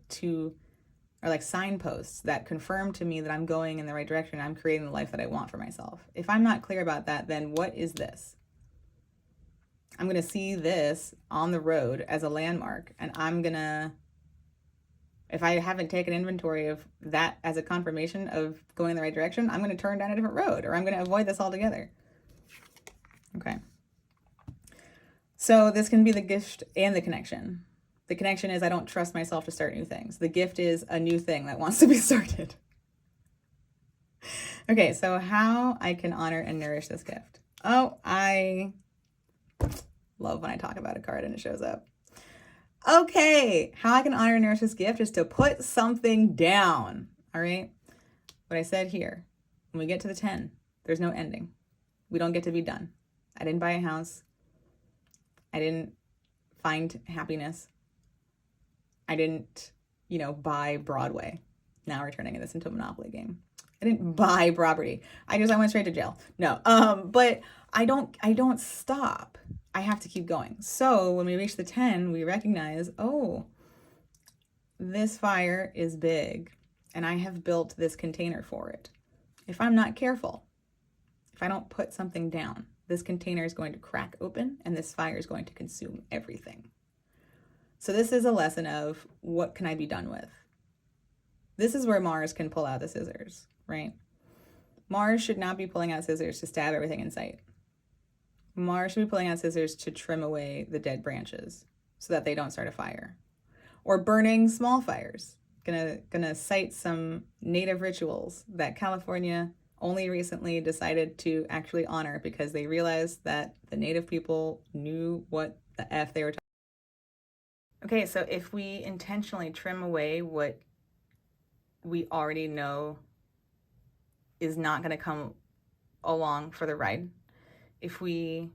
or like signposts that confirm to me that I'm going in the right direction, I'm creating the life that I want for myself? If I'm not clear about that, then what is this? I'm going to see this on the road as a landmark, and I'm going to If I haven't taken inventory of that as a confirmation of going in the right direction, I'm going to turn down a different road, or I'm going to avoid this altogether. Okay. So this can be the gift and the connection. The connection is I don't trust myself to start new things. The gift is a new thing that wants to be started. Okay, so how I can honor and nourish this gift. Oh, I love when I talk about a card and it shows up. Okay, how I can honor and nourish this gift is to put something down. All right, what I said here, when we get to the 10, there's no ending. We don't get to be done. I didn't buy a house. I didn't find happiness. I didn't, buy Broadway. Now we're turning this into a Monopoly game. I didn't buy property. I went straight to jail. No, but I don't stop. I have to keep going. So when we reach the 10, we recognize, oh, this fire is big and I have built this container for it. If I'm not careful, if I don't put something down, this container is going to crack open and this fire is going to consume everything. So this is a lesson of what can I be done with? This is where Mars can pull out the scissors, right? Mars should not be pulling out scissors to stab everything in sight. Mars should be pulling out scissors to trim away the dead branches so that they don't start a fire. Or burning small fires. Gonna cite some native rituals that California only recently decided to actually honor because they realized that the native people knew what the F they were talking about. Okay, so if we intentionally trim away what we already know is not going to come along for the ride, if we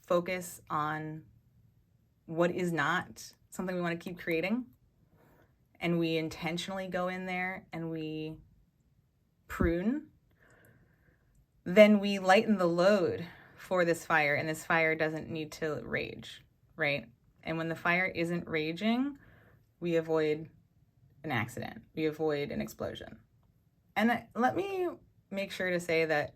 focus on what is not something we want to keep creating, and we intentionally go in there and we prune, then we lighten the load for this fire, and this fire doesn't need to rage, right? And when the fire isn't raging, we avoid an accident. We avoid an explosion. And let me make sure to say that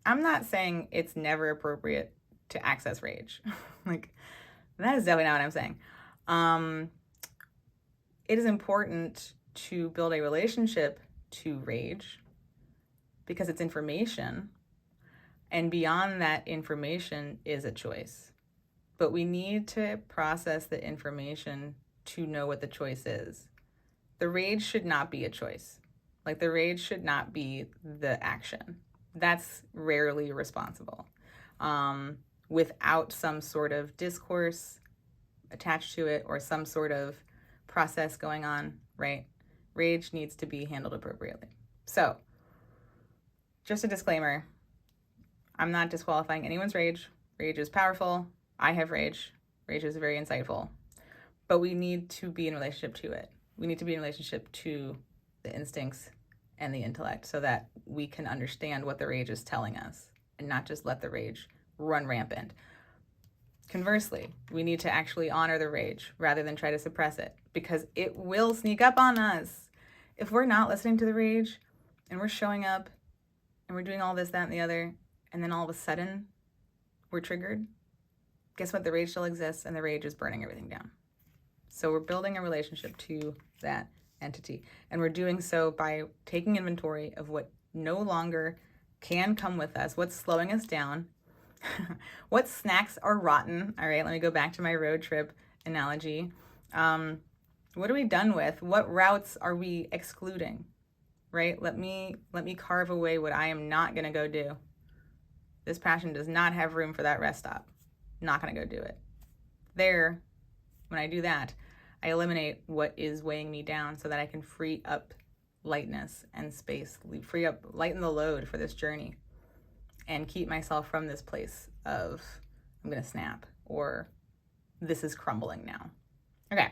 I'm not saying it's never appropriate to access rage. Like, that is definitely not what I'm saying. It is important to build a relationship to rage because it's information, and beyond that information is a choice. But we need to process the information to know what the choice is. The rage should not be a choice. Like, the rage should not be the action. That's rarely responsible. Without some sort of discourse attached to it or some sort of process going on, right? Rage needs to be handled appropriately. So, just a disclaimer, I'm not disqualifying anyone's rage. Rage is powerful. I have rage. Rage is very insightful. But we need to be in relationship to it. We need to be in relationship to the instincts and the intellect so that we can understand what the rage is telling us and not just let the rage run rampant. Conversely, we need to actually honor the rage rather than try to suppress it, because it will sneak up on us. If we're not listening to the rage and we're showing up and we're doing all this, that, and the other, and then all of a sudden we're triggered, guess what? The rage still exists and the rage is burning everything down. So we're building a relationship to that entity. And we're doing so by taking inventory of what no longer can come with us, what's slowing us down, what snacks are rotten. All right, let me go back to my road trip analogy. What are we done with? What routes are we excluding? Right? Let me carve away what I am not going to go do. This passion does not have room for that rest stop. Not going to go do it. There, when I do that, I eliminate what is weighing me down so that I can free up lightness and space, lighten the load for this journey, and keep myself from this place of I'm going to snap or this is crumbling now. Okay,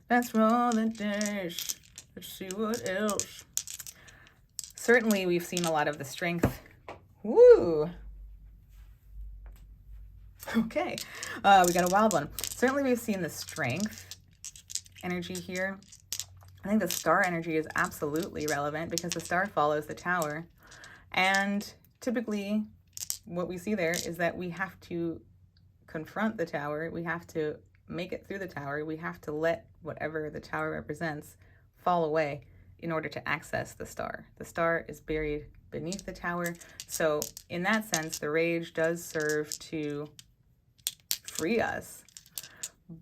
let's roll the dish. Let's see what else. Certainly, we've seen a lot of the strength. Woo! Okay, we got a wild one. Certainly, we've seen the strength energy here. I think the star energy is absolutely relevant because the star follows the tower. And typically, what we see there is that we have to confront the tower. We have to make it through the tower. We have to let whatever the tower represents fall away in order to access the star. The star is buried beneath the tower. So in that sense, the rage does serve to free us,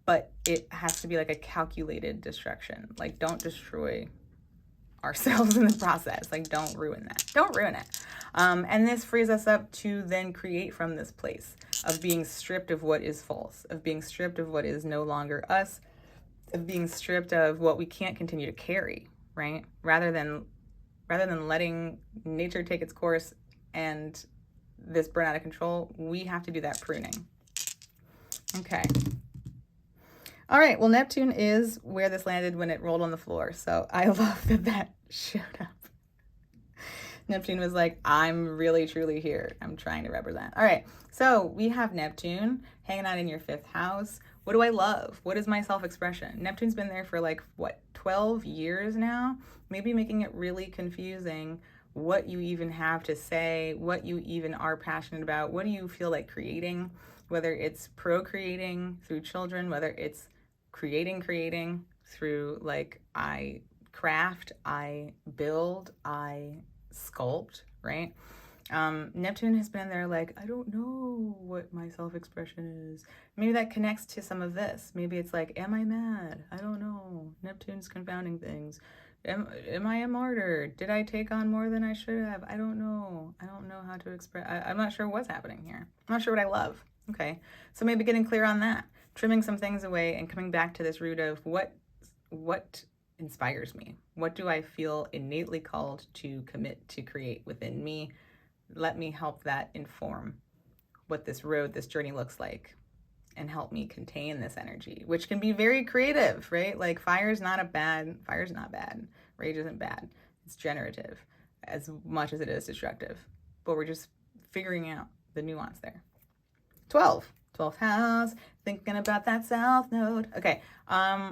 but it has to be like a calculated destruction. Like, don't destroy ourselves in the process. Like, don't ruin that. Don't ruin it. And this frees us up to then create from this place of being stripped of what is false, of being stripped of what is no longer us, of being stripped of what we can't continue to carry, right? Rather than letting nature take its course and this burn out of control, we have to do that pruning. Okay. All right, well, Neptune is where this landed when it rolled on the floor. So I love that that showed up. Neptune was like, I'm really, truly here. I'm trying to represent. All right, so we have Neptune hanging out in your 5th house. What do I love? What is my self-expression? Neptune's been there for like, what, 12 years now? Maybe making it really confusing what you even have to say, what you even are passionate about. What do you feel like creating? Whether it's procreating through children, whether it's creating through, like, I craft, I build, I sculpt, right? Neptune has been there like, I don't know what my self-expression is. Maybe that connects to some of this. Maybe it's like, am I mad? I don't know. Neptune's confounding things. Am I a martyr? Did I take on more than I should have? I don't know. I don't know how to express. I'm not sure what's happening here. I'm not sure what I love. Okay, so maybe getting clear on that, trimming some things away and coming back to this root of what inspires me. What do I feel innately called to commit to create within me? Let me help that inform what this road, this journey looks like, and help me contain this energy, which can be very creative, right? Like, fire's not bad. Rage isn't bad. It's generative as much as it is destructive, but we're just figuring out the nuance there. 12th house, thinking about that south node. Okay,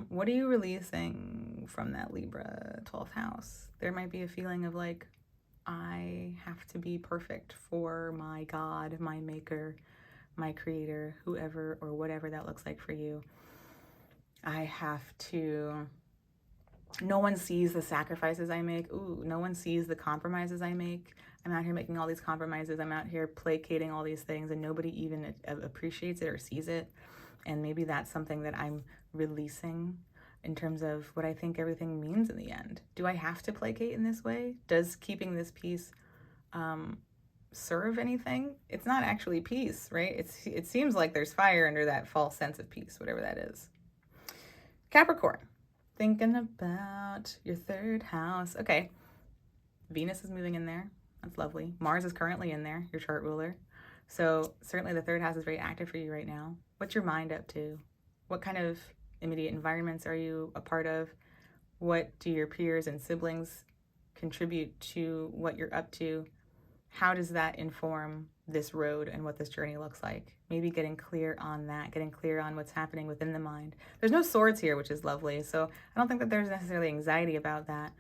what are you releasing from that Libra 12th house? There might be a feeling of like, I have to be perfect for my God, my maker, my creator, whoever or whatever that looks like for you. I have to, no one sees the sacrifices I make. Ooh, no one sees the compromises I make. I'm out here making all these compromises. I'm out here placating all these things and nobody even appreciates it or sees it. And maybe that's something that I'm releasing in terms of what I think everything means in the end. Do I have to placate in this way? Does keeping this peace serve anything? It's not actually peace, right? It seems like there's fire under that false sense of peace, whatever that is. Capricorn, thinking about your 3rd house. Okay, Venus is moving in there. That's lovely. Mars is currently in there, your chart ruler. So certainly the 3rd house is very active for you right now. What's your mind up to? What kind of immediate environments are you a part of? What do your peers and siblings contribute to what you're up to? How does that inform this road and what this journey looks like? Maybe getting clear on that, getting clear on what's happening within the mind. There's no swords here, which is lovely. So I don't think that there's necessarily anxiety about that.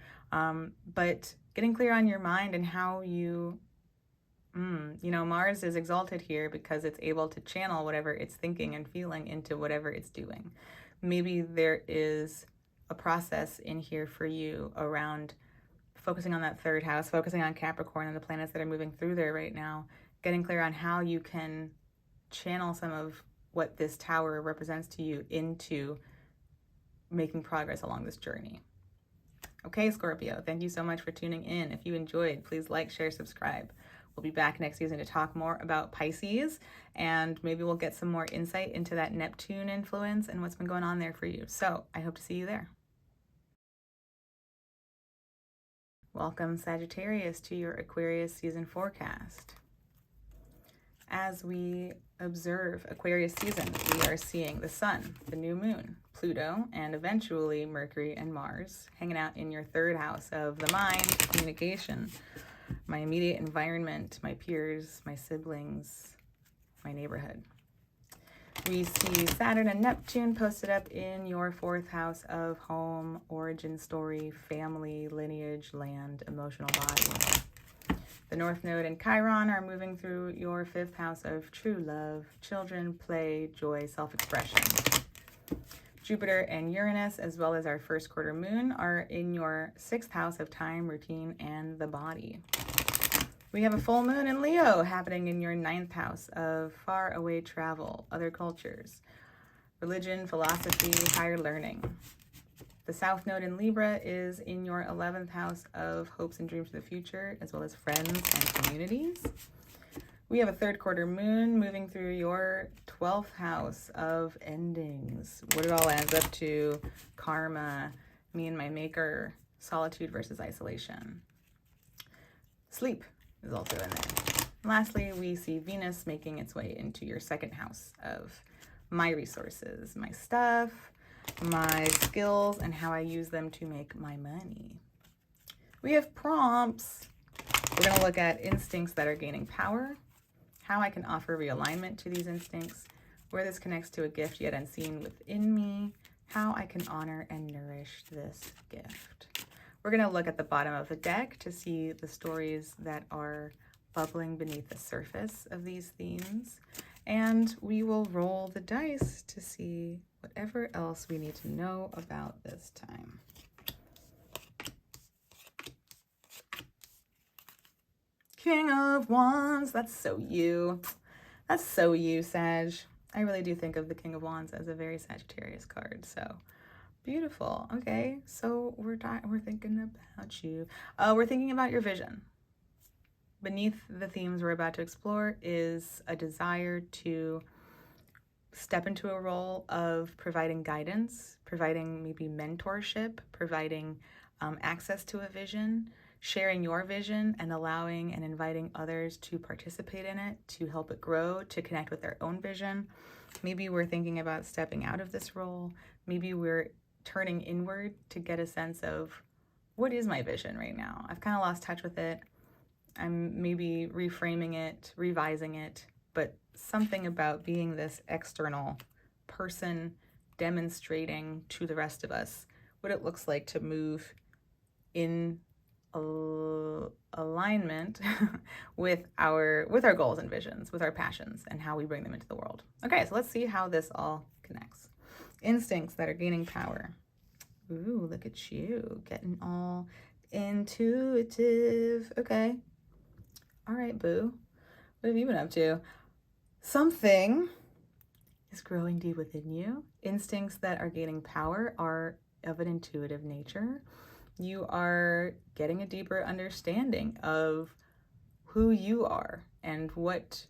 But getting clear on your mind and how you, Mars is exalted here because it's able to channel whatever it's thinking and feeling into whatever it's doing. Maybe there is a process in here for you around focusing on that 3rd house, focusing on Capricorn and the planets that are moving through there right now, getting clear on how you can channel some of what this tower represents to you into making progress along this journey. Okay, Scorpio, thank you so much for tuning in. If you enjoyed, please like, share, subscribe. We'll be back next season to talk more about Pisces, and maybe we'll get some more insight into that Neptune influence and what's been going on there for you. So I hope to see you there. Welcome, Sagittarius, to your Aquarius season forecast. As we observe Aquarius season, we are seeing the sun, the new moon, Pluto, and eventually Mercury and Mars hanging out in your 3rd house of the mind, communication, my immediate environment, my peers, my siblings, my neighborhood. We see Saturn and Neptune posted up in your 4th house of home, origin story, family, lineage, land, emotional body. The North Node and Chiron are moving through your 5th house of true love, children, play, joy, self-expression. Jupiter and Uranus, as well as our first quarter moon, are in your 6th house of time, routine, and the body. We have a full moon in Leo happening in your 9th house of far away travel, other cultures, religion, philosophy, higher learning. The South Node in Libra is in your 11th house of hopes and dreams for the future, as well as friends and communities. We have a 3rd quarter moon moving through your 12th house of endings. What it all adds up to: karma, me and my maker, solitude versus isolation. Sleep is also in there. And lastly, we see Venus making its way into your 2nd house of my resources, my stuff, my skills, and how I use them to make my money. We have prompts. We're going to look at instincts that are gaining power, how I can offer realignment to these instincts, where this connects to a gift yet unseen within me, how I can honor and nourish this gift. We're going to look at the bottom of the deck to see the stories that are bubbling beneath the surface of these themes, and we will roll the dice to see whatever else we need to know about this time. King of Wands, that's so you. That's so you, Sag. I really do think of the King of Wands as a very Sagittarius card, so beautiful. Okay, so we're thinking about you. We're thinking about your vision. Beneath the themes we're about to explore is a desire to step into a role of providing guidance, providing maybe mentorship, providing access to a vision, sharing your vision and allowing and inviting others to participate in it, to help it grow, to connect with their own vision. Maybe we're thinking about stepping out of this role. Maybe we're turning inward to get a sense of, what is my vision right now? I've kind of lost touch with it. I'm maybe reframing it, revising it, but something about being this external person demonstrating to the rest of us what it looks like to move in alignment with our goals and visions, with our passions, and how we bring them into the world. Okay, so let's see how this all connects. Instincts that are gaining power. Ooh, look at you, getting all intuitive. Okay. All right, boo. What have you been up to? Something is growing deep within you. Instincts that are gaining power are of an intuitive nature. You are getting a deeper understanding of who you are and what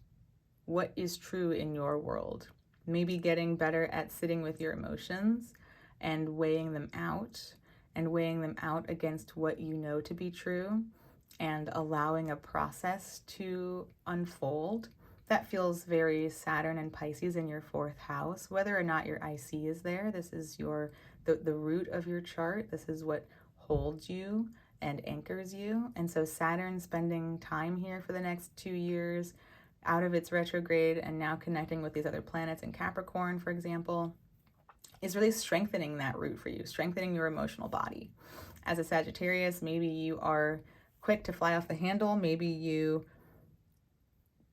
is true in your world. Maybe getting better at sitting with your emotions and weighing them out against what you know to be true, and allowing a process to unfold. That feels very Saturn and Pisces in your 4th house. Whether or not your IC is there, this is the root of your chart. This is what holds you and anchors you. And so Saturn spending time here for the next 2 years out of its retrograde and now connecting with these other planets in Capricorn, for example, is really strengthening that root for you, strengthening your emotional body. As a Sagittarius, maybe you are quick to fly off the handle. Maybe you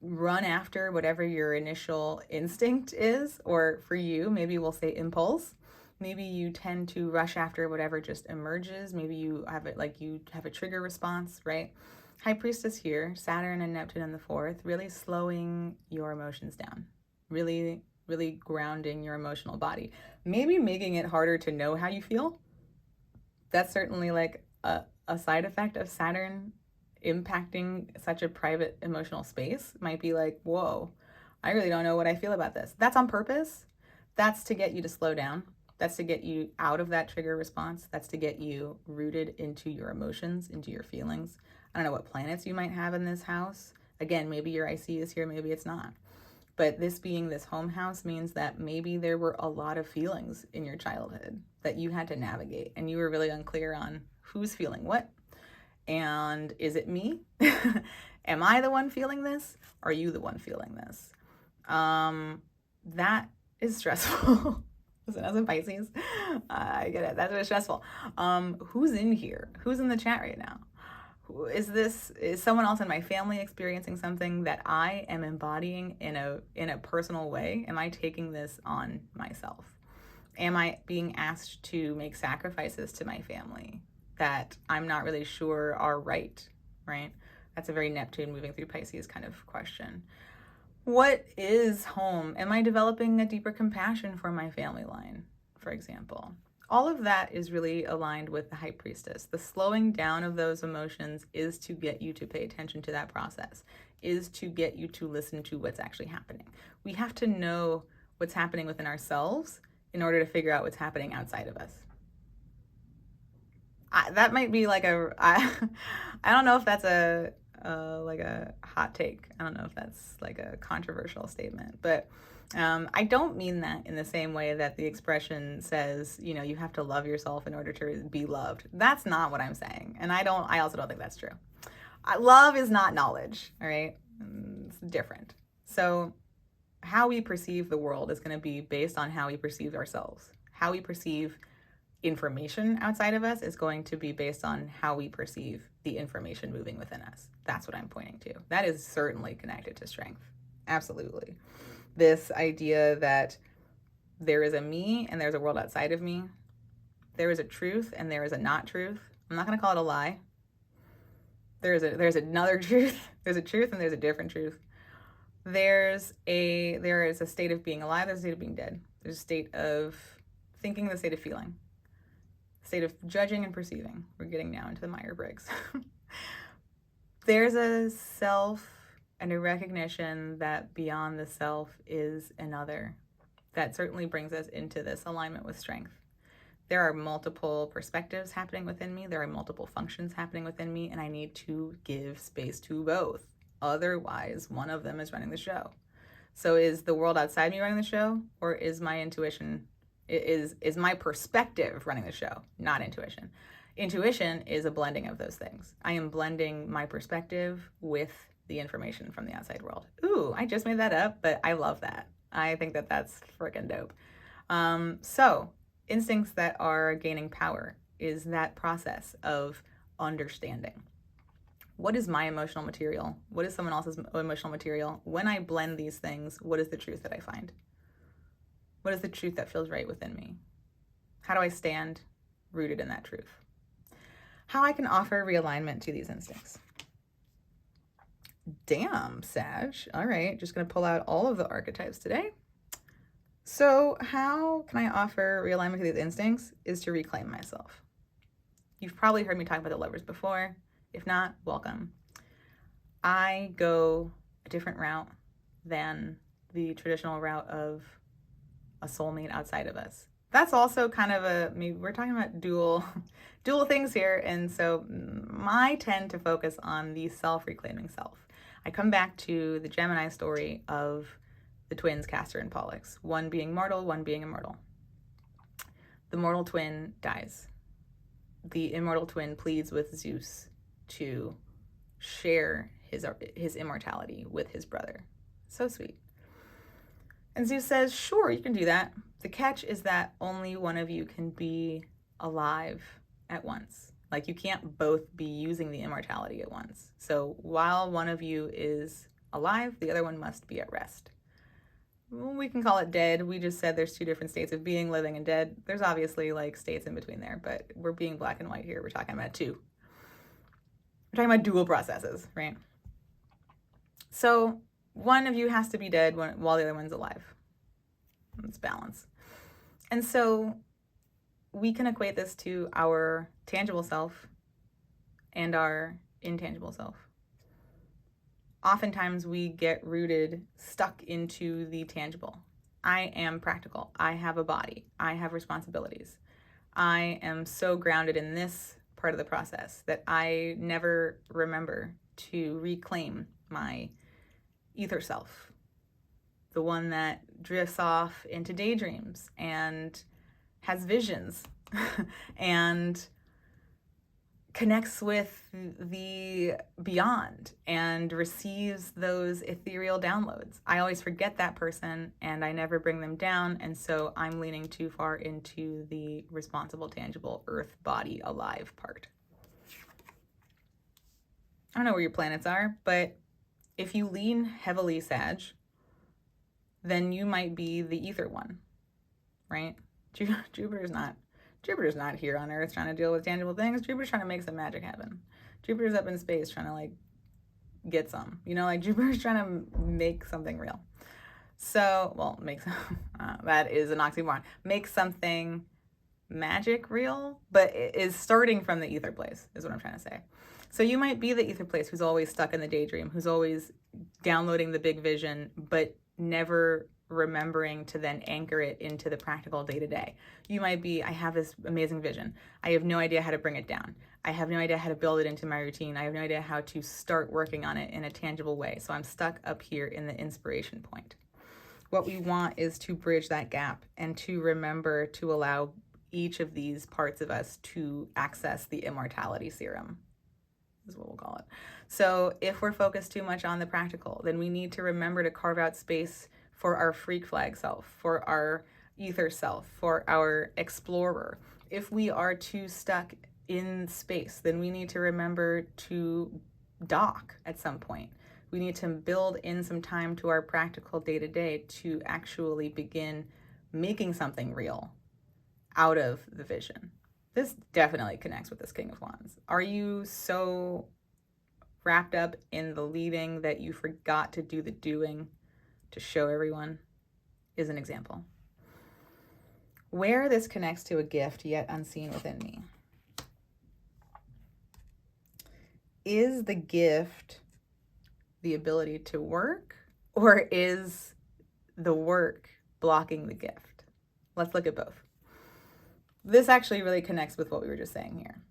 run after whatever your initial instinct is, or for you, maybe we'll say impulse. Maybe you tend to rush after whatever just emerges. Maybe you have it like you have a trigger response, right? High Priestess here, Saturn and Neptune in the 4th, really slowing your emotions down, really, really grounding your emotional body. Maybe making it harder to know how you feel. That's certainly like a side effect of Saturn impacting such a private emotional space. Might be like, whoa, I really don't know what I feel about this. That's on purpose. That's to get you to slow down. That's to get you out of that trigger response. That's to get you rooted into your emotions, into your feelings. I don't know what planets you might have in this house. Again, maybe your IC is here, maybe it's not. But this being this home house means that maybe there were a lot of feelings in your childhood that you had to navigate, and you were really unclear on who's feeling what. And is it me? Am I the one feeling this? Are you the one feeling this? That is stressful. Listen, as a Pisces, I get it. That's really stressful. Who's in here? Who's in the chat right now? Is someone else in my family experiencing something that I am embodying in a personal way? Am I taking this on myself? Am I being asked to make sacrifices to my family that I'm not really sure are right, right? That's a very Neptune moving through Pisces kind of question. What is home? Am I developing a deeper compassion for my family line, for example? All of that is really aligned with the High Priestess. The slowing down of those emotions is to get you to pay attention to that process, is to get you to listen to what's actually happening. We have to know what's happening within ourselves in order to figure out what's happening outside of us. That might be like I don't know if that's like a hot take. I don't know if that's like a controversial statement, but I don't mean that in the same way that the expression says, you know, you have to love yourself in order to be loved. That's not what I'm saying. And I also don't think that's true. Love is not knowledge, all right? It's different. So how we perceive the world is going to be based on how we perceive ourselves. How we perceive information outside of us is going to be based on how we perceive the information moving within us. That's what I'm pointing to. That is certainly connected to strength. Absolutely. This idea that there is a me and there's a world outside of me. There is a truth and there is a not truth. I'm not going to call it a lie. There's another truth. There's a truth and there's a different truth. There is a state of being alive, there's a state of being dead. There's a state of thinking, the state of feeling, state of judging and perceiving. We're getting now into the Myers-Briggs. There's a self and a recognition that beyond the self is another. That certainly brings us into this alignment with strength. There are multiple perspectives happening within me. There are multiple functions happening within me, and I need to give space to both. Otherwise, one of them is running the show. So is the world outside me running the show, or is my intuition, is my perspective running the show, not intuition? Intuition is a blending of those things. I am blending my perspective with the information from the outside world. Ooh, I just made that up, but I love that. I think that that's freaking dope. So instincts that are gaining power is that process of understanding. What is my emotional material? What is someone else's emotional material? When I blend these things, what is the truth that I find? What is the truth that feels right within me? How do I stand rooted in that truth? How I can offer realignment to these instincts. Damn, Sag. All right, just going to pull out all of the archetypes today. So how can I offer realignment to these instincts is to reclaim myself. You've probably heard me talk about the lovers before. If not, welcome. I go a different route than the traditional route of a soulmate outside of us. That's also kind of we're talking about dual things here. And so I tend to focus on the self-reclaiming self. I come back to the Gemini story of the twins, Castor and Pollux, one being mortal, one being immortal. The mortal twin dies. The immortal twin pleads with Zeus to share his immortality with his brother. So sweet. And Zeus says, sure, you can do that. The catch is that only one of you can be alive at once. Like, you can't both be using the immortality at once. So while one of you is alive, the other one must be at rest. We can call it dead. We just said there's two different states of being, living, and dead. There's obviously like states in between there, but we're being black and white here. We're talking about two. We're talking about dual processes, right? So one of you has to be dead while the other one's alive. It's balance. And so we can equate this to our tangible self and our intangible self. Oftentimes we get stuck into the tangible. I am practical. I have a body. I have responsibilities. I am so grounded in this part of the process that I never remember to reclaim my ether self, the one that drifts off into daydreams and has visions and connects with the beyond and receives those ethereal downloads. I always forget that person and I never bring them down, and so I'm leaning too far into the responsible, tangible, earth, body, alive part. I don't know where your planets are, but if you lean heavily Sag, then you might be the ether one, right? Jupiter's not here on Earth trying to deal with tangible things. Jupiter's trying to make some magic happen. Jupiter's up in space trying to like get some, like Jupiter's trying to make something real. So, well, that is an oxymoron. Make something magic real, but it is starting from the ether place, is what I'm trying to say. So you might be the ether place who's always stuck in the daydream, who's always downloading the big vision, but never remembering to then anchor it into the practical day-to-day. You might be, I have this amazing vision. I have no idea how to bring it down. I have no idea how to build it into my routine. I have no idea how to start working on it in a tangible way. So I'm stuck up here in the inspiration point. What we want is to bridge that gap and to remember to allow each of these parts of us to access the immortality serum, is what we'll call it. So if we're focused too much on the practical, then we need to remember to carve out space for our freak flag self, for our ether self, for our explorer. If we are too stuck in space, then we need to remember to dock at some point. We need to build in some time to our practical day-to-day to actually begin making something real out of the vision. This definitely connects with this King of Wands. Are you so wrapped up in the leading that you forgot to do the doing to show everyone? Is an example. Where this connects to a gift yet unseen within me. Is the gift the ability to work, or is the work blocking the gift? Let's look at both. This actually really connects with what we were just saying here.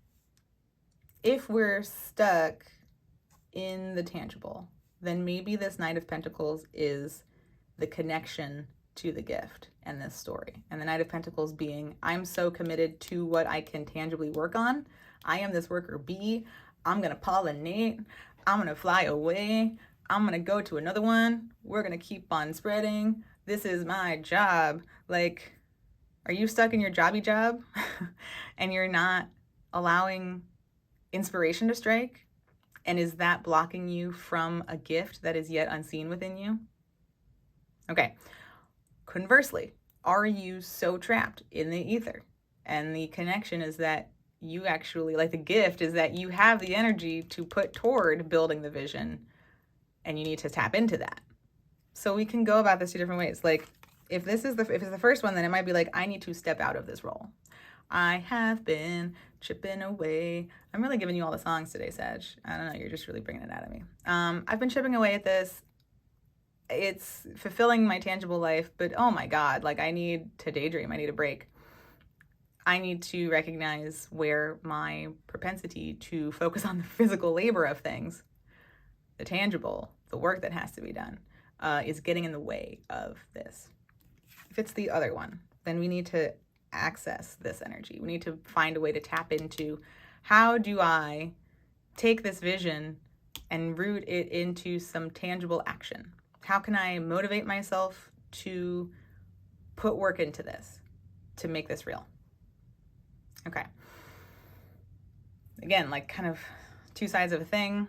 If we're stuck in the tangible, then maybe this Knight of Pentacles is the connection to the gift and this story. And the Knight of Pentacles being, I'm so committed to what I can tangibly work on. I am this worker bee. I'm going to pollinate. I'm going to fly away. I'm going to go to another one. We're going to keep on spreading. This is my job. Like, are you stuck in your jobby job and you're not allowing inspiration to strike? And is that blocking you from a gift that is yet unseen within you? Okay. Conversely, are you so trapped in the ether? And the connection is that you actually, like the gift is that you have the energy to put toward building the vision, and you need to tap into that. So we can go about this two different ways. Like if it's the first one, then it might be like, I need to step out of this role. I have been chipping away. I'm really giving you all the songs today, Sag. I don't know. You're just really bringing it out of me. I've been chipping away at this. It's fulfilling my tangible life, but oh my God, like I need to daydream. I need a break. I need to recognize where my propensity to focus on the physical labor of things, the tangible, the work that has to be done, is getting in the way of this. If it's the other one, then we need to access this energy. We need to find a way to tap into, how do I take this vision and root it into some tangible action? How can I motivate myself to put work into this, to make this real? Okay. Again, like kind of two sides of a thing.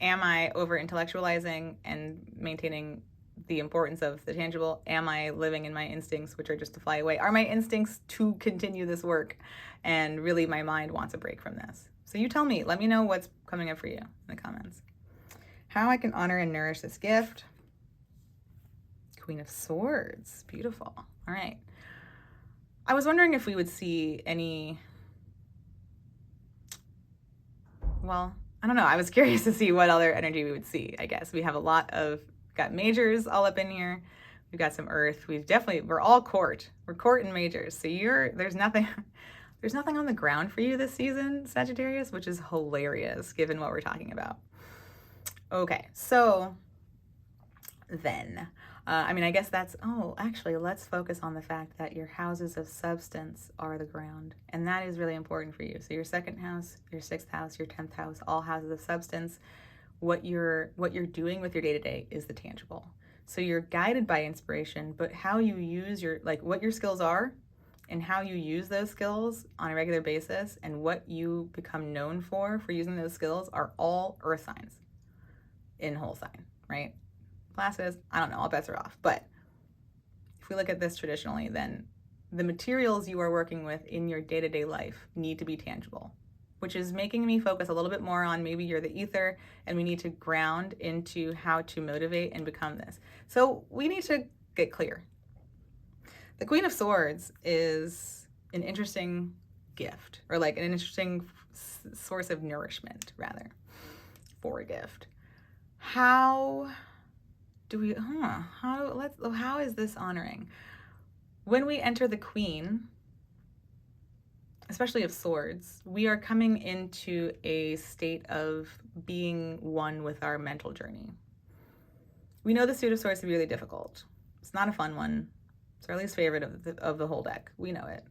Am I over intellectualizing and maintaining the importance of the tangible? Am I living in my instincts, which are just to fly away? Are my instincts to continue this work? And really my mind wants a break from this. So you tell me, let me know what's coming up for you in the comments. How I can honor and nourish this gift. Queen of Swords, beautiful. All right. I was wondering if we would see any, well, I don't know. I was curious to see what other energy we would see, I guess. We have a lot of, got majors all up in here. We've got some earth. We're all court. We're court and majors. So there's nothing on the ground for you this season, Sagittarius, which is hilarious given what we're talking about. Okay, so then, I guess actually, let's focus on the fact that your houses of substance are the ground. And that is really important for you. So your second house, your sixth house, your 10th house, all houses of substance, what you're doing with your day-to-day is the tangible. So you're guided by inspiration, but how you use what your skills are and how you use those skills on a regular basis and what you become known for using those skills are all earth signs in whole sign, right? Classes, I don't know, all bets are off. But if we look at this traditionally, then the materials you are working with in your day-to-day life need to be tangible, which is making me focus a little bit more on maybe you're the ether and we need to ground into how to motivate and become this. So we need to get clear. The Queen of Swords is an interesting gift, or like an interesting source of nourishment, rather, for a gift. How do we, how is this honoring? When we enter the Queen, especially of Swords, we are coming into a state of being one with our mental journey. We know the Suit of Swords to be really difficult. It's not a fun one. It's our least favorite of the whole deck. We know it.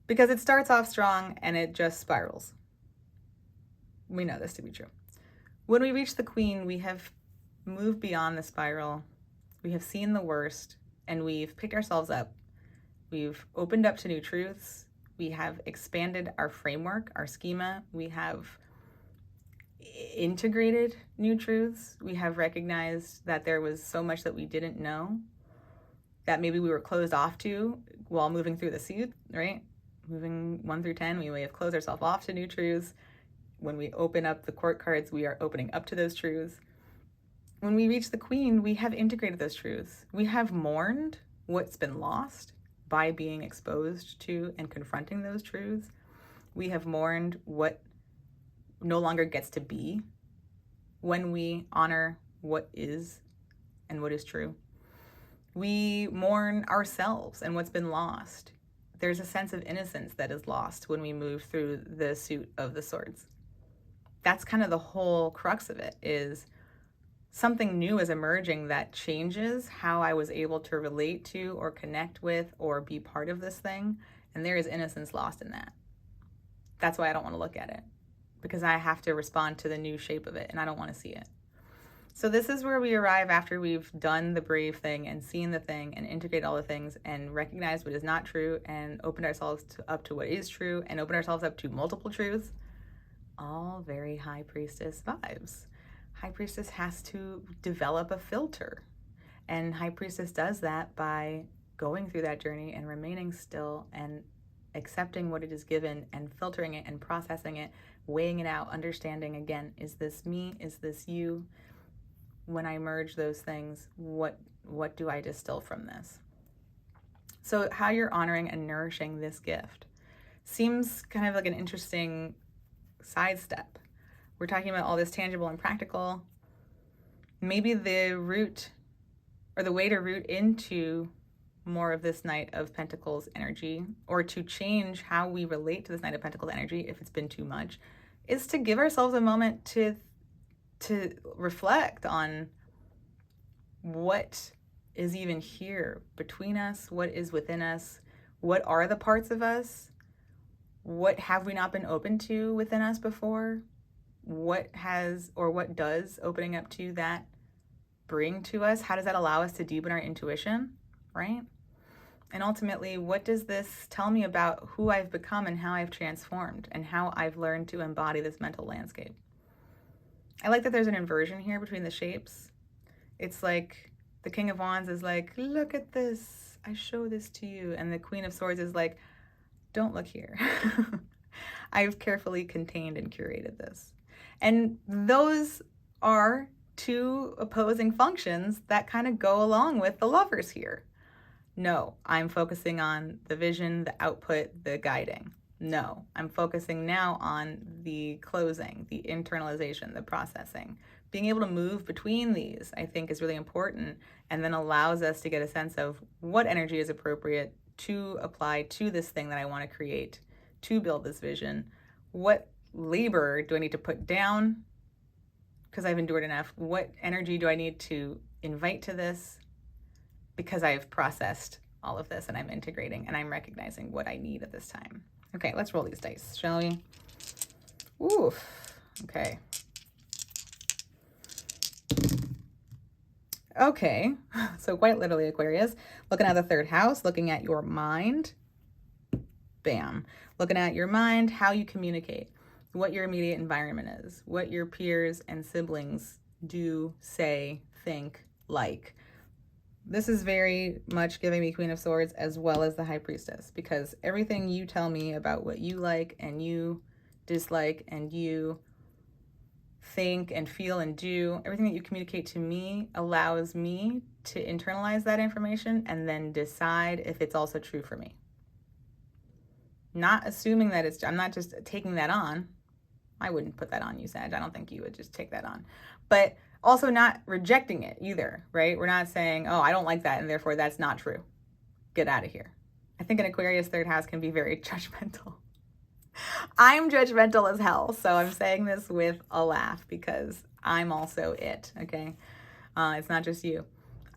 Because it starts off strong and it just spirals. We know this to be true. When we reach the Queen, we have moved beyond the spiral. We have seen the worst and we've picked ourselves up. We've opened up to new truths. We have expanded our framework, our schema. We have integrated new truths. We have recognized that there was so much that we didn't know, that maybe we were closed off to while moving through the suit, right? Moving 1 through 10, we may have closed ourselves off to new truths. When we open up the court cards, we are opening up to those truths. When we reach the Queen, we have integrated those truths. We have mourned what's been lost by being exposed to and confronting those truths. We have mourned what no longer gets to be when we honor what is and what is true. We mourn ourselves and what's been lost. There's a sense of innocence that is lost when we move through the Suit of the Swords. That's kind of the whole crux of it, is something new is emerging that changes how I was able to relate to or connect with or be part of this thing. And there is innocence lost in that. That's why I don't want to look at it, because I have to respond to the new shape of it and I don't want to see it. So this is where we arrive after we've done the brave thing and seen the thing and integrate all the things and recognize what is not true and opened ourselves up to what is true and open ourselves up to multiple truths. All very High Priestess vibes. High Priestess has to develop a filter, and High Priestess does that by going through that journey and remaining still and accepting what it is given and filtering it and processing it, weighing it out, understanding again, is this me? Is this you? When I merge those things, what do I distill from this? So how you're honoring and nourishing this gift seems kind of like an interesting sidestep. We're talking about all this tangible and practical. Maybe the root or the way to root into more of this Knight of Pentacles energy, or to change how we relate to this Knight of Pentacles energy if it's been too much, is to give ourselves a moment to reflect on what is even here between us, what is within us, what are the parts of us, what have we not been open to within us before, what has or what does opening up to that bring to us, how does that allow us to deepen our intuition, right? And ultimately, what does this tell me about who I've become and how I've transformed and how I've learned to embody this mental landscape? I like that there's an inversion here between the shapes. It's like the King of Wands is like, look at this, I show this to you. And the Queen of Swords is like, don't look here. I've carefully contained and curated this. And those are two opposing functions that kind of go along with the Lovers here. No, I'm focusing on the vision, the output, the guiding. No, I'm focusing now on the closing, the internalization, the processing. Being able to move between these, I think, is really important, and then allows us to get a sense of what energy is appropriate to apply to this thing that I want to create, to build this vision. What labor do I need to put down because I've endured enough? What energy do I need to invite to this because I've processed all of this and I'm integrating and I'm recognizing what I need at this time? Okay, let's roll these dice, shall we? Oof. Okay. Okay, so quite literally, Aquarius, looking at the third house, looking at your mind. Bam. Looking at your mind, how you communicate, what your immediate environment is, what your peers and siblings do, say, think, like. this is very much giving me Queen of Swords as well as the High Priestess, because everything you tell me about what you like and you dislike and you think and feel and do, everything that you communicate to me allows me to internalize that information and then decide if it's also true for me. Not assuming that it's, I'm not just taking that on. I wouldn't put that on you, Sag. I don't think you would just take that on. But also not rejecting it either, right? We're not saying, oh, I don't like that, and therefore that's not true. Get out of here. I think an Aquarius third house can be very judgmental. I'm judgmental as hell, so I'm saying this with a laugh because I'm also it, okay? It's not just you.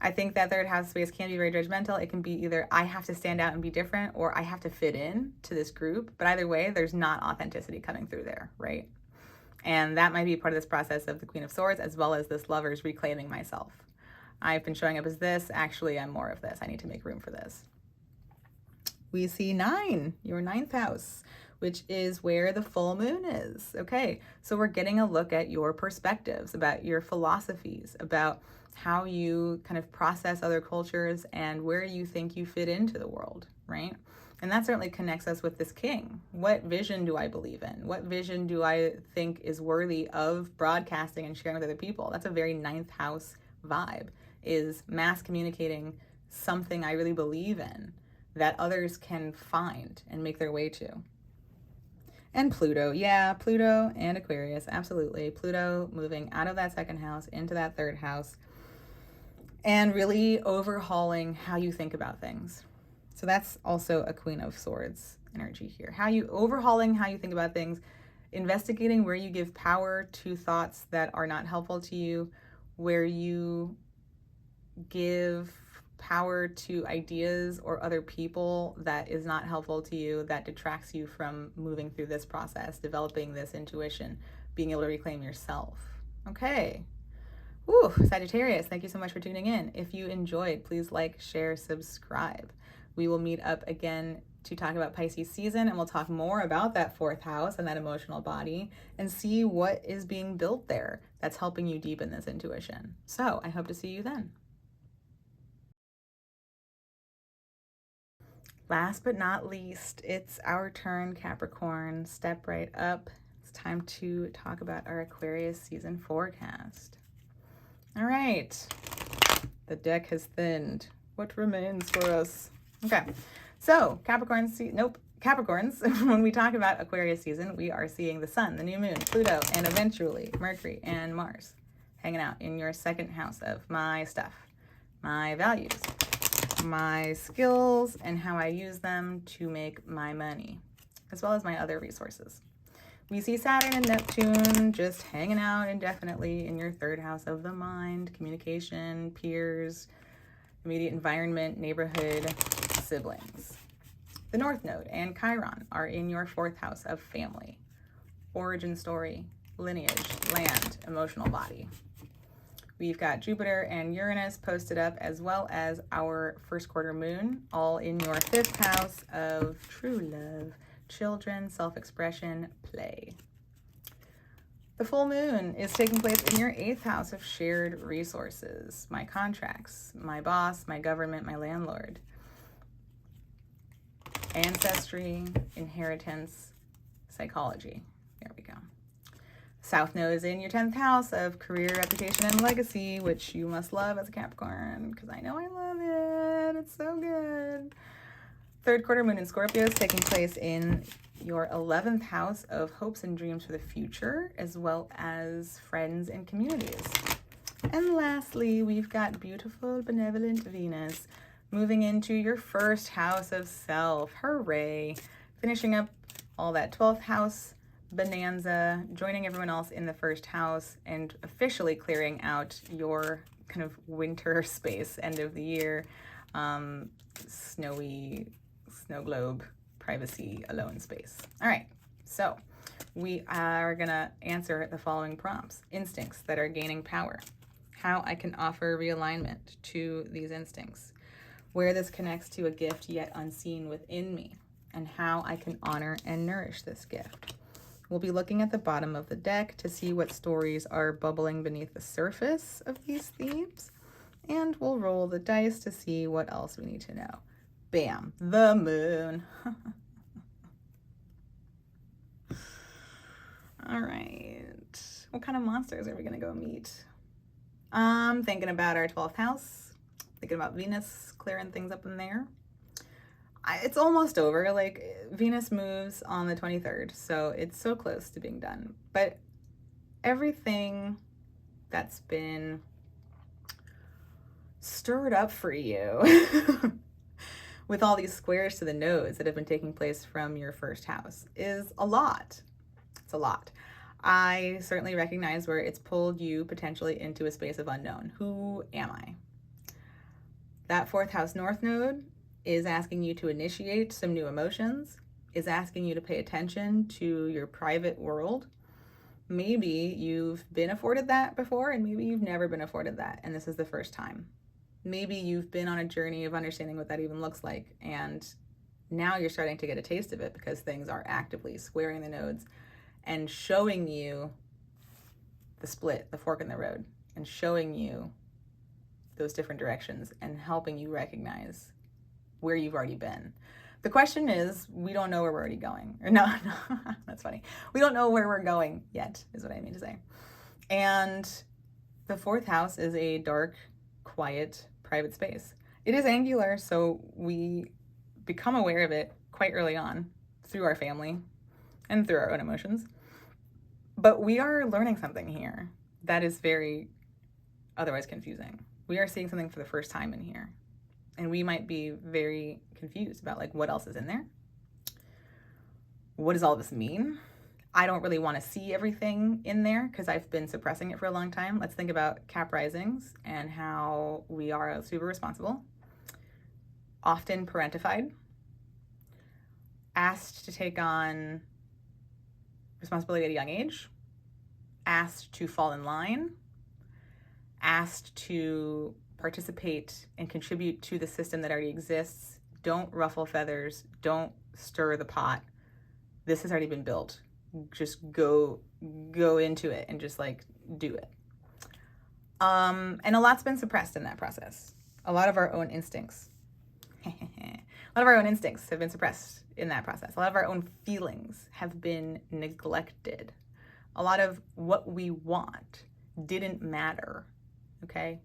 I think that third house space can be very judgmental. It can be either I have to stand out and be different, or I have to fit in to this group. But either way, there's not authenticity coming through there, right? And that might be part of this process of the Queen of Swords, as well as this Lover's reclaiming myself. I've been showing up as this. Actually, I'm more of this. I need to make room for this. We see 9, your 9th house, which is where the full moon is. Okay, so we're getting a look at your perspectives, about your philosophies, about how you kind of process other cultures and where you think you fit into the world, right? And that certainly connects us with this king. What vision do I believe in? What vision do I think is worthy of broadcasting and sharing with other people? That's a very 9th house vibe, is mass communicating something I really believe in that others can find and make their way to. And Pluto, yeah, Pluto and Aquarius, absolutely. Pluto moving out of that 2nd house into that 3rd house and really overhauling how you think about things. So that's also a Queen of Swords energy here. Overhauling how you think about things, investigating where you give power to thoughts that are not helpful to you, where you give power to ideas or other people that is not helpful to you, that detracts you from moving through this process, developing this intuition, being able to reclaim yourself. Okay. Ooh, Sagittarius, thank you so much for tuning in. If you enjoyed, please like, share, subscribe. We will meet up again to talk about Pisces season, and we'll talk more about that 4th house and that emotional body and see what is being built there that's helping you deepen this intuition. So I hope to see you then. Last but not least, it's our turn, Capricorn. Step right up. It's time to talk about our Aquarius season forecast. All right, the deck has thinned. What remains for us? Okay, so Capricorns, when we talk about Aquarius season, we are seeing the sun, the new moon, Pluto, and eventually Mercury and Mars hanging out in your 2nd house of my stuff, my values, my skills, and how I use them to make my money, as well as my other resources. We see Saturn and Neptune just hanging out indefinitely in your 3rd house of the mind, communication, peers, immediate environment, neighborhood, siblings. The North Node and Chiron are in your 4th house of family, origin story, lineage, land, emotional body. We've got Jupiter and Uranus posted up, as well as our 1st quarter moon, all in your 5th house of true love, children, self-expression, play. The full moon is taking place in your 8th house of shared resources, my contracts, my boss, my government, my landlord, ancestry, inheritance, psychology. There we go. South Node is in your 10th house of career, reputation, and legacy, which you must love as a Capricorn, because I know I love it. It's so good. 3rd quarter moon in Scorpio is taking place in your 11th house of hopes and dreams for the future, as well as friends and communities. And lastly, we've got beautiful, benevolent Venus moving into your 1st house of self. Hooray! Finishing up all that 12th house bonanza, joining everyone else in the 1st house, and officially clearing out your kind of winter space, end of the year, snowy snow globe, privacy, alone space. All right, so we are gonna answer the following prompts. Instincts that are gaining power, how I can offer realignment to these instincts, where this connects to a gift yet unseen within me, and how I can honor and nourish this gift. We'll be looking at the bottom of the deck to see what stories are bubbling beneath the surface of these themes, And we'll roll the dice to see what else we need to know. Bam, the moon. All right. What kind of monsters are we going to go meet? I'm thinking about our 12th house, thinking about Venus, clearing things up in there. It's almost over. Like, Venus moves on the 23rd, so it's so close to being done. But everything that's been stirred up for you with all these squares to the nodes that have been taking place from your first house is a lot. It's a lot. I certainly recognize where it's pulled you potentially into a space of unknown. Who am I? That 4th house north node is asking you to initiate some new emotions, is asking you to pay attention to your private world. Maybe you've been afforded that before, and maybe you've never been afforded that, and this is the first time. Maybe you've been on a journey of understanding what that even looks like, and now you're starting to get a taste of it because things are actively squaring the nodes and showing you the split, the fork in the road, and showing you those different directions and helping you recognize where you've already been. The question is, we don't know where we're already going. Or no, that's funny. We don't know where we're going yet, is what I mean to say. And the 4th house is a dark, quiet, private space. It is angular, so we become aware of it quite early on through our family and through our own emotions. But we are learning something here that is very otherwise confusing. We are seeing something for the first time in here. And we might be very confused about, like, what else is in there? What does all this mean? I don't really want to see everything in there because I've been suppressing it for a long time. Let's think about Cap risings and how we are super responsible, often parentified, asked to take on responsibility at a young age, asked to fall in line, asked to participate and contribute to the system that already exists. Don't ruffle feathers. Don't stir the pot. This has already been built. Just go into it and just, like, do it. And a lot's been suppressed in that process. A lot of our own instincts. A lot of our own instincts have been suppressed in that process. A lot of our own feelings have been neglected. A lot of what we want didn't matter. Okay?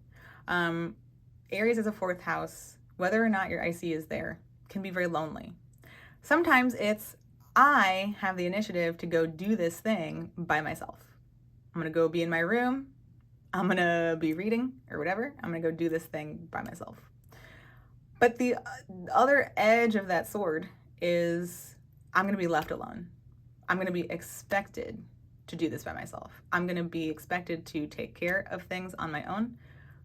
Aries is a 4th house. Whether or not your IC is there can be very lonely. Sometimes it's, I have the initiative to go do this thing by myself. I'm going to go be in my room. I'm going to be reading or whatever. I'm going to go do this thing by myself. But the other edge of that sword is, I'm going to be left alone. I'm going to be expected to do this by myself. I'm going to be expected to take care of things on my own.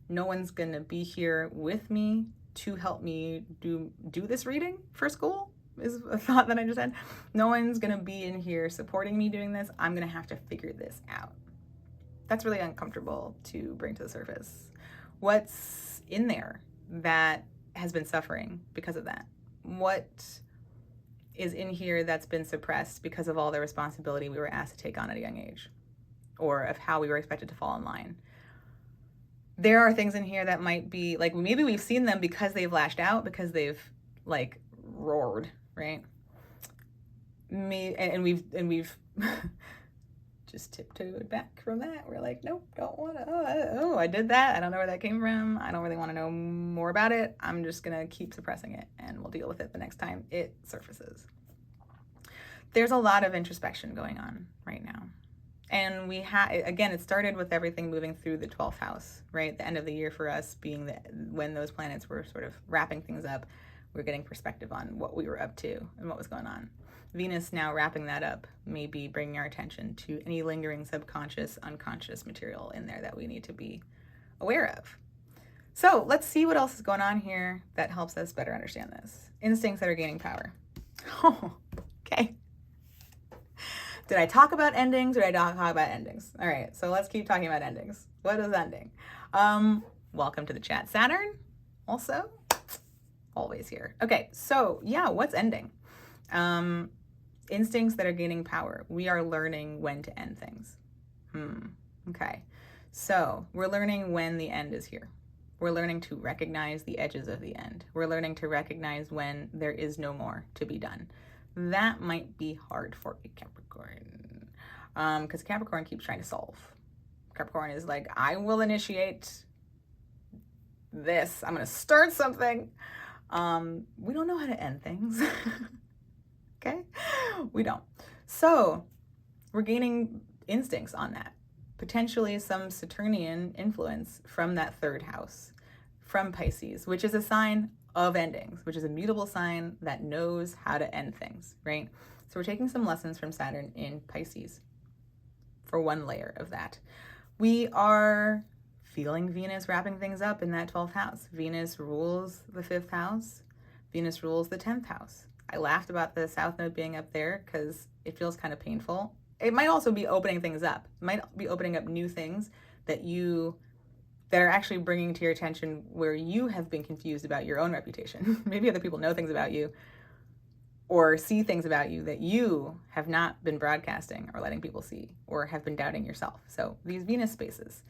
No one's going to be here with me to help me do this reading for school, is a thought that I just had. No one's going to be in here supporting me doing this. I'm going to have to figure this out. That's really uncomfortable to bring to the surface. What's in there that has been suffering because of that? What is in here that's been suppressed because of all the responsibility we were asked to take on at a young age, or of how we were expected to fall in line? There are things in here that might be, like, maybe we've seen them because they've lashed out, because they've, like, roared, right? And we've just tiptoed back from that. We're like, nope, don't want to. Oh, I did that. I don't know where that came from. I don't really want to know more about it. I'm just going to keep suppressing it, and we'll deal with it the next time it surfaces. There's a lot of introspection going on right now. And again, it started with everything moving through the 12th house, right? The end of the year for us being when those planets were sort of wrapping things up. We're getting perspective on what we were up to and what was going on. Venus now wrapping that up, maybe bringing our attention to any lingering subconscious, unconscious material in there that we need to be aware of. So let's see what else is going on here that helps us better understand this. Instincts that are gaining power. Oh, okay. Did I talk about endings or did I talk about endings? All right, so let's keep talking about endings. What is ending? Welcome to the chat, Saturn. Also, always here. Okay, so yeah, what's ending? Instincts that are gaining power. We are learning when to end things. Okay, so we're learning when the end is here. We're learning to recognize the edges of the end. We're learning to recognize when there is no more to be done. That might be hard for a Capricorn, because Capricorn keeps trying to solve. Capricorn is like, I will initiate this. I'm going to start something. We don't know how to end things. Okay? We don't. So we're gaining instincts on that. Potentially some Saturnian influence from that third house, from Pisces, which is a sign of endings, which is a mutable sign that knows how to end things, right? So we're taking some lessons from Saturn in Pisces for one layer of that. We are feeling Venus wrapping things up in that 12th house. Venus rules the 5th house. Venus rules the 10th house. I laughed about the South Node being up there because it feels kind of painful. It might also be opening things up. It might be opening up new things that are actually bringing to your attention where you have been confused about your own reputation. Maybe other people know things about you or see things about you that you have not been broadcasting or letting people see, or have been doubting yourself. So these Venus spaces,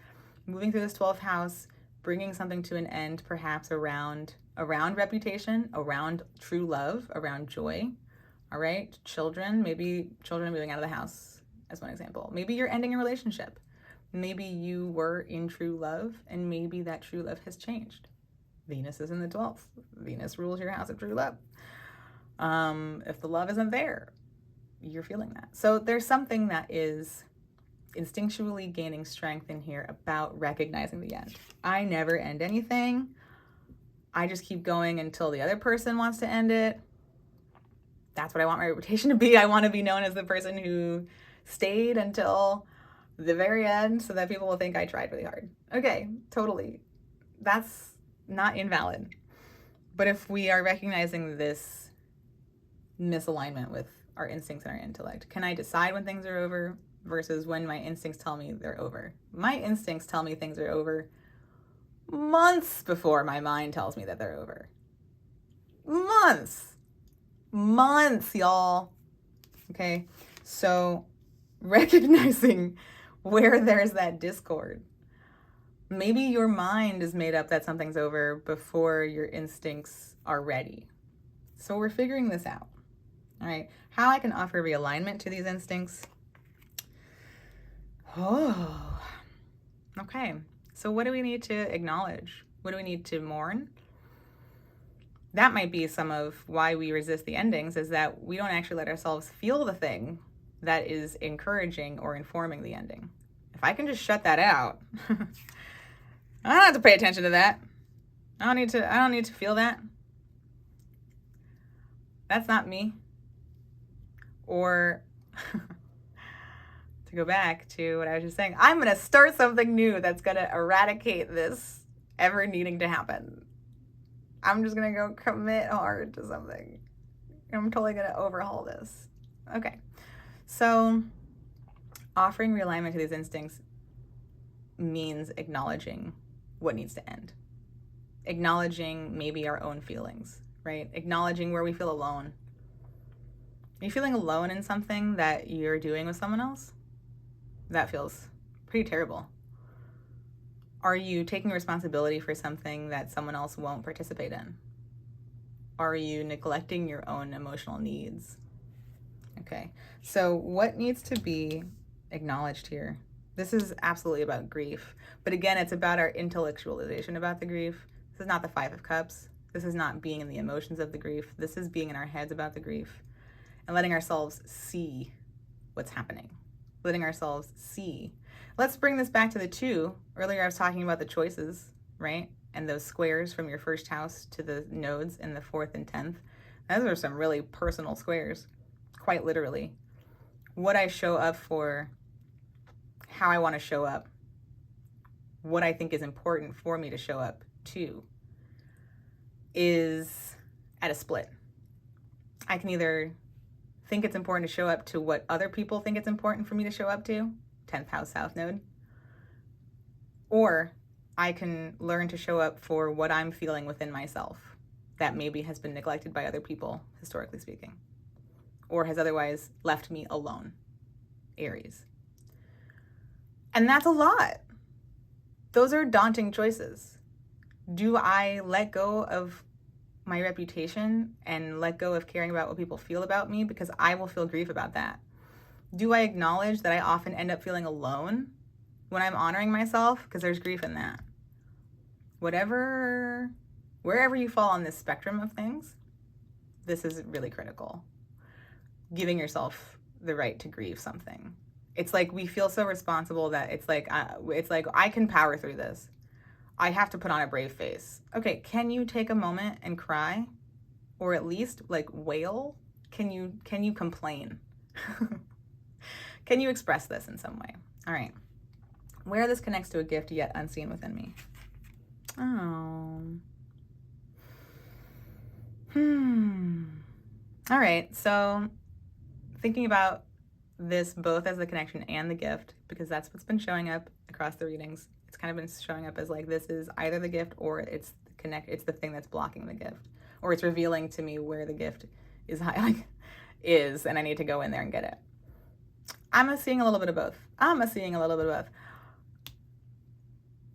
moving through this 12th house, bringing something to an end, perhaps around reputation, around true love, around joy. All right, children, maybe children moving out of the house as one example. Maybe you're ending a relationship. Maybe you were in true love, and maybe that true love has changed. Venus is in the 12th. Venus rules your house of true love. If the love isn't there, you're feeling that. So there's something that is instinctually gaining strength in here about recognizing the end. I never end anything. I just keep going until the other person wants to end it. That's what I want my reputation to be. I want to be known as the person who stayed until the very end so that people will think I tried really hard. Okay, totally. That's not invalid. But if we are recognizing this misalignment with our instincts and our intellect, can I decide when things are over versus when my instincts tell me they're over? My instincts tell me things are over months before my mind tells me that they're over. Months, y'all. Okay, so recognizing where there's that discord. Maybe your mind is made up that something's over before your instincts are ready. So we're figuring this out. All right, how I can offer realignment to these instincts. Oh, okay. So what do we need to acknowledge? What do we need to mourn? That might be some of why we resist the endings, is that we don't actually let ourselves feel the thing that is encouraging or informing the ending. If I can just shut that out, I don't have to pay attention to that. I don't need to feel that. That's not me. Or to go back to what I was just saying, I'm going to start something new that's going to eradicate this ever needing to happen. I'm just going to go commit hard to something. I'm totally going to overhaul this. Okay. So offering realignment to these instincts means acknowledging what needs to end. Acknowledging maybe our own feelings, right? Acknowledging where we feel alone. Are you feeling alone in something that you're doing with someone else? That feels pretty terrible. Are you taking responsibility for something that someone else won't participate in? Are you neglecting your own emotional needs? Okay, so what needs to be acknowledged here? This is absolutely about grief. But again, it's about our intellectualization about the grief. This is not the 5 of Cups. This is not being in the emotions of the grief. This is being in our heads about the grief and letting ourselves see what's happening. Letting ourselves see. Let's bring this back to the 2. Earlier I was talking about the choices, right? And those squares from your first house to the nodes in the 4th and 10th. Those are some really personal squares, quite literally. What I show up for, how I want to show up, what I think is important for me to show up to, is at a split. I can either think it's important to show up to what other people think it's important for me to show up to, 10th house South Node, or I can learn to show up for what I'm feeling within myself that maybe has been neglected by other people, historically speaking, or has otherwise left me alone, Aries. And that's a lot. Those are daunting choices. Do I let go of my reputation and let go of caring about what people feel about me because I will feel grief about that? Do I acknowledge that I often end up feeling alone when I'm honoring myself because there's grief in that? Wherever you fall on this spectrum of things, this is really critical. Giving yourself the right to grieve something. It's like we feel so responsible that it's like I can power through this. I have to put on a brave face. Okay, can you take a moment and cry? Or at least like wail? Can you complain? Can you express this in some way? All right. Where this connects to a gift yet unseen within me. Oh. All right, so thinking about this both as the connection and the gift, because that's what's been showing up across the readings. It's kind of been showing up as like this is either the gift or it's the thing that's blocking the gift, or it's revealing to me where the gift is and I need to go in there and get it. I'm seeing a little bit of both.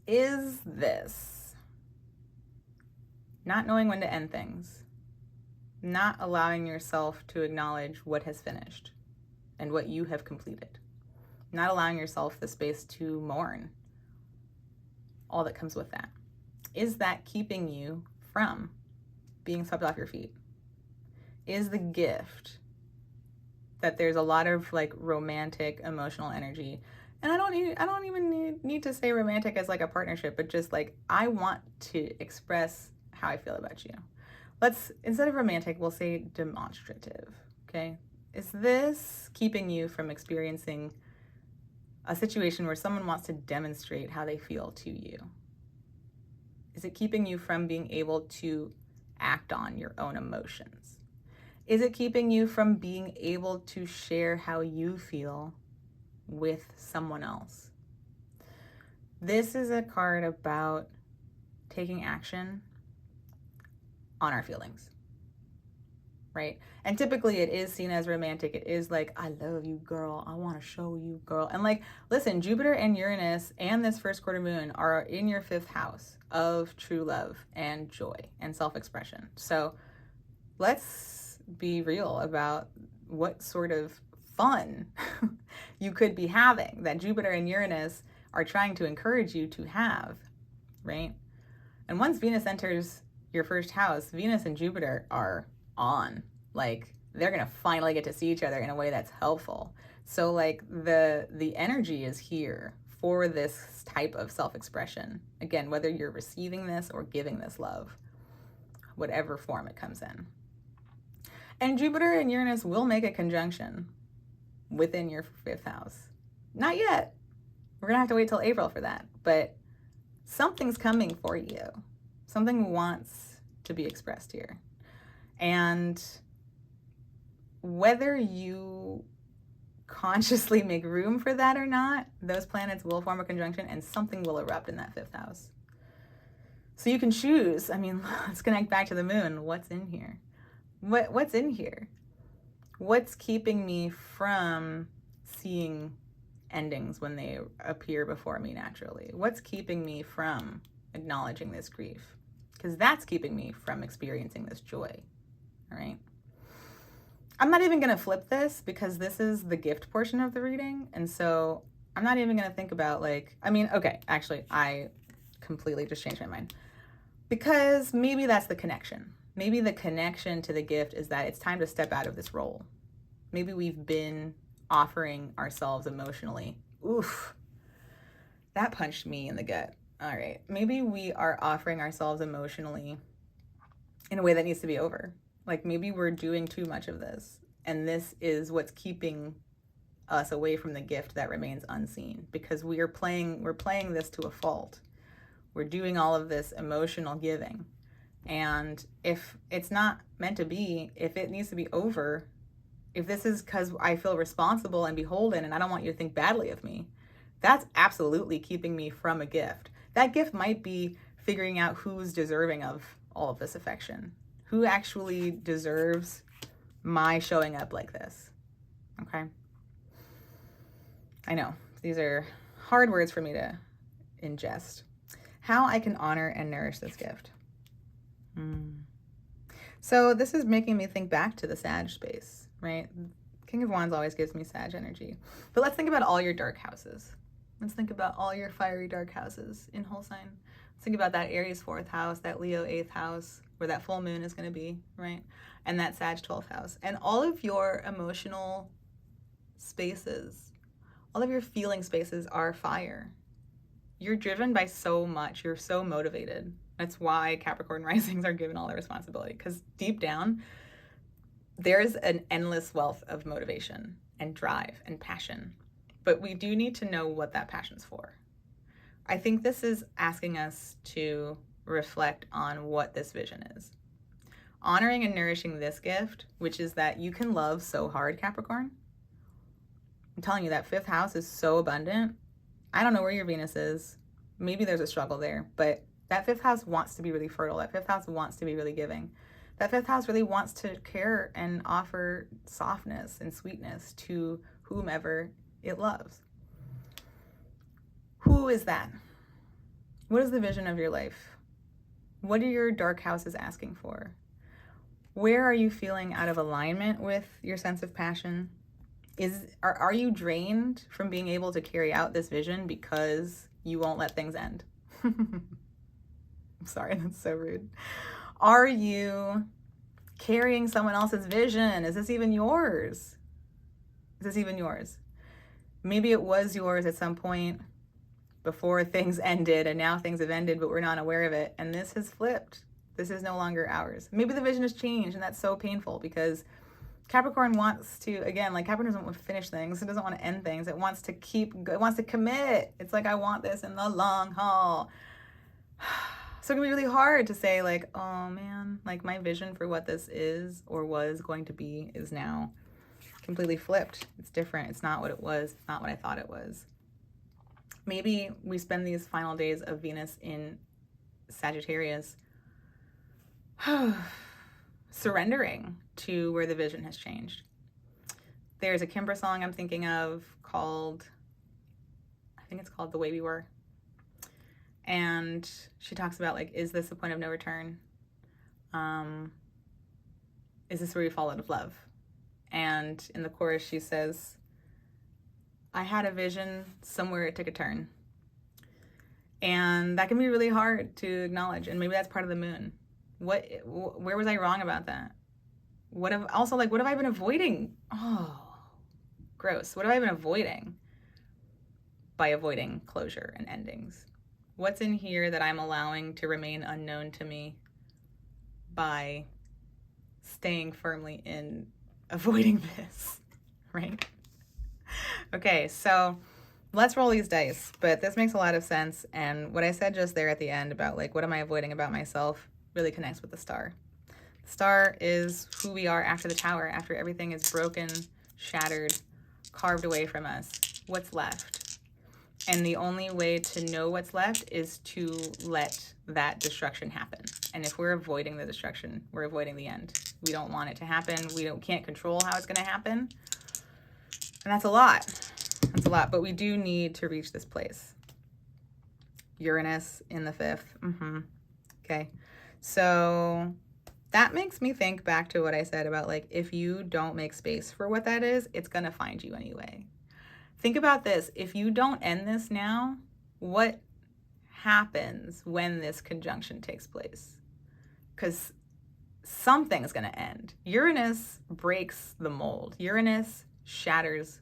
Is this not knowing when to end things, not allowing yourself to acknowledge what has finished and what you have completed, not allowing yourself the space to mourn all that comes with that? Is that keeping you from being swept off your feet? Is the gift that there's a lot of like romantic emotional energy, and I don't even need to say romantic as like a partnership, but just like I want to express how I feel about you. Let's, instead of romantic, we'll say demonstrative, okay? Is this keeping you from experiencing a situation where someone wants to demonstrate how they feel to you? Is it keeping you from being able to act on your own emotions? Is it keeping you from being able to share how you feel with someone else? This is a card about taking action on our feelings, right? And typically it is seen as romantic. It is like, I love you, girl. I want to show you, girl. And like, listen, Jupiter and Uranus and this first quarter moon are in your 5th house of true love and joy and self-expression. So let's be real about what sort of fun you could be having that Jupiter and Uranus are trying to encourage you to have, right? And once Venus enters your 1st house, Venus and Jupiter are on. Like, they're gonna finally get to see each other in a way that's helpful. So like the energy is here for this type of self-expression. Again, whether you're receiving this or giving this love, whatever form it comes in. And Jupiter and Uranus will make a conjunction within your 5th house. Not yet. We're gonna have to wait till April for that, but something's coming for you. Something wants to be expressed here. And whether you consciously make room for that or not, those planets will form a conjunction and something will erupt in that 5th house. So you can choose. I mean, let's connect back to the moon. What's in here? What's in here? What's keeping me from seeing endings when they appear before me naturally? What's keeping me from acknowledging this grief? Because that's keeping me from experiencing this joy, all right? I'm not even gonna flip this because this is the gift portion of the reading. And so I'm not even gonna think about like, I mean, okay, actually, I completely just changed my mind. Because maybe that's the connection. Maybe the connection to the gift is that it's time to step out of this role. Maybe we've been offering ourselves emotionally. Oof, that punched me in the gut. All right, maybe we are offering ourselves emotionally in a way that needs to be over. Like maybe we're doing too much of this, and this is what's keeping us away from the gift that remains unseen, because we're playing this to a fault. We're doing all of this emotional giving. And if it's not meant to be, if it needs to be over, if this is because I feel responsible and beholden and I don't want you to think badly of me, that's absolutely keeping me from a gift. That gift might be figuring out who's deserving of all of this affection, who actually deserves my showing up like this, okay? I know, these are hard words for me to ingest. how I can honor and nourish this gift. So this is making me think back to the Sag space, right? King of Wands always gives me Sag energy. But let's think about all your dark houses. Let's think about all your fiery dark houses in whole sign. Let's think about that Aries 4th house, that Leo 8th house, where that full moon is going to be, right? And that Sag 12th house. And all of your emotional spaces, all of your feeling spaces are fire. You're driven by so much. You're so motivated. That's why Capricorn risings are given all the responsibility, because deep down, there's an endless wealth of motivation and drive and passion. But we do need to know what that passion's for. I think this is asking us to reflect on what this vision is. Honoring and nourishing this gift, which is that you can love so hard, Capricorn. I'm telling you, that 5th house is so abundant. I don't know where your Venus is. Maybe there's a struggle there, but that 5th house wants to be really fertile. That 5th house wants to be really giving. That 5th house really wants to care and offer softness and sweetness to whomever it loves. Who is that? What is the vision of your life? What are your dark houses asking for? Where are you feeling out of alignment with your sense of passion? Are you drained from being able to carry out this vision because you won't let things end? I'm sorry, that's so rude. Are you carrying someone else's vision? Is this even yours? Is this even yours? Maybe it was yours at some point before things ended, and now things have ended, but we're not aware of it. And this has flipped. This is no longer ours. Maybe the vision has changed, and that's so painful, because Capricorn wants to, again, like Capricorn doesn't want to finish things. It doesn't want to end things. It wants to it wants to commit. It's like, I want this in the long haul. So it can be really hard to say, like, oh man, like my vision for what this is or was going to be is now completely flipped. It's different. It's not what it was. It's not what I thought it was. Maybe we spend these final days of Venus in Sagittarius surrendering to where the vision has changed. There's a Kimber song I'm thinking of called, I think it's called The Way We Were. And she talks about, like, is this the point of no return? Is this where you fall out of love? And in the chorus, she says, I had a vision, somewhere it took a turn. And that can be really hard to acknowledge. And maybe that's part of the moon. Where was I wrong about that? What have I been avoiding? Oh, gross. What have I been avoiding by avoiding closure and endings? What's in here that I'm allowing to remain unknown to me by staying firmly in avoiding this, right? Okay, so let's roll these dice, but this makes a lot of sense. And what I said just there at the end about, like, what am I avoiding about myself really connects with the star. The star is who we are after the tower, after everything is broken, shattered, carved away from us. What's left? And the only way to know what's left is to let that destruction happen. And if we're avoiding the destruction, we're avoiding the end. We don't want it to happen. Can't control how it's going to happen. And that's a lot. That's a lot. But we do need to reach this place. Uranus in the 5th. Okay. So that makes me think back to what I said about, like, if you don't make space for what that is, it's going to find you anyway. Think about this. If you don't end this now, what happens when this conjunction takes place? Because something's going to end. Uranus breaks the mold. Uranus shatters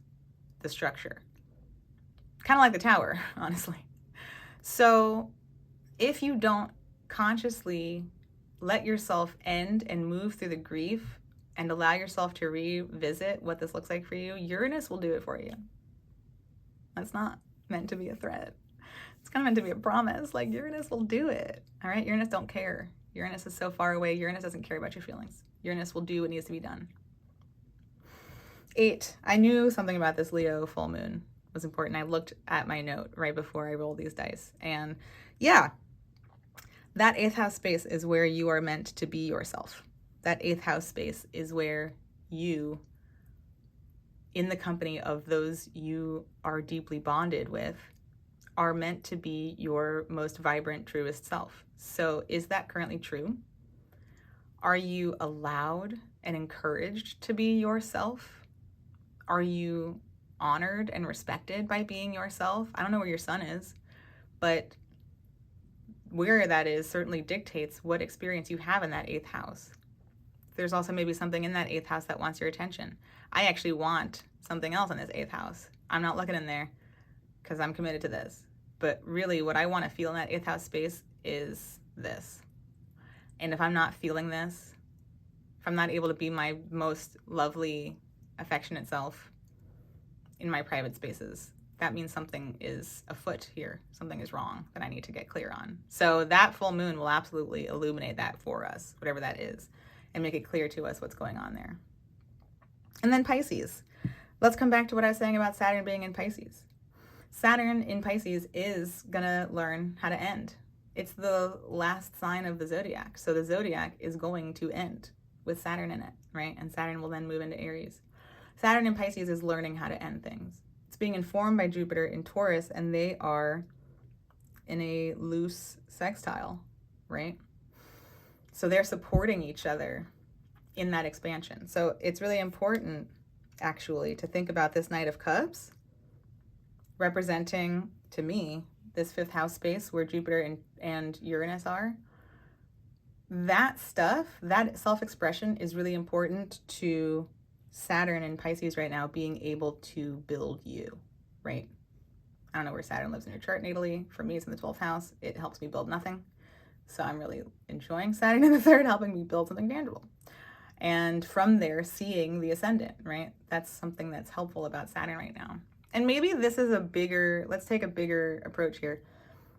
the structure. Kind of like the tower, honestly. So if you don't consciously let yourself end and move through the grief and allow yourself to revisit what this looks like for you, Uranus will do it for you. That's not meant to be a threat. It's kind of meant to be a promise. Like, Uranus will do it. All right? Uranus don't care. Uranus is so far away. Uranus doesn't care about your feelings. Uranus will do what needs to be done. 8. I knew something about this Leo full moon was important. I looked at my note right before I rolled these dice. And yeah, that 8th house space is where you are meant to be yourself. That 8th house space is where you, in the company of those you are deeply bonded with, are meant to be your most vibrant, truest self. So is that currently true? Are you allowed and encouraged to be yourself? Are you honored and respected by being yourself? I don't know where your sun is, but where that is certainly dictates what experience you have in that 8th house. There's also maybe something in that 8th house that wants your attention. I actually want something else in this 8th house. I'm not looking in there because I'm committed to this. But really what I want to feel in that 8th house space is this. And if I'm not feeling this, if I'm not able to be my most lovely, affectionate self in my private spaces, that means something is afoot here. Something is wrong that I need to get clear on. So that full moon will absolutely illuminate that for us, whatever that is, and make it clear to us what's going on there. And then Pisces. Let's come back to what I was saying about Saturn being in Pisces. Saturn in Pisces is gonna learn how to end. It's the last sign of the zodiac. So the zodiac is going to end with Saturn in it, right? And Saturn will then move into Aries. Saturn in Pisces is learning how to end things. It's being informed by Jupiter in Taurus, and they are in a loose sextile, right? So they're supporting each other in that expansion. So it's really important, actually, to think about this Knight of Cups representing, to me, this 5th house space where Jupiter and Uranus are. That stuff, that self-expression is really important to Saturn in Pisces right now being able to build you, right? I don't know where Saturn lives in your chart natally. For me, it's in the 12th house. It helps me build nothing. So I'm really enjoying Saturn in the 3rd, helping me build something tangible. And from there, seeing the ascendant, right? That's something that's helpful about Saturn right now. And maybe this is let's take a bigger approach here.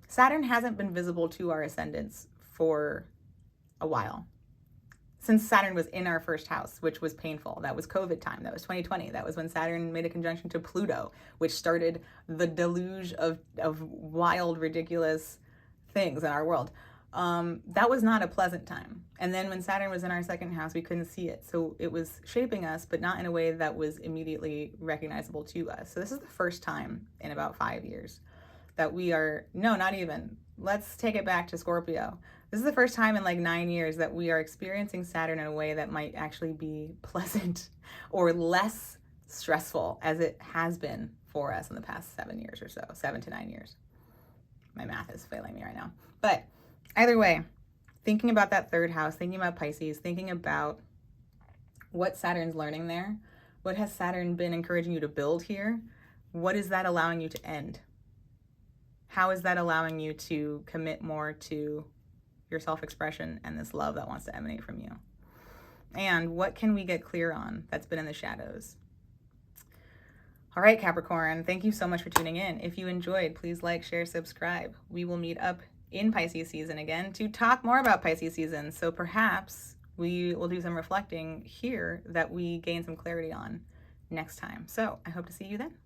Saturn hasn't been visible to our ascendants for a while. Since Saturn was in our 1st house, which was painful. That was COVID time. That was 2020. That was when Saturn made a conjunction to Pluto, which started the deluge of wild, ridiculous things in our world. That was not a pleasant time. And then when Saturn was in our 2nd house, we couldn't see it. So it was shaping us, but not in a way that was immediately recognizable to us. So this is the first time in about 5 years that we are, no, not even. Let's take it back to Scorpio. This is the first time in like 9 years that we are experiencing Saturn in a way that might actually be pleasant or less stressful as it has been for us in the past 7 years or so, 7 to 9 years. My math is failing me right now. But either way, thinking about that 3rd house, thinking about Pisces, thinking about what Saturn's learning there, what has Saturn been encouraging you to build here? What is that allowing you to end? How is that allowing you to commit more to your self-expression and this love that wants to emanate from you? And what can we get clear on that's been in the shadows? All right, Capricorn, thank you so much for tuning in. If you enjoyed, please like, share, subscribe. We will meet up in Pisces season again to talk more about Pisces season. So perhaps we will do some reflecting here that we gain some clarity on next time. So I hope to see you then.